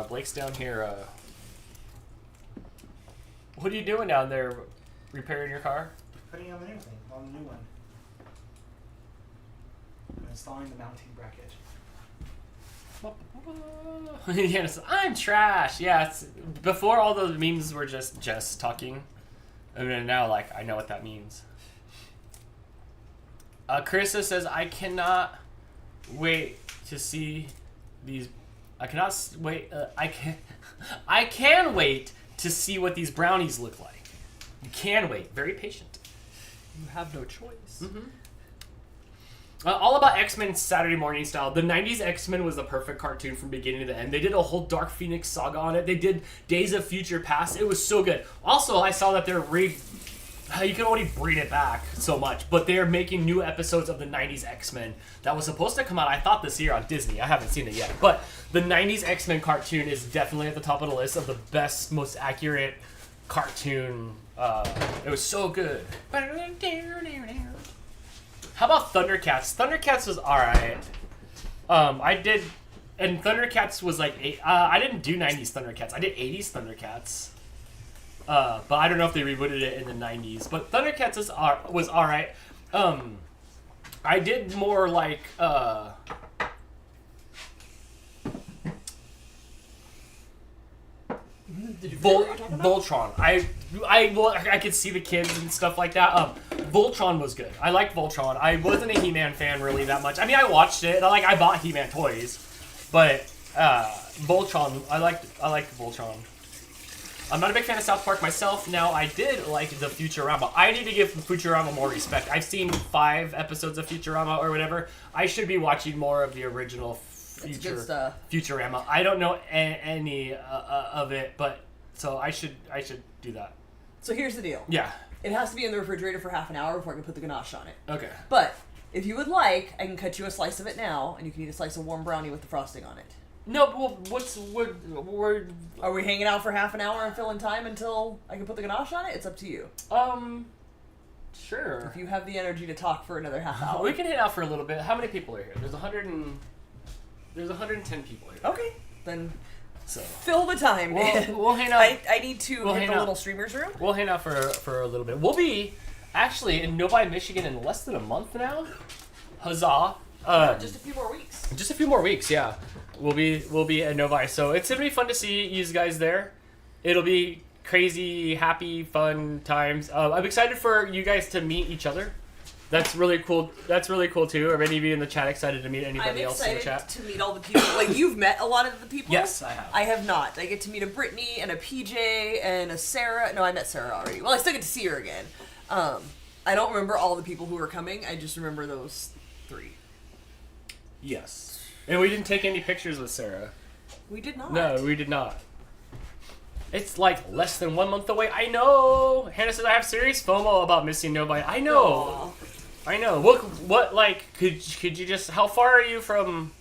Speaker 2: Blake's down here. What are you doing down there? Repairing your car?
Speaker 3: Putting on the new thing, on the new one. I'm installing the mounting bracket.
Speaker 2: Yes, I'm trash. Yeah, before all those memes were just Jess talking. And then now, like, I know what that means. Carissa says, I cannot wait to see these... I cannot wait... I can wait to see what these brownies look like. You can wait. Very patient.
Speaker 1: You have no choice.
Speaker 2: Mm-hmm. All about X-Men Saturday morning style. The 90s X-Men was the perfect cartoon from beginning to end. They did a whole Dark Phoenix saga on it. They did Days of Future Past. It was so good. Also, I saw that they're you can only bring it back so much, but they're making new episodes of the 90s X-Men that was supposed to come out, I thought, this year on Disney. I haven't seen it yet. But the 90s X-Men cartoon is definitely at the top of the list of the best, most accurate cartoon. It was so good. How about Thundercats? Thundercats was alright. I did, and Thundercats was like, I didn't do 90s Thundercats. I did 80s Thundercats. But I don't know if they rebooted it in the 90s. But Thundercats was alright. I did more like, Voltron. I could see the kids and stuff like that. Voltron was good. I liked Voltron. I wasn't a He-Man fan really that much. I mean, I watched it. I bought He-Man toys, but Voltron. I liked Voltron. I'm not a big fan of South Park myself. Now, I did like the Futurama. I need to give Futurama more respect. I've seen 5 episodes of Futurama or whatever. I should be watching more of the original Futurama. I don't know any of it, but so I should do that.
Speaker 1: So here's the deal.
Speaker 2: Yeah.
Speaker 1: It has to be in the refrigerator for half an hour before I can put the ganache on it.
Speaker 2: Okay.
Speaker 1: But if you would like, I can cut you a slice of it now, and you can eat a slice of warm brownie with the frosting on it.
Speaker 2: No, well,
Speaker 1: Are we hanging out for half an hour and filling time until I can put the ganache on it? It's up to you.
Speaker 2: Sure.
Speaker 1: If you have the energy to talk for another half hour.
Speaker 2: We can hang out for a little bit. How many people are here? There's 110 people here.
Speaker 1: Okay, then fill the time.
Speaker 2: We'll hang out.
Speaker 1: I need to hit the little streamers room.
Speaker 2: We'll hang out for a little bit. We'll be actually in Novi, Michigan in less than a month now. Huzzah!
Speaker 1: Just a few more weeks.
Speaker 2: Just a few more weeks, yeah. We'll be at Novi, so it's gonna be fun to see you guys there. It'll be crazy, happy, fun times. I'm excited for you guys to meet each other. That's really cool. That's really cool too. Are any of you in the chat excited to meet anybody else in the chat?
Speaker 1: I'm excited to meet all the people. Like, you've met a lot of the people.
Speaker 2: Yes, I have.
Speaker 1: I have not. I get to meet a Brittany and a PJ and a Sarah. No, I met Sarah already. Well, I still get to see her again. I don't remember all the people who were coming. I just remember those 3.
Speaker 2: Yes. And we didn't take any pictures with Sarah.
Speaker 1: We did not.
Speaker 2: No, we did not. It's like less than 1 month away. I know. Hannah says I have serious FOMO about missing Novi. I know.
Speaker 1: Aww.
Speaker 2: I know. What like could you just? How far are you from?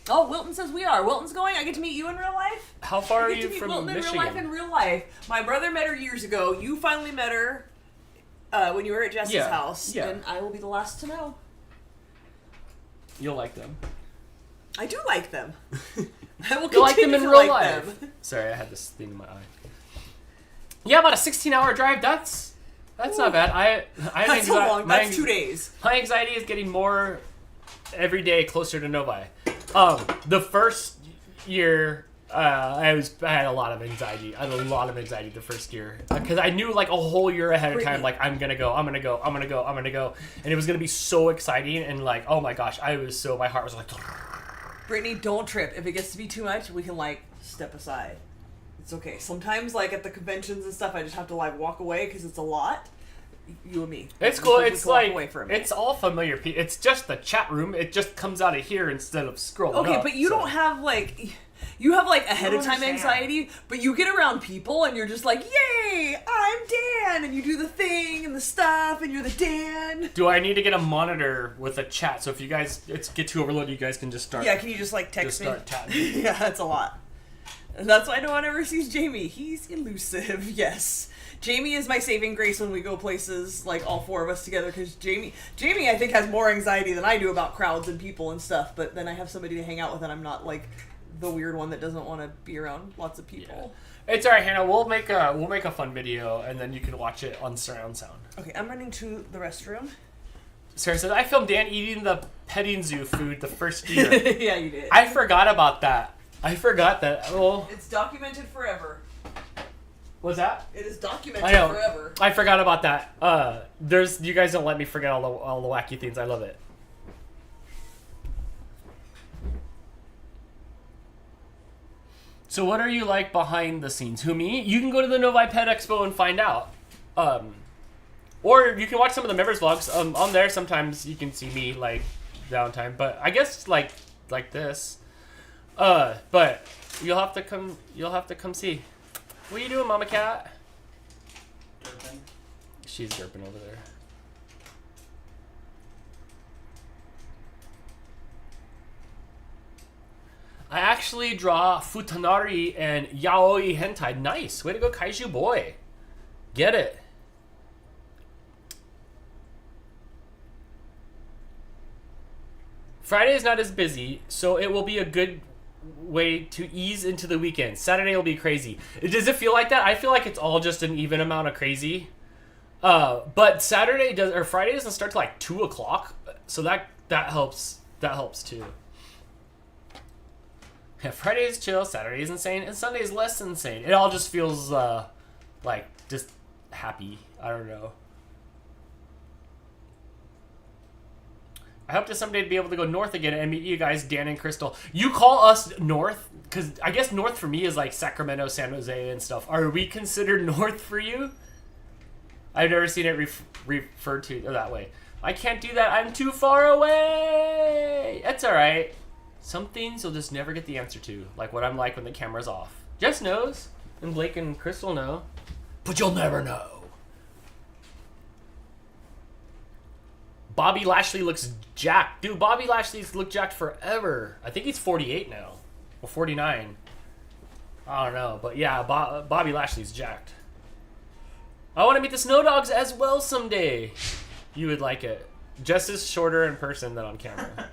Speaker 1: Oh, Wilton says we are. Wilton's going. I get to meet you in real life.
Speaker 2: How far are
Speaker 1: I get
Speaker 2: you
Speaker 1: to meet
Speaker 2: from
Speaker 1: Wilton
Speaker 2: Michigan?
Speaker 1: in real life. My brother met her years ago. You finally met her when you were at Jess's house.
Speaker 2: Yeah.
Speaker 1: And I will be the last to know.
Speaker 2: You'll like them.
Speaker 1: I do like them. I will
Speaker 2: You'll like them
Speaker 1: continue
Speaker 2: in
Speaker 1: to
Speaker 2: real
Speaker 1: like
Speaker 2: life.
Speaker 1: them.
Speaker 2: Sorry, I had this thing in my eye. Yeah, about a 16-hour drive. That's not bad.
Speaker 1: That's long. That's 2 days.
Speaker 2: My anxiety is getting more every day closer to Novi. The first year, I had a lot of anxiety. I had a lot of anxiety the first year because I knew like a whole year ahead of time, like I'm gonna go, and it was gonna be so exciting and like, oh my gosh, my heart was like.
Speaker 1: Brittany, don't trip. If it gets to be too much, we can like step aside. It's okay. Sometimes like at the conventions and stuff, I just have to like walk away because it's a lot. you and me.
Speaker 2: It's cool.
Speaker 1: We
Speaker 2: It's
Speaker 1: can walk
Speaker 2: like
Speaker 1: away for a minute.
Speaker 2: it's all familiar. It's just the chat room. It just comes out of here instead of scrolling.
Speaker 1: Okay,
Speaker 2: up,
Speaker 1: but you
Speaker 2: so.
Speaker 1: don't have like. You have like ahead
Speaker 3: don't
Speaker 1: of time
Speaker 3: understand.
Speaker 1: anxiety, but you get around people and you're just like, yay, I'm Dan, and you do the thing and the stuff, and you're the Dan.
Speaker 2: Do I need to get a monitor with a chat? So if you guys get too overloaded, you guys can just start.
Speaker 1: Yeah, can you just like text
Speaker 2: just
Speaker 1: me?
Speaker 2: start tapping.
Speaker 1: Yeah, that's a lot. And that's why no one ever sees Jamie. He's elusive, yes. Jamie is my saving grace when we go places, like all four of us together, because Jamie, I think, has more anxiety than I do about crowds and people and stuff, but then I have somebody to hang out with and I'm not like the weird one that doesn't want to be around lots of people.
Speaker 2: Yeah. It's alright, Hannah. We'll make a fun video and then you can watch it on surround sound.
Speaker 1: Okay, I'm running to the restroom.
Speaker 2: Sarah said, I filmed Dan eating the petting zoo food the first year.
Speaker 1: Yeah, you did.
Speaker 2: I forgot about that. I forgot that. Oh,
Speaker 1: It's documented forever.
Speaker 2: what's that?
Speaker 1: It is documented
Speaker 2: I know.
Speaker 1: forever.
Speaker 2: I forgot about that. You guys don't let me forget all the wacky things. I love it. So what are you like behind the scenes? Who, me? You can go to the Novi Pet Expo and find out. Or you can watch some of the members vlogs. On there sometimes you can see me like downtime, but I guess like this. But you'll have to come see. What are you doing, Mama Cat?
Speaker 3: Derping.
Speaker 2: She's derping over there. I actually draw futanari and yaoi hentai. Nice. Way to go, Kaiju boy. Get it. Friday is not as busy, so it will be a good way to ease into the weekend. Saturday will be crazy. Does it feel like that? I feel like it's all just an even amount of crazy. But Friday doesn't start till like 2 o'clock, so that helps. That helps too. Yeah, Friday is chill, Saturday is insane, and Sunday is less insane. It all just feels like just happy. I don't know. I hope to someday be able to go north again and meet you guys, Dan and Crystal. You call us north? Because I guess north for me is like Sacramento, San Jose, and stuff. Are we considered north for you? I've never seen it referred to that way. I can't do that. I'm too far away. That's all right. Some things you'll just never get the answer to, like what I'm like when the camera's off. Jess knows, and Blake and Crystal know, but you'll never know. Bobby Lashley looks jacked. Dude, Bobby Lashley's looked jacked forever. I think he's 48 now. Or 49. I don't know. But yeah, Bobby Lashley's jacked. I want to meet the Snow Dogs as well someday. You would like it. Just as shorter in person than on camera.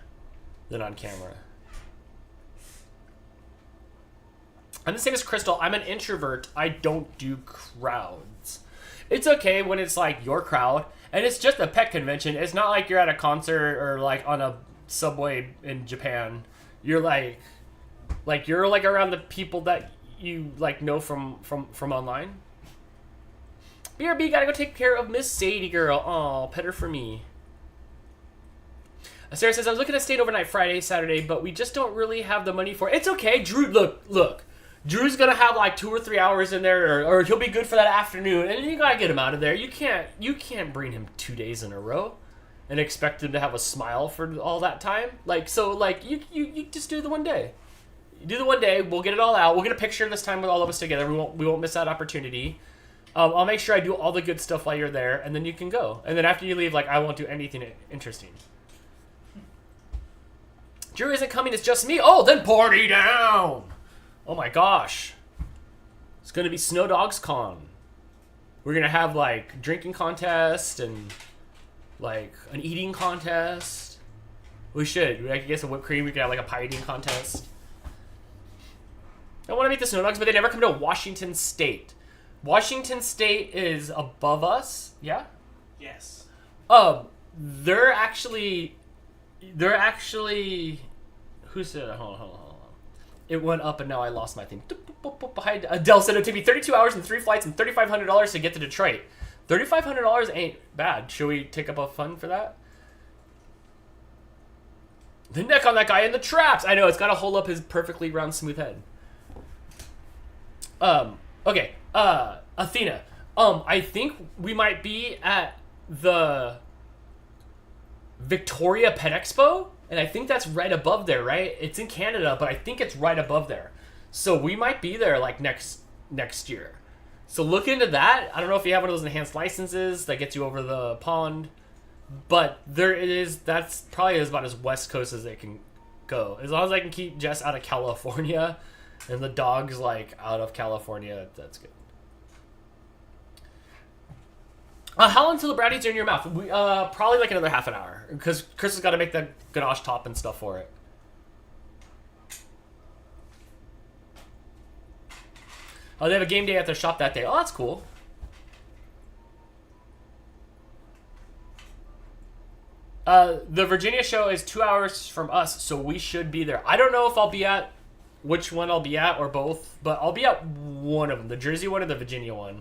Speaker 2: I'm the same as Crystal. I'm an introvert. I don't do crowds. It's okay when it's like your crowd. And it's just a pet convention. It's not like you're at a concert or like on a subway in Japan. You're like you're like around the people that you like know from online. BRB gotta go take care of Miss Sadie girl. Aw, pet her for me. Sarah says, I was looking at staying overnight Friday, Saturday, but we just don't really have the money for it. It's okay, Drew. Look. Drew's gonna have like 2 or 3 hours in there, or he'll be good for that afternoon, and you gotta get him out of there. You can't bring him 2 days in a row and expect him to have a smile for all that time. You just do the one day. You do the one day. We'll get it all out. We'll get a picture this time with all of us together. We won't miss that opportunity. I'll make sure I do all the good stuff while you're there, and then you can go. And then after you leave, I won't do anything interesting. Drew isn't coming. It's just me. Oh, then party down. Oh my gosh. It's going to be Snow Dogs Con. We're going to have drinking contest and an eating contest. We should. I guess a whipped cream. We could have a pie eating contest. I want to meet the Snow Dogs, but they never come to Washington State. Washington State is above us. Yeah?
Speaker 3: Yes.
Speaker 2: They're actually who said it? Hold on. It went up and now I lost my thing. Adele said it took me 32 hours and 3 flights and $3,500 to get to Detroit. $3,500 ain't bad. Should we take up a fund for that? The neck on that guy in the traps. I know, it's got to hold up his perfectly round, smooth head. Okay. Athena. I think we might be at the Victoria Pet Expo, and I think that's right above there, right? It's in Canada, but I think it's right above there. So we might be there like next year. So look into that. I don't know if you have one of those enhanced licenses that gets you over the pond, but there it is. That's probably about as West Coast as they can go. As long as I can keep Jess out of California and the dog's like out of California, that's good. How long until the brownies are in your mouth? We probably like another half an hour because Chris has got to make the ganache top and stuff for it. Oh, they have a game day at their shop that day. Oh, that's cool. The Virginia show is 2 hours from us, so we should be there. I don't know if I'll be at which one I'll be at or both, but I'll be at one of them, the Jersey one or the Virginia one.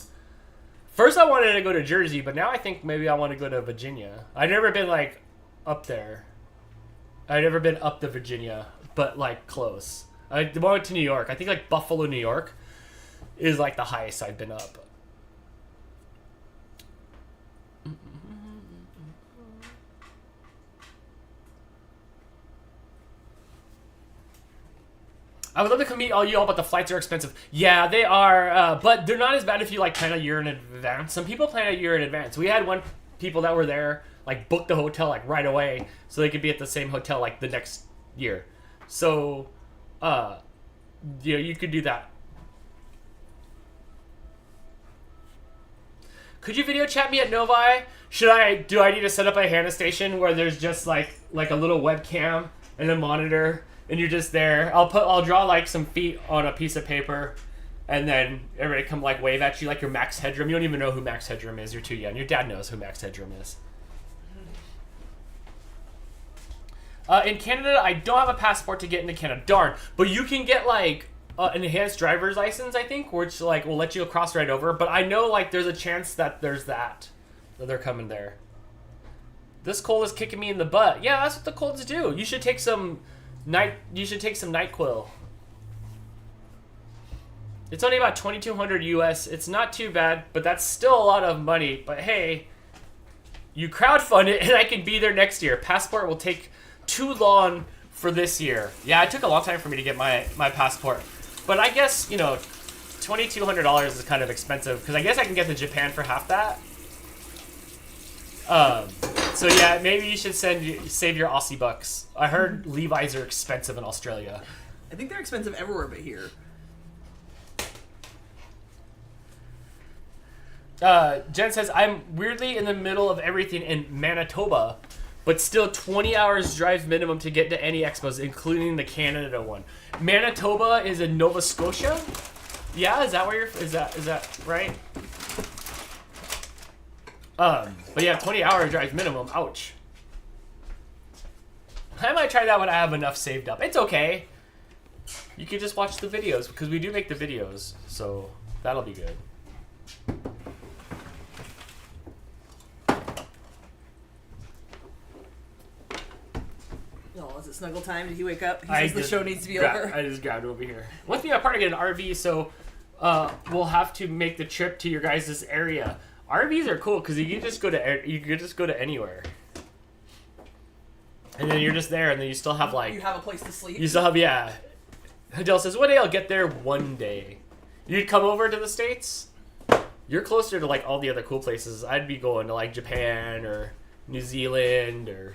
Speaker 2: First I wanted to go to Jersey, but now I think maybe I want to go to Virginia. I've never been like up there. I've never been up to Virginia, but like close. I went to New York. I think like Buffalo, New York is like the highest I've been up. I would love to come meet all you all, but the flights are expensive. Yeah, they are, but they're not as bad if you like plan a year in advance. Some people plan a year in advance. We had people that were there like booked the hotel like right away, so they could be at the same hotel like the next year. So, you could do that. Could you video chat me at Novi? Do I need to set up a Hannah station where there's just like a little webcam and a monitor? And you're just there. I'll draw like some feet on a piece of paper, and then everybody come like wave at you like you're Max Headroom. You don't even know who Max Headroom is. You're too young. Your dad knows who Max Headroom is. In Canada, I don't have a passport to get into Canada. Darn. But you can get like an enhanced driver's license, I think, which like will let you cross right over. But I know like there's a chance that that they're coming there. This cold is kicking me in the butt. Yeah, that's what the colds do. You should take some NyQuil. It's only about $2,200 US. It's not too bad, but that's still a lot of money. But hey, you crowdfund it and I can be there next year. Passport will take too long for this year. Yeah, it took a long time for me to get my passport. But I guess, $2,200 is kind of expensive because I guess I can get to Japan for half that. So yeah, maybe you should save your Aussie bucks. I heard Levi's are expensive in Australia.
Speaker 1: I think they're expensive everywhere but here.
Speaker 2: Jen says, I'm weirdly in the middle of everything in Manitoba, but still 20 hours drive minimum to get to any expos, including the Canada one. Manitoba is in Nova Scotia? Yeah, is that right? But yeah, 20-hour drive minimum. Ouch. I might try that when I have enough saved up. It's okay. You can just watch the videos because we do make the videos, so that'll be good.
Speaker 1: Oh, is it snuggle time? Did he wake up? He says the show needs to be over.
Speaker 2: I just grabbed over here. Once me and my partner get an RV, so we'll have to make the trip to your guys' area. RVs are cool because you can just go to anywhere, and then you're just there, and then you still have like
Speaker 1: you have a place to sleep.
Speaker 2: You still have Adele says one day I'll get there. One day, you'd come over to the States. You're closer to like all the other cool places. I'd be going to like Japan or New Zealand or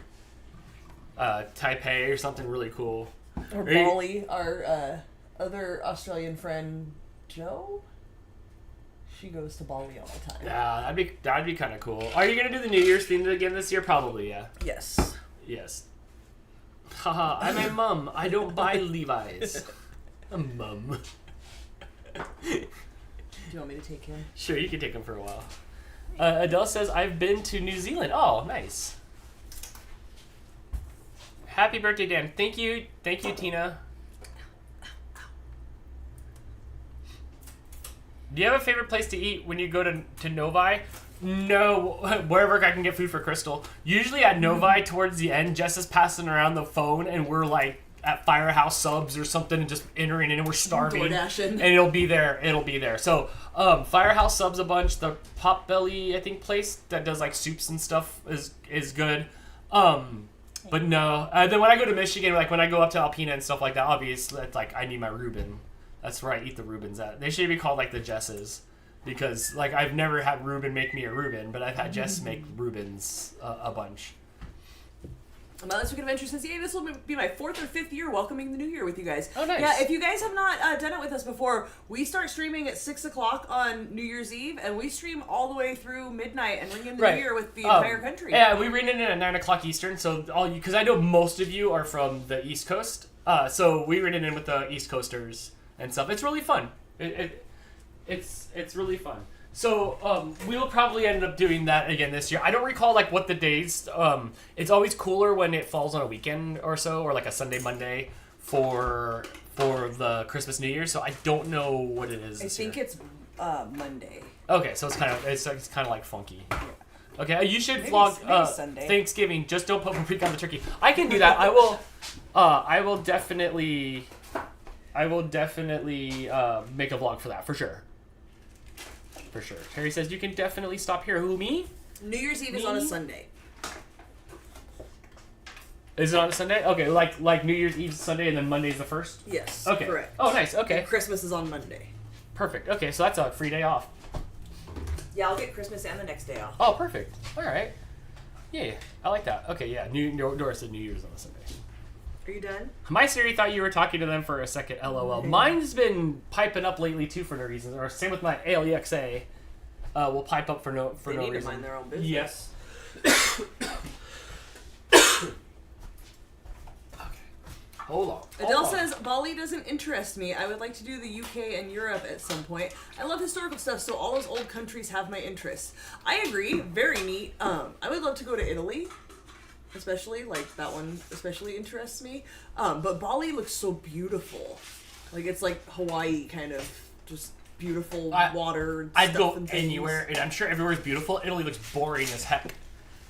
Speaker 2: Taipei or something really cool.
Speaker 1: Or Bali. Our other Australian friend Joe. She goes to Bali all the time.
Speaker 2: Yeah, that'd be kind of cool. Are you gonna do the New Year's theme again this year? Probably, yeah.
Speaker 1: Yes.
Speaker 2: Haha, I'm a mum. I don't buy Levi's. A mum.
Speaker 1: Do you want me to take him?
Speaker 2: Sure, you can take him for a while. Adele says, I've been to New Zealand. Oh, nice. Happy birthday, Dan. Thank you, Tina. Do you have a favorite place to eat when you go to Novi? No, wherever I can get food for Crystal. Usually at Novi, towards the end, Jess is passing around the phone, and we're like at Firehouse Subs or something and just entering in and we're starving.
Speaker 1: DoorDashing.
Speaker 2: And it'll be there. So Firehouse Subs a bunch. The Potbelly, I think, place that does like soups and stuff is good. But no. Then when I go to Michigan, like when I go up to Alpena and stuff like that, obviously it's like I need my Reuben. That's where I eat the Reubens at. They should be called like the Jesses. Because like I've never had Reuben make me a Reuben, but I've had Jess make Reubens a bunch.
Speaker 1: Well, this week of Adventure since this will be my 4th or 5th year welcoming the new year with you guys.
Speaker 2: Oh, nice.
Speaker 1: Yeah, if you guys have not done it with us before, we start streaming at 6 o'clock on New Year's Eve, and we stream all the way through midnight and ring in the new year with the entire country.
Speaker 2: Yeah, we ring in at 9 o'clock Eastern, so because I know most of you are from the East Coast, so we ring it in with the East Coasters and stuff. It's really fun. It's really fun. So we will probably end up doing that again this year. I don't recall like what the days. It's always cooler when it falls on a weekend or so, or like a Sunday, Monday for the Christmas New Year. So I don't know what it is.
Speaker 1: I think it's Monday.
Speaker 2: Okay, so it's kind of like funky.
Speaker 1: Yeah.
Speaker 2: Okay, you should
Speaker 1: Maybe
Speaker 2: vlog
Speaker 1: Sunday.
Speaker 2: Thanksgiving. Just don't put paprika on the turkey. I can do that. I will definitely make a vlog for that for sure. For sure. Terry says you can definitely stop here. Who, me?
Speaker 1: New Year's Eve is on a Sunday.
Speaker 2: Is it on a Sunday? Okay, like New Year's Eve Sunday and then Monday's the first?
Speaker 1: Yes.
Speaker 2: Okay.
Speaker 1: Correct.
Speaker 2: Oh, nice. Okay.
Speaker 1: And Christmas is on Monday.
Speaker 2: Perfect. Okay, so that's a free day off.
Speaker 1: Yeah, I'll get Christmas and the next day off.
Speaker 2: Oh, perfect. All right. Yeah, I like that. Okay, yeah. Nora said New Year's on a Sunday.
Speaker 1: Are you done?
Speaker 2: My Siri thought you were talking to them for a second. LOL. Mine's been piping up lately too for no reason. Or same with my ALEXA. Will pipe up for no
Speaker 1: They
Speaker 2: reason.
Speaker 1: need to mind their own business.
Speaker 2: Yes. Hold on.
Speaker 1: Adele says, Bali doesn't interest me. I would like to do the UK and Europe at some point. I love historical stuff, so all those old countries have my interests. I agree. Very neat. I would love to go to Italy. Especially, like, that one especially interests me. But Bali looks so beautiful. Like, it's like Hawaii, kind of. Just beautiful water and
Speaker 2: I'd
Speaker 1: stuff
Speaker 2: go
Speaker 1: and things.
Speaker 2: anywhere, and I'm sure everywhere's beautiful. Italy looks boring as heck.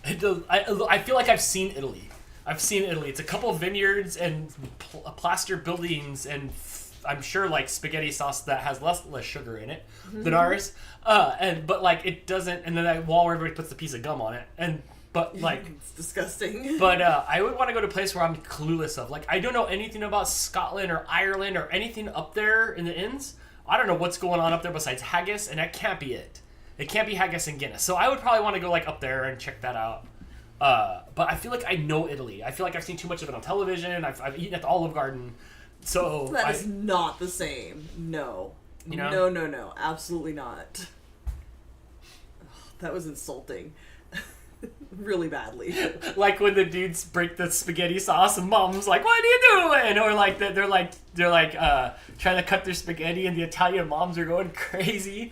Speaker 2: I feel like I've seen Italy. It's a couple of vineyards and plaster buildings, and I'm sure like spaghetti sauce that has less sugar in it than ours. But like it doesn't. And then that wall where everybody puts the piece of gum on it, but like
Speaker 1: it's disgusting.
Speaker 2: But I would want to go to a place where I'm clueless of. Like I don't know anything about Scotland or Ireland or anything up there in the inns. I don't know what's going on up there besides haggis, and that can't be it. It can't be haggis and Guinness. So I would probably want to go like up there and check that out. But I feel like I know Italy. I feel like I've seen too much of it on television. I've eaten at the Olive Garden. So
Speaker 1: that is not the same. No.
Speaker 2: You know?
Speaker 1: No. Absolutely not. That was insulting. Really badly.
Speaker 2: Like when the dudes break the spaghetti sauce and mom's like, "What are you doing?" Or like they're like trying to cut their spaghetti and the Italian moms are going crazy.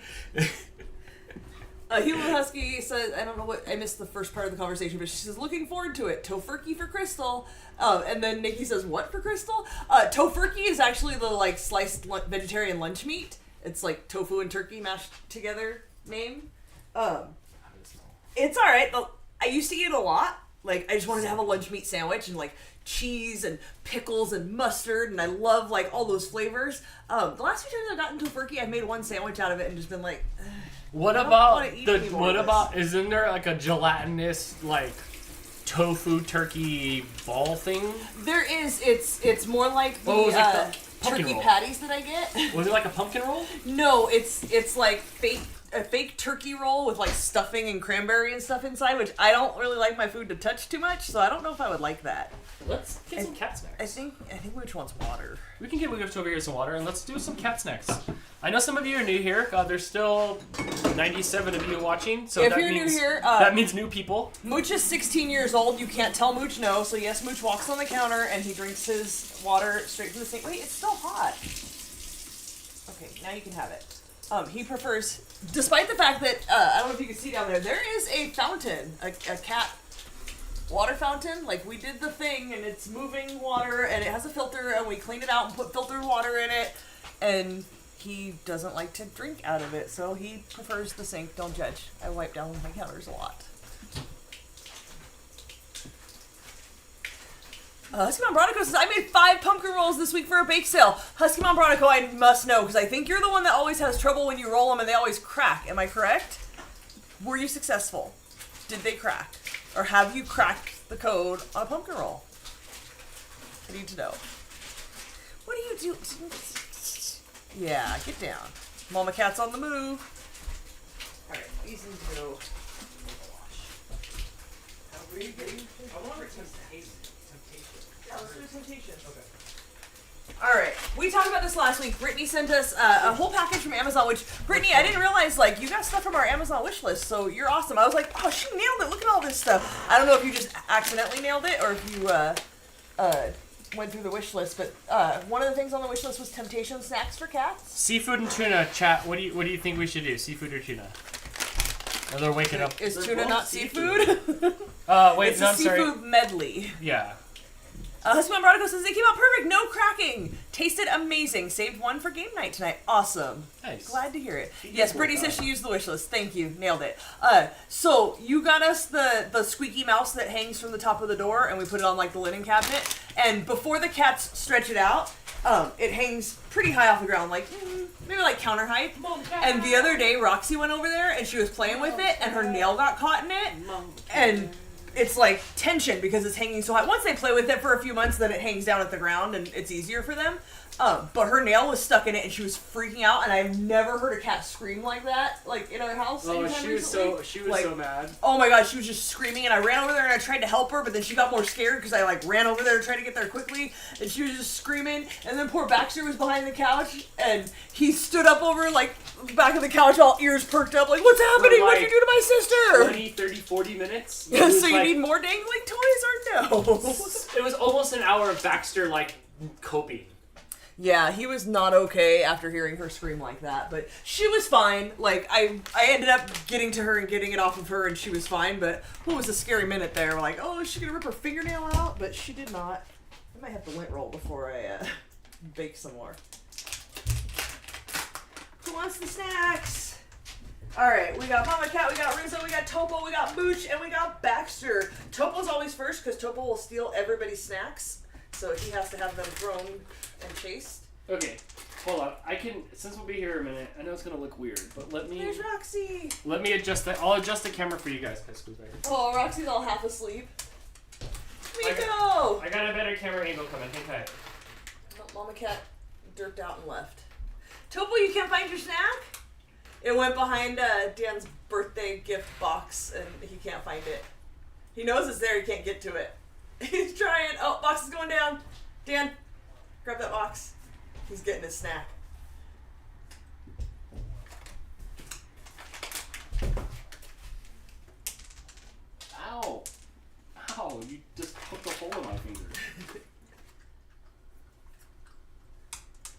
Speaker 1: Hula Husky says, I don't know what, I missed the first part of the conversation, but she says, looking forward to it. Tofurkey for Crystal. And then Nikki says, what for Crystal? Tofurkey is actually the, like, sliced vegetarian lunch meat. It's, like, tofu and turkey mashed together name. It's alright. I used to eat it a lot. Like, I just wanted to have a lunch meat sandwich and, like, cheese and pickles and mustard, and I love, like, all those flavors. The last few times I've gotten Tofurkey, I've made one sandwich out of it and just been like...
Speaker 2: Isn't there like a gelatinous like tofu turkey ball thing?
Speaker 1: There is. It's more like the
Speaker 2: like the
Speaker 1: turkey
Speaker 2: roll.
Speaker 1: patties that I get.
Speaker 2: Was it like a pumpkin roll?
Speaker 1: No, it's like a fake turkey roll with like stuffing and cranberry and stuff inside, which I don't really like my food to touch too much, so I don't know if I would like that.
Speaker 2: Let's get some cat snacks.
Speaker 1: I think which one's water.
Speaker 2: We can get over here some water and let's do some cat snacks. I know some of you are new here. There's still 97 of you watching, so
Speaker 1: if you're new here,
Speaker 2: that means new people.
Speaker 1: Mooch is 16 years old. You can't tell Mooch no, so yes, Mooch walks on the counter and he drinks his water straight from the sink. Wait, it's still hot. Okay, now you can have it. He prefers, despite the fact that, I don't know if you can see down there is a fountain, a cat water fountain. Like, we did the thing, and it's moving water, and it has a filter, and we cleaned it out and put filtered water in it, and he doesn't like to drink out of it, so he prefers the sink. Don't judge. I wipe down my counters a lot. Husky Mom Bronico says, I made 5 pumpkin rolls this week for a bake sale. Husky Mom Bronico, I must know, because I think you're the one that always has trouble when you roll them and they always crack. Am I correct? Were you successful? Did they crack? Or have you cracked the code on a pumpkin roll? I need to know. What do you do? Yeah, get down. Mama Cat's on the move. Alright, these need to go. How are you getting?
Speaker 2: I wonder if temptation.
Speaker 1: Yeah, let's do temptation. Okay. Alright, we talked about this last week. Brittany sent us a whole package from Amazon, which, Brittany, I didn't realize, like, you got stuff from our Amazon wish list, so you're awesome. I was like, oh, she nailed it. Look at all this stuff. I don't know if you just accidentally nailed it or if you, went through the wish list, but one of the things on the wish list was temptation snacks for cats.
Speaker 2: Seafood and tuna, chat. What do you think we should do? Seafood or tuna? Or they're waking up.
Speaker 1: Is tuna not seafood?
Speaker 2: Wait,
Speaker 1: It's
Speaker 2: no,
Speaker 1: a
Speaker 2: I'm sorry.
Speaker 1: seafood medley.
Speaker 2: Yeah.
Speaker 1: Husband Bronico says they came out perfect, no cracking. Tasted amazing. Saved one for game night tonight. Awesome.
Speaker 2: Nice.
Speaker 1: Glad to hear it. Yes, Brittany says she used the wish list. Thank you. Nailed it. So you got us the squeaky mouse that hangs from the top of the door, and we put it on like the linen cabinet. And before the cats stretch it out, it hangs pretty high off the ground, like maybe like counter height. And the other day, Roxy went over there and she was playing with it, and her nail got caught in it, and it's like tension because it's hanging so high. Once they play with it for a few months, then it hangs down at the ground and it's easier for them. But her nail was stuck in it and she was freaking out, and I've never heard a cat scream like that, like in our house.
Speaker 2: Oh, she was so mad.
Speaker 1: Oh my god, she was just screaming, and I ran over there and I tried to help her, but then she got more scared because I like ran over there to try to get there quickly, and she was just screaming. And then poor Baxter was behind the couch, and he stood up over like back of the couch, all ears perked up, like, what's happening?
Speaker 2: Like,
Speaker 1: What'd you do to my sister?
Speaker 2: 20, 30, 40 minutes.
Speaker 1: Yeah, so you need more dangling toys or no?
Speaker 2: It was almost an hour of Baxter like coping.
Speaker 1: Yeah, he was not okay after hearing her scream like that, but she was fine. Like, I ended up getting to her and getting it off of her, and she was fine, but it was a scary minute there. Like, oh, is she gonna rip her fingernail out? But she did not. I might have to lint roll before I bake some more. Who wants the snacks? Alright, we got Mama Cat, we got Rizzo, we got Topo, we got Mooch, and we got Baxter. Topo's always first, because Topo will steal everybody's snacks, so he has to have them thrown and chased.
Speaker 2: Okay, hold on. I can, since we'll be here a minute, I know it's gonna look weird, but let me...
Speaker 1: There's Roxy!
Speaker 2: Let me adjust I'll adjust the camera for you guys.
Speaker 1: Oh, Roxy's all half asleep. Miko!
Speaker 2: I got a better camera angle coming. Hang tight.
Speaker 1: Mama Cat derped out and left. Topo, you can't find your snack? It went behind Dan's birthday gift box, and he can't find it. He knows it's there, he can't get to it. He's trying. Oh, box is going down. Dan, grab that box. He's getting his snack.
Speaker 2: Ow. Ow, you just poked a hole in my finger.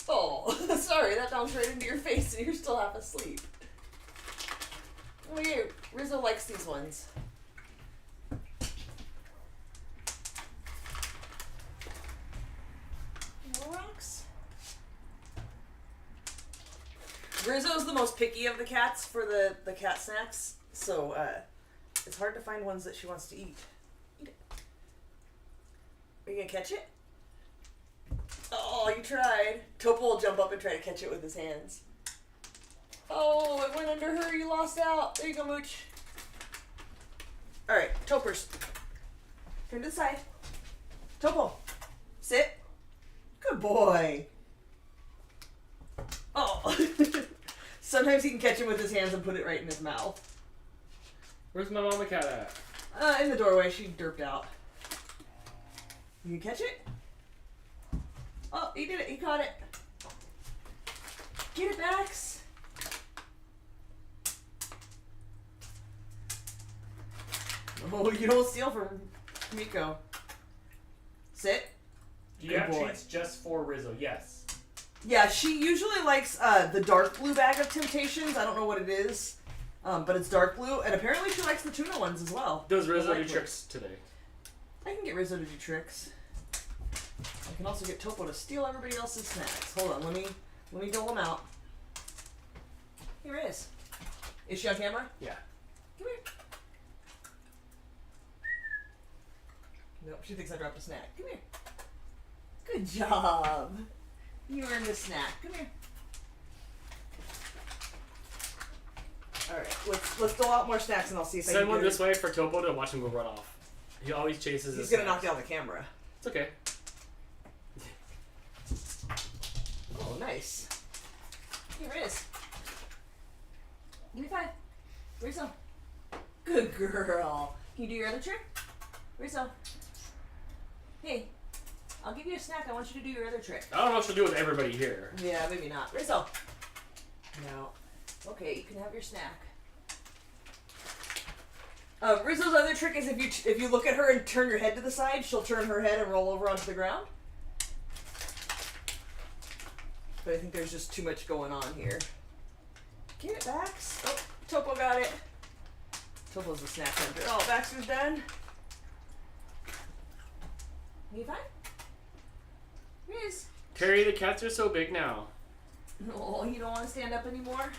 Speaker 1: Oh, sorry, that bounced right into your face and you're still half asleep. Weird. Rizzo likes these ones. Rocks. Rizzo's the most picky of the cats for the cat snacks, so it's hard to find ones that she wants to eat. Eat it. Are you gonna catch it? Oh, you tried. Topo will jump up and try to catch it with his hands. Oh, it went under her. You lost out. There you go, Mooch. Alright, Topers. Turn to the side. Topo. Sit. Good boy. Oh. Sometimes he can catch him with his hands and put it right in his mouth.
Speaker 2: Where's my Mama Cat at?
Speaker 1: In the doorway. She derped out. You can catch it? Oh, he did it. He caught it. Get it, Max. Oh, you don't steal from Miko. Sit.
Speaker 2: Do you have treats just for Rizzo? Yes.
Speaker 1: Yeah, she usually likes the dark blue bag of Temptations. I don't know what it is, but it's dark blue. And apparently she likes the tuna ones as well.
Speaker 2: Does Rizzo do tricks today?
Speaker 1: I can get Rizzo to do tricks. I can also get Topo to steal everybody else's snacks. Hold on, let me dole them out. Here it is. Is she on camera?
Speaker 2: Yeah.
Speaker 1: Come here. Nope, she thinks I dropped a snack. Come here. Good job. You earned a snack. Come here. Alright, let's dole out more snacks and I'll see if I can
Speaker 2: Send one
Speaker 1: get
Speaker 2: this way for Topo to watch him go run off. He always chases
Speaker 1: He's
Speaker 2: his
Speaker 1: gonna knock
Speaker 2: snacks.
Speaker 1: down the camera.
Speaker 2: It's okay.
Speaker 1: Oh, nice. Here it is. Give me 5. Rizzo. Good girl. Can you do your other trick? Rizzo. Hey, I'll give you a snack. I want you to do your other trick.
Speaker 2: I don't know what she'll do with everybody here.
Speaker 1: Yeah, maybe not. Rizzo. No. Okay, you can have your snack. Rizzo's other trick is if you look at her and turn your head to the side, she'll turn her head and roll over onto the ground. But I think there's just too much going on here. Get it, Bax. Oh, Topo got it. Topo's the snack hunter. Oh, Baxter's done. You fine? Riz.
Speaker 2: Terry, the cats are so big now.
Speaker 1: Oh, you don't want to stand up anymore?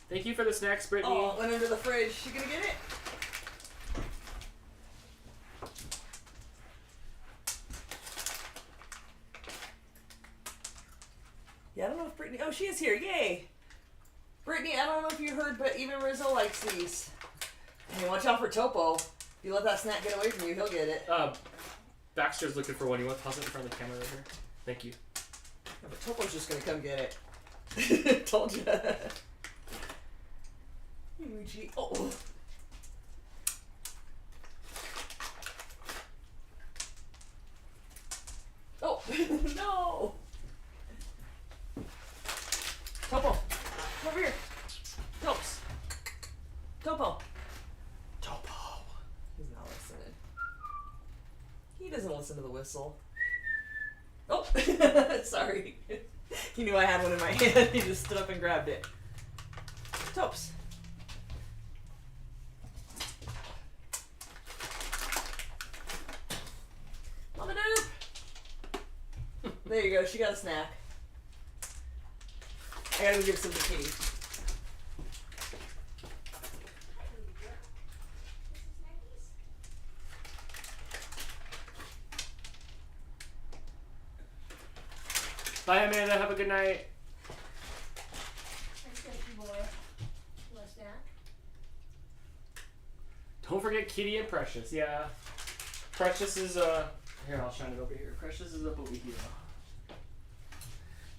Speaker 2: Thank you for the snacks, Brittany.
Speaker 1: Oh, it went under the fridge. You gonna get it? Yeah, I don't know if Brittany... Oh, she is here. Yay! Brittany, I don't know if you heard, but even Rizzo likes these. Hey, watch out for Topo. If you let that snack get away from you, he'll get it.
Speaker 2: Baxter's looking for one. You want to toss it in front of the camera right here? Thank you.
Speaker 1: Yeah, but Topo's just gonna come get it. Told you. Yuji. Oh. Oh, no. Topo, come over here. Topes. Topo. Topo. He's not listening. He doesn't listen to the whistle. Oh, sorry. He knew I had one in my hand. He just stood up and grabbed it. Topes. Mama Doop. There you go. She got a snack. I gotta go give some to Kitty.
Speaker 2: Bye, Amanda. Have a good night.
Speaker 1: Thank you, boy. You want a snack?
Speaker 2: Don't forget Kitty and Precious. Yeah. Precious is, here, I'll shine it over here. Precious is up over here.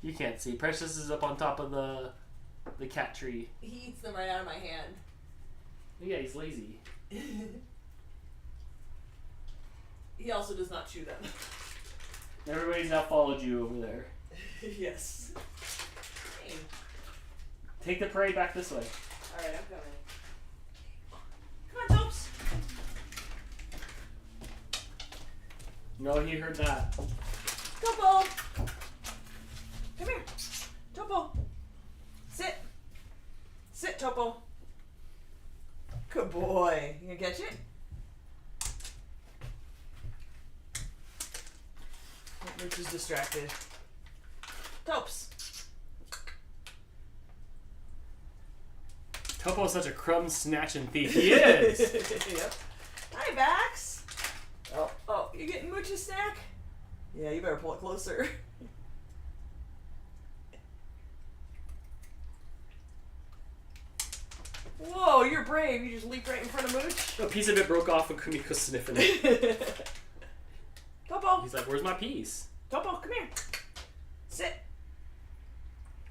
Speaker 2: You can't see. Precious is up on top of the cat tree.
Speaker 1: He eats them right out of my hand.
Speaker 2: Yeah, he's lazy.
Speaker 1: He also does not chew them.
Speaker 2: Everybody's now followed you over there.
Speaker 1: Yes. Hey.
Speaker 2: Take the parade back this way.
Speaker 1: Alright, I'm coming. Come on, Topes.
Speaker 2: No, he heard that.
Speaker 1: Topo. Come here. Topo. Sit. Sit, Topo. Good boy. You gonna catch it? Rich is distracted. Topes.
Speaker 2: Topo's such a crumb snatching thief. He is.
Speaker 1: Yep. Hi, Bax. Oh, you getting Mooch's snack? Yeah, you better pull it closer. Whoa, you're brave. You just leaped right in front of Mooch.
Speaker 2: A piece of it broke off and Kumiko's sniffing it.
Speaker 1: Topo.
Speaker 2: He's like, where's my piece?
Speaker 1: Topo, come here. Sit.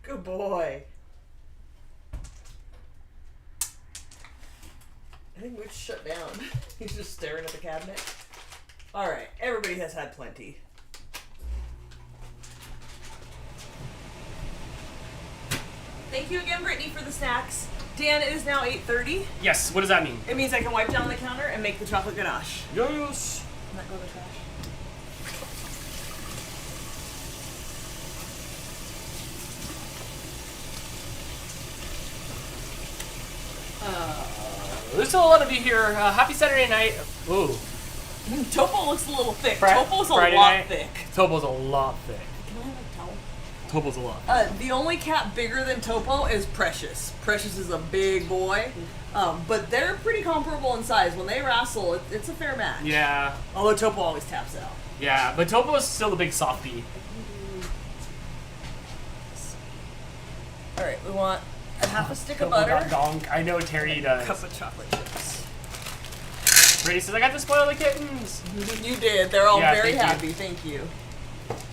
Speaker 1: Good boy. I think Mooch shut down. He's just staring at the cabinet. Alright, everybody has had plenty. Thank you again, Brittany, for the snacks. Dan, it is now 8:30.
Speaker 2: Yes, what does that mean?
Speaker 1: It means I can wipe down the counter and make the chocolate ganache.
Speaker 2: Yes.
Speaker 1: Not go to the trash.
Speaker 2: There's still a lot of you here. Happy Saturday night. Ooh.
Speaker 1: Topo looks a little thick. Topo's a
Speaker 2: Friday
Speaker 1: lot
Speaker 2: night.
Speaker 1: thick.
Speaker 2: Topo's a lot thick.
Speaker 1: Can I have a towel?
Speaker 2: Topo's a lot.
Speaker 1: The only cat bigger than Topo is Precious. Precious is a big boy, but they're pretty comparable in size. When they wrestle, it's a fair match.
Speaker 2: Yeah.
Speaker 1: Although Topo always taps out.
Speaker 2: Yeah, but Topo is still the big softie.
Speaker 1: All right, we want a half a stick of
Speaker 2: Topo
Speaker 1: butter.
Speaker 2: got donk. I know Terry does.
Speaker 1: A cup of chocolate chips.
Speaker 2: Brady says, I got to spoil the kittens.
Speaker 1: You did. They're all very
Speaker 2: thank you.
Speaker 1: happy. Thank you.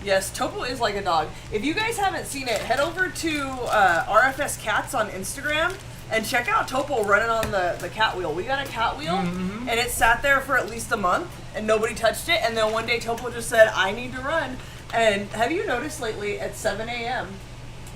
Speaker 1: Yes, Topo is like a dog. If you guys haven't seen it, head over to RFS Cats on Instagram and check out Topo running on the cat wheel. We got a cat wheel, and it sat there for at least a month, and nobody touched it. And then one day Topo just said, I need to run. And have you noticed lately at 7 a.m.,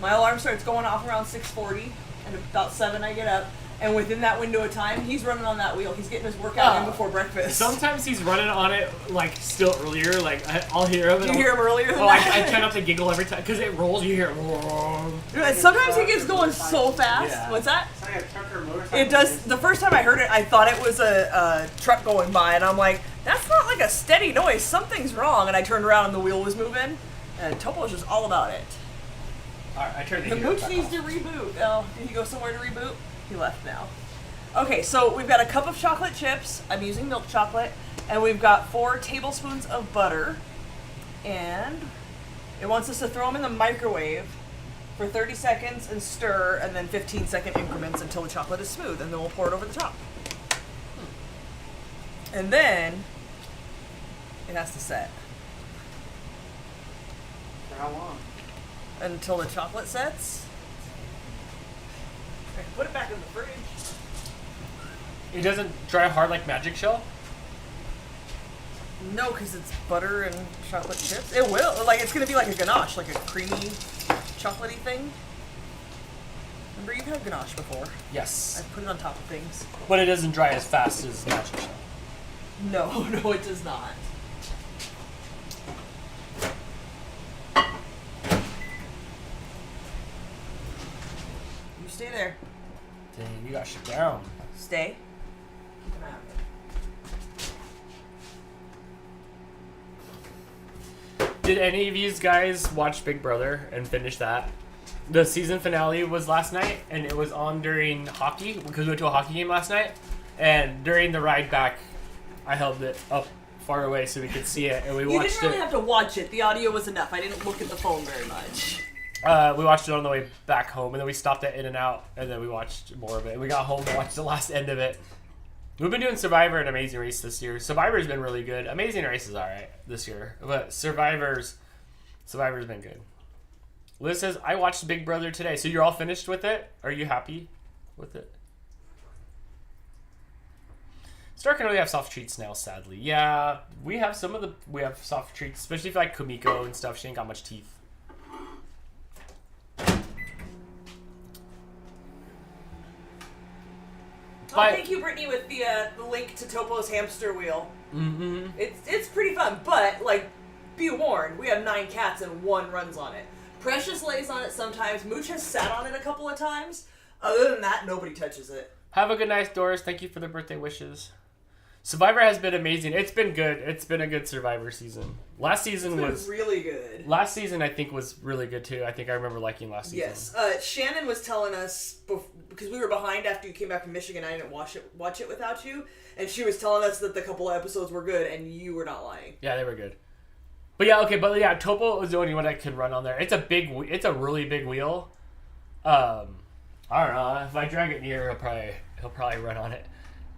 Speaker 1: my alarm starts going off around 6:40, and about 7 I get up. And within that window of time, he's running on that wheel. He's getting his workout in before breakfast.
Speaker 2: Sometimes he's running on it, like, still earlier. Like, I'll hear him.
Speaker 1: You hear him earlier than
Speaker 2: that?
Speaker 1: that?
Speaker 2: I try not to giggle every time, because it rolls, you hear it.
Speaker 1: Sometimes he gets going so fast.
Speaker 2: Yeah.
Speaker 1: What's that?
Speaker 3: It's like a truck or motorcycle.
Speaker 1: It does. The first time I heard it, I thought it was a truck going by, and I'm like, that's not like a steady noise. Something's wrong. And I turned around, and the wheel was moving, and Topo was just all about it.
Speaker 2: Alright, I turned the
Speaker 1: The
Speaker 2: heater
Speaker 1: mooch
Speaker 2: back
Speaker 1: needs
Speaker 2: off.
Speaker 1: to reboot. Oh, did he go somewhere to reboot? He left now. Okay, so we've got a cup of chocolate chips. I'm using milk chocolate. And we've got 4 tablespoons of butter. And it wants us to throw them in the microwave for 30 seconds and stir, and then 15-second increments until the chocolate is smooth. And then we'll pour it over the top. And then it has to set.
Speaker 3: For how long?
Speaker 1: Until the chocolate sets. I can put it back in the fridge.
Speaker 2: It doesn't dry hard like Magic Shell?
Speaker 1: No, because it's butter and chocolate chips. It will. Like, it's going to be like a ganache, like a creamy, chocolatey thing. Remember, you've had ganache before.
Speaker 2: Yes.
Speaker 1: I put it on top of things.
Speaker 2: But it doesn't dry as fast as Magic Shell.
Speaker 1: No, no, it does not. You stay there.
Speaker 2: Dang, you got shit down.
Speaker 1: Stay. Keep an eye on it.
Speaker 2: Did any of you guys watch Big Brother and finish that? The season finale was last night, and it was on during hockey, because we went to a hockey game last night. And during the ride back, I held it up far away so we could see it, and we
Speaker 1: You
Speaker 2: watched
Speaker 1: didn't really
Speaker 2: it.
Speaker 1: have to watch it. The audio was enough. I didn't look at the phone very much.
Speaker 2: We watched it on the way back home, and then we stopped at In-N-Out, and then we watched more of it. We got home and watched the last end of it. We've been doing Survivor and Amazing Race this year. Survivor's been really good. Amazing Race is alright this year, but Survivor's been good. Liz says, I watched Big Brother today. So you're all finished with it? Are you happy with it? Star can only have soft treats now, sadly. Yeah, we have soft treats, especially if like Kumiko and stuff. She ain't got much teeth. But,
Speaker 1: thank you, Brittany, with the link to Topo's hamster wheel.
Speaker 2: mm-hmm.
Speaker 1: It's pretty fun, but, like, be warned, we have 9 cats and 1 runs on it. Precious lays on it sometimes. Mooch has sat on it a couple of times. Other than that, nobody touches it.
Speaker 2: Have a good night, Doris. Thank you for the birthday wishes. Survivor has been amazing. It's been good. It's been a good Survivor season. Last season was
Speaker 1: really good.
Speaker 2: Last season, I think, was really good too. I think I remember liking last season.
Speaker 1: Yes. Shannon was telling us because we were behind after you came back from Michigan. I didn't watch it without you, and she was telling us that the couple of episodes were good, and you were not lying.
Speaker 2: Yeah, they were good. But yeah, okay. But yeah, Topo was the only one that could run on there. It's a really big wheel. I don't know. If I drag it near, he'll probably run on it.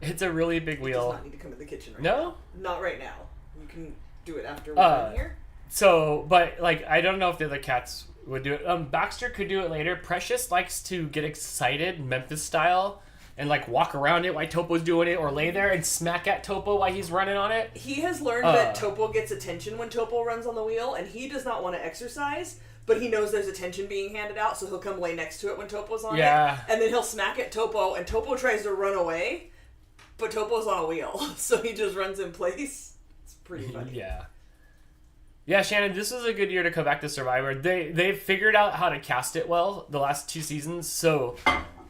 Speaker 2: It's a really big
Speaker 1: He
Speaker 2: wheel.
Speaker 1: does not need to come in the kitchen right
Speaker 2: No?
Speaker 1: now. Not right now. You can do it after we're done here.
Speaker 2: So, but like, I don't know if the other cats would do it. Baxter could do it later. Precious likes to get excited, Memphis style, and like walk around it while Topo's doing it, or lay there and smack at Topo while he's running on it.
Speaker 1: He has learned that Topo gets attention when Topo runs on the wheel, and he does not want to exercise, but he knows there's attention being handed out, so he'll come lay next to it when Topo's on it. And then he'll smack at Topo, and Topo tries to run away, but Topo's on a wheel, so he just runs in place. It's pretty funny.
Speaker 2: Yeah, Shannon, this was a good year to come back to Survivor. They've figured out how to cast it well the last 2 seasons, so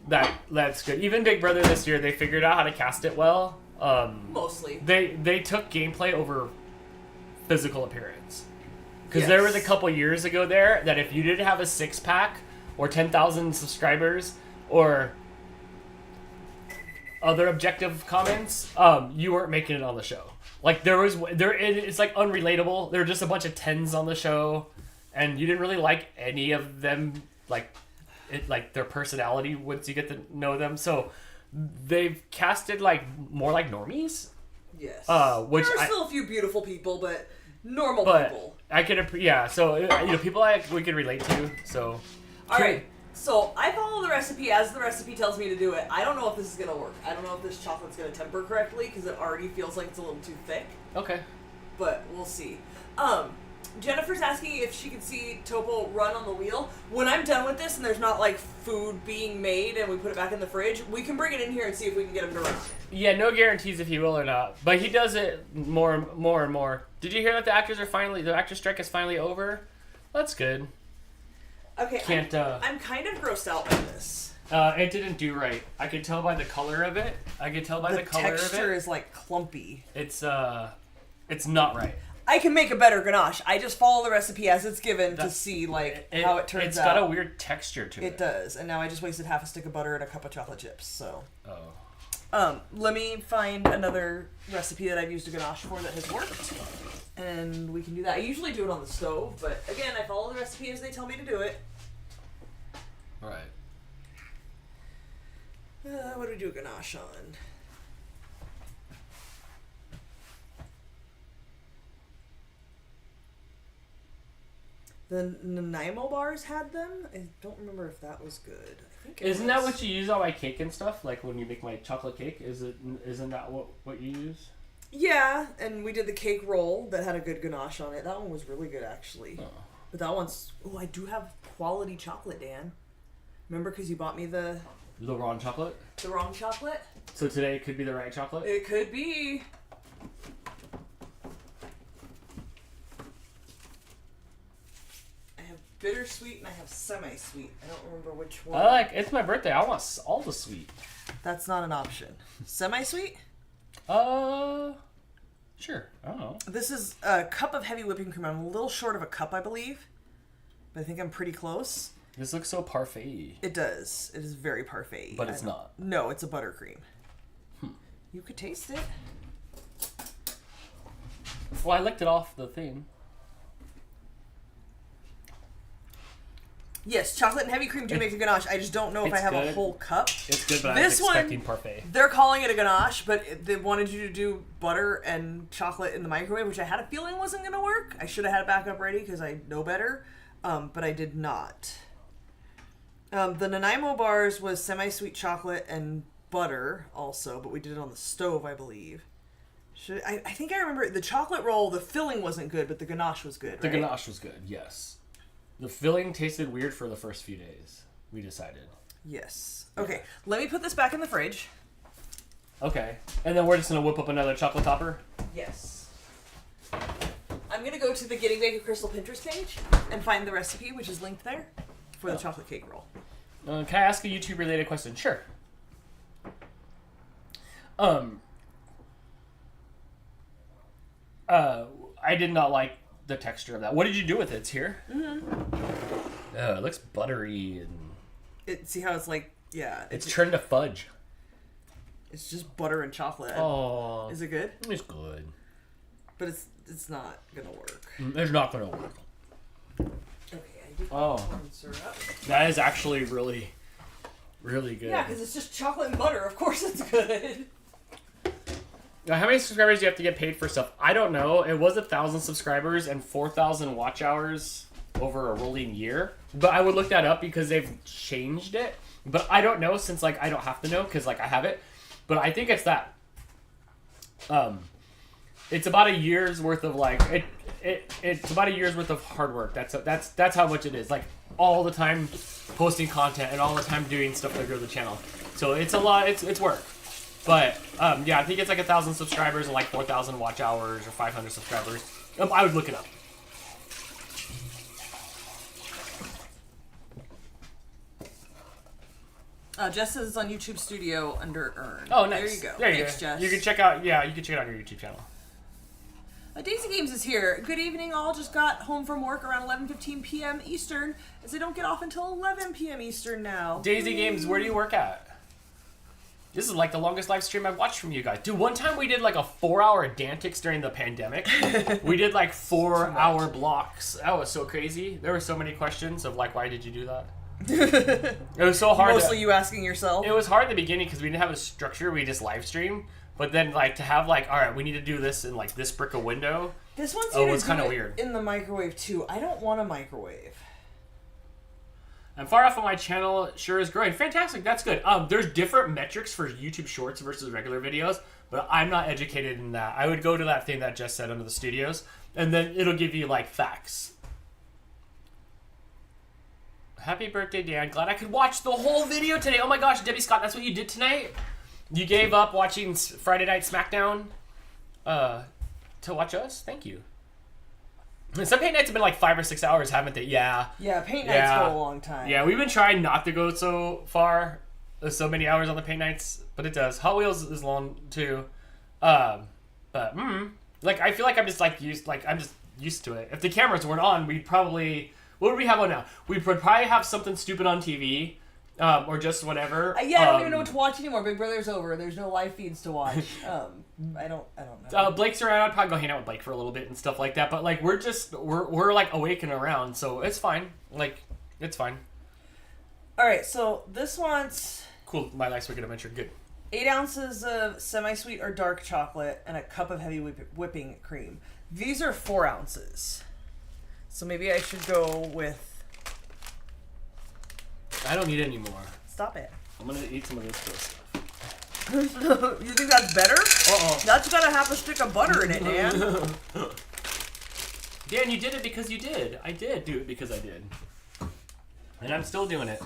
Speaker 2: that's good. Even Big Brother this year, they figured out how to cast it well.
Speaker 1: Mostly.
Speaker 2: They took gameplay over physical appearance. Because there was a couple years ago there that if you didn't have a 6-pack or 10,000 subscribers or other objective comments, you weren't making it on the show. Like it's like unrelatable. There were just a bunch of 10s on the show, and you didn't really like any of them, like their personality once you get to know them. So they've casted like more like normies.
Speaker 1: Yes.
Speaker 2: Which
Speaker 1: there are still a few beautiful people, but normal people.
Speaker 2: I could so people we could relate to. So
Speaker 1: all right. So I follow the recipe as the recipe tells me to do it. I don't know if this is gonna work. I don't know if this chocolate's gonna temper correctly because it already feels like it's a little too thick.
Speaker 2: Okay.
Speaker 1: But we'll see. Jennifer's asking if she can see Topo run on the wheel. When I'm done with this and there's not like food being made and we put it back in the fridge, we can bring it in here and see if we can get him to run.
Speaker 2: Yeah, no guarantees if he will or not, but he does it more and more. Did you hear that the actor strike is finally over? That's good.
Speaker 1: Okay, I'm kind of grossed out by this.
Speaker 2: It didn't do right. I could tell by the color of it. The
Speaker 1: texture is like clumpy.
Speaker 2: It's not right.
Speaker 1: I can make a better ganache. I just follow the recipe as it's given to see how it turns out.
Speaker 2: It's got a weird texture to it.
Speaker 1: It does, and now I just wasted half a stick of butter and a cup of chocolate chips. So.
Speaker 2: Oh.
Speaker 1: Let me find another recipe that I've used a ganache for that has worked, and we can do that. I usually do it on the stove, but again, I follow the recipe as they tell me to do it.
Speaker 2: All right.
Speaker 1: What do we do a ganache on? The Nanaimo bars had them. I don't remember if that was good. I think
Speaker 2: Isn't that what you use on my cake and stuff? Like when you make my chocolate cake, isn't that what you use?
Speaker 1: Yeah, and we did the cake roll that had a good ganache on it. That one was really good actually.
Speaker 2: Oh.
Speaker 1: But that one's I do have quality chocolate, Dan. Remember because you bought me the
Speaker 2: wrong chocolate?
Speaker 1: The wrong chocolate?
Speaker 2: So today it could be the right chocolate?
Speaker 1: It could be. Bittersweet and I have semi-sweet. I don't remember which one.
Speaker 2: It's my birthday. I want all the sweet.
Speaker 1: That's not an option. Semi-sweet?
Speaker 2: Sure. I don't know.
Speaker 1: This is a cup of heavy whipping cream. I'm a little short of a cup, I believe. But I think I'm pretty close.
Speaker 2: This looks so parfait.
Speaker 1: It does. It is very parfait.
Speaker 2: But it's not.
Speaker 1: No, it's a buttercream. You could taste it.
Speaker 2: Well, I licked it off the thing.
Speaker 1: Yes, chocolate and heavy cream do make a ganache. I just don't know if I have a whole cup.
Speaker 2: It's good, but I was expecting parfait.
Speaker 1: They're calling it a ganache, but they wanted you to do butter and chocolate in the microwave, which I had a feeling wasn't going to work. I should have had it back up ready because I know better, but I did not. The Nanaimo bars was semi-sweet chocolate and butter also, but we did it on the stove, I believe. I think I remember the chocolate roll, the filling wasn't good, but the ganache was good, right?
Speaker 2: The ganache was good, yes. The filling tasted weird for the first few days, we decided.
Speaker 1: Yes. Okay, let me put this back in the fridge.
Speaker 2: Okay. And then we're just going to whip up another chocolate topper?
Speaker 1: Yes. I'm going to go to the Getting Baked with Crystal Pinterest page and find the recipe, which is linked there, for the chocolate cake roll.
Speaker 2: Can I ask a YouTube-related question? Sure. I did not like the texture of that. What did you do with it? It's here. Mm-hmm. Oh, it looks buttery and.
Speaker 1: See how it's like, yeah.
Speaker 2: It's turned to fudge.
Speaker 1: It's just butter and chocolate.
Speaker 2: Oh.
Speaker 1: Is it good?
Speaker 2: It's good.
Speaker 1: But it's not gonna work.
Speaker 2: It's not gonna work.
Speaker 1: Okay, I do corn syrup.
Speaker 2: That is actually really, really good.
Speaker 1: Yeah, because it's just chocolate and butter. Of course, it's good.
Speaker 2: Now, how many subscribers do you have to get paid for stuff? I don't know. It was 1,000 subscribers and 4,000 watch hours over a rolling year. But I would look that up because they've changed it. But I don't know since I don't have to know because I have it. But I think it's that. It's about a year's worth of it's about a year's worth of hard work. That's how much it is. All the time posting content and all the time doing stuff to grow the channel. So it's a lot. It's work. But, yeah, I think it's 1,000 subscribers and 4,000 watch hours or 500 subscribers. I would look it up.
Speaker 1: Jess says it's on YouTube Studio under Earn.
Speaker 2: Oh, nice.
Speaker 1: There you go.
Speaker 2: There you
Speaker 1: Thanks,
Speaker 2: go.
Speaker 1: Jess.
Speaker 2: You can check it out on your YouTube channel.
Speaker 1: Daisy Games is here. Good evening, all. Just got home from work around 11:15 p.m. Eastern, as I don't get off until 11 p.m. Eastern now.
Speaker 2: Daisy Games, where do you work at? This is like the longest live stream I've watched from you guys. Dude, one time we did like a 4-hour Dantix during the pandemic. We did like 4-hour blocks. That was so crazy. There were so many questions of like, why did you do that? It was so hard.
Speaker 1: Mostly you asking yourself.
Speaker 2: It was hard at the beginning because we didn't have a structure. We just live stream. But then like to have like, all right, we need to do this in like this brick a window.
Speaker 1: This one's
Speaker 2: was kind of weird.
Speaker 1: In the microwave too. I don't want a microwave.
Speaker 2: I'm far off on my channel. Sure is growing. Fantastic. That's good. There's different metrics for YouTube Shorts versus regular videos, but I'm not educated in that. I would go to that thing that Jess said under the studios, and then it'll give you like facts. Happy birthday, Dan. Glad I could watch the whole video today. Oh my gosh, Debbie Scott, that's what you did tonight? You gave up watching Friday Night SmackDown to watch us? Thank you. Some paint nights have been like 5 or 6 hours, haven't they? Yeah.
Speaker 1: Yeah, paint nights go a long time.
Speaker 2: Yeah, we've been trying not to go so far, so many hours on the paint nights, but it does. Hot Wheels is long too. Like I feel like I'm just used to it. If the cameras weren't on, we'd probably, what would we have on now? We would probably have something stupid on TV. Or just whatever.
Speaker 1: I don't even know what to watch anymore. Big Brother's over. There's no live feeds to watch. I don't know.
Speaker 2: Blake's around. I'd probably go hang out with Blake for a little bit and stuff like that. But like we're like awake and around, so it's fine. Like it's fine.
Speaker 1: All right, so this one's
Speaker 2: cool. My Life's Wicked Adventure. Good.
Speaker 1: 8 ounces of semi-sweet or dark chocolate and a cup of heavy whipping cream. These are 4 ounces. So maybe I should go with.
Speaker 2: I don't need any more.
Speaker 1: Stop it.
Speaker 2: I'm gonna eat some of this stuff.
Speaker 1: You think that's better? That's gotta have a stick of butter in it, Dan.
Speaker 2: Dan, you did it because you did. I did do it because I did. And I'm still doing it.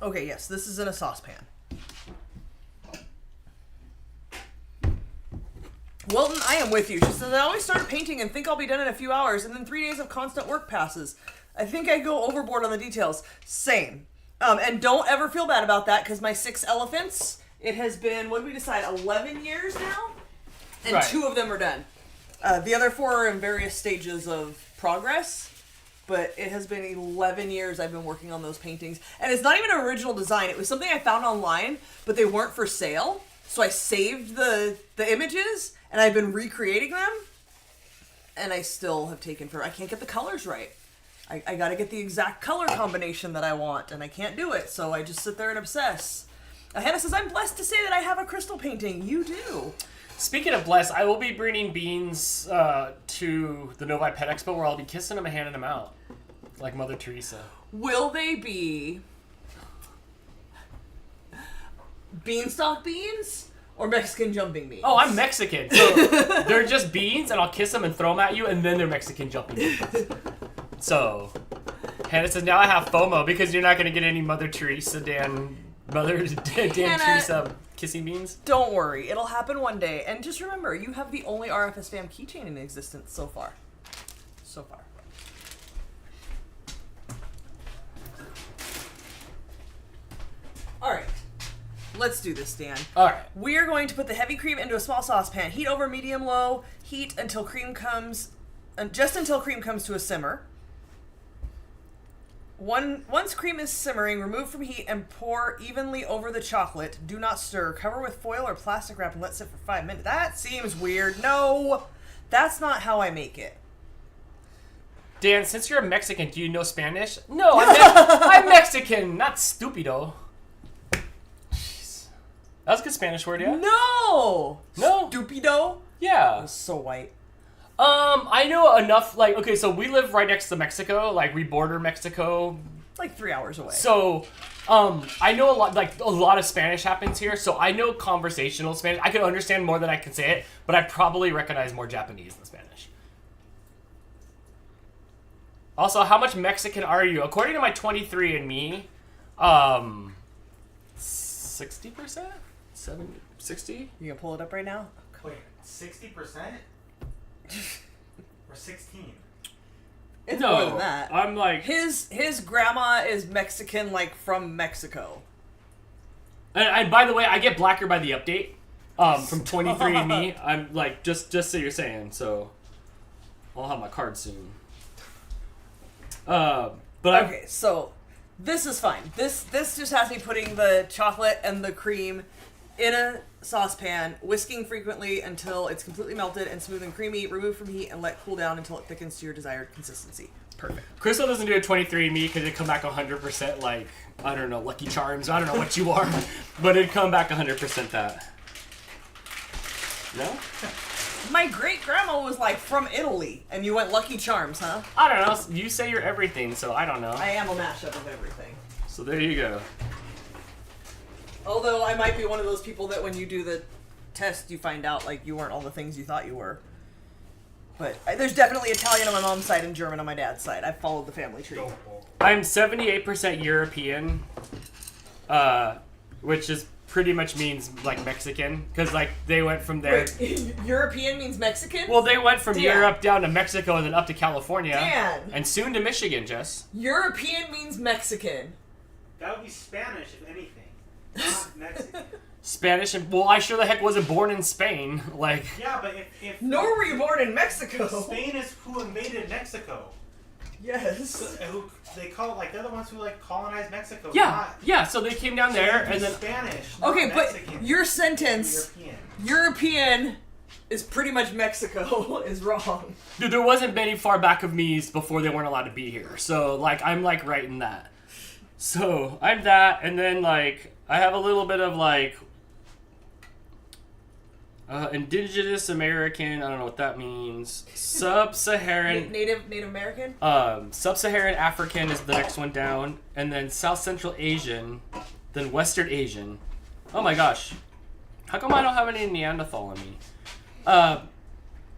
Speaker 1: Okay, yes, this is in a saucepan. Wilton, I am with you. She says, I always start painting and think I'll be done in a few hours, and then 3 days of constant work passes. I think I go overboard on the details. Same. And don't ever feel bad about that, because my 6 elephants, it has been, what did we decide, 11 years now? And
Speaker 2: right.
Speaker 1: 2 of them are done. The other 4 are in various stages of progress, but it has been 11 years I've been working on those paintings. And it's not even an original design. It was something I found online, but they weren't for sale. So I saved the images, and I've been recreating them, and I still have taken forever. I can't get the colors right. I gotta get the exact color combination that I want, and I can't do it, so I just sit there and obsess. Hannah says, I'm blessed to say that I have a crystal painting. You do.
Speaker 2: Speaking of blessed, I will be bringing beans to the Novi Pet Expo, where I'll be kissing them and handing them out, like Mother Teresa.
Speaker 1: Will they be beanstalk beans or Mexican jumping beans?
Speaker 2: Oh, I'm Mexican, so they're just beans, and I'll kiss them and throw them at you, and then they're Mexican jumping beans. So, Hannah says, now I have FOMO because you're not going to get any Mother Teresa, Dan Teresa kissing beans.
Speaker 1: Don't worry, it'll happen one day. And just remember, you have the only RFS Dan keychain in existence so far. So far. All right. Let's do this, Dan.
Speaker 2: All right.
Speaker 1: We are going to put the heavy cream into a small saucepan. Heat over medium-low. Heat until cream comes, just until cream comes to a simmer. Once cream is simmering, remove from heat and pour evenly over the chocolate. Do not stir. Cover with foil or plastic wrap and let sit for 5 minutes. That seems weird. No, that's not how I make it.
Speaker 2: Dan, since you're a Mexican, do you know Spanish? No, I'm Mexican, not stupido. Jeez. That was a good Spanish word, yeah?
Speaker 1: No!
Speaker 2: No?
Speaker 1: Stupido?
Speaker 2: Yeah.
Speaker 1: That's so white.
Speaker 2: I know enough, like, okay, so we live right next to Mexico, like, we border Mexico.
Speaker 1: Like 3 hours away.
Speaker 2: So, I know a lot of Spanish happens here, so I know conversational Spanish. I can understand more than I can say it, but I probably recognize more Japanese than Spanish. Also, how much Mexican are you? According to my 23andMe, 60%? 60?
Speaker 1: You gonna pull it up right now?
Speaker 3: Wait, 60%? Or 16?
Speaker 1: It's
Speaker 2: no,
Speaker 1: more than that.
Speaker 2: I'm like...
Speaker 1: His grandma is Mexican, like, from Mexico.
Speaker 2: And by the way, I get blacker by the update. From 23andMe. I'm like, just so you're saying. So I'll have my card soon. But
Speaker 1: okay, so this is fine. This just has me putting the chocolate and the cream in a saucepan, whisking frequently until it's completely melted and smooth and creamy. Remove from heat and let cool down until it thickens to your desired consistency. Perfect.
Speaker 2: Crystal doesn't do a 23andMe because it'd come back 100% like, I don't know, Lucky Charms. I don't know what you are, but it'd come back 100% that. No?
Speaker 1: My great grandma was like from Italy, and you went Lucky Charms, huh?
Speaker 2: I don't know. You say you're everything, so I don't know.
Speaker 1: I am a mashup of everything.
Speaker 2: So there you go.
Speaker 1: Although I might be one of those people that when you do the test, you find out like you weren't all the things you thought you were. But there's definitely Italian on my mom's side and German on my dad's side. I followed the family tree.
Speaker 2: I'm 78% European, which is pretty much means like Mexican, because like they went from there.
Speaker 1: Wait, European means Mexican?
Speaker 2: Well, they went from
Speaker 1: Dan.
Speaker 2: Europe down to Mexico and then up to California.
Speaker 1: Dan.
Speaker 2: And soon to Michigan, Jess.
Speaker 1: European means Mexican.
Speaker 5: That would be Spanish, if anything. Not Mexican.
Speaker 2: Spanish and well, I sure the heck wasn't born in Spain. Like
Speaker 5: Yeah, but if
Speaker 1: Nor were you born in Mexico.
Speaker 5: Spain is who invaded Mexico.
Speaker 1: Yes.
Speaker 5: Who they call it like they're the ones who like colonized Mexico.
Speaker 2: yeah. So they came down there and then
Speaker 5: Spanish. Not
Speaker 1: Okay,
Speaker 5: Mexican.
Speaker 1: but your sentence European is pretty much Mexico is wrong.
Speaker 2: dude, there wasn't many far back of me's before they weren't allowed to be here. So like I'm like right in that. So I'm that, and then like I have a little bit of like indigenous American. I don't know what that means. Sub-Saharan.
Speaker 1: Native American.
Speaker 2: Sub-Saharan African is the next one down, and then South Central Asian, then Western Asian. Oh my gosh, how come I don't have any Neanderthal in me?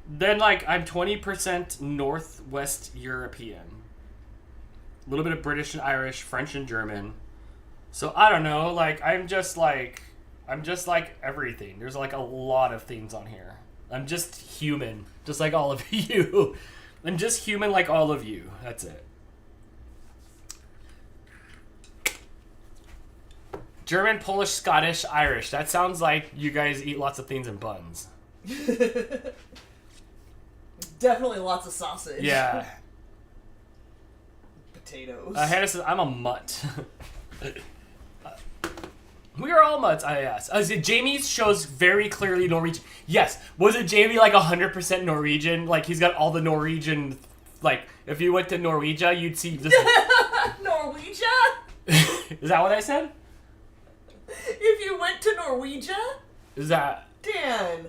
Speaker 2: Then like I'm 20% Northwest European. A little bit of British and Irish, French and German. So I don't know, like I'm just like everything. There's like a lot of things on here. I'm just human, just like all of you. I'm just human like all of you. That's it. German, Polish, Scottish, Irish. That sounds like you guys eat lots of things in buns.
Speaker 1: Definitely lots of sausage.
Speaker 2: Yeah.
Speaker 1: Potatoes.
Speaker 2: Hannah says, I'm a mutt. We are all mutts, I asked. Jamie shows very clearly Norwegian. Yes. Was it Jamie like 100% Norwegian? Like he's got all the Norwegian, like if you went to Norwegia, you'd see this.
Speaker 1: Norwegia?
Speaker 2: Is that what I said?
Speaker 1: If you went to Norwegia?
Speaker 2: Is that...
Speaker 1: Dan.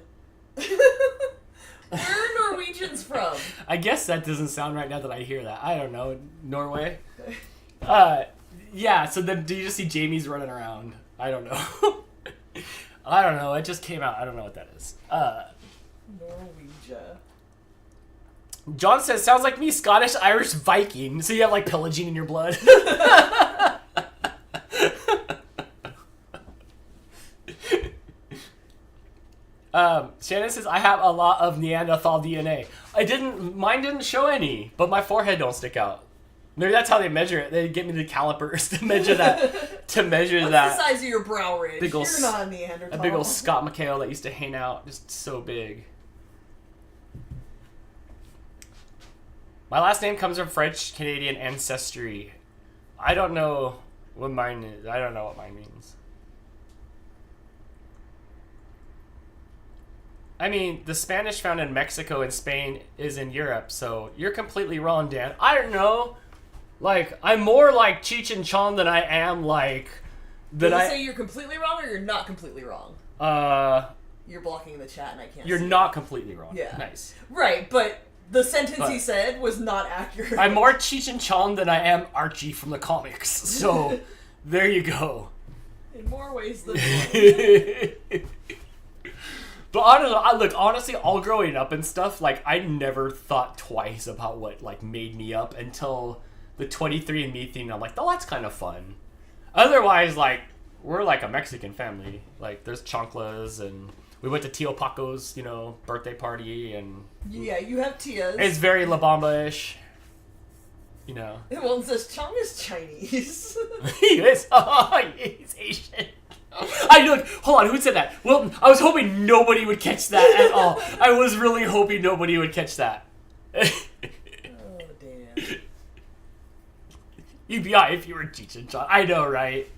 Speaker 1: Where are Norwegians from?
Speaker 2: I guess that doesn't sound right now that I hear that. I don't know. Norway? Yeah, so then do you just see Jamie's running around? I don't know. I don't know. It just came out. I don't know what that is.
Speaker 1: Norwegia.
Speaker 2: John says, sounds like me, Scottish, Irish, Viking. So you have like pillaging in your blood. Shannon says, I have a lot of Neanderthal DNA. Mine didn't show any, but my forehead don't stick out. Maybe that's how they measure it. They get me the calipers to measure that.
Speaker 1: What's the size of your brow ridge?
Speaker 2: Big ol'
Speaker 1: You're not a Neanderthal.
Speaker 2: A big old Scott McHale that used to hang out, just so big. My last name comes from French-Canadian ancestry. I don't know what mine is. I don't know what mine means. I mean, the Spanish found in Mexico and Spain is in Europe, so you're completely wrong, Dan. I don't know. Like, I'm more like Cheech and Chong than I am like...
Speaker 1: Did you say you're completely wrong or you're not completely wrong? You're blocking the chat and I can't
Speaker 2: You're
Speaker 1: see
Speaker 2: not completely wrong.
Speaker 1: Yeah.
Speaker 2: Nice.
Speaker 1: Right, but the sentence he said was not accurate.
Speaker 2: I'm more Cheech and Chong than I am Archie from the comics, so there you go.
Speaker 1: In more ways than one.
Speaker 2: But I don't know. Look, honestly, all growing up and stuff, like, I never thought twice about what, like, made me up until the 23andMe thing. I'm like, oh, that's kind of fun. Otherwise, like, we're like a Mexican family. Like, there's chanclas, and we went to Tio Paco's, you know, birthday party, and...
Speaker 1: Yeah, you have Tia's.
Speaker 2: It's very La Bamba-ish. You know.
Speaker 1: Well, it says Chong is Chinese.
Speaker 2: He is. Oh, he's Asian. I know. Hold on, who said that? Wilton. I was hoping nobody would catch that at all. I was really hoping nobody would catch that.
Speaker 1: Oh, damn.
Speaker 2: You'd be alright if you were teaching, John. I know, right?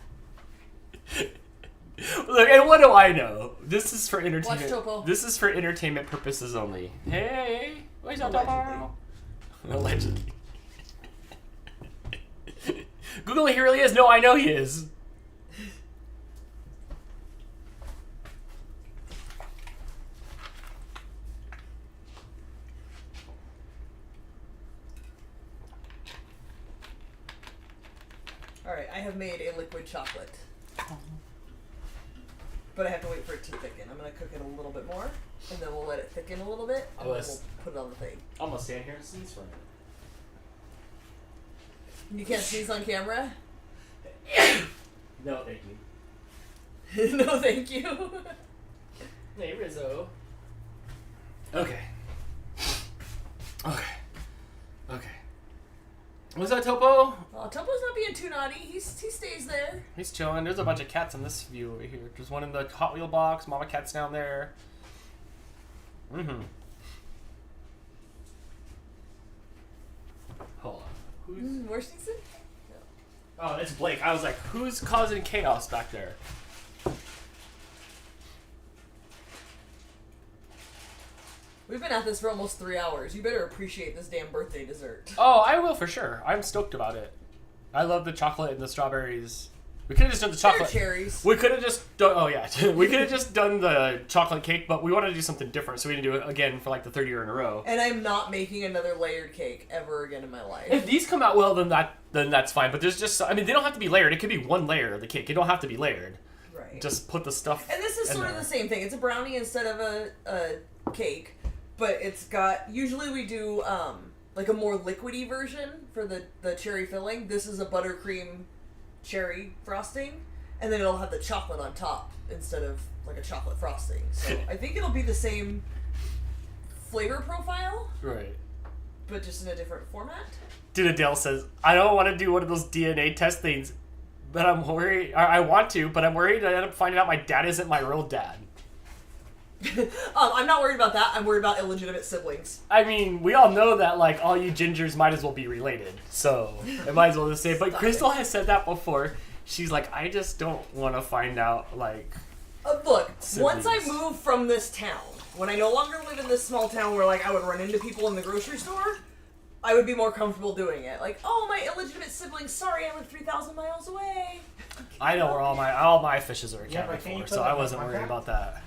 Speaker 2: Look, and what do I know? This is for entertainment.
Speaker 1: Watch Topo.
Speaker 2: This is for entertainment purposes only. Hey, where's your Topo? Allegedly. Google, he really is. No, I know he is.
Speaker 1: Alright, I have made a liquid chocolate. But I have to wait for it to thicken. I'm going to cook it a little bit more, and then we'll let it thicken a little bit, and then we'll put it on the thing.
Speaker 2: I'm gonna stand here and sneeze for a minute.
Speaker 1: You can't sneeze on camera?
Speaker 2: No, thank you.
Speaker 1: No, thank you.
Speaker 2: Hey, Rizzo. Okay. Was that Topo?
Speaker 1: Oh, Topo's not being too naughty. He stays there.
Speaker 2: He's chilling. There's a bunch of cats in this view over here. There's one in the Hot Wheel box. Mama cat's down there. Mm-hmm. Hold on. Who's...
Speaker 1: Where's Sneezing?
Speaker 2: Oh, it's Blake. I was like, who's causing chaos back there?
Speaker 1: We've been at this for almost 3 hours. You better appreciate this damn birthday dessert.
Speaker 2: Oh, I will for sure. I'm stoked about it. I love the chocolate and the strawberries. We could have just done the chocolate.
Speaker 1: Cherries.
Speaker 2: We could have just done. Oh yeah, we could have just done the chocolate cake, but we wanted to do something different, so we didn't do it again for like the third year in a row.
Speaker 1: And I'm not making another layered cake ever again in my life.
Speaker 2: If these come out well, then that's fine. But there's just, I mean, they don't have to be layered. It could be one layer of the cake. It don't have to be layered.
Speaker 1: Right.
Speaker 2: Just put the stuff.
Speaker 1: And this is sort of the same thing. It's a brownie instead of a cake, but it's got. Usually we do like a more liquidy version for the cherry filling. This is a buttercream cherry frosting, and then it'll have the chocolate on top instead of like a chocolate frosting. So I think it'll be the same flavor profile,
Speaker 2: Right.
Speaker 1: but just in a different format.
Speaker 2: Dude, Adele says, I don't want to do one of those DNA test things, but I'm worried. I want to, but I'm worried I end up finding out my dad isn't my real dad.
Speaker 1: I'm not worried about that. I'm worried about illegitimate siblings.
Speaker 2: I mean, we all know that, like, all you gingers might as well be related. So, I might as well just say it. But Crystal has said that before. She's like, I just don't want to find out, like...
Speaker 1: Look,
Speaker 2: siblings.
Speaker 1: once I move from this town, when I no longer live in this small town where, like, I would run into people in the grocery store, I would be more comfortable doing it. Like, oh, my illegitimate siblings, sorry, I live 3,000 miles away.
Speaker 2: I know where all my fishes are
Speaker 3: Yeah,
Speaker 2: accounted
Speaker 3: but can you
Speaker 2: for,
Speaker 3: put
Speaker 2: so
Speaker 3: that
Speaker 2: I
Speaker 3: on
Speaker 2: wasn't
Speaker 3: my
Speaker 2: worried
Speaker 3: back?
Speaker 2: about that.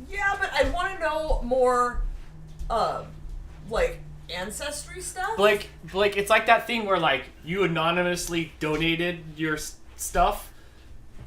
Speaker 1: Yeah, but I'd want to know more, like, ancestry stuff.
Speaker 2: Blake, it's like that thing where, like, you anonymously donated your stuff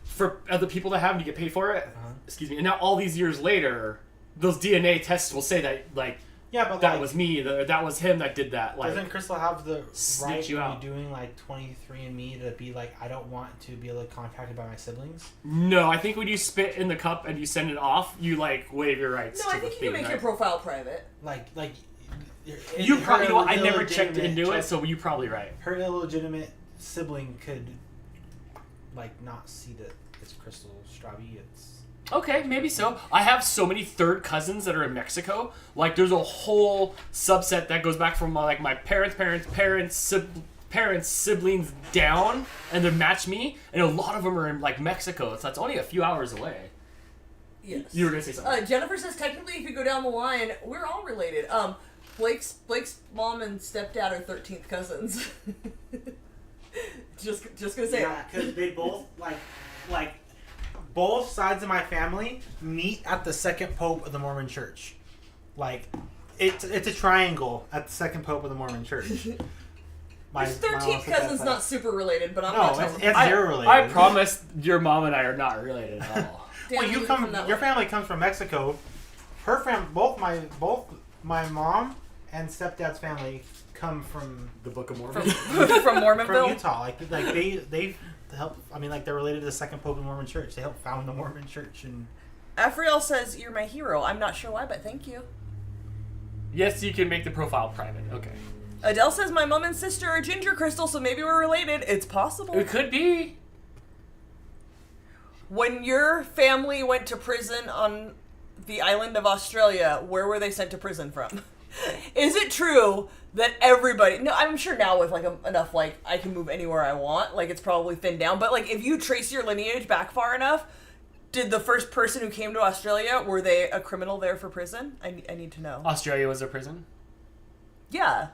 Speaker 2: for other people to have and you get paid for it. Excuse me. And now all these years later, those DNA tests will say that, like,
Speaker 3: Yeah, but
Speaker 2: that was me, that was him that did that. Like,
Speaker 3: doesn't Crystal have the
Speaker 2: snitch
Speaker 3: right
Speaker 2: you
Speaker 3: when
Speaker 2: out.
Speaker 3: you're doing like 23andMe to be like, I don't want to be like contacted by my siblings?
Speaker 2: no, I think when you spit in the cup and you send it off, you, like, waive your rights
Speaker 1: No,
Speaker 2: to
Speaker 1: I think
Speaker 2: the
Speaker 1: you can
Speaker 2: thing,
Speaker 1: make
Speaker 2: right?
Speaker 1: your profile private.
Speaker 3: Like
Speaker 2: You probably, you know what, I never checked
Speaker 3: illegitimate
Speaker 2: into it, so you're probably right.
Speaker 3: Her illegitimate sibling could like not see that it's Crystal Straube. It's
Speaker 2: Okay, maybe so. I have so many third cousins that are in Mexico. Like, there's a whole subset that goes back from, like, my parents, siblings down, and they match me, and a lot of them are in, like, Mexico, so that's only a few hours away.
Speaker 1: Yes.
Speaker 2: You were gonna say something.
Speaker 1: Jennifer says technically, if you go down the line, we're all related. Blake's mom and stepdad are 13th cousins. just gonna say.
Speaker 3: yeah, because they both like both sides of my family meet at the second pope of the Mormon Church. Like it's a triangle at the second pope of the Mormon Church.
Speaker 1: His
Speaker 3: My
Speaker 1: 13th cousin's not super related, but I'm
Speaker 3: No,
Speaker 1: not telling
Speaker 3: it's zero related.
Speaker 2: I promise your mom and I are not related at all.
Speaker 3: Well, you come. Your family comes from Mexico. Both my mom and stepdad's family come from
Speaker 2: The Book of Mormon.
Speaker 1: from
Speaker 3: from
Speaker 1: Mormonville.
Speaker 3: Utah. Like they help. I mean, like they're related to the second pope of the Mormon Church. They helped found the Mormon Church. And
Speaker 1: Afriel says you're my hero. I'm not sure why, but thank you.
Speaker 2: Yes, you can make the profile private. Okay.
Speaker 1: Adele says my mom and sister are ginger crystal, so maybe we're related. It's possible.
Speaker 2: It could be.
Speaker 1: When your family went to prison on the island of Australia, where were they sent to prison from? Is it true that everybody... No, I'm sure now with, like, enough, like, I can move anywhere I want, like, it's probably thinned down, but, like, if you trace your lineage back far enough, did the first person who came to Australia, were they a criminal there for prison? I need to know.
Speaker 2: Australia was a prison?
Speaker 1: Yeah.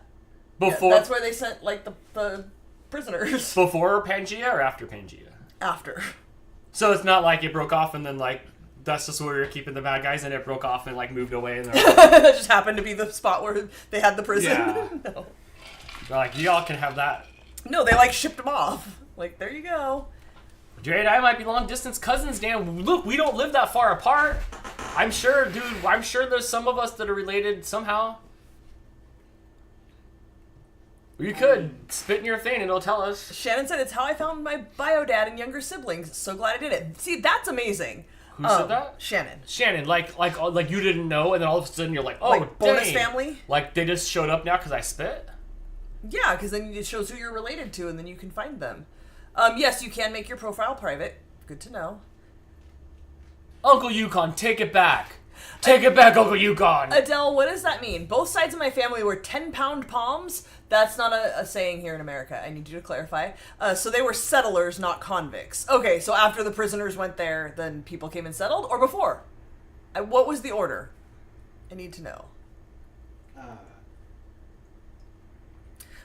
Speaker 2: Before...
Speaker 1: Yeah, that's where they sent, like, the prisoners.
Speaker 2: Before Pangea or after Pangea?
Speaker 1: After.
Speaker 2: So it's not like it broke off and then, like, that's just where you're keeping the bad guys and it broke off and, like, moved away. And that
Speaker 1: just happened to be the spot where they had the prison.
Speaker 2: Yeah.
Speaker 1: No.
Speaker 2: They're like, y'all can have that.
Speaker 1: No, they, like, shipped them off. Like, there you go.
Speaker 2: Jay and I might be long-distance cousins, Dan. Look, we don't live that far apart. I'm sure, dude, I'm sure there's some of us that are related somehow. You could spit in your thing and it'll tell us.
Speaker 1: Shannon said, it's how I found my bio dad and younger siblings. So glad I did it. See, that's amazing.
Speaker 2: Who said that?
Speaker 1: Shannon.
Speaker 2: Shannon, like you didn't know, and then all of a sudden you're like, oh,
Speaker 1: like bonus
Speaker 2: dang.
Speaker 1: family?
Speaker 2: Like they just showed up now because I spit?
Speaker 1: Yeah, because then it shows who you're related to, and then you can find them. Yes, you can make your profile private. Good to know.
Speaker 2: Uncle Yukon, take it back. Take it back, Uncle Yukon.
Speaker 1: Adele, what does that mean? Both sides of my family were 10-pound palms? That's not a saying here in America. I need you to clarify. So they were settlers, not convicts. Okay, so after the prisoners went there, then people came and settled? Or before? What was the order? I need to know.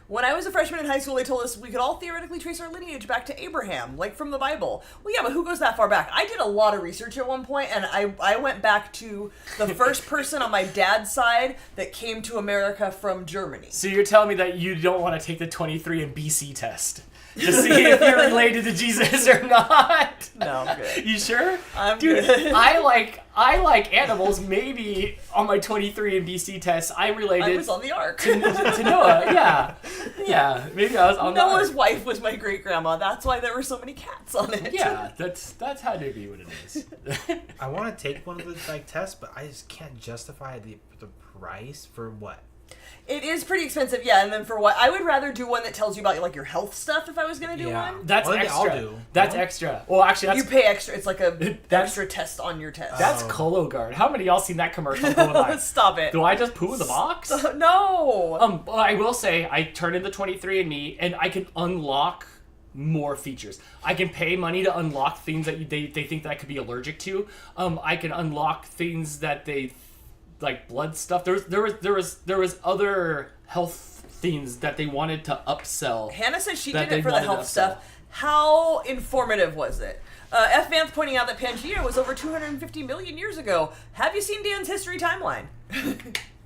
Speaker 1: When I was a freshman in high school, they told us we could all theoretically trace our lineage back to Abraham, like from the Bible. Well, yeah, but who goes that far back? I did a lot of research at one point, and I went back to the first person on my dad's side that came to America from Germany.
Speaker 2: So you're telling me that you don't want to take the 23andBC test to see if you're related to Jesus or not?
Speaker 1: No, I'm good.
Speaker 2: You sure?
Speaker 1: I'm
Speaker 2: Dude,
Speaker 1: good.
Speaker 2: I like animals. Maybe on my 23andBC test, I related.
Speaker 1: I was on the ark.
Speaker 2: to Noah. Yeah, yeah. Maybe I was on
Speaker 1: Noah's
Speaker 2: the
Speaker 1: wife was my great grandma. That's why there were so many cats on it.
Speaker 2: Yeah, that's how to be what it is.
Speaker 3: I want to take one of the like tests, but I just can't justify the price for what.
Speaker 1: It is pretty expensive, yeah, and then for what? I would rather do one that tells you about like your health stuff if I was going to do one.
Speaker 2: That's
Speaker 3: What do they all
Speaker 2: extra.
Speaker 3: do?
Speaker 2: That's extra. Well, actually, that's
Speaker 1: You pay extra. It's like a
Speaker 2: That's-
Speaker 1: extra test on your test.
Speaker 2: that's Cologuard. How many of y'all seen that commercial going by?
Speaker 1: Stop it.
Speaker 2: Do I just poo in the box?
Speaker 1: No.
Speaker 2: Well, I will say I turned in the 23andMe and I can unlock more features. I can pay money to unlock things that they think that I could be allergic to. I can unlock things that they like blood stuff. There was other health things that they wanted to upsell.
Speaker 1: Hannah said she
Speaker 2: that
Speaker 1: did it
Speaker 2: they
Speaker 1: for the
Speaker 2: wanted to
Speaker 1: health
Speaker 2: upsell.
Speaker 1: stuff. How informative was it? F. Vance pointing out that Pangea was over 250 million years ago. Have you seen Dan's history timeline?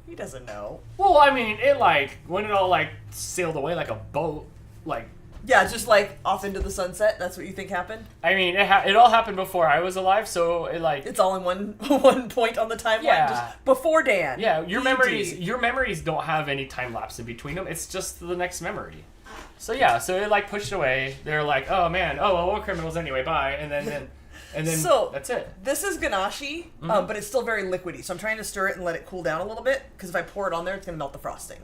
Speaker 1: He doesn't know.
Speaker 2: Well, I mean, it like when it all like sailed away like a boat, like.
Speaker 1: Yeah, just like off into the sunset. That's what you think happened?
Speaker 2: I mean, it all happened before I was alive, so it like.
Speaker 1: It's all in one point on the timeline.
Speaker 2: Yeah.
Speaker 1: Just before Dan.
Speaker 2: Yeah, your
Speaker 1: Easy.
Speaker 2: memories don't have any time lapse in between them. It's just the next memory. So yeah, so it like pushed away. They're like, oh man, oh well, we're criminals anyway, bye, and then
Speaker 1: So
Speaker 2: that's it.
Speaker 1: This is ganache, but it's still very liquidy. So I'm trying to stir it and let it cool down a little bit because if I pour it on there, it's gonna melt the frosting.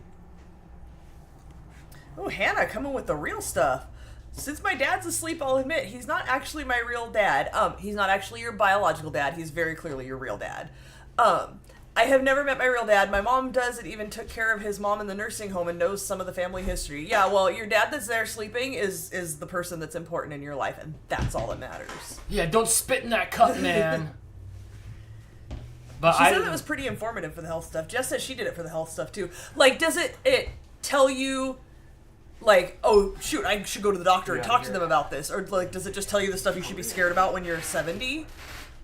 Speaker 1: Oh, Hannah coming with the real stuff. Since my dad's asleep, I'll admit, he's not actually my real dad. He's not actually your biological dad. He's very clearly your real dad. I have never met my real dad. My mom does and even took care of his mom in the nursing home and knows some of the family history. Yeah, well, your dad that's there sleeping is the person that's important in your life, and that's all that matters.
Speaker 2: Yeah, don't spit in that cup, man. But
Speaker 1: She said it was pretty informative for the health stuff. Jess said she did it for the health stuff, too. Like, does it tell you... Like, oh, shoot, I should go to the doctor and talk to them about this. Or, like, does it just tell you the stuff you should be scared about when you're 70?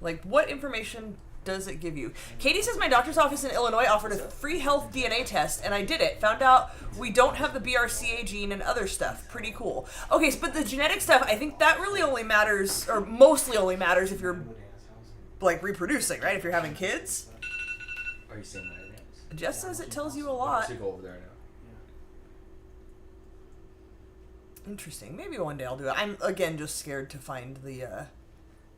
Speaker 1: Like, what information does it give you? Katie says my doctor's office in Illinois offered a free health DNA test, and I did it. Found out we don't have the BRCA gene and other stuff. Pretty cool. Okay, but the genetic stuff, I think that really only matters, or mostly only matters if you're, like, reproducing, right? If you're having kids.
Speaker 2: Are you saying my names?
Speaker 1: Jess says it tells you a lot.
Speaker 2: Go over there now.
Speaker 1: Interesting. Maybe one day I'll do it. I'm, again, just scared to find the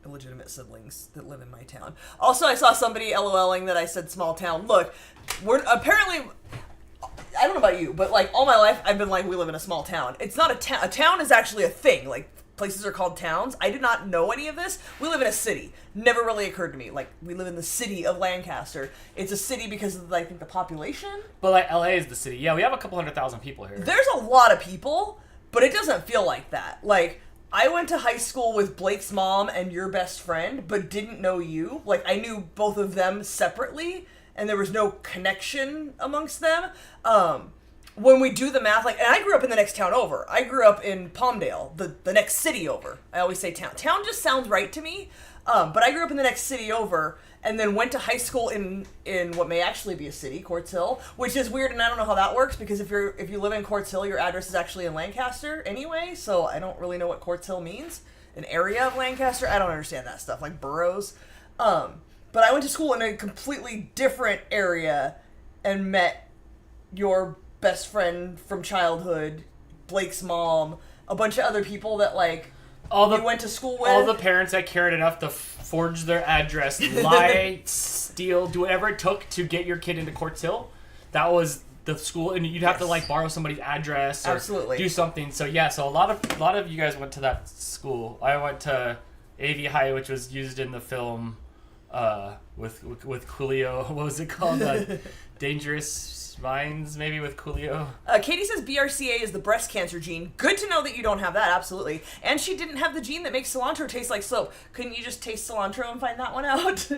Speaker 1: illegitimate siblings that live in my town. Also, I saw somebody LOLing that I said small town. Look, we're apparently... I don't know about you, but, like, all my life, I've been like, we live in a small town. It's not a town. A town is actually a thing. Like, places are called towns. I did not know any of this. We live in a city. Never really occurred to me. Like, we live in the city of Lancaster. It's a city because of, I think, the population.
Speaker 2: But, like, LA is the city. Yeah, we have a couple 100,000 people here.
Speaker 1: There's a lot of people, but it doesn't feel like that. Like, I went to high school with Blake's mom and your best friend, but didn't know you. Like, I knew both of them separately, and there was no connection amongst them. When we do the math, like, and I grew up in the next town over. I grew up in Palmdale, the next city over. I always say town. Town just sounds right to me. But I grew up in the next city over, and then went to high school in what may actually be a city, Quartz Hill, which is weird, and I don't know how that works, because if you live in Quartz Hill, your address is actually in Lancaster anyway, so I don't really know what Quartz Hill means. An area of Lancaster? I don't understand that stuff, like boroughs. But I went to school in a completely different area and met your best friend from childhood, Blake's mom, a bunch of other people that, like, you went to school with.
Speaker 2: All the parents that cared enough to forge their address, lie, steal, do whatever it took to get your kid into Quartz Hill. That was the school, and you'd have to, like, borrow somebody's address or
Speaker 1: Absolutely.
Speaker 2: do something. So yeah, so a lot of you guys went to that school. I went to AV High, which was used in the film with Coolio. What was it called? Dangerous Minds, maybe, with Coolio.
Speaker 1: Katie says BRCA is the breast cancer gene. Good to know that you don't have that, absolutely. And she didn't have the gene that makes cilantro taste like soap. Couldn't you just taste cilantro and find that one out?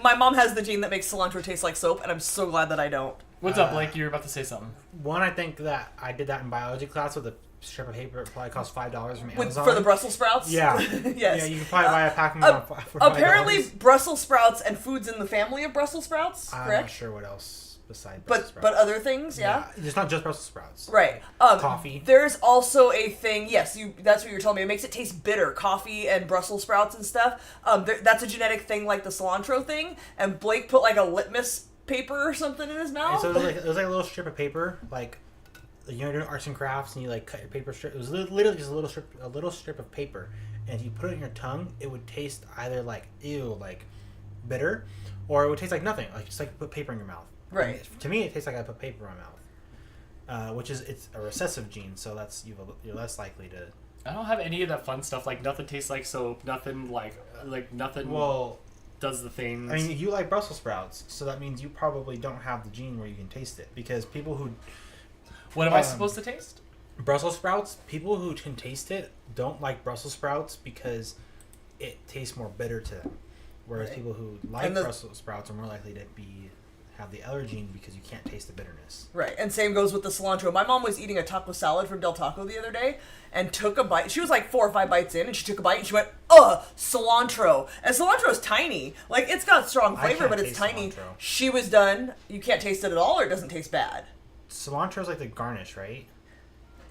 Speaker 1: My mom has the gene that makes cilantro taste like soap, and I'm so glad that I don't.
Speaker 2: What's up, Blake? You were about to say something.
Speaker 3: One, I think that I did that in biology class with a strip of paper. It probably cost $5 from Amazon.
Speaker 1: For the Brussels sprouts?
Speaker 3: Yeah.
Speaker 1: Yes.
Speaker 3: Yeah, you can probably buy a pack of them for $5.
Speaker 1: Apparently, Brussels sprouts and foods in the family of Brussels sprouts, correct?
Speaker 3: I'm not sure what else besides Brussels sprouts.
Speaker 1: But other things, yeah?
Speaker 3: It's not just Brussels sprouts.
Speaker 1: Right.
Speaker 3: Coffee.
Speaker 1: There's also a thing, yes, that's what you're telling me. It makes it taste bitter, coffee and Brussels sprouts and stuff. That's a genetic thing like the cilantro thing. And Blake put like a litmus paper or something in his mouth.
Speaker 3: And so it was like a little strip of paper, like, you're doing arts and crafts and you like cut your paper strip. It was literally just a little strip of paper. And if you put it in your tongue, it would taste either like, ew, like bitter, or it would taste like nothing. Like, just like put paper in your mouth.
Speaker 1: Right.
Speaker 3: To me, it tastes like I put paper in my mouth, which is it's a recessive gene, so you're less likely to.
Speaker 2: I don't have any of that fun stuff. Like, nothing tastes like soap. Nothing like nothing.
Speaker 3: Well,
Speaker 2: does the things.
Speaker 3: I mean, you like Brussels sprouts, so that means you probably don't have the gene where you can taste it. Because people who.
Speaker 2: What am I supposed to taste?
Speaker 3: Brussels sprouts. People who can taste it don't like Brussels sprouts because it tastes more bitter to them. Whereas people who like Brussels sprouts are more likely to have the other gene because you can't taste the bitterness.
Speaker 1: Right, and same goes with the cilantro. My mom was eating a taco salad from Del Taco the other day and took a bite. She was like 4 or 5 bites in, and she took a bite and she went, cilantro. And cilantro is tiny. Like, it's got strong flavor, but it's tiny. Cilantro. She was done. You can't taste it at all, or it doesn't taste bad.
Speaker 3: Cilantro is like the garnish, right?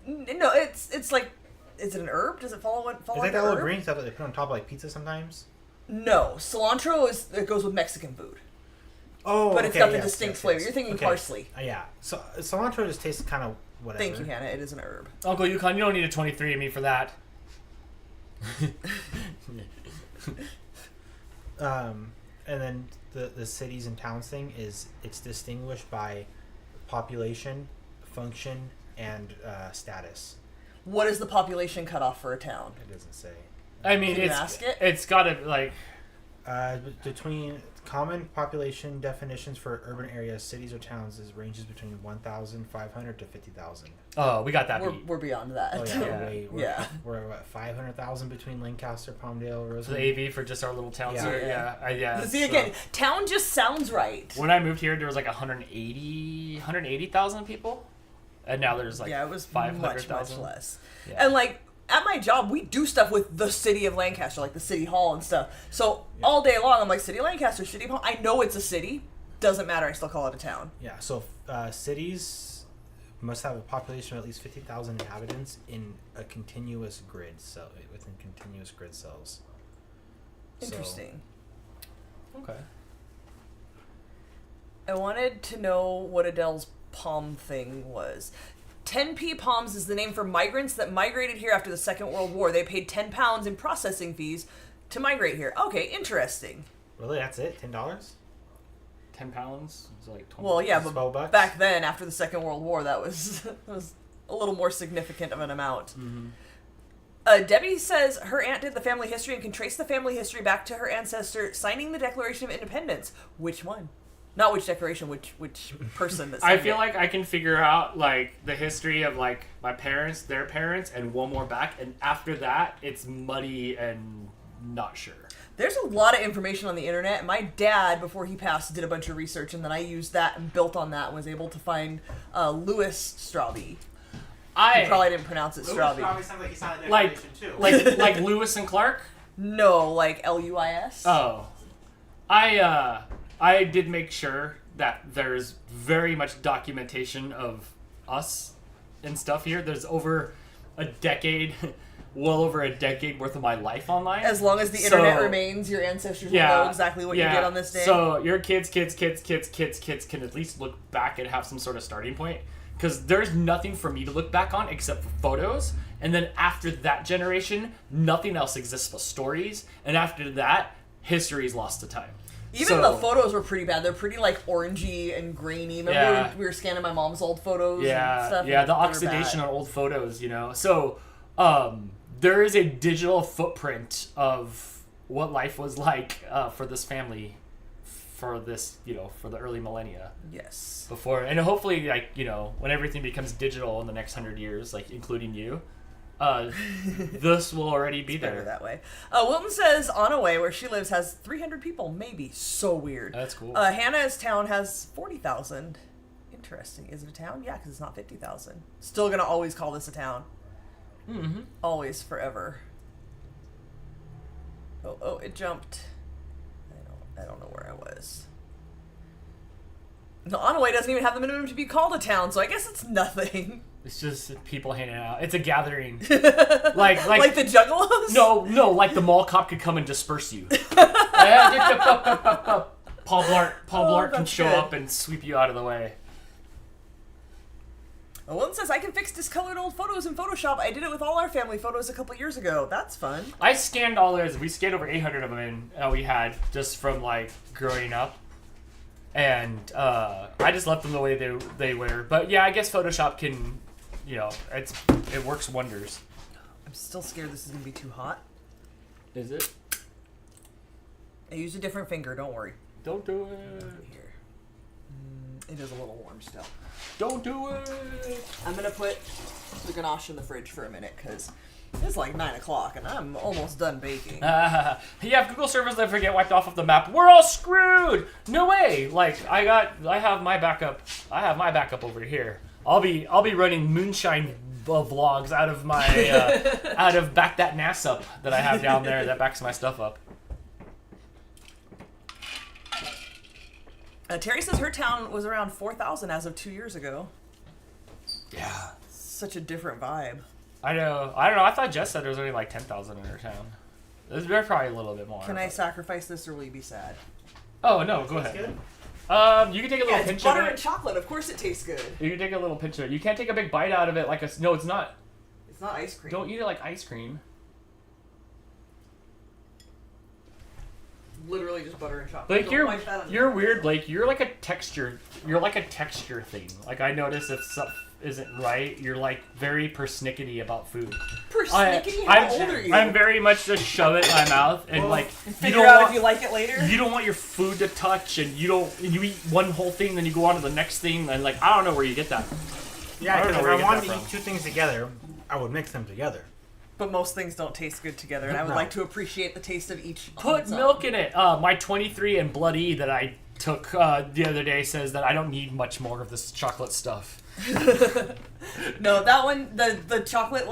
Speaker 1: No, it's like, is it an herb? Does it fall
Speaker 3: it's like that little green stuff that they put on top of like pizza sometimes?
Speaker 1: No, cilantro it goes with Mexican food.
Speaker 3: Oh,
Speaker 1: but it's got the distinct flavor. You're thinking parsley.
Speaker 3: Yeah. So cilantro just tastes kind of whatever.
Speaker 1: Thank you, Hannah. It is an herb.
Speaker 2: Uncle Yukon, you don't need a 23andMe for that.
Speaker 3: And then the cities and towns thing it's distinguished by population, function, and status.
Speaker 1: What is the population cutoff for a town?
Speaker 3: It doesn't say.
Speaker 2: I mean, it's got to, like...
Speaker 3: between common population definitions for urban areas, cities or towns ranges between 1,500 to 50,000.
Speaker 2: Oh, we got that.
Speaker 1: We're beyond that.
Speaker 3: Oh yeah, we're at 500,000 between Lancaster, Palmdale, Roseland.
Speaker 2: The AV for just our little town. Yeah.
Speaker 1: See, again, town just sounds right.
Speaker 2: When I moved here, there was like 180,000 people, and now there's like
Speaker 1: it was
Speaker 2: 500,000.
Speaker 1: much less. Yeah. And like, at my job, we do stuff with the city of Lancaster, like the city hall and stuff. So all day long, I'm like, City of Lancaster, City of Hall. I know it's a city. Doesn't matter. I still call it a town.
Speaker 3: Yeah. So cities must have a population of at least 50,000 inhabitants in a continuous grid. So within continuous grid cells.
Speaker 1: Interesting.
Speaker 2: Okay.
Speaker 1: I wanted to know what Adele's palm thing was. 10p palms is the name for migrants that migrated here after the Second World War. They paid £10 in processing fees to migrate here. Okay, interesting.
Speaker 3: Really? That's it? $10?
Speaker 2: £10? It's like 20.
Speaker 1: Well, yeah, but
Speaker 3: $12?
Speaker 1: Back then, after the Second World War, that was a little more significant of an amount.
Speaker 2: Mm-hmm.
Speaker 1: Debbie says her aunt did the family history and can trace the family history back to her ancestor signing the Declaration of Independence. Which one? Not which declaration, which person that signed
Speaker 2: I feel
Speaker 1: it.
Speaker 2: like I can figure out like the history of like my parents, their parents, and one more back, and after that, it's muddy and not sure.
Speaker 1: There's a lot of information on the internet, and my dad, before he passed, did a bunch of research, and then I used that and built on that and was able to find Louis Straube. I probably didn't pronounce it Straube.
Speaker 5: Louis sounds like he signed the declaration too.
Speaker 2: like Lewis and Clark?
Speaker 1: No, like L-U-I-S.
Speaker 2: Oh. I did make sure that there's very much documentation of us and stuff here. There's over a decade, well over a decade worth of my life online.
Speaker 1: As long as the internet remains, your ancestors will know exactly what you did on this day.
Speaker 2: So your kids can at least look back and have some sort of starting point. Because there's nothing for me to look back on except for photos. And then after that generation, nothing else exists but stories. And after that, history's lost to time.
Speaker 1: Even the photos were pretty bad. They're pretty, like, orangey and grainy. Remember we were scanning my mom's old photos and stuff?
Speaker 2: Yeah, the oxidation on old photos, you know. So, there is a digital footprint of what life was like for this family for this, you know, for the early millennia.
Speaker 1: Yes.
Speaker 2: Before, and hopefully, like, you know, when everything becomes digital in the next 100 years, like, including you, this will already be there.
Speaker 1: Better that way. Wilton says Onaway, where she lives, has 300 people, maybe. So weird.
Speaker 2: That's cool.
Speaker 1: Hannah's town has 40,000. Interesting. Is it a town? Yeah, because it's not 50,000. Still gonna always call this a town.
Speaker 2: Mm-hmm.
Speaker 1: Always, forever. Oh, it jumped. I don't know where I was. No, Onaway doesn't even have the minimum to be called a town, so I guess it's nothing.
Speaker 2: It's just people hanging out. It's a gathering. like
Speaker 1: the Juggalos?
Speaker 2: No, like the mall cop could come and disperse you. Paul Blart can show up and sweep you out of the way.
Speaker 1: Wilton says, I can fix discolored old photos in Photoshop. I did it with all our family photos a couple years ago. That's fun.
Speaker 2: I scanned all those. We scanned over 800 of them in we had just from like growing up. And I just left them the way they were. But yeah, I guess Photoshop can, you know, it works wonders.
Speaker 1: I'm still scared this is going to be too hot.
Speaker 2: Is it?
Speaker 1: I used a different finger, don't worry.
Speaker 2: Don't do it.
Speaker 1: Here. It is a little warm still.
Speaker 2: Don't do it.
Speaker 1: I'm going to put the ganache in the fridge for a minute because it's like 9 o'clock and I'm almost done baking.
Speaker 2: Yeah, Google servers that get wiped off of the map. We're all screwed. No way. Like I have my backup. I have my backup over here. I'll be running moonshine vlogs out of my out of back that NAS up that I have down there that backs my stuff up.
Speaker 1: Terry says her town was around 4,000 as of 2 years ago.
Speaker 2: Yeah.
Speaker 1: Such a different vibe.
Speaker 2: I know. I don't know. I thought Jess said there was only like 10,000 in her town. There's probably a little bit more.
Speaker 1: Can I sacrifice this or will you be sad?
Speaker 2: Oh, no. Go ahead. You can take a little pinch of it.
Speaker 1: Butter and chocolate. Of course it tastes good.
Speaker 2: You can take a little pinch of it. You can't take a big bite out of it like a... No, it's not.
Speaker 1: It's not ice cream.
Speaker 2: Don't eat it like ice cream.
Speaker 1: Literally just butter and chocolate.
Speaker 2: Blake, you're weird, Blake. You're like a texture thing. Like I notice if stuff isn't right, you're like very persnickety about food.
Speaker 1: Persnickety? How old are you?
Speaker 2: I'm very much just shove it in my mouth and
Speaker 1: figure out if you like it later.
Speaker 2: You don't want your food to touch, and you eat one whole thing, then you go on to the next thing, and like I don't know where you get that.
Speaker 3: Yeah, because if I wanted to eat two things together, I would mix them together.
Speaker 1: But most things don't taste good together, and I would like to appreciate the taste of each.
Speaker 2: Put milk in it. My 23 and Blvd that I took the other day says that I don't need much more of this chocolate stuff.
Speaker 1: No, that one, the chocolate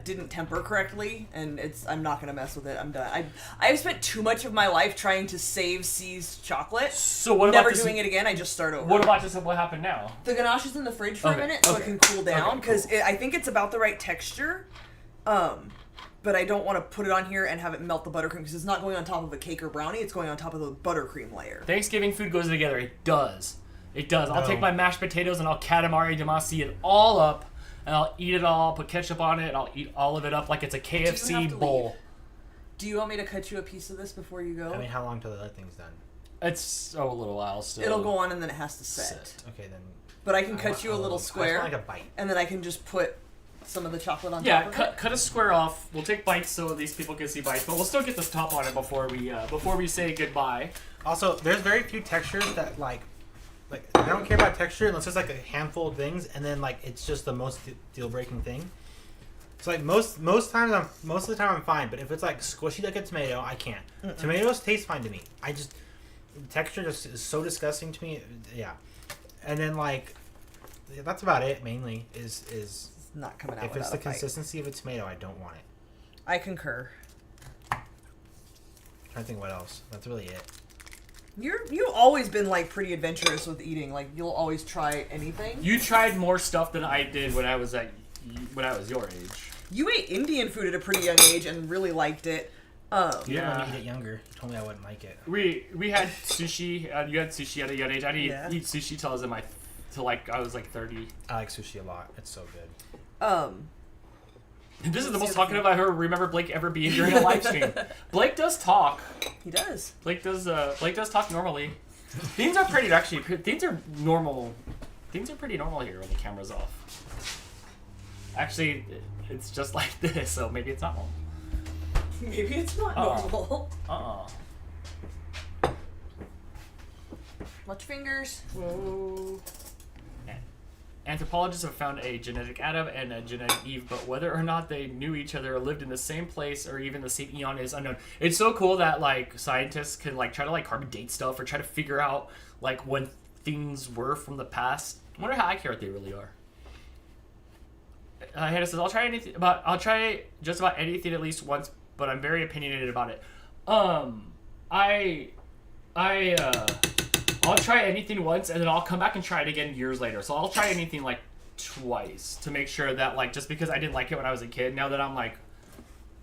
Speaker 1: didn't temper correctly, and I'm not gonna mess with it. I'm done. I've spent too much of my life trying to save C's chocolate.
Speaker 2: So what
Speaker 1: Never
Speaker 2: about
Speaker 1: doing it again. I just start over.
Speaker 2: What about just what happened now?
Speaker 1: The ganache is in the fridge for a minute, so it can cool down because I think it's about the right texture. But I don't want to put it on here and have it melt the buttercream because it's not going on top of a cake or brownie. It's going on top of the buttercream layer.
Speaker 2: Thanksgiving food goes together. It does. It does. No. I'll take my mashed potatoes and I'll katamari damacy it all up, and I'll eat it all. Put ketchup on it. And I'll eat all of it up like it's a KFC bowl.
Speaker 1: Do you want me to cut you a piece of this before you go?
Speaker 3: I mean, how long till the other thing's done?
Speaker 2: It's a little while still.
Speaker 1: It'll go on and then it has to set.
Speaker 3: Okay, then.
Speaker 1: But I can cut you a little square.
Speaker 3: I just want like a bite.
Speaker 1: And then I can just put some of the chocolate on top
Speaker 2: Yeah,
Speaker 1: of
Speaker 2: cut a square off. We'll take bites so these people can see bites, but we'll still get the top on it before we say goodbye.
Speaker 3: Also, there's very few textures that like I don't care about texture unless it's like a handful of things, and then like it's just the most deal breaking thing. So like most of the time I'm fine, but if it's like squishy like a tomato, I can't. Tomatoes taste fine to me. The texture just is so disgusting to me. Yeah, and then like that's about it. Mainly is
Speaker 1: It's not coming out.
Speaker 3: if it's the
Speaker 1: without a fight.
Speaker 3: consistency of a tomato, I don't want it.
Speaker 1: I concur.
Speaker 3: I'm trying to think what else. That's really it.
Speaker 1: You've always been like pretty adventurous with eating. Like you'll always try anything.
Speaker 2: You tried more stuff than I did when I was your age.
Speaker 1: You ate Indian food at a pretty young age and really liked it.
Speaker 3: You didn't let
Speaker 2: Yeah.
Speaker 3: me eat it younger. You told me I wouldn't like it.
Speaker 2: We had sushi. You had sushi at a young age. I didn't
Speaker 1: Yeah.
Speaker 2: eat sushi till I was like 30.
Speaker 3: I like sushi a lot. It's so good.
Speaker 2: This is the most talkative I've ever remember Blake ever being during a live stream. Blake does talk.
Speaker 1: He does.
Speaker 2: Blake does talk normally. Things are things are normal. Things are pretty normal here when the camera's off. Actually, it's just like this, so maybe it's not normal.
Speaker 1: Maybe it's not normal. Watch fingers.
Speaker 2: Whoa. Anthropologists have found a genetic Adam and a genetic Eve, but whether or not they knew each other or lived in the same place or even the same eon is unknown. It's so cool that like scientists can like try to like carbon date stuff or try to figure out like when things were from the past. I wonder how accurate they really are. Hannah says, I'll try just about anything at least once, but I'm very opinionated about it. I'll try anything once, and then I'll come back and try it again years later. So I'll try anything like twice to make sure that like just because I didn't like it when I was a kid, now that I'm like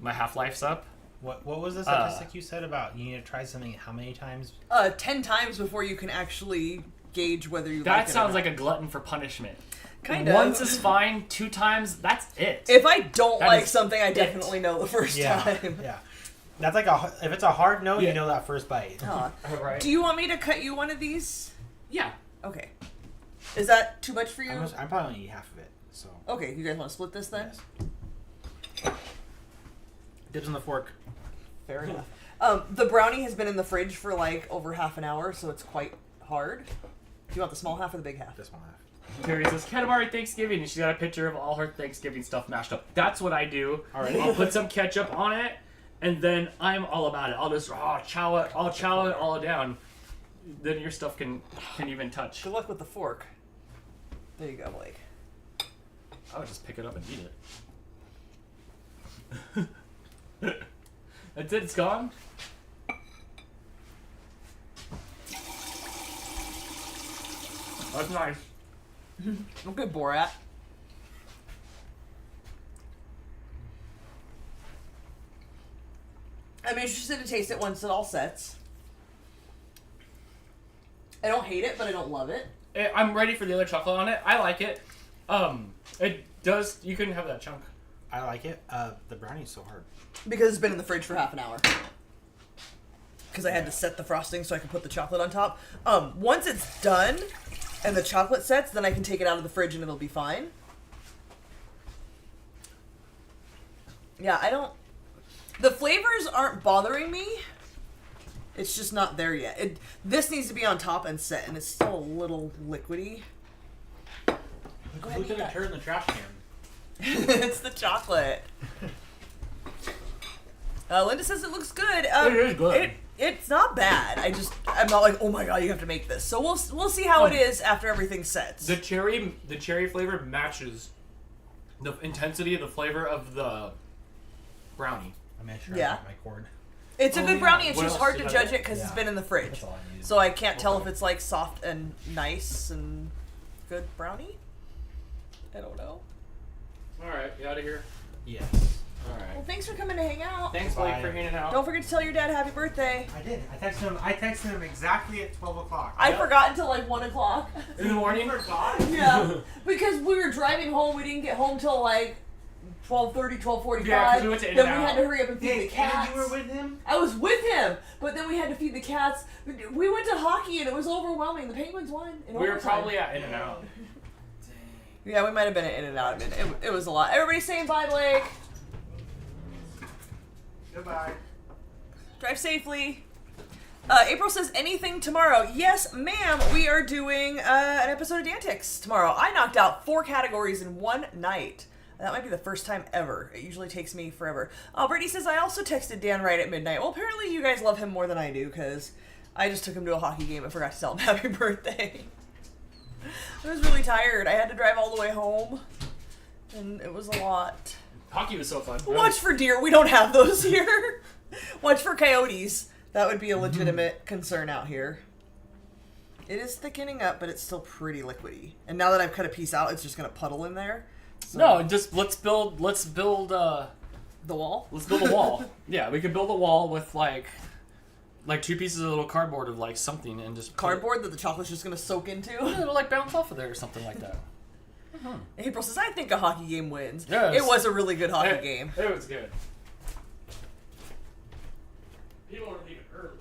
Speaker 2: my half-life's up.
Speaker 3: What was the statistic you said about you need to try something how many times?
Speaker 1: 10 times before you can actually gauge whether you like it.
Speaker 2: That
Speaker 1: or
Speaker 2: sounds
Speaker 1: not.
Speaker 2: like a glutton for punishment.
Speaker 1: Kind of.
Speaker 2: Once is fine. 2 times, that's it.
Speaker 1: If I don't
Speaker 2: That
Speaker 1: like
Speaker 2: is
Speaker 1: something, I
Speaker 2: it.
Speaker 1: definitely know the first time.
Speaker 3: Yeah. That's like if it's a hard no, you know that first bite.
Speaker 2: Right.
Speaker 1: Do you want me to cut you one of these?
Speaker 2: Yeah.
Speaker 1: Okay. Is that too much for you?
Speaker 3: I'm probably gonna eat half of it. So.
Speaker 1: Okay, you guys want to split this then?
Speaker 3: Yes. Dibs on the fork.
Speaker 1: Fair enough. The brownie has been in the fridge for like over half an hour, so it's quite hard. Do you want the small half or the big half?
Speaker 3: This one half.
Speaker 2: Terry says, Katamari Thanksgiving, and she's got a picture of all her Thanksgiving stuff mashed up. That's what I do.
Speaker 3: Alrighty.
Speaker 2: I'll put some ketchup on it, and then I'm all about it. I'll just chow it all down. Then your stuff can even touch.
Speaker 1: Good luck with the fork. There you go, Blake.
Speaker 2: I would just pick it up and eat it. That's it, it's gone? That's nice.
Speaker 1: Okay, Borat. I'm interested to taste it once it all sets. I don't hate it, but I don't love it.
Speaker 2: I'm ready for the other chocolate on it. I like it. It does. You couldn't have that chunk.
Speaker 3: I like it. The brownie's so hard.
Speaker 1: Because it's been in the fridge for half an hour. Because I had to set the frosting so I could put the chocolate on top. Once it's done and the chocolate sets, then I can take it out of the fridge and it'll be fine. Yeah, I don't... The flavors aren't bothering me. It's just not there yet. This needs to be on top and set, and it's still a little liquidy. Go ahead,
Speaker 3: Look
Speaker 1: eat
Speaker 3: at a
Speaker 1: that.
Speaker 3: turd in the trash can.
Speaker 1: It's the chocolate. Linda says it looks good.
Speaker 2: It is good.
Speaker 1: It's not bad. I'm not like, oh my god, you have to make this. So we'll see how it is after everything sets.
Speaker 2: The cherry flavor matches the intensity of the flavor of the brownie.
Speaker 3: I'm not sure
Speaker 1: Yeah.
Speaker 3: I got my cord.
Speaker 1: It's a good brownie. It's
Speaker 2: What
Speaker 1: just
Speaker 2: else
Speaker 1: hard
Speaker 2: did
Speaker 1: to
Speaker 2: I
Speaker 1: judge
Speaker 2: get?
Speaker 1: it because it's
Speaker 3: Yeah.
Speaker 1: been in the fridge.
Speaker 3: That's all I needed.
Speaker 1: So I can't tell if it's like soft and nice and good brownie. I don't know.
Speaker 2: All right, you out of here.
Speaker 3: Yes.
Speaker 2: All right.
Speaker 1: Well, thanks for coming to hang out.
Speaker 2: Thanks, Blake,
Speaker 3: Bye.
Speaker 2: for hanging out.
Speaker 1: Don't forget to tell your dad happy birthday.
Speaker 3: I did. I texted him exactly at 12 o'clock.
Speaker 1: I
Speaker 2: Yep.
Speaker 1: forgot until like 1 o'clock.
Speaker 2: In the morning.
Speaker 1: Yeah, because we were driving home. We didn't get home till like 12:30, 12:45.
Speaker 2: Yeah, 'cause we went to
Speaker 1: then
Speaker 2: In-N-Out.
Speaker 1: we had to hurry up and feed the cats.
Speaker 3: And you were with him?
Speaker 1: I was with him, but then we had to feed the cats. We went to hockey and it was overwhelming. The Penguins won. In
Speaker 2: We were
Speaker 1: overtime.
Speaker 2: probably at In-N-Out.
Speaker 1: Yeah, we might have been in and out of it. It was a lot. Everybody saying bye, Blake.
Speaker 5: Goodbye.
Speaker 1: Drive safely. April says, anything tomorrow? Yes, ma'am. We are doing an episode of Dantics tomorrow. I knocked out 4 categories in one night. That might be the first time ever. It usually takes me forever. Oh, Brittany says, I also texted Dan right at midnight. Well, apparently you guys love him more than I do, because I just took him to a hockey game and forgot to tell him happy birthday. I was really tired. I had to drive all the way home, and it was a lot.
Speaker 2: Hockey was so fun.
Speaker 1: Watch for deer. We don't have those here. Watch for coyotes. That would be a legitimate concern out here. It is thickening up, but it's still pretty liquidy. And now that I've cut a piece out, it's just going to puddle in there. So.
Speaker 2: No, just let's build
Speaker 1: the wall?
Speaker 2: Let's build a wall. Yeah, we could build a wall with like 2 pieces of little cardboard of like something and just
Speaker 1: cardboard that the chocolate's just going to soak into?
Speaker 2: Yeah, it'll like bounce off of there or something like that.
Speaker 1: April says, I think a hockey game wins.
Speaker 2: Yes.
Speaker 1: It was a really good hockey game.
Speaker 2: It was good. People were leaving early.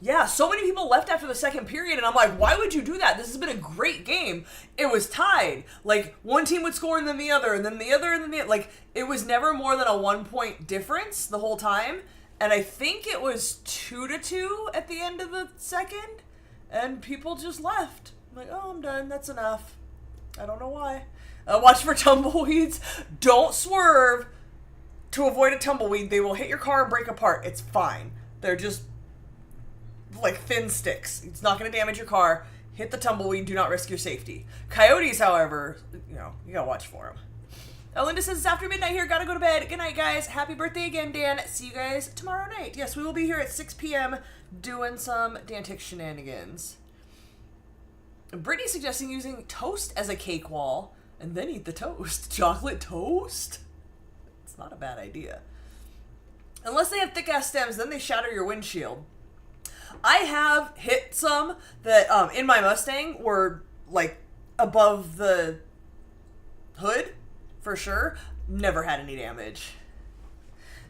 Speaker 1: Yeah, so many people left after the second period, and I'm like, why would you do that? This has been a great game. It was tied. Like, one team would score and then the other, and then the other, and then the other. Like, it was never more than a 1-point difference the whole time. And I think it was 2-2 at the end of the second, and people just left. I'm like, oh, I'm done. That's enough. I don't know why. Watch for tumbleweeds. Don't swerve to avoid a tumbleweed. They will hit your car and break apart. It's fine. They're just like thin sticks. It's not going to damage your car. Hit the tumbleweed. Do not risk your safety. Coyotes, however, you got to watch for them. Linda says, it's after midnight here. Gotta go to bed. Good night, guys. Happy birthday again, Dan. See you guys tomorrow night. Yes, we will be here at 6 p.m. doing some Dantic shenanigans. Brittany's suggesting using toast as a cake wall and then eat the toast. Chocolate toast? It's not a bad idea. Unless they have thick-ass stems, then they shatter your windshield. I have hit some that, in my Mustang, were, like, above the hood, for sure. Never had any damage.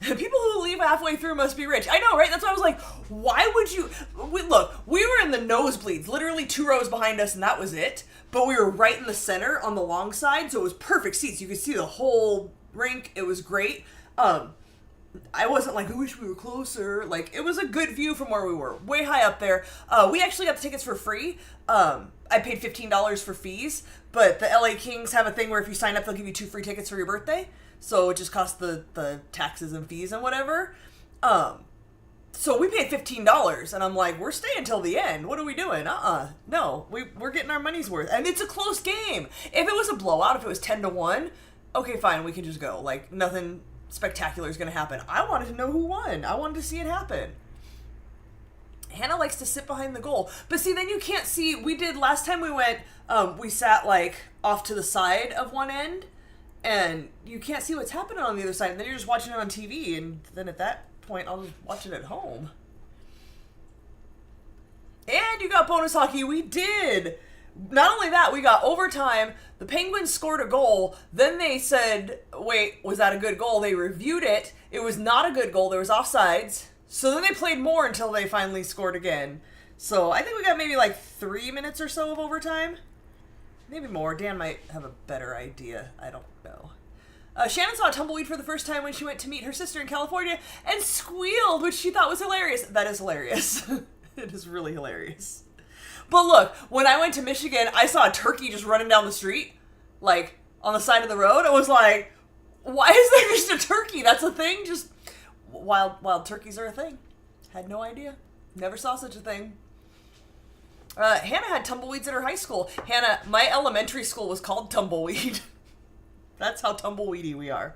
Speaker 1: People who leave halfway through must be rich. I know, right? That's why I was like, why would you... Look, we were in the nosebleeds, literally 2 rows behind us, and that was it. But we were right in the center on the long side, so it was perfect seats. You could see the whole rink. It was great. I wasn't like, I wish we were closer. Like, it was a good view from where we were. Way high up there. We actually got the tickets for free. I paid $15 for fees, but the LA Kings have a thing where if you sign up, they'll give you 2 free tickets for your birthday. So it just costs the taxes and fees and whatever. So we paid $15, and I'm like, we're staying till the end. What are we doing? No, we're getting our money's worth. And it's a close game. If it was a blowout, if it was 10-1, okay, fine, we can just go. Like, nothing spectacular is going to happen. I wanted to know who won. I wanted to see it happen. Hannah likes to sit behind the goal. But see, then you can't see. We did, last time we went, we sat, like, off to the side of one end, and you can't see what's happening on the other side. And then you're just watching it on TV, and then at that point, I'll just watch it at home. And you got bonus hockey. We did. Not only that, we got overtime. The Penguins scored a goal. Then they said, wait, was that a good goal? They reviewed it. It was not a good goal. There was offsides. So then they played more until they finally scored again. So I think we got maybe like 3 minutes or so of overtime. Maybe more. Dan might have a better idea. I don't know. Shannon saw a tumbleweed for the first time when she went to meet her sister in California and squealed, which she thought was hilarious. That is hilarious. It is really hilarious. But look, when I went to Michigan, I saw a turkey just running down the street, like, on the side of the road. I was like, why is there just a turkey? That's a thing? Just wild turkeys are a thing. Had no idea. Never saw such a thing. Hannah had tumbleweeds at her high school. Hannah, my elementary school was called Tumbleweed. That's how tumbleweedy we are.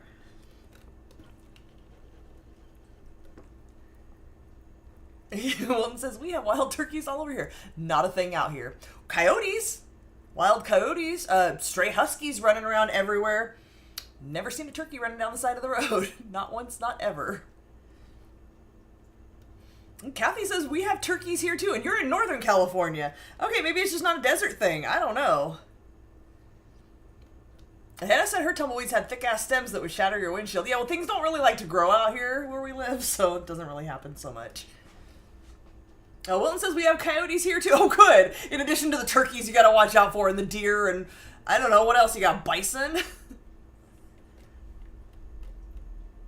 Speaker 1: Wilton says, we have wild turkeys all over here. Not a thing out here. Coyotes. Wild coyotes. Stray huskies running around everywhere. Never seen a turkey running down the side of the road. Not once, not ever. And Kathy says, we have turkeys here too, and you're in Northern California. Okay, maybe it's just not a desert thing. I don't know. Hannah said her tumbleweeds had thick-ass stems that would shatter your windshield. Yeah, well, things don't really like to grow out here where we live, so it doesn't really happen so much. Oh, Wilton says we have coyotes here too. Oh, good. In addition to the turkeys you gotta watch out for, and the deer, and I don't know, what else you got? Bison?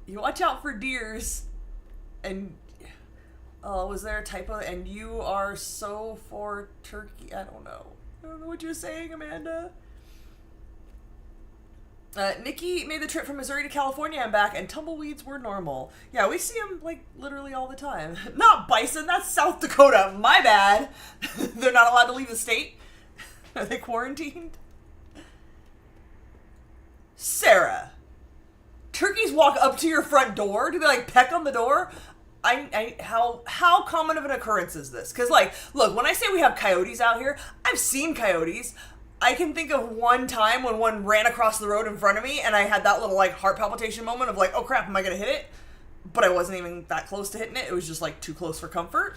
Speaker 1: You watch out for deers, and... Oh, was there a typo? And you are so for turkey... I don't know what you're saying, Amanda. Nikki made the trip from Missouri to California and back, and tumbleweeds were normal. Yeah, we see them, like, literally all the time. Not bison, that's South Dakota. My bad. They're not allowed to leave the state? Are they quarantined? Sarah. Turkeys walk up to your front door? Do they, like, peck on the door? How common of an occurrence is this? Because, like, look, when I say we have coyotes out here, I've seen coyotes. I can think of one time when one ran across the road in front of me, and I had that little, like, heart palpitation moment of, like, oh crap, am I gonna hit it? But I wasn't even that close to hitting it. It was just, like, too close for comfort.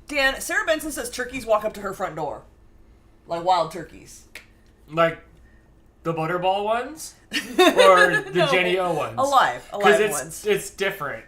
Speaker 1: Dan, Sarah Benson says turkeys walk up to her front door. Like wild turkeys.
Speaker 2: Like the butterball ones? Or the no, Jenny O ones?
Speaker 1: Alive ones.
Speaker 2: It's different.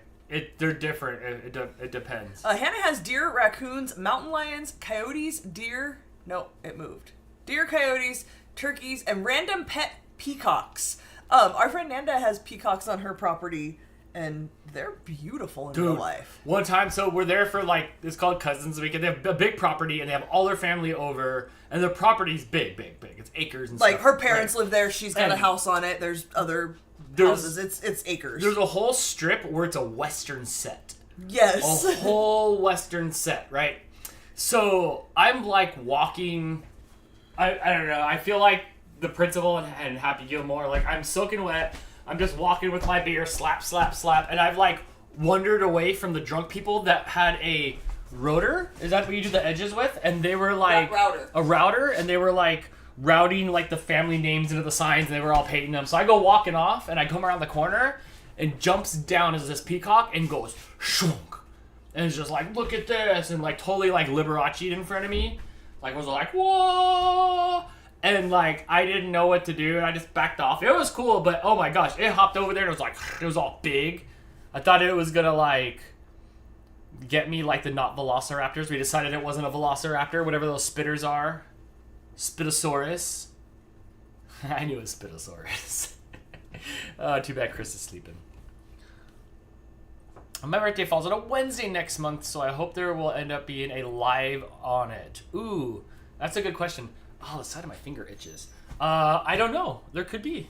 Speaker 2: They're different. It depends.
Speaker 1: Hannah has deer, raccoons, mountain lions, coyotes, deer. No, it moved. Deer, coyotes, turkeys, and random pet peacocks. Our friend Nanda has peacocks on her property, and they're beautiful in real life.
Speaker 2: One time, so we're there for like, it's called Cousins Weekend. They have a big property, and they have all their family over, and their property's big. It's acres and
Speaker 1: like
Speaker 2: stuff.
Speaker 1: Like, her parents live there. She's got a house on it. There's other houses. It's acres.
Speaker 2: There's a whole strip where it's a Western set.
Speaker 1: Yes.
Speaker 2: A whole Western set, right? So I'm like walking, I don't know, I feel like the principal and Happy Gilmore, like I'm soaking wet, I'm just walking with my beer, slap, and I've like wandered away from the drunk people that had a rotor, is that what you do the edges with? And they were like, a router, and they were like routing like the family names into the signs, and they were all painting them. So I go walking off, and I come around the corner, and jumps down as this peacock and goes shunk, and it's just like, look at this, and like totally like Liberace'd in front of me, like was like whoa, and like I didn't know what to do, and I just backed off. It was cool, but oh my gosh, it hopped over there and it was like, it was all big. I thought it was gonna like get me like the not velociraptors. We decided it wasn't a velociraptor, whatever those spitters are. Spinosaurus. I knew it was Spinosaurus. Too bad Chris is sleeping. My birthday falls on a Wednesday next month, so I hope there will end up being a live on it. Ooh, that's a good question. Oh, the side of my finger itches. I don't know. There could be.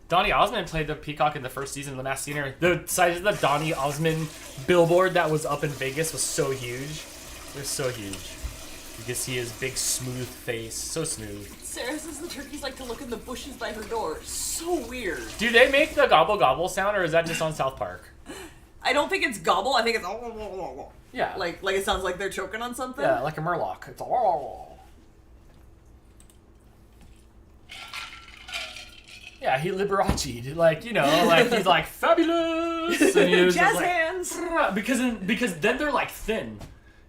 Speaker 2: Donny Osmond played the peacock in the first season of The Masked Singer. The size of the Donny Osmond billboard that was up in Vegas was so huge. It was so huge. You can see his big smooth face. So smooth.
Speaker 1: Sarah says the turkeys like to look in the bushes by her door. So weird.
Speaker 2: Do they make the gobble gobble sound, or is that just on South Park?
Speaker 1: I don't think it's gobble. I think it's
Speaker 2: yeah.
Speaker 1: Like it sounds like they're choking on something.
Speaker 2: Yeah, like a murloc. It's yeah, he Liberace'd, like, you know, like he's like fabulous, and he was
Speaker 1: jazz
Speaker 2: just, like,
Speaker 1: hands.
Speaker 2: Because then they're like thin.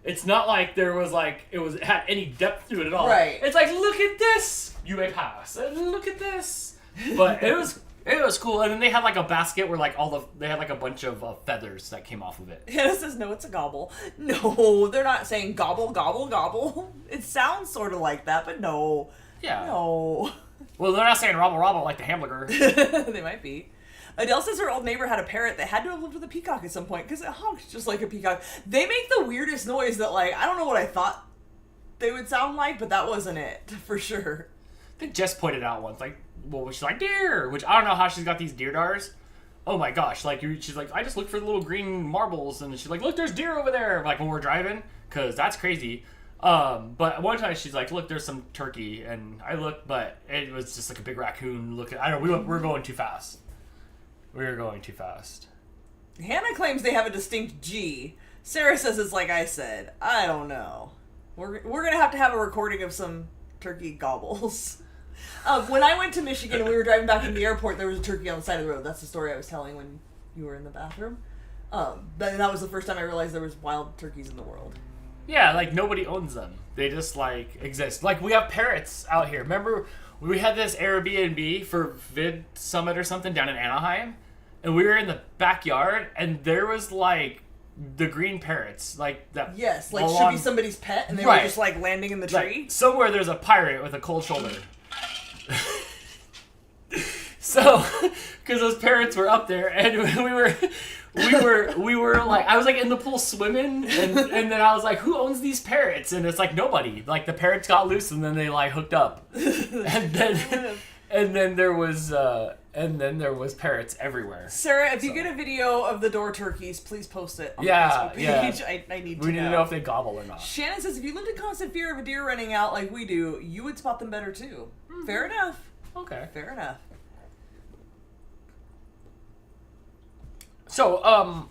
Speaker 2: It's not like there was like it had any depth to it at all.
Speaker 1: Right.
Speaker 2: It's like, look at this, you may pass, and look at this. But it was cool, and then they had like a basket where like they had like a bunch of feathers that came off of it.
Speaker 1: Hannah says no, it's a gobble. No, they're not saying gobble gobble gobble. It sounds sort of like that, but no.
Speaker 2: Yeah.
Speaker 1: No.
Speaker 2: Well, they're not saying robble robble like the hamburger.
Speaker 1: They might be. Adele says her old neighbor had a parrot that had to have lived with a peacock at some point because it honked just like a peacock. They make the weirdest noise that, like, I don't know what I thought they would sound like, but that wasn't it, for sure.
Speaker 2: I think Jess pointed out once, like, well, she's like, deer, which I don't know how she's got these deer dars. Oh my gosh, like, she's like, I just looked for the little green marbles, and she's like, look, there's deer over there, like, when we're driving, because that's crazy. But one time she's like, look, there's some turkey, and I looked, but it was just like a big raccoon looking. I don't know, we're going too fast. We were going too fast.
Speaker 1: Hannah claims they have a distinct G. Sarah says it's like I said. I don't know. We're gonna have a recording of some turkey gobbles. When I went to Michigan and we were driving back from the airport, there was a turkey on the side of the road. That's the story I was telling when you were in the bathroom. That was the first time I realized there was wild turkeys in the world.
Speaker 2: Yeah, like nobody owns them. They just like exist. Like we have parrots out here. Remember we had this Airbnb for Vid Summit or something down in Anaheim? and we were in the backyard, and there was like the green parrots, like that.
Speaker 1: Yes, like
Speaker 2: along,
Speaker 1: should be somebody's pet, and they
Speaker 2: right.
Speaker 1: were just like landing in the tree.
Speaker 2: Like, somewhere there's a pirate with a cold shoulder. So, because those parrots were up there, and we were like, I was like in the pool swimming, and then I was like, who owns these parrots? And it's like nobody. Like the parrots got loose, and then they like hooked up, and then there was parrots everywhere.
Speaker 1: Sarah, if you get a video of the door turkeys, please post it on the Facebook page. I need to know.
Speaker 2: We need to know if they gobble or not.
Speaker 1: Shannon says, if you lived in constant fear of a deer running out like we do, you would spot them better too. Fair enough.
Speaker 2: Okay.
Speaker 1: Fair enough.
Speaker 2: So,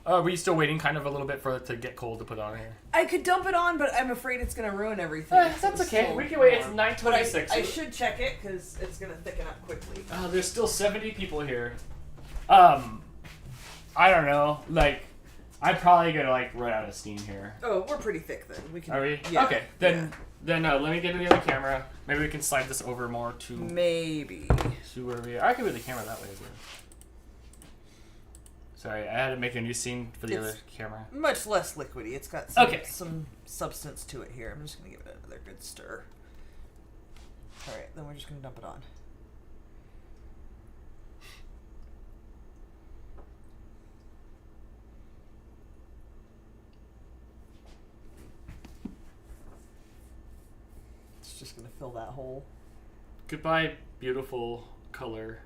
Speaker 2: are we still waiting kind of a little bit for it to get cold to put on here?
Speaker 1: I could dump it on, but I'm afraid it's going to ruin everything.
Speaker 2: That's okay. We can wait. It's 9:26.
Speaker 1: I should check it because it's going to thicken up quickly.
Speaker 2: There's still 70 people here. I don't know. Like, I'm probably going to, like, run out of steam here.
Speaker 1: Oh, we're pretty thick then. We can.
Speaker 2: Are we?
Speaker 1: Yeah.
Speaker 2: Okay. Then let me get to the other camera. Maybe we can slide this over more to...
Speaker 1: Maybe.
Speaker 2: To where we are. I can move the camera that way as well. Sorry, I had to make a new scene for the other camera.
Speaker 1: Much less liquidy. It's got some substance to it here. I'm just going to give it another good stir. Alright, then we're just going to dump it on. It's just going to fill that hole.
Speaker 2: Goodbye, beautiful color.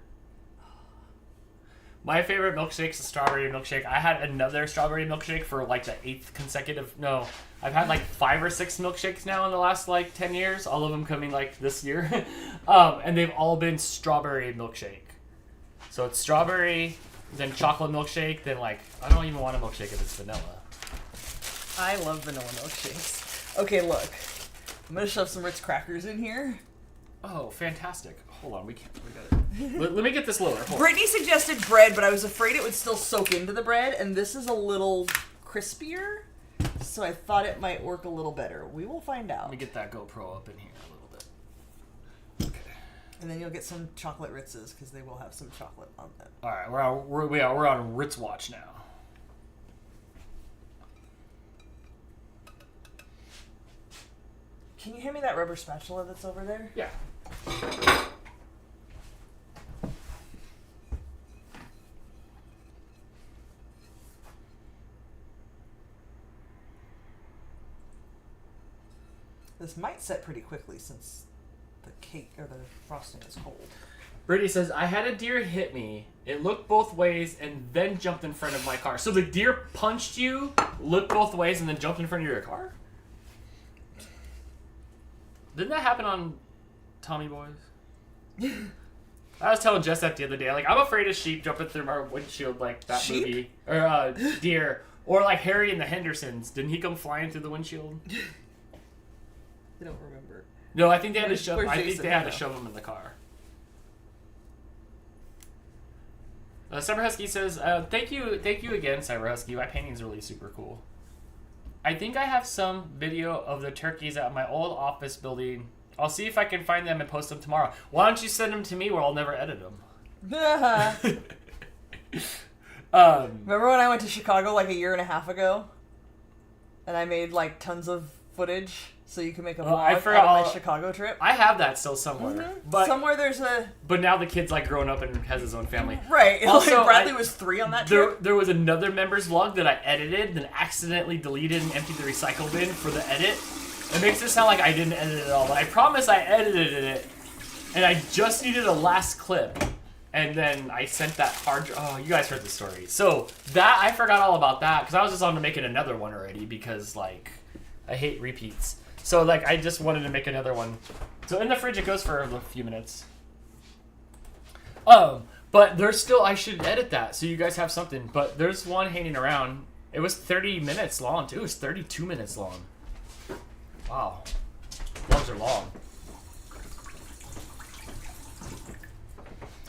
Speaker 2: My favorite milkshake's a strawberry milkshake. I had another strawberry milkshake for like the 8th consecutive... No, I've had like 5 or 6 milkshakes now in the last like 10 years. All of them coming like this year. And they've all been strawberry milkshake. So it's strawberry, then chocolate milkshake, then like... I don't even want a milkshake if it's vanilla.
Speaker 1: I love vanilla milkshakes. Okay, look. I'm going to shove some Ritz crackers in here.
Speaker 2: Oh, fantastic. Hold on, we got it. Let me get this lower. Hold
Speaker 1: Brittany suggested bread, but I was afraid it would still soak into the bread, and this is a little crispier, so I thought it might work a little better. We will find out.
Speaker 2: Let me get that GoPro up in here a little bit. Okay.
Speaker 1: And then you'll get some chocolate Ritzes, because they will have some chocolate on them.
Speaker 2: All right, we're on Ritz Watch now.
Speaker 1: Can you hand me that rubber spatula that's over there?
Speaker 2: Yeah.
Speaker 1: This might set pretty quickly since the cake or the frosting is cold.
Speaker 2: Brittany says, I had a deer hit me. It looked both ways and then jumped in front of my car. So the deer punched you, looked both ways, and then jumped in front of your car? Didn't that happen on Tommy Boys? I was telling Jess that the other day. Like, I'm afraid of sheep jumping through my windshield like that
Speaker 1: Sheep?
Speaker 2: movie. Or deer. Or like Harry and the Hendersons. Didn't he come flying through the windshield?
Speaker 1: I don't remember.
Speaker 2: No, I think they had to shove.
Speaker 1: Where's
Speaker 2: I think
Speaker 1: Jason
Speaker 2: they had to
Speaker 1: now?
Speaker 2: shove him in the car. Cyber Husky says, "Thank you again, Cyber Husky. My painting's really super cool. I think I have some video of the turkeys at my old office building. I'll see if I can find them and post them tomorrow. Why don't you send them to me where I'll never edit them?"
Speaker 1: Remember when I went to Chicago like a year and a half ago? And I made like tons of footage so you can make a vlog
Speaker 2: I
Speaker 1: out
Speaker 2: forgot
Speaker 1: of my Chicago trip?
Speaker 2: I have that still somewhere, but
Speaker 1: somewhere there's a...
Speaker 2: But now the kid's like grown up and has his own family.
Speaker 1: Right.
Speaker 2: Also,
Speaker 1: Like Bradley was 3 on that trip.
Speaker 2: There was another member's vlog that I edited, then accidentally deleted and emptied the recycle bin for the edit. It makes it sound like I didn't edit it at all, but I promise I edited it, and I just needed a last clip. And then I sent that hard... Oh, you guys heard the story. So, that, I forgot all about that, because I was just on to making another one already, because, like, I hate repeats. So, like, I just wanted to make another one. So, in the fridge, it goes for a few minutes. But there's still... I should edit that, so you guys have something. But there's one hanging around. It was 30 minutes long, too. It was 32 minutes long. Wow. Vlogs are long.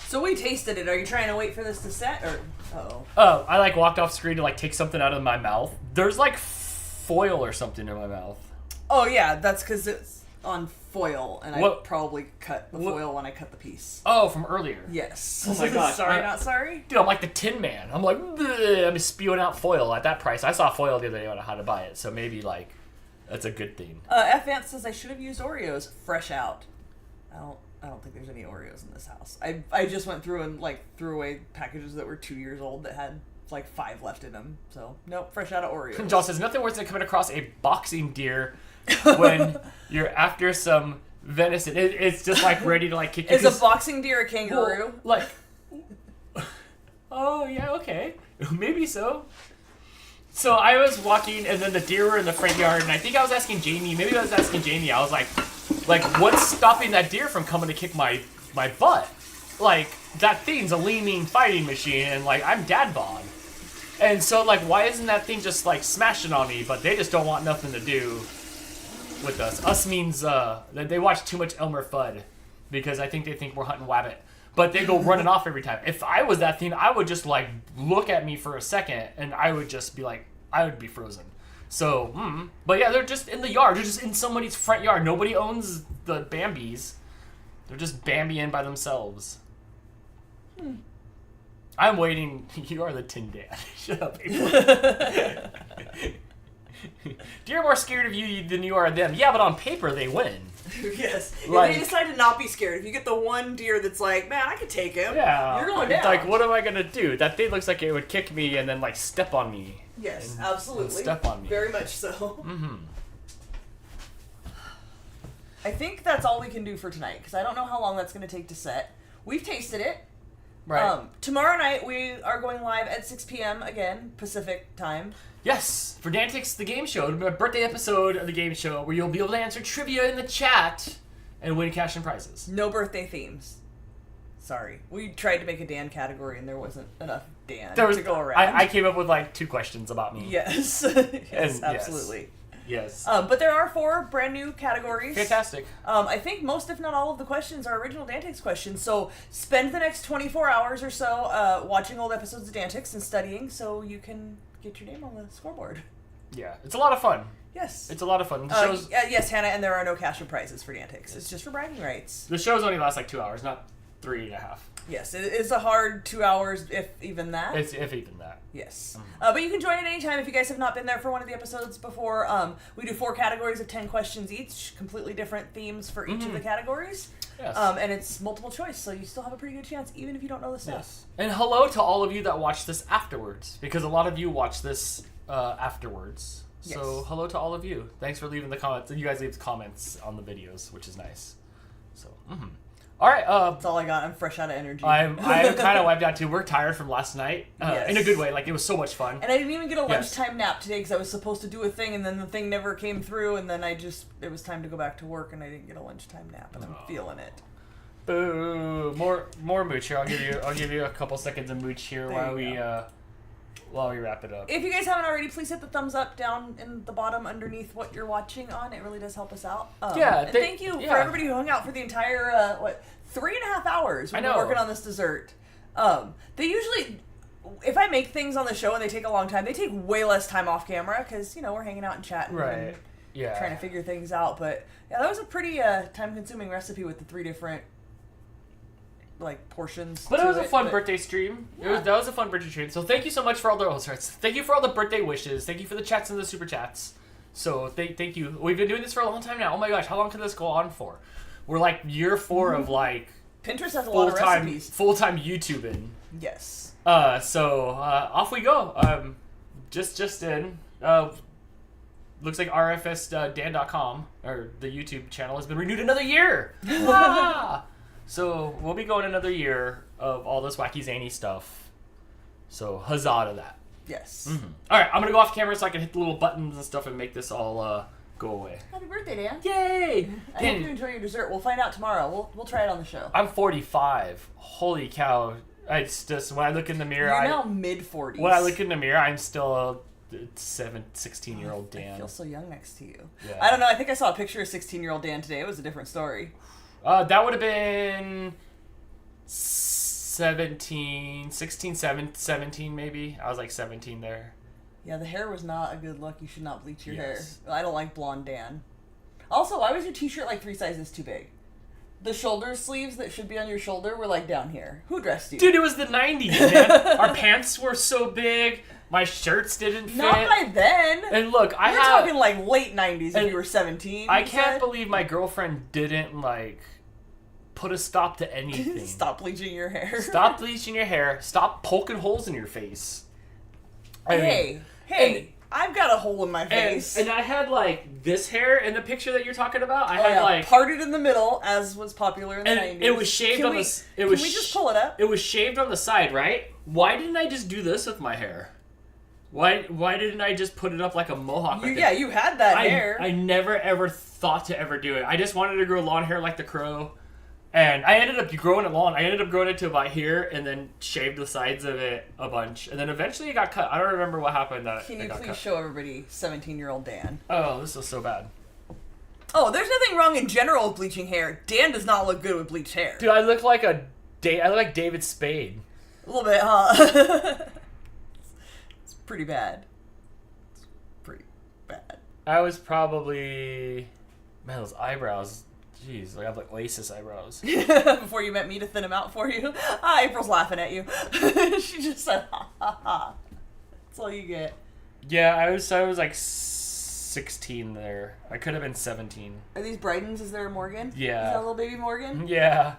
Speaker 1: So we tasted it. Are you trying to wait for this to set, or...
Speaker 2: Oh, I like walked off screen to like take something out of my mouth. There's like foil or something in my mouth.
Speaker 1: Oh yeah, that's because it's... on foil, and I
Speaker 2: What?
Speaker 1: probably cut the foil when I cut the piece.
Speaker 2: Oh, from earlier.
Speaker 1: Yes.
Speaker 2: Oh my gosh.
Speaker 1: Sorry, not sorry.
Speaker 2: Dude, I'm like the Tin Man. I'm like, bleh, I'm spewing out foil at that price. I saw foil the other day on how to buy it, so maybe like that's a good thing.
Speaker 1: F Vance says I should have used Oreos fresh out. I don't think there's any Oreos in this house. I just went through and like threw away packages that were 2 years old that had like 5 left in them. So nope, fresh out of Oreos.
Speaker 2: Joel says nothing worse than coming across a boxing deer when you're after some venison. It's just like ready to like kick you.
Speaker 1: Is a boxing deer a kangaroo?
Speaker 2: Well, like, oh yeah, okay, maybe so. So I was walking, and then the deer were in the front yard, and I think I was asking Jamie. Maybe I was asking Jamie. I was like, what's stopping that deer from coming to kick my butt? Like, that thing's a leaning fighting machine, and like I'm dad bod. And so like, why isn't that thing just like smashing on me? But they just don't want nothing to do with us. Us means that they watch too much Elmer Fudd, because I think they think we're hunting wabbit. But they go running off every time. If I was that thing, I would just like look at me for a second, and I would just be like, I would be frozen. So, but yeah, they're just in the yard. They're just in somebody's front yard. Nobody owns the Bambis. They're just Bambiing by themselves. I'm waiting. You are the Tin Dad. Shut up, April. Deer are more scared of you than you are of them. Yeah, but on paper they win.
Speaker 1: Yes.
Speaker 2: Like,
Speaker 1: if they decide to not be scared, if you get the one deer that's like, man, I could take him.
Speaker 2: Yeah.
Speaker 1: You're going down.
Speaker 2: Like, what am I gonna do? That thing looks like it would kick me and then like step on me.
Speaker 1: Yes,
Speaker 2: and
Speaker 1: absolutely.
Speaker 2: step on me.
Speaker 1: Very much so.
Speaker 2: Mm-hmm.
Speaker 1: I think that's all we can do for tonight, because I don't know how long that's going to take to set. We've tasted it.
Speaker 2: Right.
Speaker 1: Tomorrow night we are going live at 6 p.m. again, Pacific time.
Speaker 2: Yes, for Dantics, the game show, a birthday episode of the game show where you'll be able to answer trivia in the chat and win cash and prizes.
Speaker 1: No birthday themes. Sorry. We tried to make a Dan category and there wasn't enough Dan to go around.
Speaker 2: I came up with like 2 questions about me.
Speaker 1: Yes. Yes, absolutely.
Speaker 2: Yes.
Speaker 1: But there are 4 brand new categories.
Speaker 2: Fantastic.
Speaker 1: I think most, if not all, of the questions are original Dantics questions. So spend the next 24 hours or so watching old episodes of Dantics and studying so you can get your name on the scoreboard.
Speaker 2: Yeah, it's a lot of fun.
Speaker 1: Yes.
Speaker 2: It's a lot of fun. The show's,
Speaker 1: yes, Hannah, and there are no cash or prizes for Dantics. It's just for bragging rights.
Speaker 2: the show's only lasts like 2 hours, not 3.5.
Speaker 1: Yes, it is a hard 2 hours, if even that.
Speaker 2: It's if even that.
Speaker 1: Yes. But you can join at any time if you guys have not been there for one of the episodes before. We do 4 categories of 10 questions each, completely different themes for each of the categories.
Speaker 2: Yes.
Speaker 1: And it's multiple choice, so you still have a pretty good chance, even if you don't know the stuff.
Speaker 2: Yes. And hello to all of you that watch this afterwards, because a lot of you watch this afterwards. So
Speaker 1: Yes.
Speaker 2: hello to all of you. Thanks for leaving the comments. You guys leave comments on the videos, which is nice. So, all right.
Speaker 1: That's all I got. I'm fresh out of energy.
Speaker 2: I'm kind of wiped out too. We're tired from last night,
Speaker 1: Yes.
Speaker 2: in a good way. Like, it was so much fun.
Speaker 1: And I didn't even get a
Speaker 2: Yes.
Speaker 1: lunchtime nap today because I was supposed to do a thing, and then the thing never came through, and then it was time to go back to work, and I didn't get a lunchtime nap, and I'm feeling it.
Speaker 2: Boo! More mooch here. I'll give you a couple seconds of mooch here while we wrap it up.
Speaker 1: If you guys haven't already, please hit the thumbs up down in the bottom underneath what you're watching on. It really does help us out. And thank you for everybody who hung out for the entire 3.5 hours we've been working on this dessert. They usually, if I make things on the show and they take a long time, they take way less time off camera because we're hanging out and chatting.
Speaker 2: Right.
Speaker 1: And trying to figure things out. But yeah, that was a pretty time-consuming recipe with the 3 different portions.
Speaker 2: But it was a fun birthday stream.
Speaker 1: Yeah.
Speaker 2: That was a fun birthday stream. So thank you so much for all the thank you for all the birthday wishes. Thank you for the chats and the super chats. So thank you. We've been doing this for a long time now. Oh my gosh, how long can this go on for? We're like year 4 of
Speaker 1: Pinterest has a lot of recipes.
Speaker 2: Full-time YouTubing.
Speaker 1: Yes.
Speaker 2: So off we go. Just in. Looks like RFS Dan.com or the YouTube channel has been renewed another year. So we'll be going another year of all this wacky zany stuff. So huzzah to that.
Speaker 1: Yes.
Speaker 2: All right, I'm gonna go off camera so I can hit the little buttons and stuff and make this all go away.
Speaker 1: Happy birthday, Dan.
Speaker 2: Yay!
Speaker 1: I hope you enjoy your dessert. We'll find out tomorrow. We'll try it on the show.
Speaker 2: I'm 45. Holy cow! It's just when I look in the mirror.
Speaker 1: You're now mid-40s.
Speaker 2: When I look in the mirror, I'm still a 16-year-old Dan.
Speaker 1: I feel so young next to you.
Speaker 2: Yeah.
Speaker 1: I don't know. I think I saw a picture of 16-year-old Dan today. It was a different story.
Speaker 2: That would have been 17 maybe. I was like 17 there.
Speaker 1: Yeah, the hair was not a good look. You should not bleach your
Speaker 2: Yes.
Speaker 1: hair. I don't like blonde Dan. Also, why was your t-shirt like 3 sizes too big? The shoulder sleeves that should be on your shoulder were like down here. Who dressed you?
Speaker 2: Dude, it was the 90s, man. Our pants were so big. My shirts didn't fit.
Speaker 1: Not by then.
Speaker 2: And look,
Speaker 1: We're talking like late 90s if you were 17.
Speaker 2: I can't believe my girlfriend didn't like put a stop to anything.
Speaker 1: Stop bleaching your hair.
Speaker 2: Stop bleaching your hair. Stop poking holes in your face.
Speaker 1: Hey, I've got a hole in my face.
Speaker 2: And I had like this hair in the picture that you're talking about. I had like
Speaker 1: parted in the middle, as was popular in the 90s.
Speaker 2: It was shaved
Speaker 1: can
Speaker 2: on
Speaker 1: we,
Speaker 2: the.
Speaker 1: Can we just pull it up?
Speaker 2: It was shaved on the side, right? Why didn't I just do this with my hair? Why didn't I just put it up like a mohawk?
Speaker 1: You had that hair.
Speaker 2: I never ever thought to ever do it. I just wanted to grow long hair like the crow. And I ended up growing it long. I ended up growing it to about here and then shaved the sides of it a bunch. And then eventually it got cut. I don't remember what happened.
Speaker 1: Can you please show everybody 17-year-old Dan?
Speaker 2: Oh, this is so bad.
Speaker 1: Oh, there's nothing wrong in general with bleaching hair. Dan does not look good with bleached hair.
Speaker 2: Dude, I look like David Spade.
Speaker 1: A little bit, huh? It's pretty bad. It's pretty bad.
Speaker 2: I was probably... Man, those eyebrows... Jeez, I have like Oasis eyebrows.
Speaker 1: Before you met me to thin them out for you. April's laughing at you. She just said, ha ha ha. That's all you get.
Speaker 2: Yeah, I was like 16 there. I could have been 17.
Speaker 1: Are these Brydens? Is there a Morgan?
Speaker 2: Yeah.
Speaker 1: Is that a little baby Morgan?
Speaker 2: Yeah.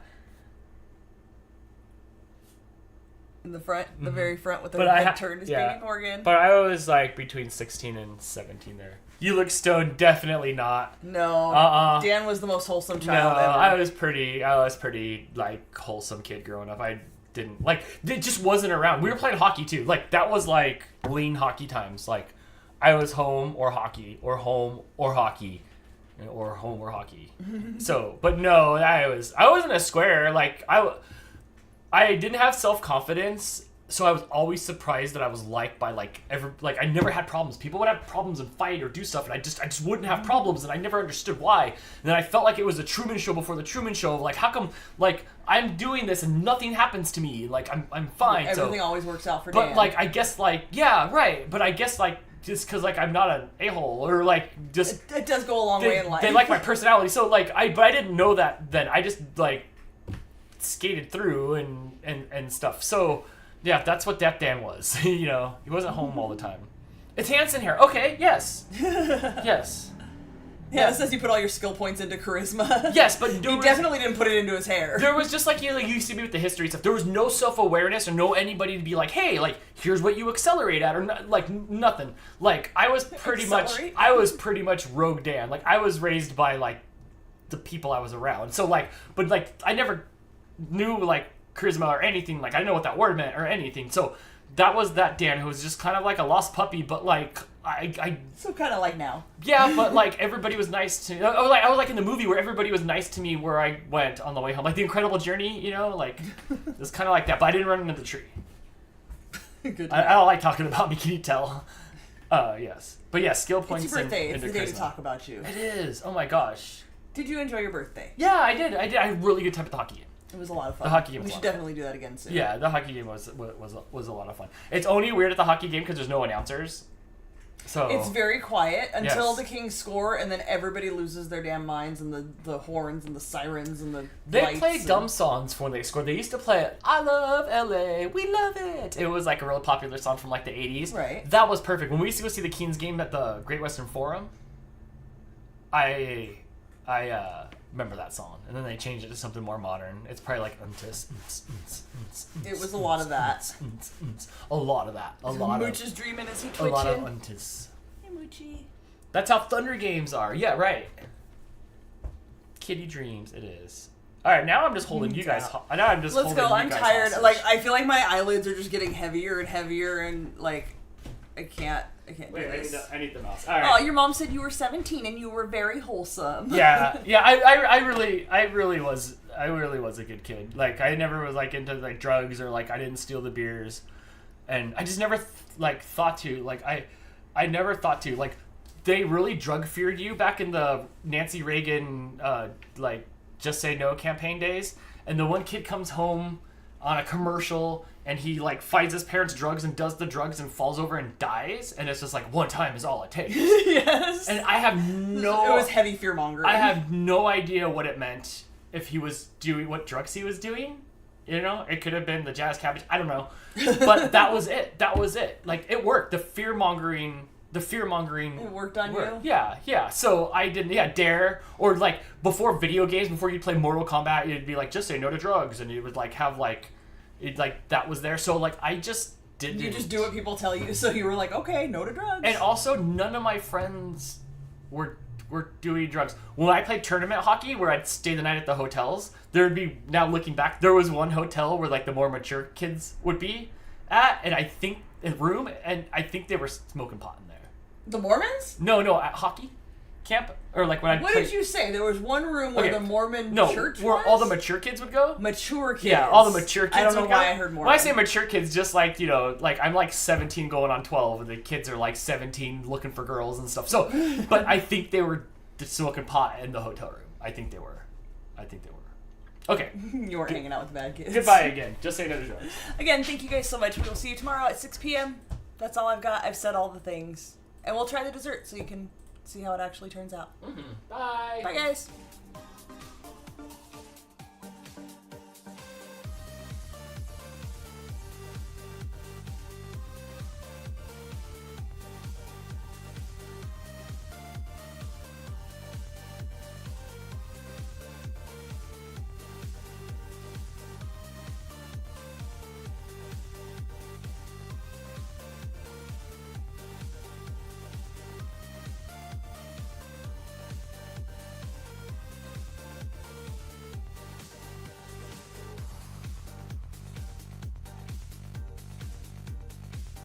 Speaker 1: In the front, the very front with the
Speaker 2: But
Speaker 1: head turned is baby Morgan.
Speaker 2: But I was like between 16 and 17 there. You look stoned, definitely not.
Speaker 1: No. Dan was the most wholesome child ever.
Speaker 2: I was pretty like wholesome kid growing up. I didn't like it just wasn't around. We were playing hockey too. Like that was like lean hockey times. Like I was home or hockey or home or hockey. Or home or hockey. So, but no, I wasn't a square. Like I didn't have self-confidence, so I was always surprised that I was liked by I never had problems. People would have problems and fight or do stuff, and I just wouldn't have problems, and I never understood why. And then I felt like it was the Truman Show before the Truman Show. Like, how come I'm doing this and nothing happens to me? Like I'm fine.
Speaker 1: Everything always works out for Dan.
Speaker 2: But I guess yeah, right. But I guess just because I'm not an a-hole or just
Speaker 1: it does go a long way in life.
Speaker 2: They like my personality, so but I didn't know that then. I just skated through and stuff. So yeah, that's what that Dan was. He wasn't home all the time. It's Hanson hair. Okay, yes. Yes.
Speaker 1: Yeah, it says you put all your skill points into charisma.
Speaker 2: Yes, but
Speaker 1: he definitely didn't put it into his hair.
Speaker 2: There was just you used to be with the history stuff. There was no self-awareness or no anybody to be like, hey, here's what you accelerate at, or nothing. I was pretty much Rogue Dan. I was raised by the people I was around. So but I never knew charisma or anything. I didn't know what that word meant or anything. So that was that Dan who was just kind of like a lost puppy, but I
Speaker 1: so kind of now.
Speaker 2: Yeah, but everybody was nice to me. I was in the movie where everybody was nice to me where I went on the way home, The Incredible Journey, it's kind of like that. But I didn't run into the tree.
Speaker 1: Good.
Speaker 2: I don't like talking about me. Can you tell? Yes, but yeah, skill points.
Speaker 1: It's your birthday. It's the day
Speaker 2: charisma.
Speaker 1: to talk about you.
Speaker 2: It is. Oh my gosh.
Speaker 1: Did you enjoy your birthday?
Speaker 2: Yeah, I did. I had a really good time at the hockey game.
Speaker 1: It was a lot of fun.
Speaker 2: The hockey game was
Speaker 1: We should definitely do that again soon.
Speaker 2: Yeah, the hockey game was a lot of fun. It's only weird at the hockey game because there's no announcers. So
Speaker 1: it's very quiet until the Kings score, and then everybody loses their damn minds, and the horns and the sirens and the
Speaker 2: They play dumb songs when they score. They used to play "I Love LA, We Love It." It was a real popular song from the 80s.
Speaker 1: Right.
Speaker 2: That was perfect. When we used to go see the Kings game at the Great Western Forum, I remember that song, and then they changed it to something more modern. It's probably Untis.
Speaker 1: It was a lot of that.
Speaker 2: A lot of that. A lot
Speaker 1: Mooch
Speaker 2: of.
Speaker 1: is dreaming as he twitching.
Speaker 2: A lot of Untis.
Speaker 1: Hey, Moochie.
Speaker 2: That's how Thunder games are. Yeah, right. Kitty dreams. It is. All right, now I'm just holding you guys. Now I'm just.
Speaker 1: Let's
Speaker 2: holding
Speaker 1: go. I'm
Speaker 2: you guys
Speaker 1: tired.
Speaker 2: hostage.
Speaker 1: I feel like my eyelids are just getting heavier and heavier, and I can't
Speaker 2: Wait,
Speaker 1: do this.
Speaker 2: I need the mouse. All right.
Speaker 1: Oh, your mom said you were 17 and you were very wholesome.
Speaker 2: Yeah. I really was a good kid. I never was into drugs or I didn't steal the beers, and I just never thought to I never thought to they really drug feared you back in the Nancy Reagan Just Say No campaign days, and the one kid comes home on a commercial, and he like finds his parents' drugs and does the drugs and falls over and dies, and it's just like one time is all it takes.
Speaker 1: Yes.
Speaker 2: And I have no.
Speaker 1: It was heavy fear mongering.
Speaker 2: I have no idea what it meant. If he was doing what drugs he was doing, you know, it could have been the jazz cabbage. I don't know, but that was it. That was it. Like it worked. The fear mongering.
Speaker 1: It worked on you?
Speaker 2: Yeah. So I didn't, Dare, or like before video games, before you'd play Mortal Kombat, you'd be like, just say no to drugs, and you would like have like, that was there. So like I just didn't.
Speaker 1: You just do what people tell you, so you were like, okay, no to drugs.
Speaker 2: And also, none of my friends were doing drugs. When I played tournament hockey, where I'd stay the night at the hotels, there would be, now looking back, there was one hotel where like the more mature kids would be at, and I think they were smoking pot in there.
Speaker 1: The Mormons?
Speaker 2: No, at hockey camp, or like when I.
Speaker 1: What did you say? There was one room where the Mormon church
Speaker 2: where
Speaker 1: was?
Speaker 2: all the mature kids would go.
Speaker 1: Mature kids.
Speaker 2: Yeah, all the mature kids.
Speaker 1: I don't know
Speaker 2: would
Speaker 1: why
Speaker 2: go.
Speaker 1: I heard Mormon.
Speaker 2: When I say mature kids, just like, you know, like I'm like 17 going on 12, and the kids are like 17 looking for girls and stuff. So, but I think they were smoking pot in the hotel room. I think they were. Okay.
Speaker 1: You weren't hanging out with the bad kids.
Speaker 2: Goodbye again. Just say no to drugs.
Speaker 1: Again, thank you guys so much. We will see you tomorrow at 6 p.m. That's all I've got. I've said all the things. And we'll try the dessert so you can see how it actually turns out.
Speaker 2: Bye.
Speaker 1: Bye, guys.